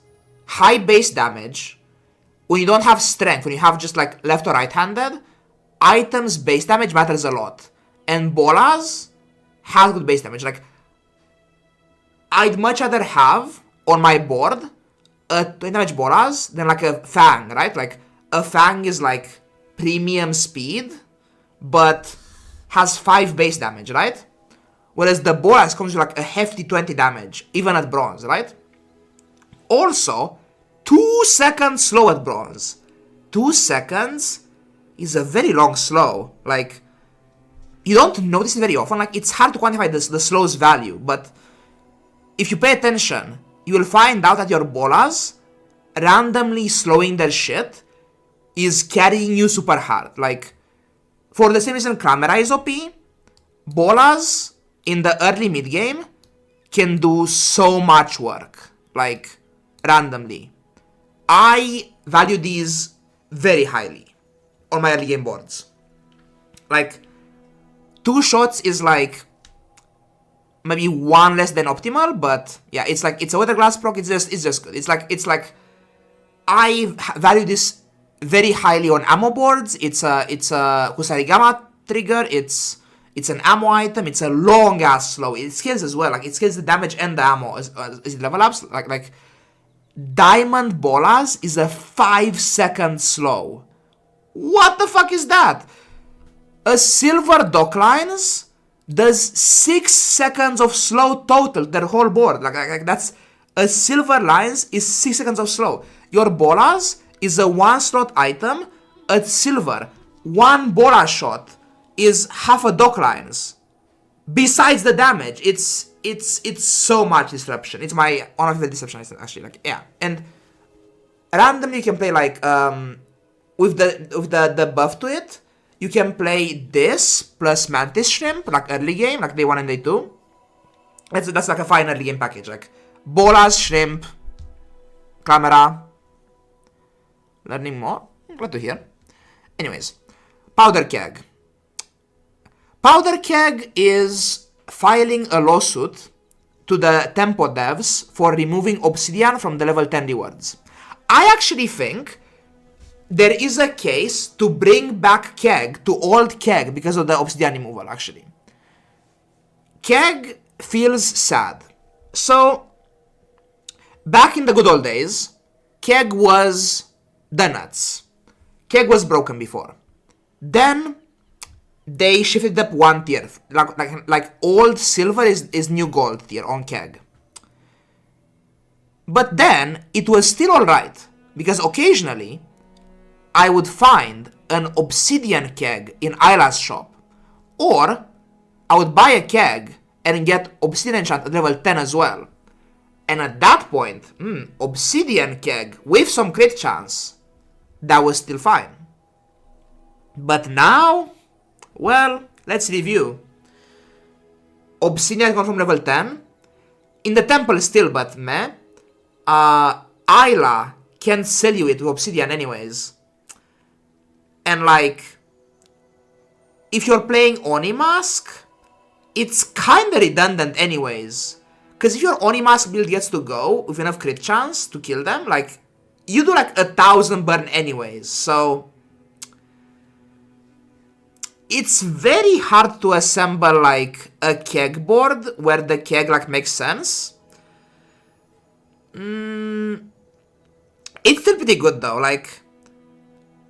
high base damage. When you don't have strength, when you have just like left or right-handed, items base damage matters a lot. And Bolas has good base damage. Like, I'd much rather have on my board a 20 damage Bolas than like a Fang, right? Like, a Fang is like premium speed, but has 5 base damage, right? Whereas the Bolas comes with like a hefty 20 damage, even at bronze, right? Also, 2 seconds slow at bronze. 2 seconds is a very long slow. Like, you don't notice it very often. Like, it's hard to quantify the slow's value, but if you pay attention, you will find out that your Bolas randomly slowing their shit is carrying you super hard. Like, for the same reason Kramera is OP, Bolas in the early mid game can do so much work. Like, randomly. I value these very highly on my early game boards. Like, 2 shots is like maybe 1 less than optimal, but yeah, it's like, it's a weather glass proc, it's just good. It's like I value this very highly on ammo boards. It's a Kusarigama trigger, it's an ammo item, it's a long ass slow. It scales as well, like it scales the damage and the ammo as it level ups. Like Diamond Bolas is a 5-second slow. What the fuck is that? A Silver Docklines does 6 seconds of slow total, their whole board. Like that's, a Silver Lines is 6 seconds of slow. Your Bolas is a 1-slot item at Silver. 1 Bolas shot is half a Docklines. Besides the damage, it's so much disruption. It's my one of the disruption actually. Like, yeah, and randomly you can play like with the buff to it. You can play this plus Mantis Shrimp, like early game, like day 1 and day 2. That's like a fine early game package. Like Bolas, Shrimp, Camera. Learning more? Glad to hear. Anyways, Powder Keg. Powder Keg is filing a lawsuit to the Tempo devs for removing Obsidian from the level 10 rewards. I actually think there is a case to bring back Keg to old Keg because of the Obsidian removal, actually. Keg feels sad. So, back in the good old days, Keg was the nuts. Keg was broken before. Then, they shifted up 1 tier. Like old silver is new gold tier on Keg. But then, it was still alright. Because occasionally, I would find an obsidian keg in Isla's shop. Or, I would buy a keg and get obsidian enchant at level 10 as well. And at that point, obsidian keg with some crit chance, that was still fine. But now, well, let's review. Obsidian gone from level 10. In the temple still, but meh. Isla can't sell you it with obsidian anyways. And like, if you're playing Oni Mask, it's kinda redundant anyways. Because if your Oni Mask build gets to go with enough crit chance to kill them, like, you do like 1,000 burn anyways, so it's very hard to assemble like a keg board where the keg like makes sense. It's still pretty good though, like,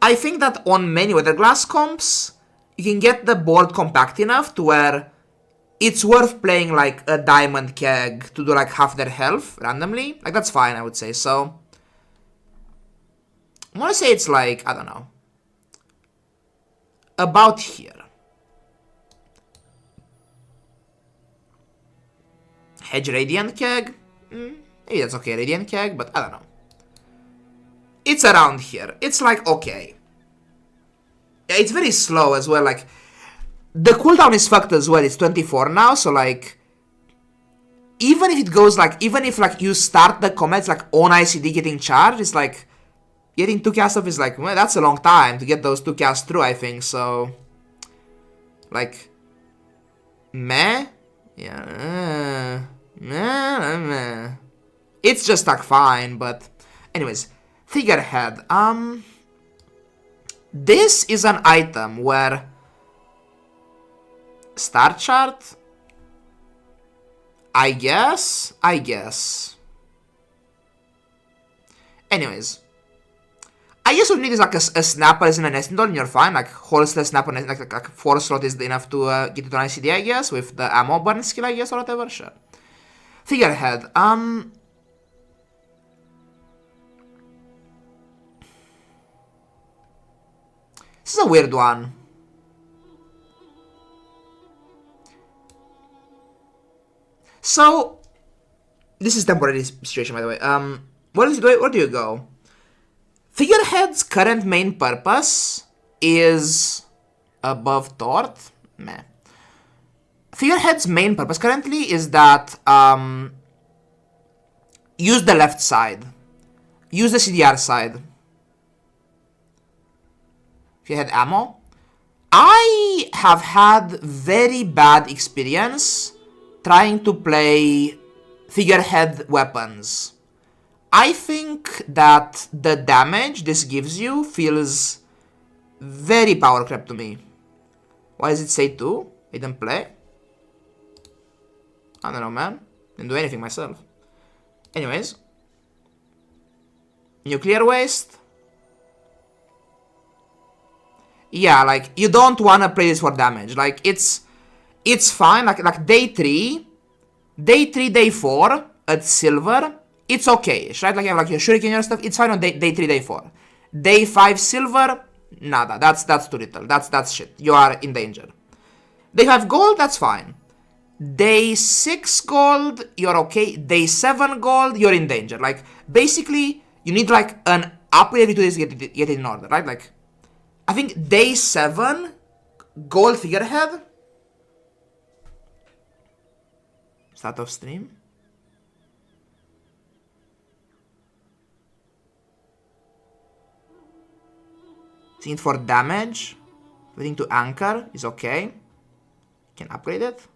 I think that on many weather glass comps, you can get the board compact enough to where it's worth playing like a diamond keg to do like half their health randomly. Like that's fine, I would say. So I want to say it's like, I don't know, about here. Hedge Radiant Keg? Maybe that's okay, Radiant Keg, but I don't know. It's around here. It's like, okay. Yeah, it's very slow as well, like, the cooldown is fucked as well, it's 24 now, so like, even if it goes like, even if like you start the comets like on ICD getting charged, it's like, getting 2 cast off is like, well, that's a long time to get those 2 casts through, I think, so, like, meh? Yeah, meh. It's just like fine, but anyways, figurehead. This is an item where star chart. I guess. Anyways, I guess what you need is like a snapper is in an nesting doll and you're fine. Like holster snapper, like 4 slot is enough to get it on ICD, I guess, with the ammo burn skill, I guess, or whatever. Sure. Figurehead. This is a weird one. So, this is temporary situation, by the way. Where do you go? Figurehead's current main purpose is above Tort. Meh. Figurehead's main purpose currently is that use the left side. Use the CDR side. Figurehead ammo. I have had very bad experience trying to play figurehead weapons. I think that the damage this gives you feels very power creep to me. Why does it say 2? I didn't play. I don't know, man. Didn't do anything myself. Anyways. Nuclear waste. Yeah, like, you don't wanna play this for damage. Like, it's fine. Like day 3, day 4 at silver, it's okay, right? Like you have like your shuriken and your stuff, it's fine on day 3, day 4. Day 5 silver, nada. That's too little. That's shit. You are in danger. Day 5 gold, that's fine. Day 6 gold, you're okay. Day 7 gold, you're in danger. Like basically, you need like an upgrade to this to get it in order, right? Like I think day 7 gold figurehead. Start of stream. Seeing it for damage. Waiting to anchor is okay. Can upgrade it.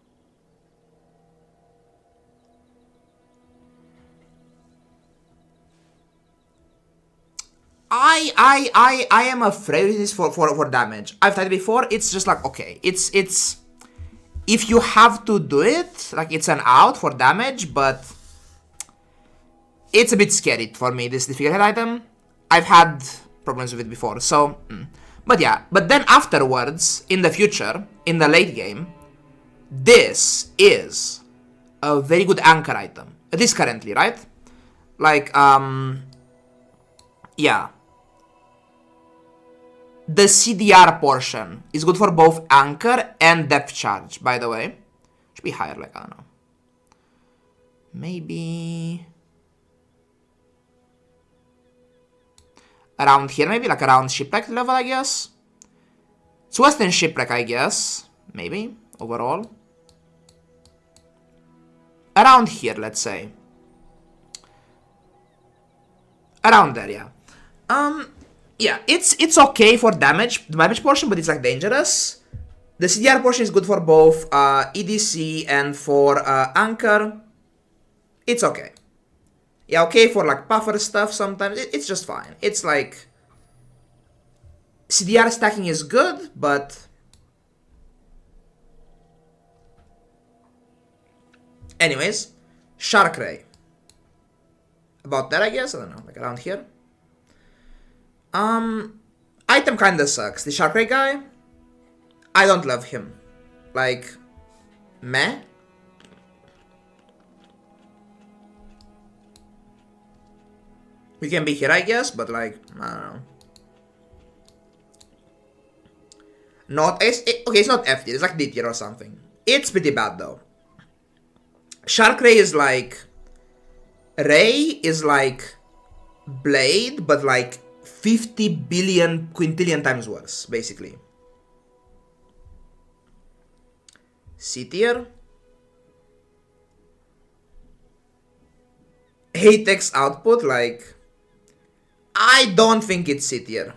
I am afraid of this for damage. I've tried it before. It's just like okay. It's if you have to do it, like it's an out for damage, but it's a bit scary for me, this figurehead item. I've had problems with it before, so, but yeah, but then afterwards, in the future, in the late game, this is a very good anchor item. It is currently, right? Like, yeah. The CDR portion is good for both anchor and depth charge, by the way. Should be higher, like, I don't know. Maybe around here, maybe like around shipwreck level, I guess. It's worse than shipwreck, I guess. Maybe, overall. Around here, let's say. Around there, yeah. Yeah, it's okay for damage, the damage portion, but it's like dangerous. The CDR portion is good for both EDC and for anchor. It's okay. Yeah, okay for like puffer stuff sometimes. It's just fine. It's like CDR stacking is good, but anyways, Shark Ray. About that, I guess. I don't know, like around here. Item kinda sucks. The Shark Ray guy, I don't love him. Like, meh? We can be here, I guess, but like, I don't know. Not okay, it's not F tier, it's like D tier or something. It's pretty bad though. Shark Ray is like Blade, but like 50 billion quintillion times worse, basically. C tier. Hatex output, like, I don't think it's C tier.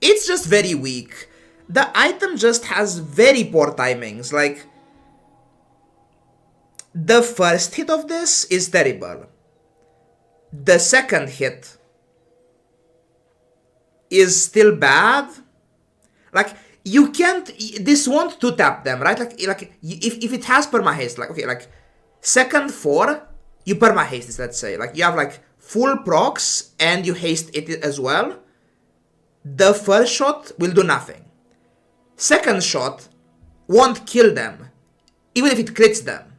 It's just very weak. The item just has very poor timings. Like, the first hit of this is terrible. The second hit is still bad. Like, you can't. This won't two tap them, right? Like if it has perma haste, like, okay, like second 4, you perma haste this. Let's say, like, you have like full procs and you haste it as well. The first shot will do nothing. Second shot won't kill them, even if it crits them.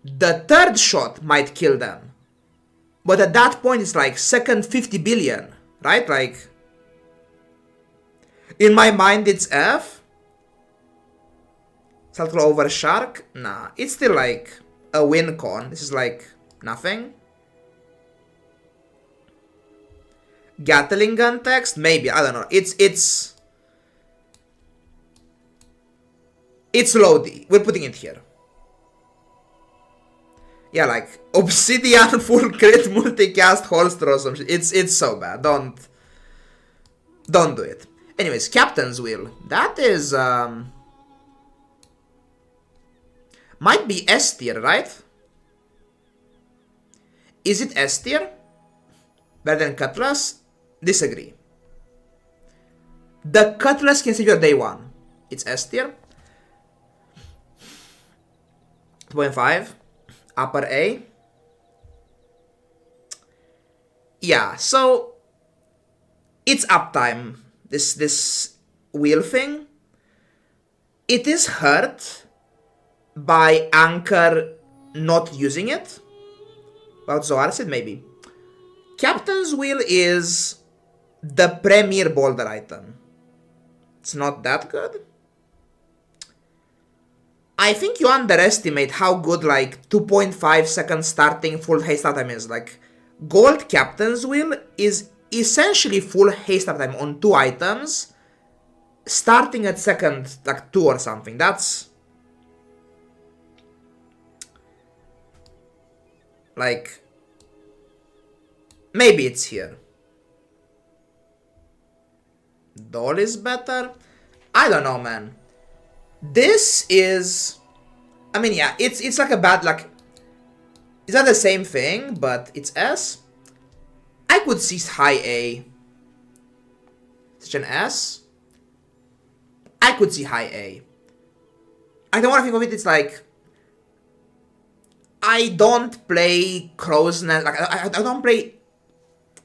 The third shot might kill them. But at that point, it's like second 50 billion, right? Like, in my mind, it's F. Saltclaw over Shark? Nah, it's still like a win con. This is like nothing. Gatling gun text? Maybe, I don't know. It's low D. We're putting it here. Yeah, like Obsidian full crit multicast holster or some shit. It's so bad. Don't do it. Anyways, Captain's Wheel. That is might be S tier, right? Is it S tier? Better than Cutlass? Disagree. The Cutlass can save your day 1. It's S tier. 2.5. Upper A. Yeah, so it's uptime. This wheel thing. It is hurt by Anchor not using it. About Zohar said maybe. Captain's Wheel is the premier boulder item. It's not that good. I think you underestimate how good like 2.5 second starting full haste time is. Like, Gold Captain's Wheel is essentially full haste time on 2 items, starting at second like 2 or something. That's like, maybe it's here. Doll is better. I don't know, man. This is, I mean, yeah, it's like a bad, like, it's not the same thing, but it's S. I could see high A. Such an S. I could see high A. I don't want to think of it, it's like, I don't play Crow's Nest, like, I don't play,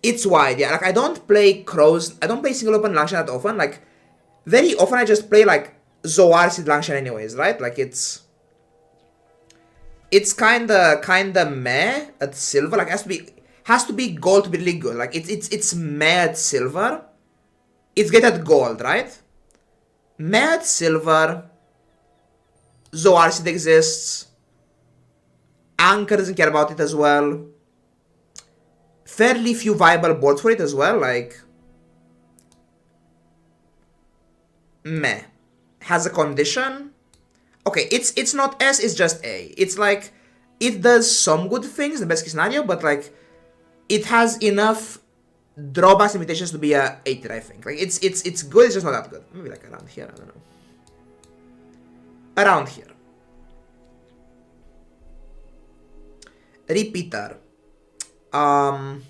it's wide, yeah, like, I don't play single open Langshan that often, like, very often I just play, like, Zohar Seed Langshan anyways, right? Like, it's kinda meh at silver, like, has to be gold to be really good, like, it's meh at silver, it's good at gold, right? Meh at silver, Zohar Seed exists, Anchor doesn't care about it as well, fairly few viable boards for it as well, like, meh. Has a condition. Okay, it's not S, it's just A. It's like, it does some good things, the best case scenario, but like, it has enough drawbacks and limitations to be a 8, I think. Like, it's good, it's just not that good. Maybe like around here, I don't know. Around here. Repeater. Higher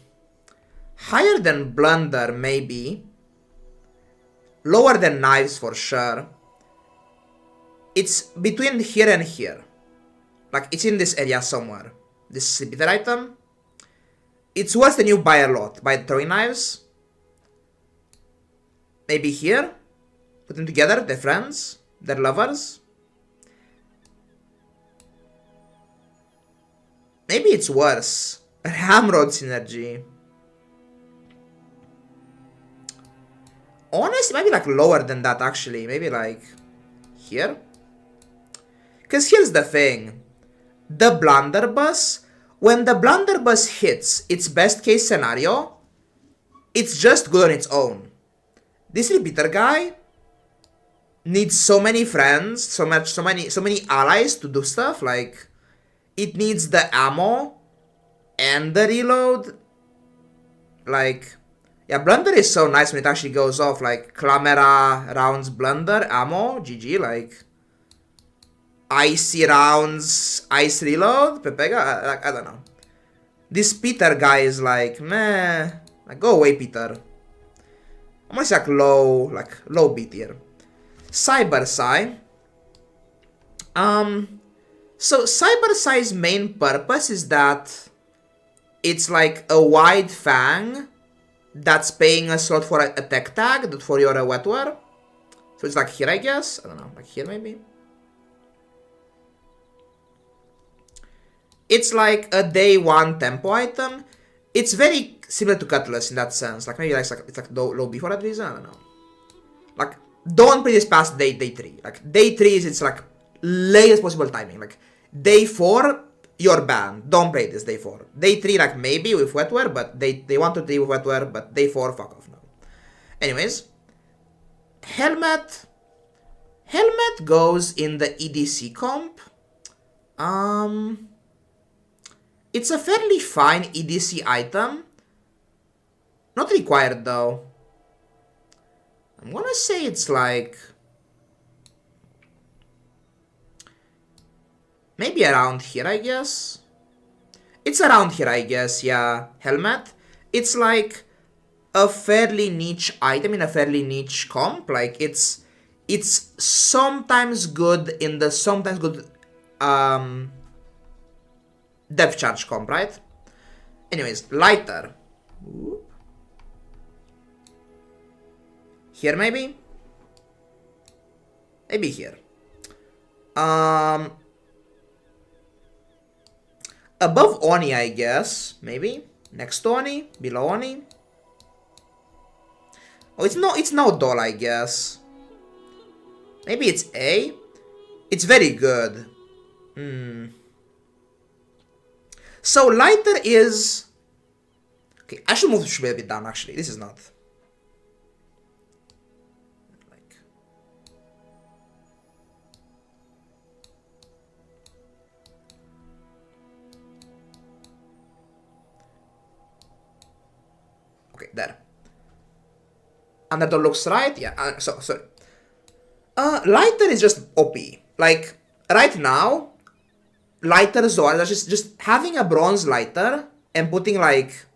than Blunder, maybe. Lower than Knives for sure. It's between here and here. Like, it's in this area somewhere. This repeater item. it's worse than you buy a lot. By throwing knives. Maybe here. Put them together, they're friends, they're lovers. Maybe it's worse. Ramrod synergy. Honestly, maybe like lower than that actually. Maybe like here. Because here's the thing. The blunderbuss, when the blunderbuss hits its best case scenario, it's just good on its own. This repeater guy needs so many friends, so many allies to do stuff. Like, it needs the ammo and the reload. Like, yeah, blunder is so nice when it actually goes off. Like, Clamera rounds blunder, ammo, GG. Like, icy rounds, ice reload, Pepega. I don't know. This Peter guy is like, meh. Like, go away, Peter. Almost like low B tier. Cyber Psy. So Cyber Psy's main purpose is that it's like a wide fang that's paying a slot for a tech tag for your wetware. So it's like here, I guess. I don't know, like here maybe. It's like a day one tempo item. It's very similar to Cutlass in that sense. Like maybe it's like low B for that reason. I don't know. Like, don't play this past day 3. Like day 3 is it's like latest possible timing. Like day 4, you're banned. Don't play this day 4. Day 3, like maybe with wetware, but they want to play with wetware, but day 4, fuck off now. Anyways, Helmet goes in the EDC comp. It's a fairly fine EDC item. Not required though. I'm gonna say it's like maybe around here, I guess. It's around here, I guess, yeah. Helmet. It's like a fairly niche item in a fairly niche comp. Like it's sometimes good in the sometimes good depth charge comp, right? Anyways, lighter. Whoop. Here maybe? Maybe here. Above Oni, I guess. Maybe. Next to Oni. Below Oni. Oh, it's no doll, I guess. Maybe it's A. It's very good. So lighter is... Okay, I should move a bit down actually. This is not... Okay, there. Underdog looks right. Yeah, sorry. Lighter is just OP. Like, right now, lighter Zora, just having a bronze lighter and putting like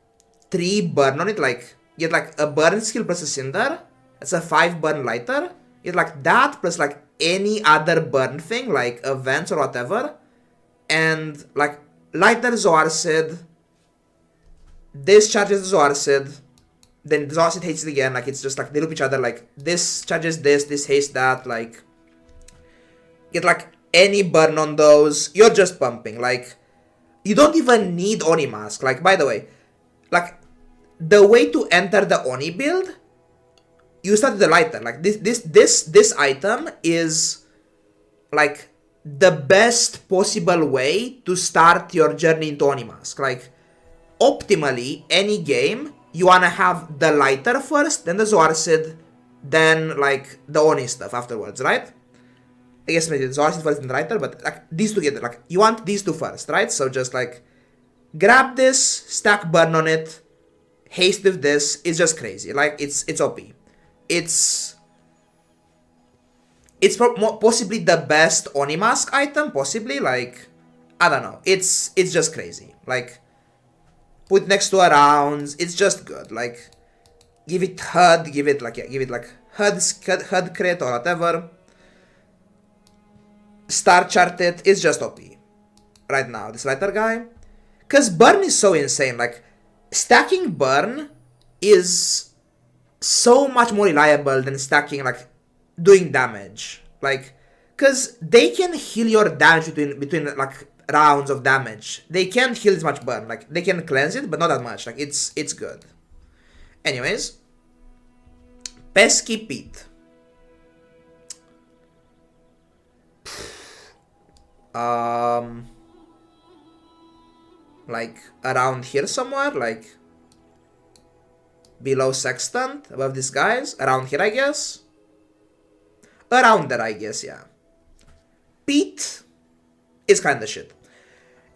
3 burn on it, like, get like a burn skill plus a cinder. That's a 5 burn lighter. Get like that plus like any other burn thing, like events or whatever. And like, lighter Zoarcid. This charges Zoarcid. Then Zoarcid hates it again, like it's just like they loop each other, like this charges this hates that, like get like any burn on those, you're just pumping, like you don't even need Oni mask. Like, by the way, like the way to enter the Oni build, you start with the lighter. Like this item is like the best possible way to start your journey into Oni mask. Like optimally, any game you wanna have the lighter first, then the Zoarcid, then like the Oni stuff afterwards, right? I guess maybe the Zoarcid first and the lighter, but like these together, like you want these two first, right? So just like grab this, stack burn on it, haste with this. It's just crazy. Like it's OP. It's possibly the best Oni mask item, possibly. Like I don't know. It's just crazy. Like. Put next to a rounds, it's just good. Like, give it HUD, give it like HUD crit or whatever. Star chart it, it's just OP. Right now, this lighter guy. Cause burn is so insane, like, stacking burn is so much more reliable than stacking, like, doing damage. Like, because they can heal your damage between like rounds of damage. They can't heal as much burn. Like, they can cleanse it, but not that much. Like, it's good. Anyways, Pesky Pete. Like around here somewhere, like below Sextant, above these guys, around here, I guess. Around there, I guess, yeah. Pete is kinda shit.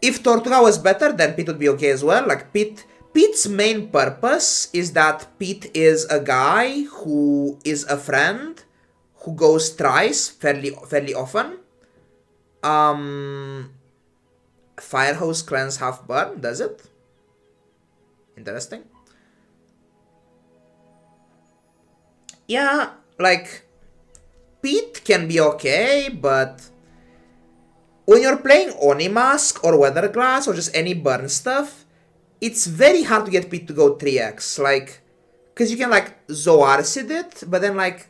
If Tortuga was better, then Pete would be okay as well. Like, Pete's main purpose is that Pete is a guy who is a friend, who goes thrice fairly often. Firehose cleanse half burn, does it? Interesting. Yeah, like, Pete can be okay, but when you're playing Oni Mask or Weather Glass or just any burn stuff, it's very hard to get Pete to go 3x, like, because you can, like, Zoarcid it, but then, like,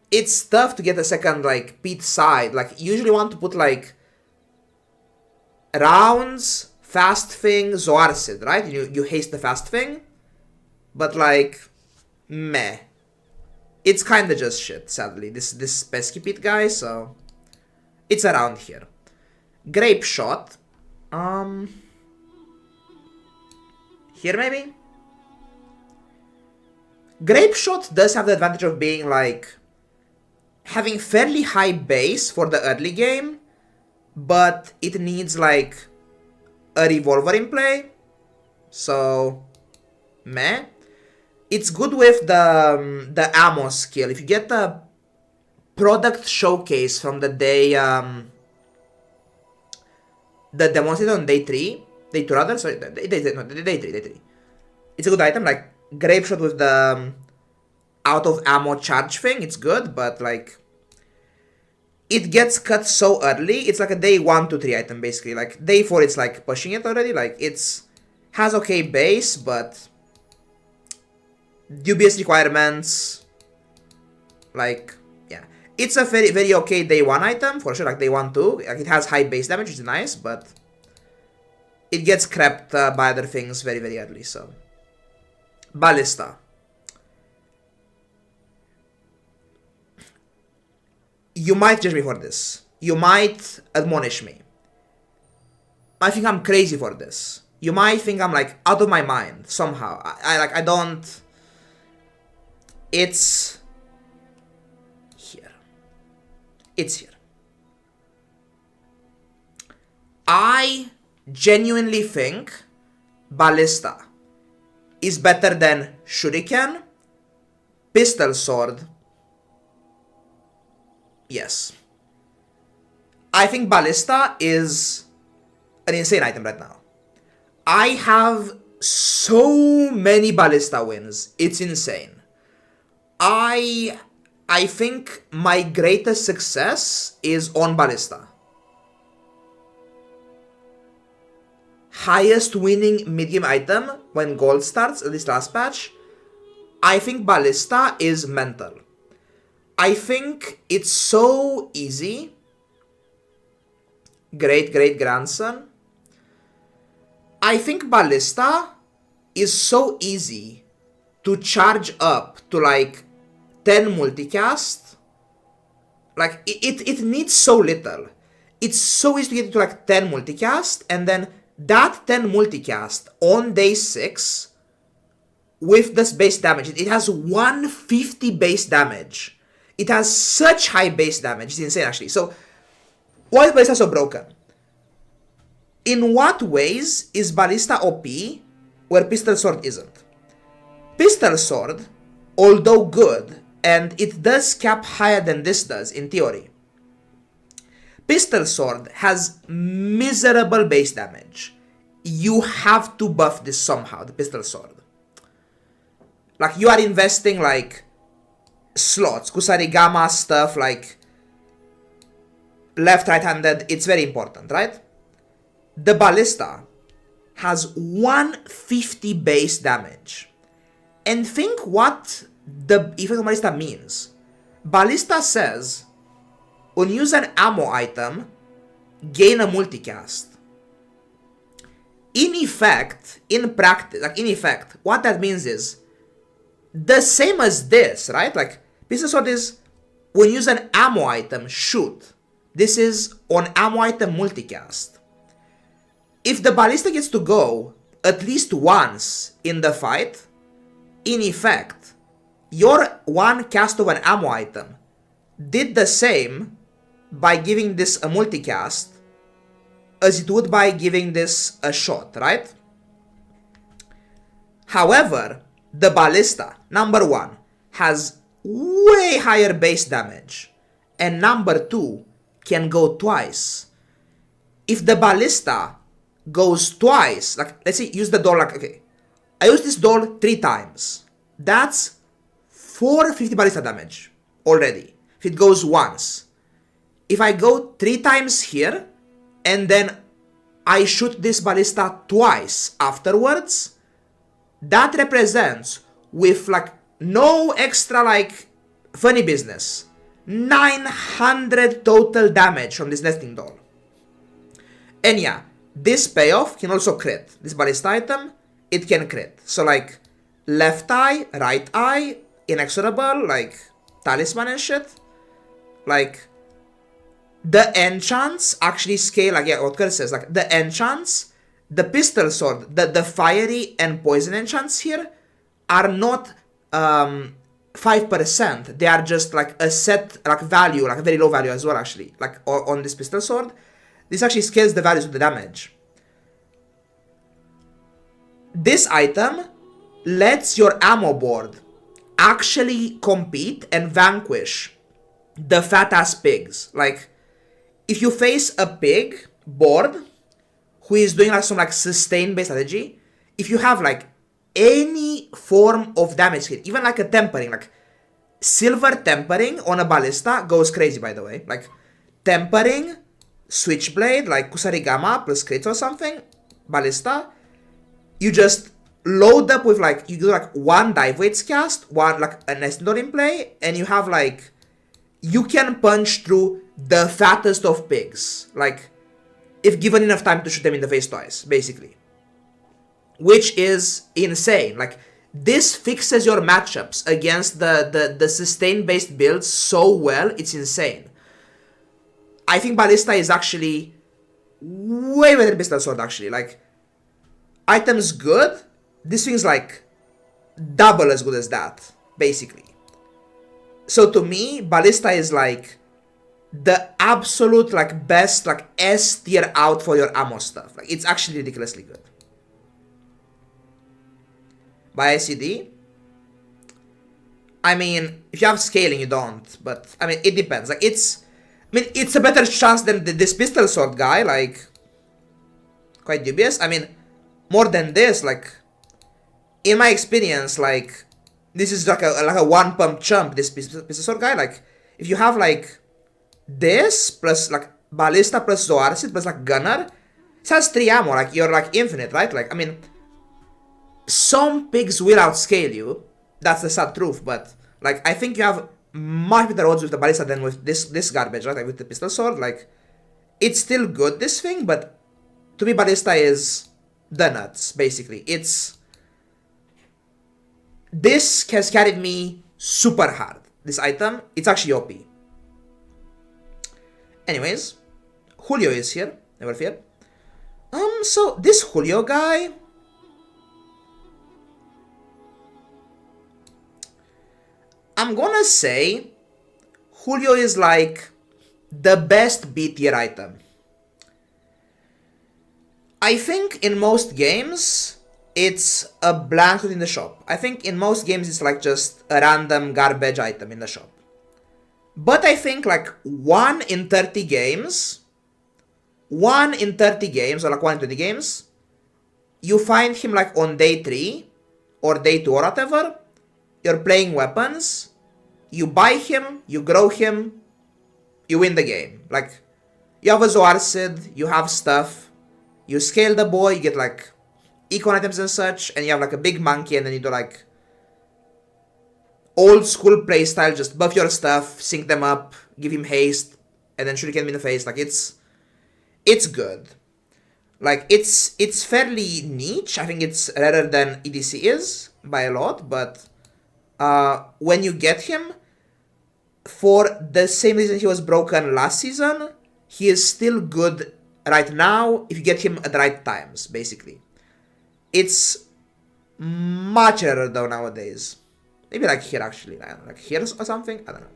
it's tough to get a second, like, Pete side. Like, you usually want to put, like, rounds, fast thing, Zoarcid, right? You haste the fast thing, but, like, meh. It's kinda just shit, sadly, this Pesky Pete guy, so it's around here. Grape Shot. Here maybe? Grape Shot does have the advantage of being, like, having fairly high base for the early game, but it needs, like, a revolver in play, so meh. It's good with the ammo skill. If you get the product showcase from the day, the demonstrated on day 3, day 2 rather, sorry, day 3. It's a good item, like, Grape Shot with the out of ammo charge thing, it's good, but, like, it gets cut so early. It's like a day 1 to 3 item, basically. Like, day 4, it's, like, pushing it already. Like, has okay base, but dubious requirements. Like, yeah. It's a very, very okay day 1 item, for sure, like, day 1, 2. Like, it has high base damage, which is nice, but it gets crept by other things very, very early, so. Ballista. You might judge me for this. You might admonish me. I think I'm crazy for this. You might think I'm, like, out of my mind somehow. I don't. It's here. It's here. I genuinely think Ballista is better than Shuriken, Pistol Sword. Yes. I think Ballista is an insane item right now. I have so many Ballista wins. It's insane. I think my greatest success is on Ballista. Highest winning mid-game item when gold starts, at this last patch. I think Ballista is mental. I think it's so easy. Great grandson. I think Ballista is so easy to charge up to, like, 10 multicast. Like, it needs so little. It's so easy to get to, like, 10 multicast, and then that 10 multicast on day 6 with this base damage. It has 150 base damage. It has such high base damage. It's insane, actually. So, why is Ballista so broken? In what ways is Ballista OP where Pistol Sword isn't? Pistol Sword, although good, and it does cap higher than this does, in theory, Pistol Sword has miserable base damage. You have to buff this somehow, the Pistol Sword. Like, you are investing, like, slots, Kusarigama stuff, like, left, right-handed, it's very important, right? The Ballista has 150 base damage. And think what the effect of Ballista means. Ballista says, when you use an ammo item, gain a multicast. In effect, in practice, like in effect, what that means is the same as this, right? Like, pistol sword is when you use an ammo item, shoot. This is on ammo item multicast. If the ballista gets to go at least once in the fight, in effect, your one cast of an ammo item did the same by giving this a multicast as it would by giving this a shot, right? However, the ballista, number one, has way higher base damage, and number two, can go twice. If the ballista goes twice, like let's say use the door, like okay, I use this door 3 times. That's 450 ballista damage already. If it goes once. If I go 3 times here, and then I shoot this ballista twice afterwards, that represents, with like no extra like funny business, 900 total damage from this nesting doll. And yeah, this payoff can also crit. This ballista item, it can crit. So like left eye, right eye, inexorable, like talisman and shit. Like the enchants actually scale, like yeah, what Kurt says, like the enchants, the pistol sword, the fiery and poison enchants here are not 5%. They are just like a set like value, like a very low value as well actually. Like on this pistol sword, this actually scales the values of the damage. This item lets your ammo board actually compete and vanquish the fat ass pigs. Like if you face a pig board who is doing like some like sustain based strategy, if you have like any form of damage hit, even like a tempering, like silver tempering on a ballista goes crazy, by the way. Like tempering, switchblade, like kusarigama plus crits or something, ballista, you just load up with like, you do like 1 dive weights cast, 1 like a nesting door in play, and you have like, you can punch through the fattest of pigs, like if given enough time to shoot them in the face twice, basically. Which is insane. Like this fixes your matchups against the sustain based builds so well, it's insane. I think ballista is actually way better than pistol sword actually. Like items good, this thing's like double as good as that, basically. So to me, ballista is like the absolute like best like S tier out for your ammo stuff. Like it's actually ridiculously good. By ICD, I mean, if you have scaling, you don't. But I mean, it depends. Like it's a better chance than this pistol sword guy. Like quite dubious. I mean, more than this. Like in my experience, like this is like a 1 pump chump. This pistol sword guy. Like if you have like this plus like ballista plus Zoarcid plus like gunner, it has 3 ammo. Like you're like infinite, right? Like I mean, some pigs will outscale you. That's the sad truth. But like I think you have much better odds with the ballista than with this garbage, right? Like with the pistol sword. Like it's still good, this thing, but to me ballista is the nuts. Basically, this has carried me super hard. This item, it's actually OP. Anyways, Julio is here. Never fear. So this Julio guy, I'm gonna say Julio is like the best B tier item. I think in most games it's a blank in the shop. I think in most games it's like just a random garbage item in the shop. But I think like 1 in 30 games, or like 1 in 20 games, you find him like on day 3 or day 2 or whatever. You're playing weapons, you buy him, you grow him, you win the game. Like, you have a Zoarcid, you have stuff, you scale the boy, you get like econ items and such, and you have like a big monkey, and then you do like old school playstyle, just buff your stuff, sync them up, give him haste, and then shuriken him in the face. Like it's good. Like it's fairly niche. I think it's rarer than EDC is by a lot, but when you get him, for the same reason he was broken last season, he is still good right now if you get him at the right times, basically. It's much rarer though nowadays. Maybe like here actually, I don't know, like here or something, I don't know.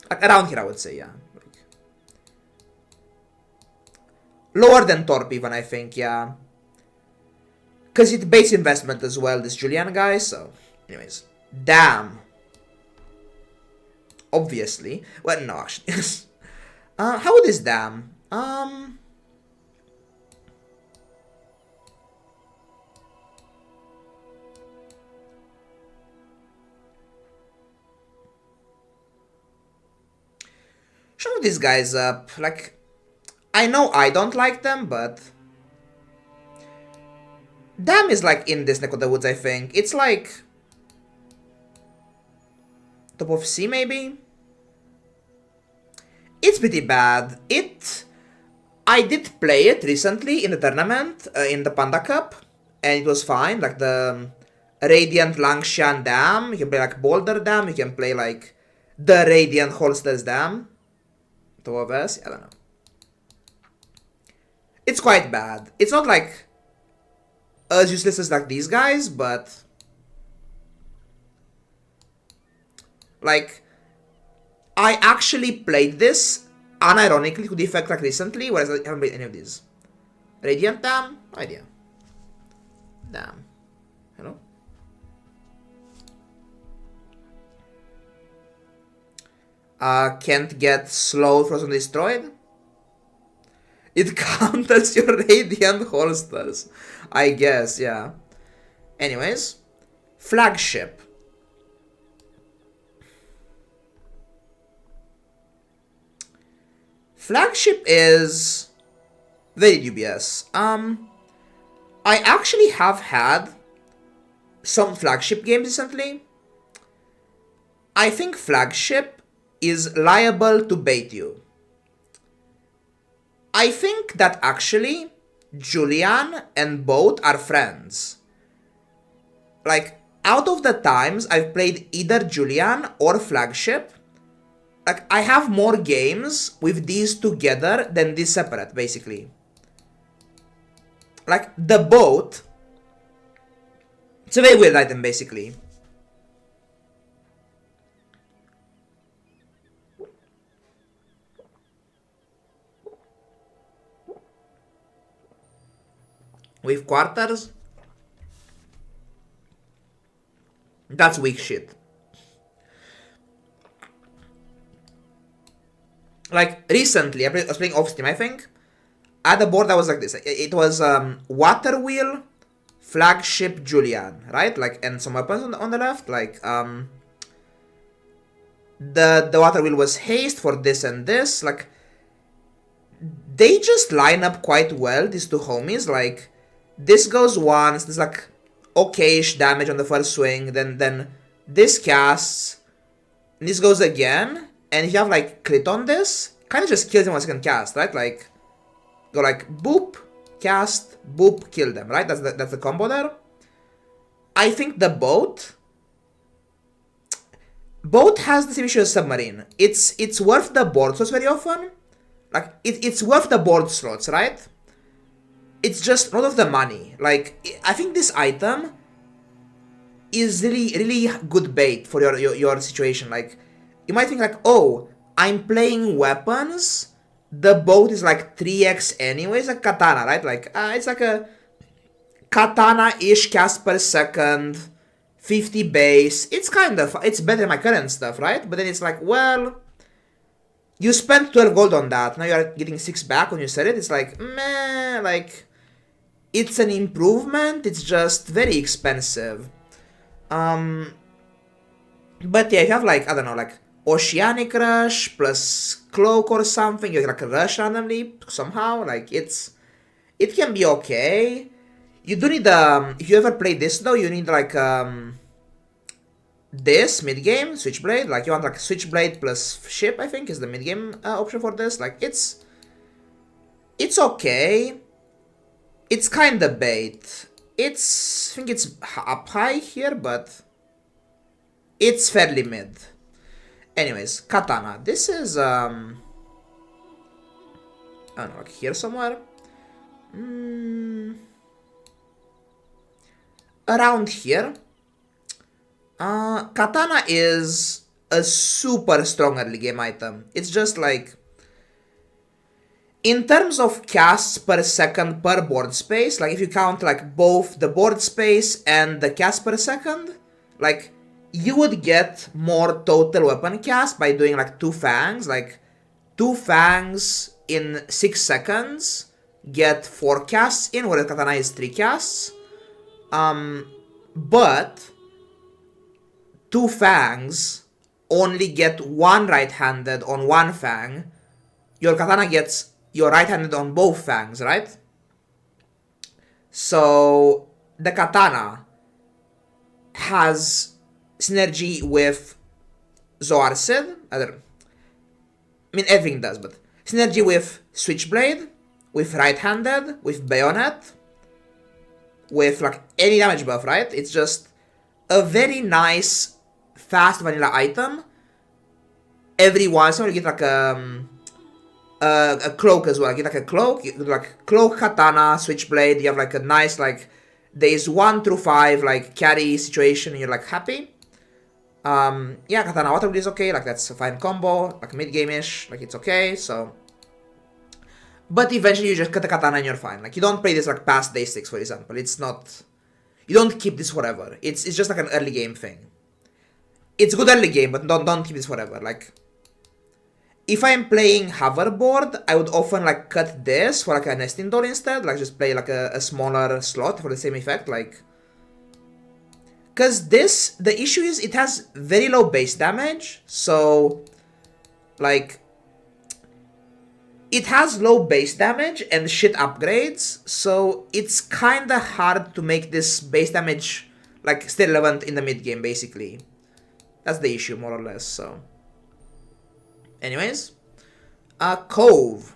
Like around here I would say, yeah. Like, lower than Torp even, I think, yeah. Because it base investment as well, this Julian guy, so... Anyways. Damn. Obviously. Well, no, actually. How would this damn? Some of these guys up. Like, I know I don't like them, but... Damn is like in this neck of the woods, I think. It's like... Top of C, maybe? It's pretty bad. I did play it recently in the tournament, in the Panda Cup, and it was fine. Like the Radiant Langshan Dam, you can play like Boulder Dam, you can play like the Radiant Holsters Dam. Top of S, I don't know. It's quite bad. It's not like as useless as like these guys, but... Like, I actually played this unironically to the effect like recently, whereas I haven't played any of these. Radiant Dam? No idea. Damn. Hello? Can't get slow, frozen, destroyed? It counters your Radiant Holsters. I guess, yeah. Anyways. Flagship. Flagship is very dubious. I actually have had some Flagship games recently. I think Flagship is liable to bait you. I think that actually Julian and both are friends. Like, out of the times I've played either Julian or Flagship, like, I have more games with these together than these separate, basically. Like, the boat... It's a very weird item, basically. With quarters? That's weak shit. Like, recently, I was playing off Steam, I think. I had a board that was like this. It was Water Wheel, Flagship, Julian, right? Like, and some weapons on the left. Like, the Water Wheel was haste for this and this. Like, they just line up quite well, these two homies. Like, this goes once, there's like okay-ish damage on the first swing, then this casts, and this goes again. And if you have like crit on this, kind of just kills him on second cast, right? Like, go like boop, cast, boop, kill them, right? That's the combo there. I think the boat has the same issue as Submarine. It's worth the board slots very often. Like, it's worth the board slots, right? It's just not of the money. Like, I think this item is really good bait for your situation. Like, you might think like, oh, I'm playing weapons, the boat is like 3x anyways, like katana, right? Like, it's like a katana-ish cast per second, 50 base. It's kind of, it's better than my current stuff, right? But then it's like, well, you spent 12 gold on that, now you're getting 6 back when you sell it. It's like, meh, like, it's an improvement, it's just very expensive. But yeah, if you have like, I don't know, like, Oceanic Rush plus Cloak or something, you like rush randomly somehow, like it can be okay. You do need if you ever play this though, you need like this mid game switchblade. Like you want like switchblade plus ship. I think is the mid game option for this. Like it's okay. It's kind of bait. I think it's up high here, but it's fairly mid. Anyways, katana. This is I don't know, like here somewhere. Around here. Katana is a super strong early game item. It's just like, in terms of casts per second per board space, like if you count like both the board space and the cast per second, like you would get more total weapon cast by doing like 2 fangs. Like 2 fangs in 6 seconds get 4 casts in, whereas katana is 3 casts. But 2 fangs only get 1 right-handed on 1 fang. Your katana gets your right-handed on both fangs, right? So the katana has synergy with Zoarcid. I mean, everything does, but synergy with Switchblade, with right-handed, with Bayonet, with like any damage buff, right? It's just a very nice, fast vanilla item. Every once in a while you get like a cloak as well. You get like a cloak, you get like cloak, katana, switchblade. You have like a nice like days 1 through 5 like carry situation, and you're like happy. Yeah, katana water is okay. Like that's a fine combo, like mid game-ish. Like it's okay. So, but eventually you just cut the katana and you're fine. Like you don't play this like past day 6, for example. It's not. You don't keep this forever. It's just like an early game thing. It's good early game, but don't keep this forever. Like, if I'm playing hoverboard, I would often like cut this for like a nesting door instead. Like just play like a smaller slot for the same effect. Like, cause this, the issue is it has very low base damage. So, like, it has low base damage and shit upgrades, so it's kinda hard to make this base damage like stay relevant in the mid game, basically. That's the issue, more or less, so. Anyways. Cove.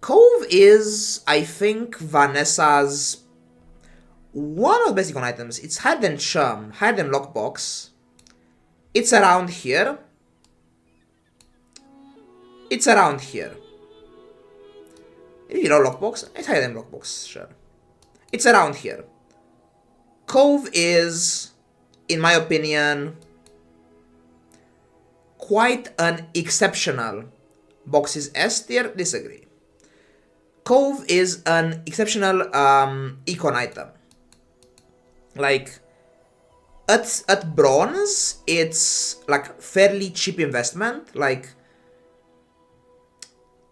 Cove is, I think, Vanessa's one of the basic items. It's higher than Chum, higher than Lockbox. It's around here. It's around here. You know Lockbox? It's higher than Lockbox, sure. It's around here. Cove is, in my opinion, quite an exceptional box's S tier. Disagree. Cove is an exceptional econ item. Like, at bronze, it's like fairly cheap investment. Like,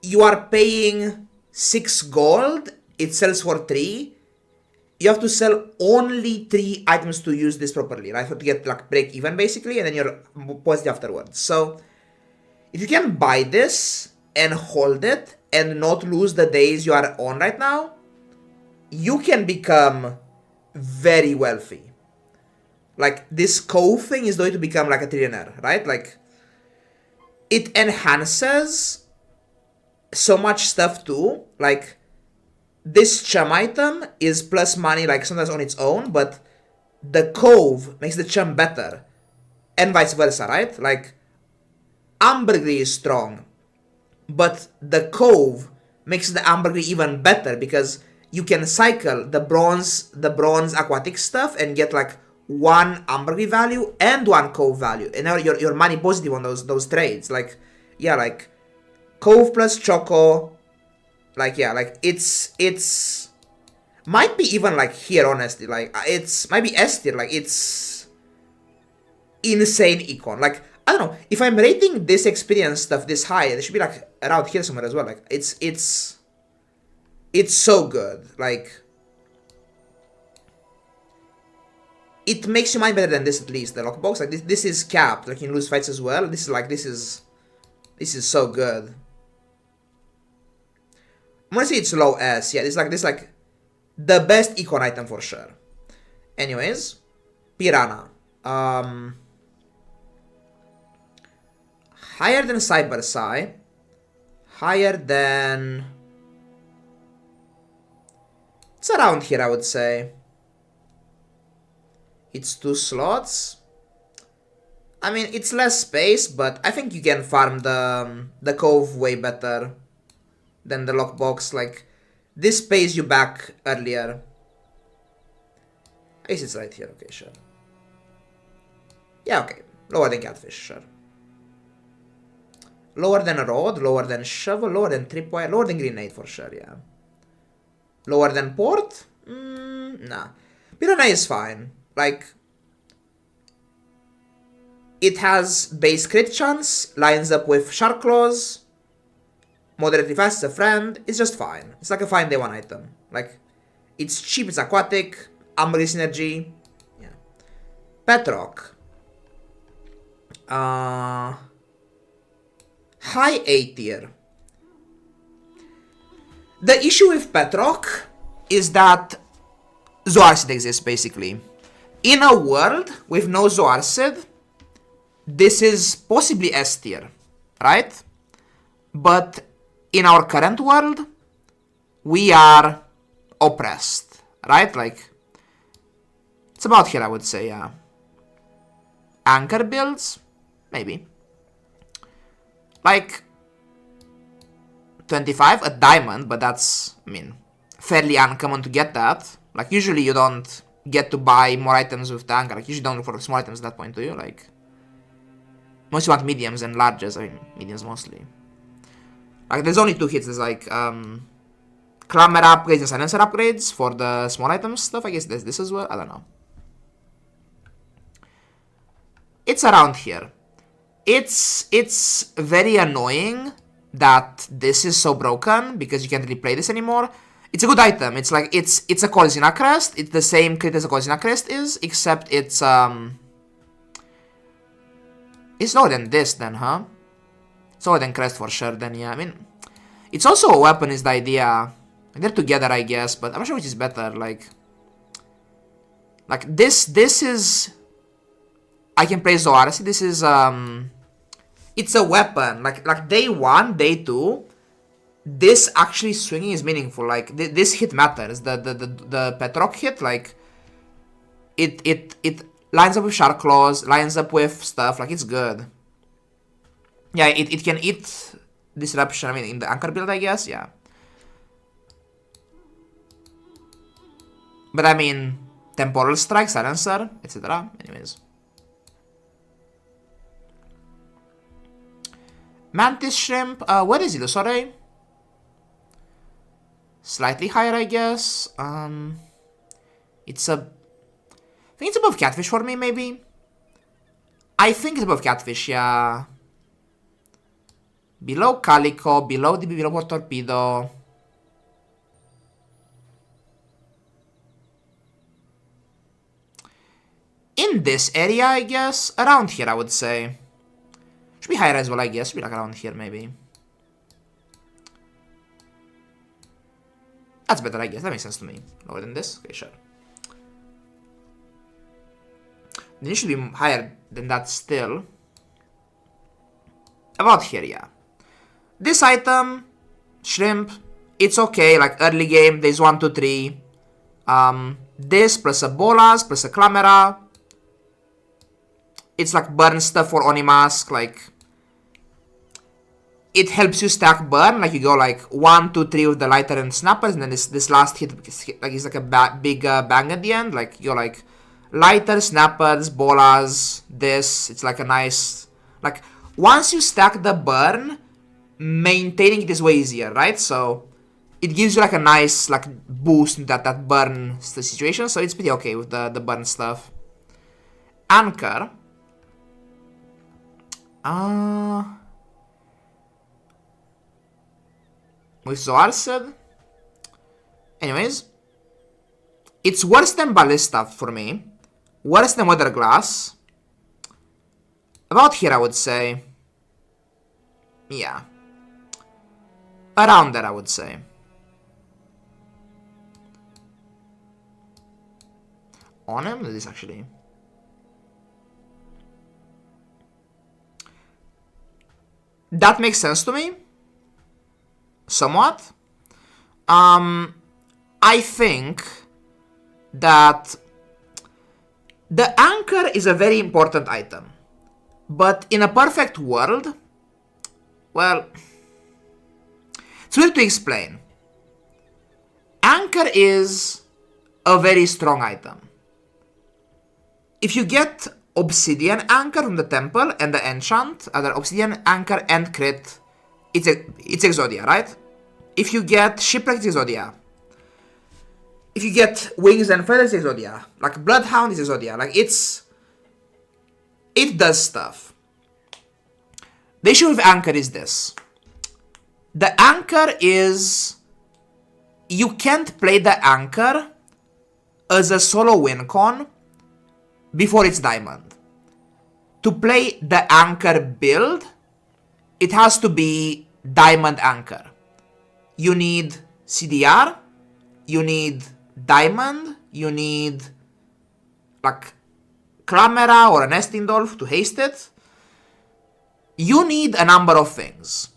you are paying 6 gold, it sells for 3. You have to sell only 3 items to use this properly, right? To get like break even basically, and then you're positive afterwards. So if you can buy this and hold it and not lose the days you are on right now, you can become very wealthy. Like this Cove thing is going to become like a trillionaire, right? Like it enhances so much stuff too. Like this Chum item is plus money like sometimes on its own, but the Cove makes the Chum better, and vice versa, right? Like Ambergris is strong, but the Cove makes the Ambergris even better because you can cycle the bronze aquatic stuff and get like 1 Ambergris value and 1 Cove value, and now you're money positive on those trades. Like yeah, like Cove plus Choco, like yeah, like it's might be even like here, honestly. Like it's might be S tier. Like it's insane econ. Like I don't know, if I'm rating this experience stuff this high, it should be like around here somewhere as well. Like it's so good. Like it makes your mind better than this at least. The Lockbox, like this is capped. Like you can lose fights as well. This is so good. I'm gonna say it's low S. Yeah, this like the best econ item for sure. Anyways, Piranha. Higher than Cyber Psy. Higher than... It's around here, I would say. It's 2 slots. I mean, it's less space, but I think you can farm the Cove way better than the Lockbox. Like, this pays you back earlier. I guess it's right here, okay, sure. Yeah, okay. Lower than Catfish, sure. Lower than Rod, lower than Shovel, lower than Tripwire, lower than Grenade for sure, yeah. Lower than Port? Nah. Piranha is fine. Like, it has base crit chance, lines up with Shark Claws, moderately fast as a friend, it's just fine. It's like a fine day one item. Like, it's cheap, it's aquatic, Umbrella synergy, yeah. Petrock. High A tier. The issue with Petrock is that Zoarcid exists, basically. In a world with no Zoarcid, this is possibly S tier, right? But in our current world, we are oppressed, right? Like, it's about here, I would say, yeah. Anchor builds? Maybe. Like, 25, a diamond, but that's, I mean, fairly uncommon to get that. Like, usually you don't get to buy more items with the anchor. Like, usually don't look for small items at that point, do you? Like, most you want mediums and larges. I mean, mediums mostly. Like, there's only 2 hits. There's, like, Clamor upgrades and Silencer upgrades for the small items stuff. I guess there's this as well. I don't know. It's around here. It's very annoying that this is so broken because you can't really play this anymore. It's a good item. It's like it's a Corzina crest. It's the same crit as a Corzina crest is, except it's lower than this then, huh? It's lower than crest for sure then, yeah. I mean, it's also a weapon is the idea. They're together, I guess, but I'm not sure which is better. Like this is, I can play Zoarcid. This is it's a weapon. Like day 1, day 2, this actually swinging is meaningful. Like this hit matters. The Petrock hit, like it lines up with Shark Claws, lines up with stuff. Like it's good. Yeah, it can eat Disruption. I mean, in the Anchor build, I guess. Yeah. But I mean, Temporal Strike, Silencer, etc. Anyways. Mantis Shrimp, where is Illusory? Slightly higher, I guess. It's I think it's above Catfish for me, maybe? I think it's above Catfish, yeah. Below Calico, below DB, below Port Torpedo. In this area, I guess. Around here, I would say. Should be higher as well, I guess. Should be like around here, maybe. That's better, I guess. That makes sense to me. Lower than this? Okay, sure. Then it should be higher than that still. About here, yeah. This item, Shrimp, it's okay. Like early game, days 1, 2, 3. This plus a Bolas, plus a Clamera. It's like burn stuff for Onimask, like it helps you stack burn, like you go like 1, 2, 3 with the lighter and snappers, and then this last hit like is like a big bang at the end. Like you're like lighter, snappers, bolas, this. It's like a nice, like once you stack the burn, maintaining it is way easier, right? So it gives you like a nice like boost in that burn situation. So it's pretty okay with the burn stuff. Anchor. With Zoarcid. Anyways. It's worse than Ballista for me. Worse than Weather Glass. About here, I would say. Yeah. Around there, I would say. on him. This actually. That makes sense to me. Somewhat. I think that the anchor is a very important item. But in a perfect world, well, it's weird to explain. Anchor is a very strong item. If you get Obsidian Anchor from the temple and the enchant, either Obsidian Anchor and crit, it's Exodia, right? If you get Shipwreck, it's Exodia. If you get Wings and Feathers, it's Exodia. Like Bloodhound is Exodia. Like it does stuff. The issue with Anchor is this. The Anchor is, you can't play the Anchor as a solo win con before it's Diamond. To play the Anchor build, it has to be Diamond Anchor. You need CDR, you need Diamond, you need like Clamera or a Nestindolf to haste it. You need a number of things.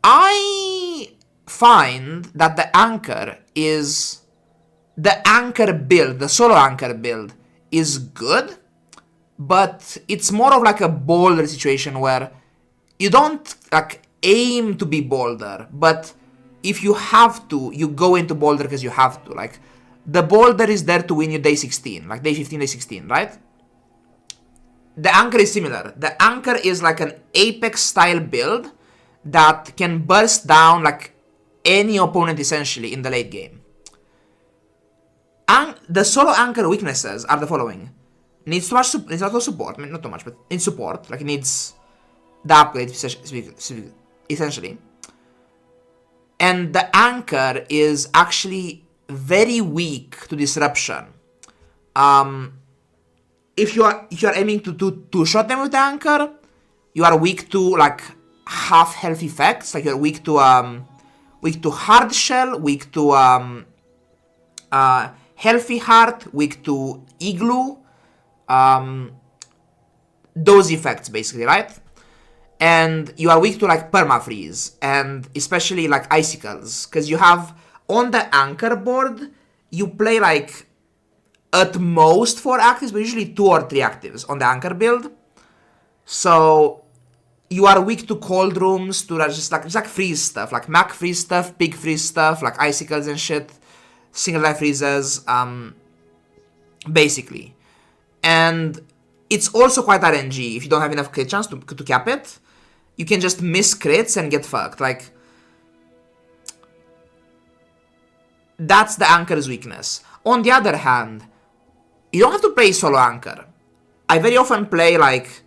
I find that the Anchor build, the solo Anchor build, is good, but it's more of like a boulder situation where you don't like aim to be boulder, but if you have to, you go into boulder because you have to. Like, the boulder is there to win you day 16, like day 15, day 16, right? The Anchor is similar. The Anchor is like an Apex style build that can burst down like any opponent essentially in the late game. The solo Anchor weaknesses are the following. Needs too much needs a lot of support, I mean, not too much, but needs support. Like, it needs the upgrade essentially. And the Anchor is actually very weak to disruption. If you are aiming to shot them with the Anchor, you are weak to like half health effects. Like, you're weak to hard shell, weak to healthy heart, weak to igloo. Those effects basically, right? And you are weak to like permafreeze and especially like icicles, because you have on the Anchor board you play like at most 4 actives, but usually 2 or 3 actives on the Anchor build. So you are weak to cold rooms, to just like freeze stuff, like Mac freeze stuff, Pig freeze stuff, like icicles and shit, single life freezes, basically. And it's also quite RNG. If you don't have enough crit chance to cap it, you can just miss crits and get fucked. Like, that's the Anchor's weakness. On the other hand, you don't have to play solo Anchor. I very often play like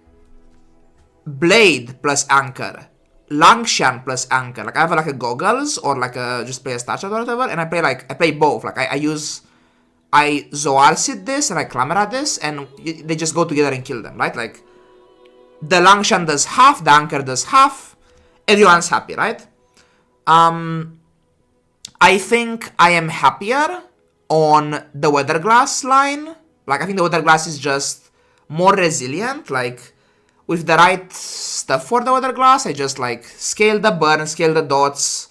Blade plus Anchor, Langshan plus Anchor. Like, I have like a goggles or like a just play a statue or whatever, and I play both. Like, I Zoarcid this and I Clamera this, and they just go together and kill them, right? Like, the Langshan does half, the Anchor does half, everyone's happy, right? I think I am happier on the Weatherglass line. Like, I think the Weatherglass is just more resilient. Like, with the right stuff for the Weatherglass, I just like scale the burn, scale the dots.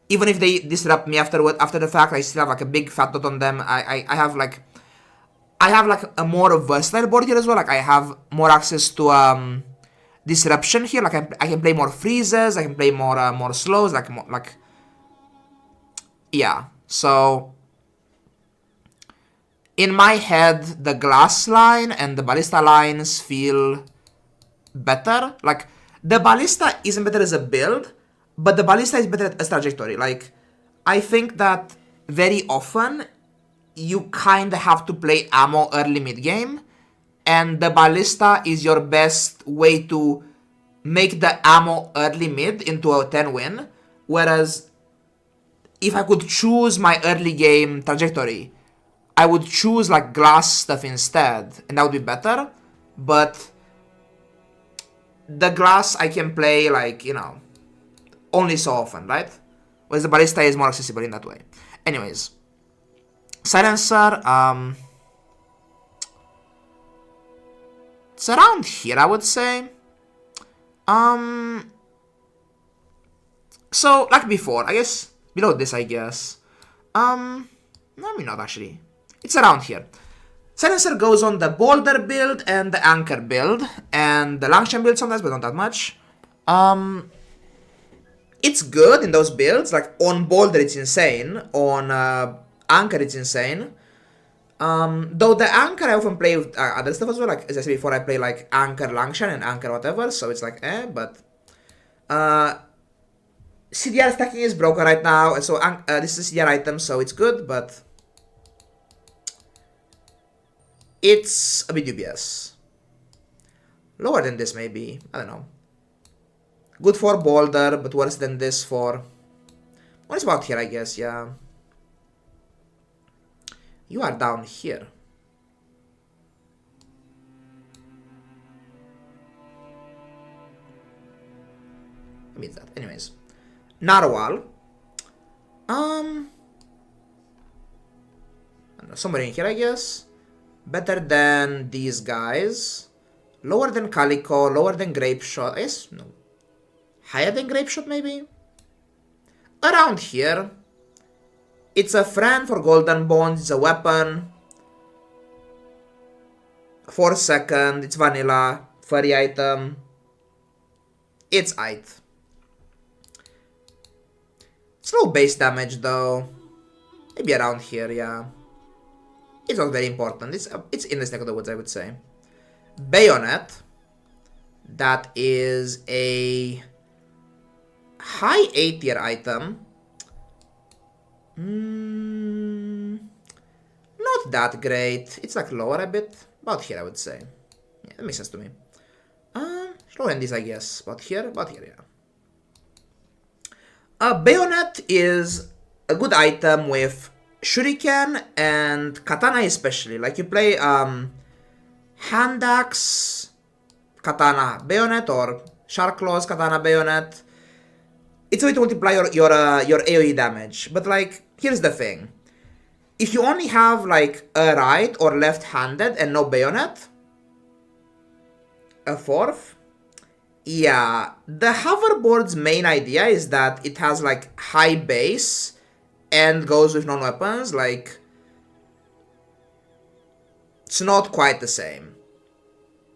Even if they disrupt me after the fact, I still have like a big fat dot on them. I have like a more versatile board here as well. Like, I have more access to disruption here. Like, I can play more freezes. I can play more slows. Yeah. So in my head, the glass line and the ballista lines feel better. Like, the ballista isn't better as a build, but the ballista is better as trajectory. Like, I think that very often you kind of have to play ammo early mid game, and the ballista is your best way to make the ammo early mid into a 10 win. Whereas if I could choose my early game trajectory, I would choose like glass stuff instead, and that would be better. But the glass I can play, like, you know, only so often, right? Whereas the ballista is more accessible in that way. Anyways, silencer, It's around here, I would say. So, like before, I guess, below this, I guess. Maybe not, actually. It's around here. Silencer goes on the boulder build and the anchor build, and the Langshan build sometimes, but not that much. It's good in those builds, like on boulder it's insane, on anchor it's insane. Though the anchor I often play with other stuff as well, like as I said before, I play like anchor Langshan and anchor whatever, so it's like but CDR stacking is broken right now, and so this is a CDR item, so it's good, but it's a bit dubious. Lower than this maybe, I don't know. Good for boulder, but worse than this for... What is about here, I guess, yeah. You are down here. What means that? Anyways. Narwhal. Somewhere in here, I guess. Better than these guys. Lower than Calico, lower than Grape Shot. I guess, no. Higher than Grape Shot, maybe? Around here. It's a friend for Golden Bones, it's a weapon. 4 second, it's vanilla, furry item. It's aight. It's low base damage though. Maybe around here, yeah. It's not very important. It's in this neck of the woods, I would say. Bayonet. That is a high A tier item. Not that great. It's like lower a bit. About here, I would say. Yeah, that makes sense to me. Lower than this, I guess. About here, yeah. Bayonet is a good item with Shuriken and Katana especially. Like you play Hand Axe, Katana, Bayonet, or Shark Claws, Katana, Bayonet. It's a way to multiply your AoE damage. But like, here's the thing. If you only have like a right or left-handed and no Bayonet, a fourth, yeah, the hoverboard's main idea is that it has like high base and goes with non-weapons, like, it's not quite the same.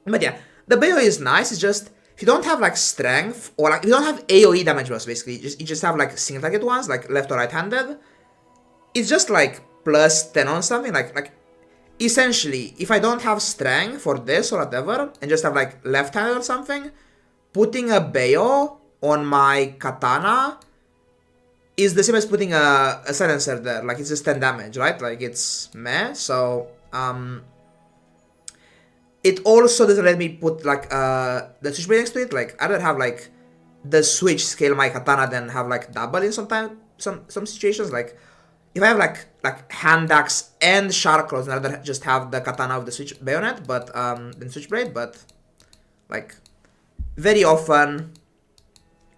But yeah, the Bayo is nice, it's just, if you don't have like strength, or like, if you don't have AoE damage burst, basically, you just have like single target ones, like left or right-handed, it's just like plus 10 on something, like, essentially, if I don't have strength for this or whatever, and just have like left-handed or something, putting a Bayo on my Katana is the same as putting a silencer there. Like, it's just 10 damage, right? Like, it's meh. So, it also doesn't let me put, like, the switchblade next to it. Like, I'd rather have, like, the switch scale my Katana than have, like, double in some situations. Like, if I have, like Hand Axe and Shark Claws, I'd rather just have the Katana with the switch bayonet, but, than switchblade, but, like, very often,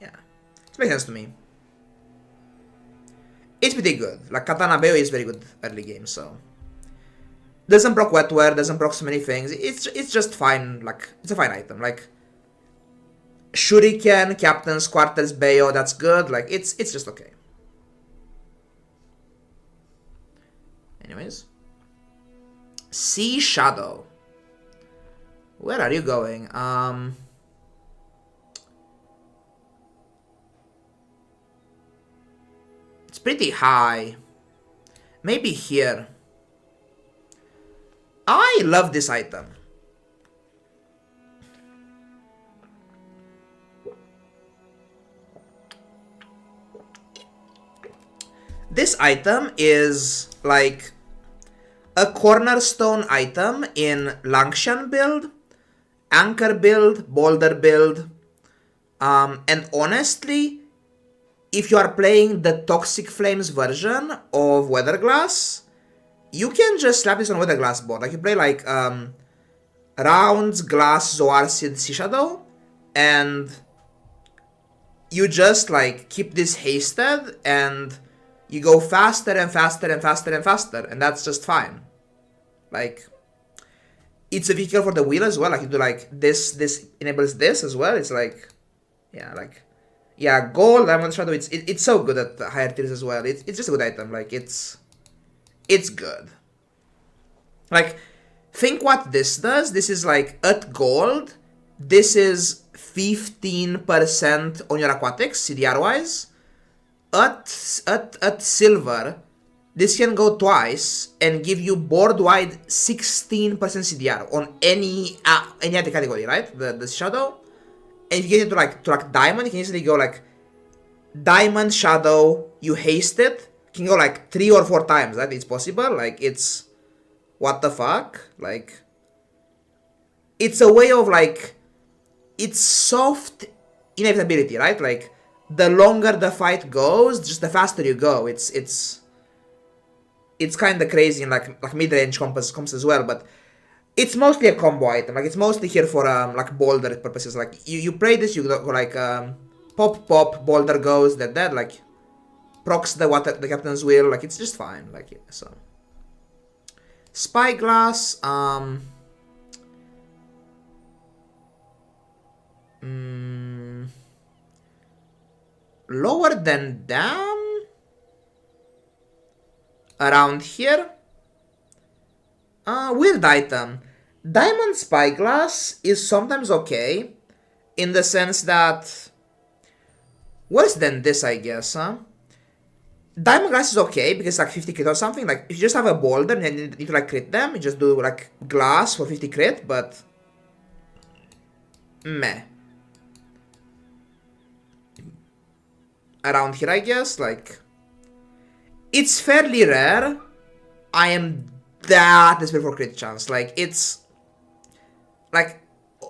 yeah, it makes sense to me. It's pretty good. Like, Katana Bayo is very good early game, so. Doesn't proc wetware, doesn't proc so many things. It's just fine, like, it's a fine item. Like, Shuriken, Captain's Quarters, Bayo, that's good. Like, it's just okay. Anyways. Sea Shadow. Where are you going? It's pretty high. Maybe here. I love this item. This item is like a cornerstone item in Langshan build, Anchor build, Boulder build, and honestly, if you are playing the Toxic Flames version of Weatherglass, you can just slap this on Weatherglass board. Like, you play like Rounds, Glass, Zoar, Sea Shadow, and you just like keep this hasted and you go faster and faster and faster and faster, and that's just fine. Like, it's a vehicle for the wheel as well. Like you do like this enables this as well. It's like, yeah, like, yeah, gold, diamond, shadow. It's so good at the higher tiers as well. It's just a good item. Like it's good. Like, think what this does. This is like at gold. This is 15% on your aquatics CDR wise. At silver, this can go twice and give you board wide 16% CDR on any other category, right? The shadow. And if you get into like diamond, you can easily go like diamond, shadow, you haste it. You can go like 3 or 4 times, right? It's possible. Like it's what the fuck? Like it's a way of like it's soft inevitability, right? Like the longer the fight goes, just the faster you go. It's kind of crazy in like mid-range comps as well, but it's mostly a combo item. Like it's mostly here for like boulder purposes. Like you play this, you go like pop, boulder goes, dead, like procs the captain's wheel. Like it's just fine. Like yeah, so spyglass. Lower than them. Around here. Weird item. Diamond spyglass is sometimes okay, in the sense that worse than this, I guess, huh? Diamond glass is okay because it's like 50 crit or something. Like if you just have a boulder and you need to like crit them, you just do like glass for 50 crit, but meh. Around here, I guess, like it's fairly rare. I am that desperate for crit chance. Like it's like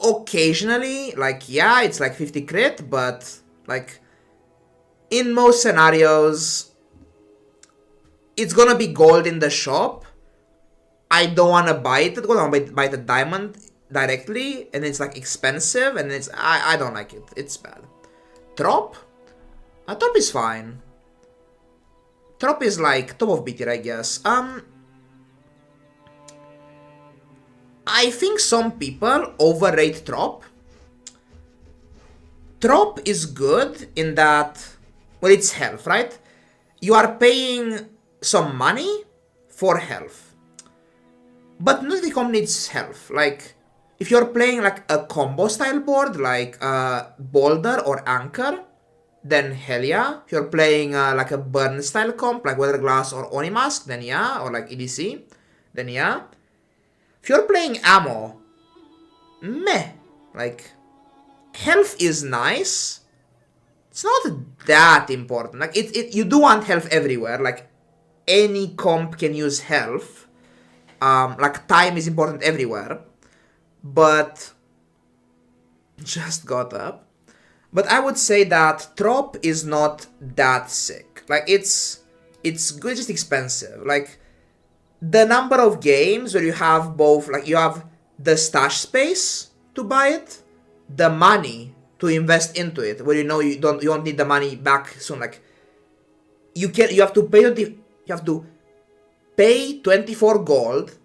occasionally, like yeah, it's like 50 crit, but like in most scenarios, it's gonna be gold in the shop. I don't wanna buy it. I wanna buy the diamond directly, and it's like expensive, and it's I don't like it. It's bad. Trop? Trop is fine. Trop is like top of B tier, I guess. I think some people overrate Trop. Trop is good in that, well, it's health, right? You are paying some money for health. But not every comp needs health. Like, if you're playing like a combo style board, like Boulder or Anchor, then hell yeah. If you're playing like a burn style comp, like Weather Glass or Oni Mask, then yeah. Or like EDC, then yeah. If you're playing ammo, meh. Like, health is nice. It's not that important. Like, you do want health everywhere. Like, any comp can use health. Like, time is important everywhere. But, just got up. But I would say that Trop is not that sick. Like, it's good, just expensive. Like, the number of games where you have both, like, you have the stash space to buy it, the money to invest into it, where you know you don't need the money back soon. Like, you have to pay 24 gold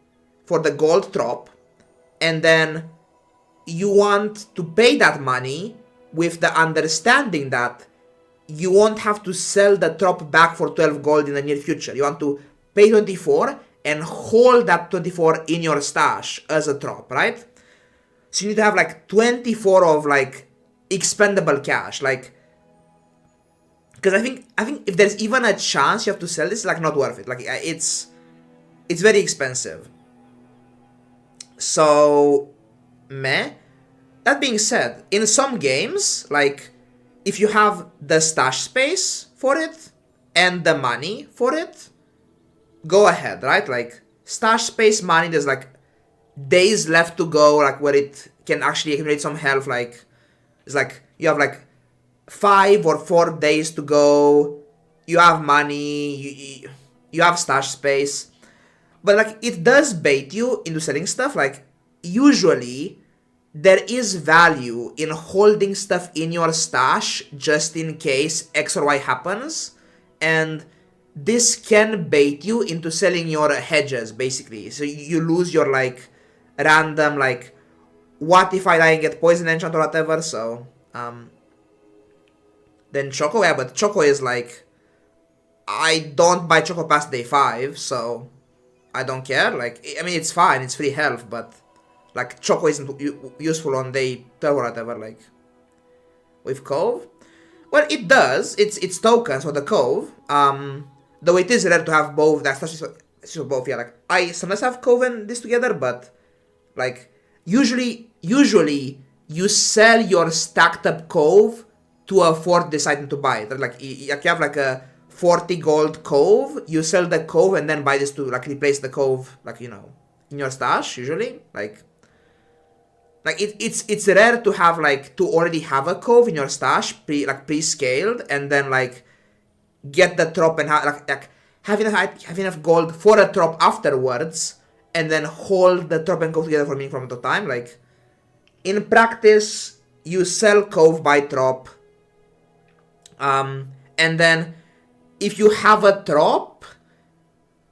for the gold Trop, and then you want to pay that money with the understanding that you won't have to sell the Trop back for 12 gold in the near future. You want to pay 24 and hold that 24 in your stash as a Trop, right? So you need to have like 24 of like expendable cash, like, because I think if there's even a chance you have to sell this, it's like not worth it. Like it's very expensive. So meh. That being said, in some games, like, if you have the stash space for it and the money for it, go ahead, right? Like, stash space money, there's like days left to go, like where it can actually accumulate some health. Like, it's like you have like 5 or 4 days to go. You have money, you have stash space, but like it does bait you into selling stuff. Like, usually there is value in holding stuff in your stash just in case X or Y happens, and this can bait you into selling your hedges, basically. So you lose your like random, like, what if I die and get poison enchant or whatever, so, then Choco, yeah, but Choco is like, I don't buy Choco past day 5, so I don't care, like, I mean, it's fine, it's free health, but, like, Choco isn't useful on day 12 or whatever, like, with Cove. Well, it does, it's tokens for the Cove, though it is rare to have both, that's just both, yeah, like, I sometimes have Cove and this together, but, like, usually, you sell your stacked up Cove to afford this item to buy it. Like, you have like a 40 gold Cove, you sell the Cove and then buy this to like replace the Cove, like, you know, in your stash, usually. Like it's rare to have like, to already have a Cove in your stash, pre-scaled, and then like get the trop and have enough gold for a trop afterwards, and then hold the trop and Cove together for me from time to time. Like, in practice, you sell Cove, buy trop, and then if you have a trop,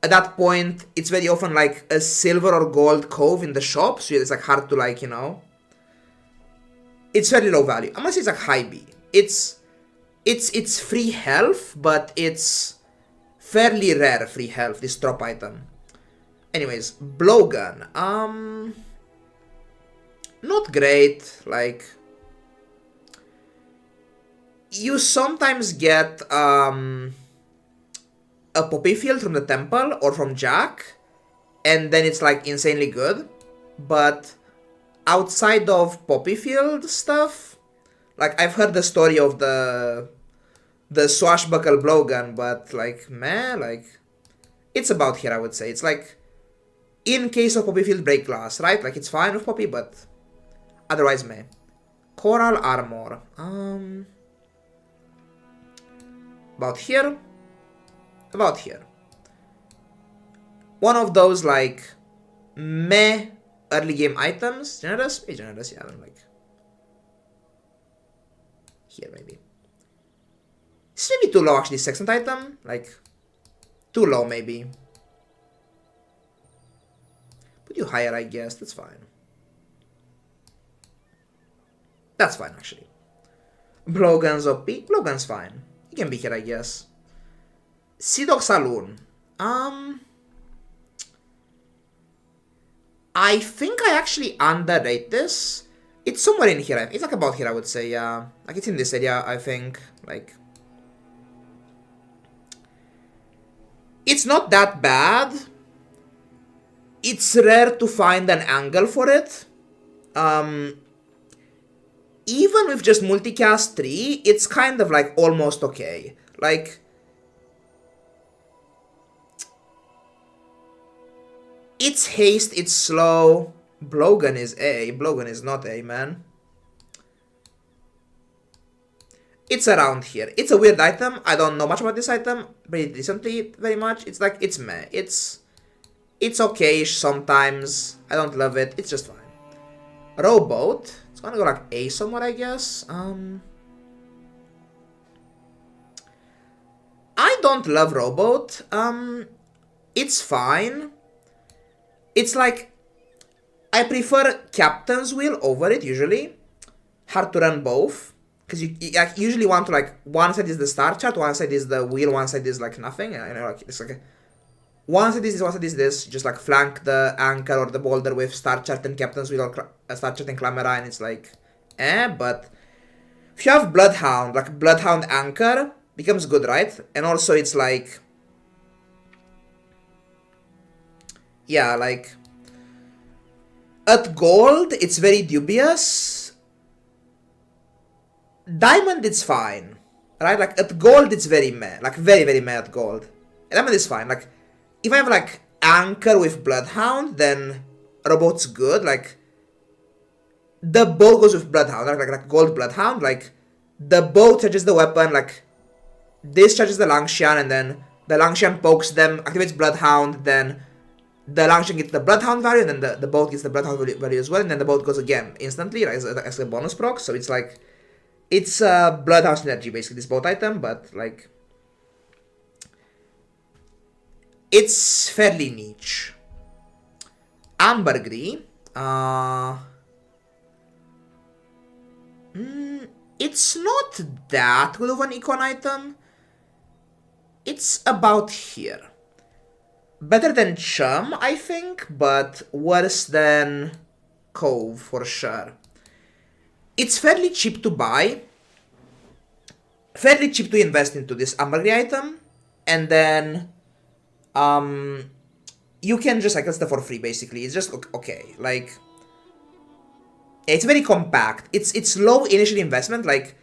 at that point, it's very often like a silver or gold Cove in the shop, so it's like hard to, like, you know, it's fairly low value. I'm gonna say it's like high B. It's free health, but it's fairly rare free health, this trop item. Anyways, blowgun, not great, like, you sometimes get, a poppy field from the temple or from Jack, and then it's like insanely good, but outside of poppy field stuff, like, I've heard the story of the swashbuckle blowgun, but like, man, like, it's about here, I would say. It's like, in case of poppy field, break glass, right? Like, it's fine with poppy, but otherwise, meh. Coral armor, about here. About here. One of those, like, meh early game items. Generous? Maybe generous, yeah, I don't like. Here, maybe. This may be too low, actually, second item. Like, too low, maybe. Put you higher, I guess. That's fine. That's fine, actually. Blowgun's OP. Blowgun's fine. You can be here, I guess. Sea Dog Saloon. I think I actually underrate this. It's somewhere in here. It's like about here, I would say, yeah. Like, it's in this area, I think. Like, it's not that bad. It's rare to find an angle for it. Even with just multicast 3, it's kind of like almost okay. Like, it's haste, it's slow. Blowgun is A. Blowgun is not A, man. It's around here. It's a weird item. I don't know much about this item pretty decently, very much. It's like, it's meh. It's okay-ish sometimes. I don't love it. It's just fine. Rowboat. It's gonna go like A somewhere, I guess. I don't love Rowboat. It's fine. It's like, I prefer Captain's Wheel over it, usually. Hard to run both. Because you usually want to, like, one side is the star chart, one side is the wheel, one side is, like, nothing. You know, like, it's like, one side is this, one side is this. Just, like, flank the anchor or the boulder with star chart and Captain's Wheel or star chart and Clamera, and it's like, but if you have Bloodhound, like, Bloodhound anchor becomes good, right? And also it's like, yeah, like, at gold, it's very dubious. Diamond, it's fine, right? Like, at gold, it's very meh. Like, very, very meh at gold. Diamond is fine. Like, if I have, like, anchor with Bloodhound, then Robot's good. Like, the bow goes with Bloodhound, like gold Bloodhound. Like, the bow charges the weapon, like, this charges the Langshan, and then the Langshan pokes them, activates Bloodhound, then the Langshan gets the Bloodhound value, and then the boat gets the Bloodhound value as well, and then the boat goes again instantly, like, as a bonus proc. So it's like, it's Bloodhound synergy, basically, this boat item, but, like, it's fairly niche. Ambergris. It's not that good of an econ item. It's about here. Better than Chum, I think, but worse than Cove for sure. It's fairly cheap to buy, fairly cheap to invest into this Ambergris item, and then you can just cycle stuff for free basically. It's just okay. Like, it's very compact. It's low initial investment. Like,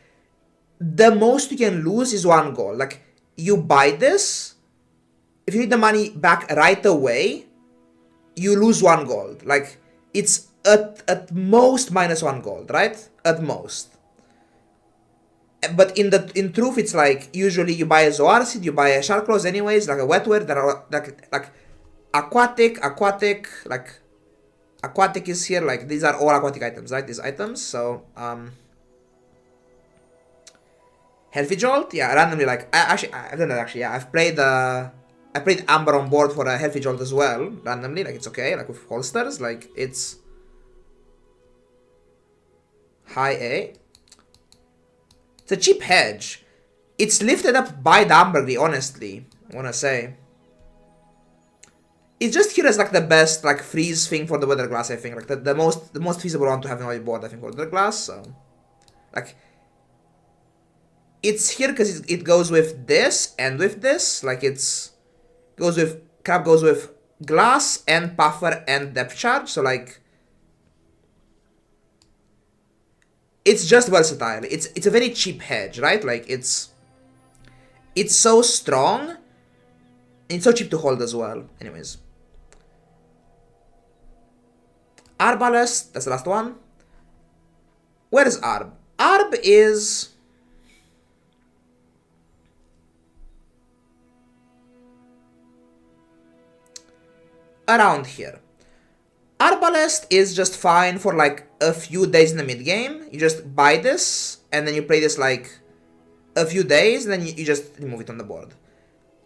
the most you can lose is 1 gold. Like, you buy this, if you need the money back right away, you lose 1 gold. Like, it's at most minus 1 gold, right? At most. But in truth, it's like, usually you buy a Zoar Seed, you buy a Shark Claws anyways, like a Wetware, that are like aquatic, like aquatic is here, like these are all aquatic items, right? These items, so Healthy Jolt, yeah, randomly, like I've done that actually, yeah. I played Amber on board for a Healthy Jolt as well, randomly, like it's okay, like with holsters, like it's high A. It's a cheap hedge. It's lifted up by the Ambergris, honestly, I wanna say. It's just here as like the best like freeze thing for the Weather Glass, I think. Like the most feasible one to have in my board, I think, for Weather Glass. So like it's here because it goes with this and with this. Like Crab goes with glass and puffer and depth charge. So like it's just versatile. It's a very cheap hedge, right? Like it's so strong and it's so cheap to hold as well. Anyways. Arbalest, that's the last one. Where is Arb? Arb is around here. Arbalest is just fine for like a few days in the mid game. You just buy this and then you play this like a few days and then you just remove it on the board.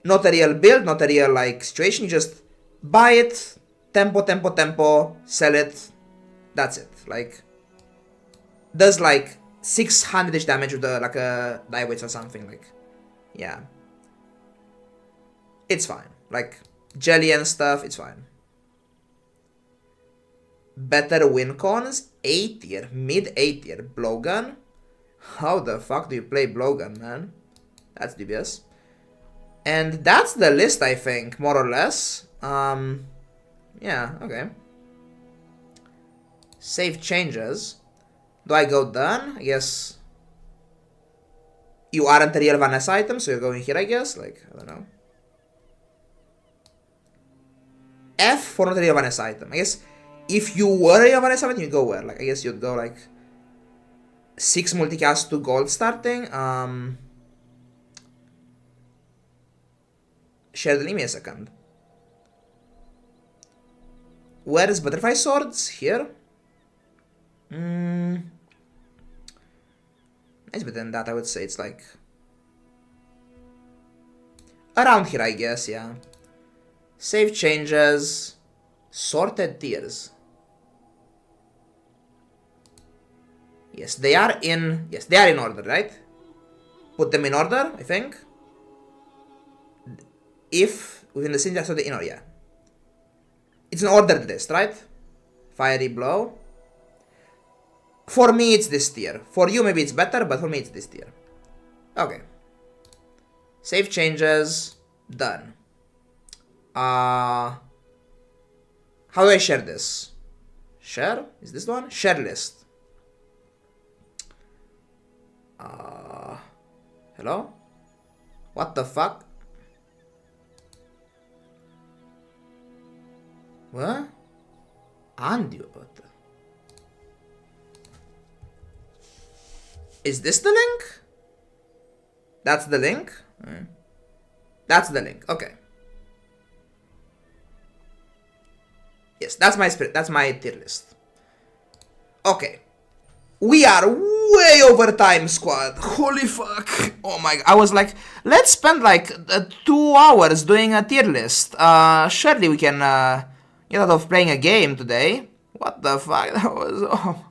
Not a real build, not a real like situation. You just buy it, tempo, sell it. That's it. Like, does like 600-ish damage with like a die weights or something. Like, yeah, it's fine. Like jelly and stuff, it's fine. Better win cons, A tier, mid A tier, blowgun. How the fuck do you play blowgun, man? That's dubious. And that's the list, I think, more or less. Yeah, okay. Save changes. Do I go done? I guess you aren't a real Vanessa item, so you're going here, I guess. Like, I don't know. F for not a real Vanessa item. I guess if you were a real Vanessa item, you'd go where? Like, I guess you'd go like 6 multicast to gold starting. Shared, leave me a second. Where is Butterfly Swords? Here? It's better than that, I would say. It's like around here, I guess, yeah. Save changes. Sorted tiers. Yes, they are in order, right? Put them in order, I think. If within the syntax of the inner, yeah. It's an ordered list, right? Fiery Blow. For me, it's this tier. For you, maybe it's better, but for me, it's this tier. Okay. Save changes. Done. How do I share this? Share? Is this the one? Share list. Hello? What the fuck? What? Undo button. Is this the link? That's the link? That's the link. Okay. Yes, that's my spirit. That's my tier list. Okay. We are way over time, squad. Holy fuck. Oh my god. I was like, let's spend like 2 hours doing a tier list. Surely we can get out of playing a game today. What the fuck? That was... Oh.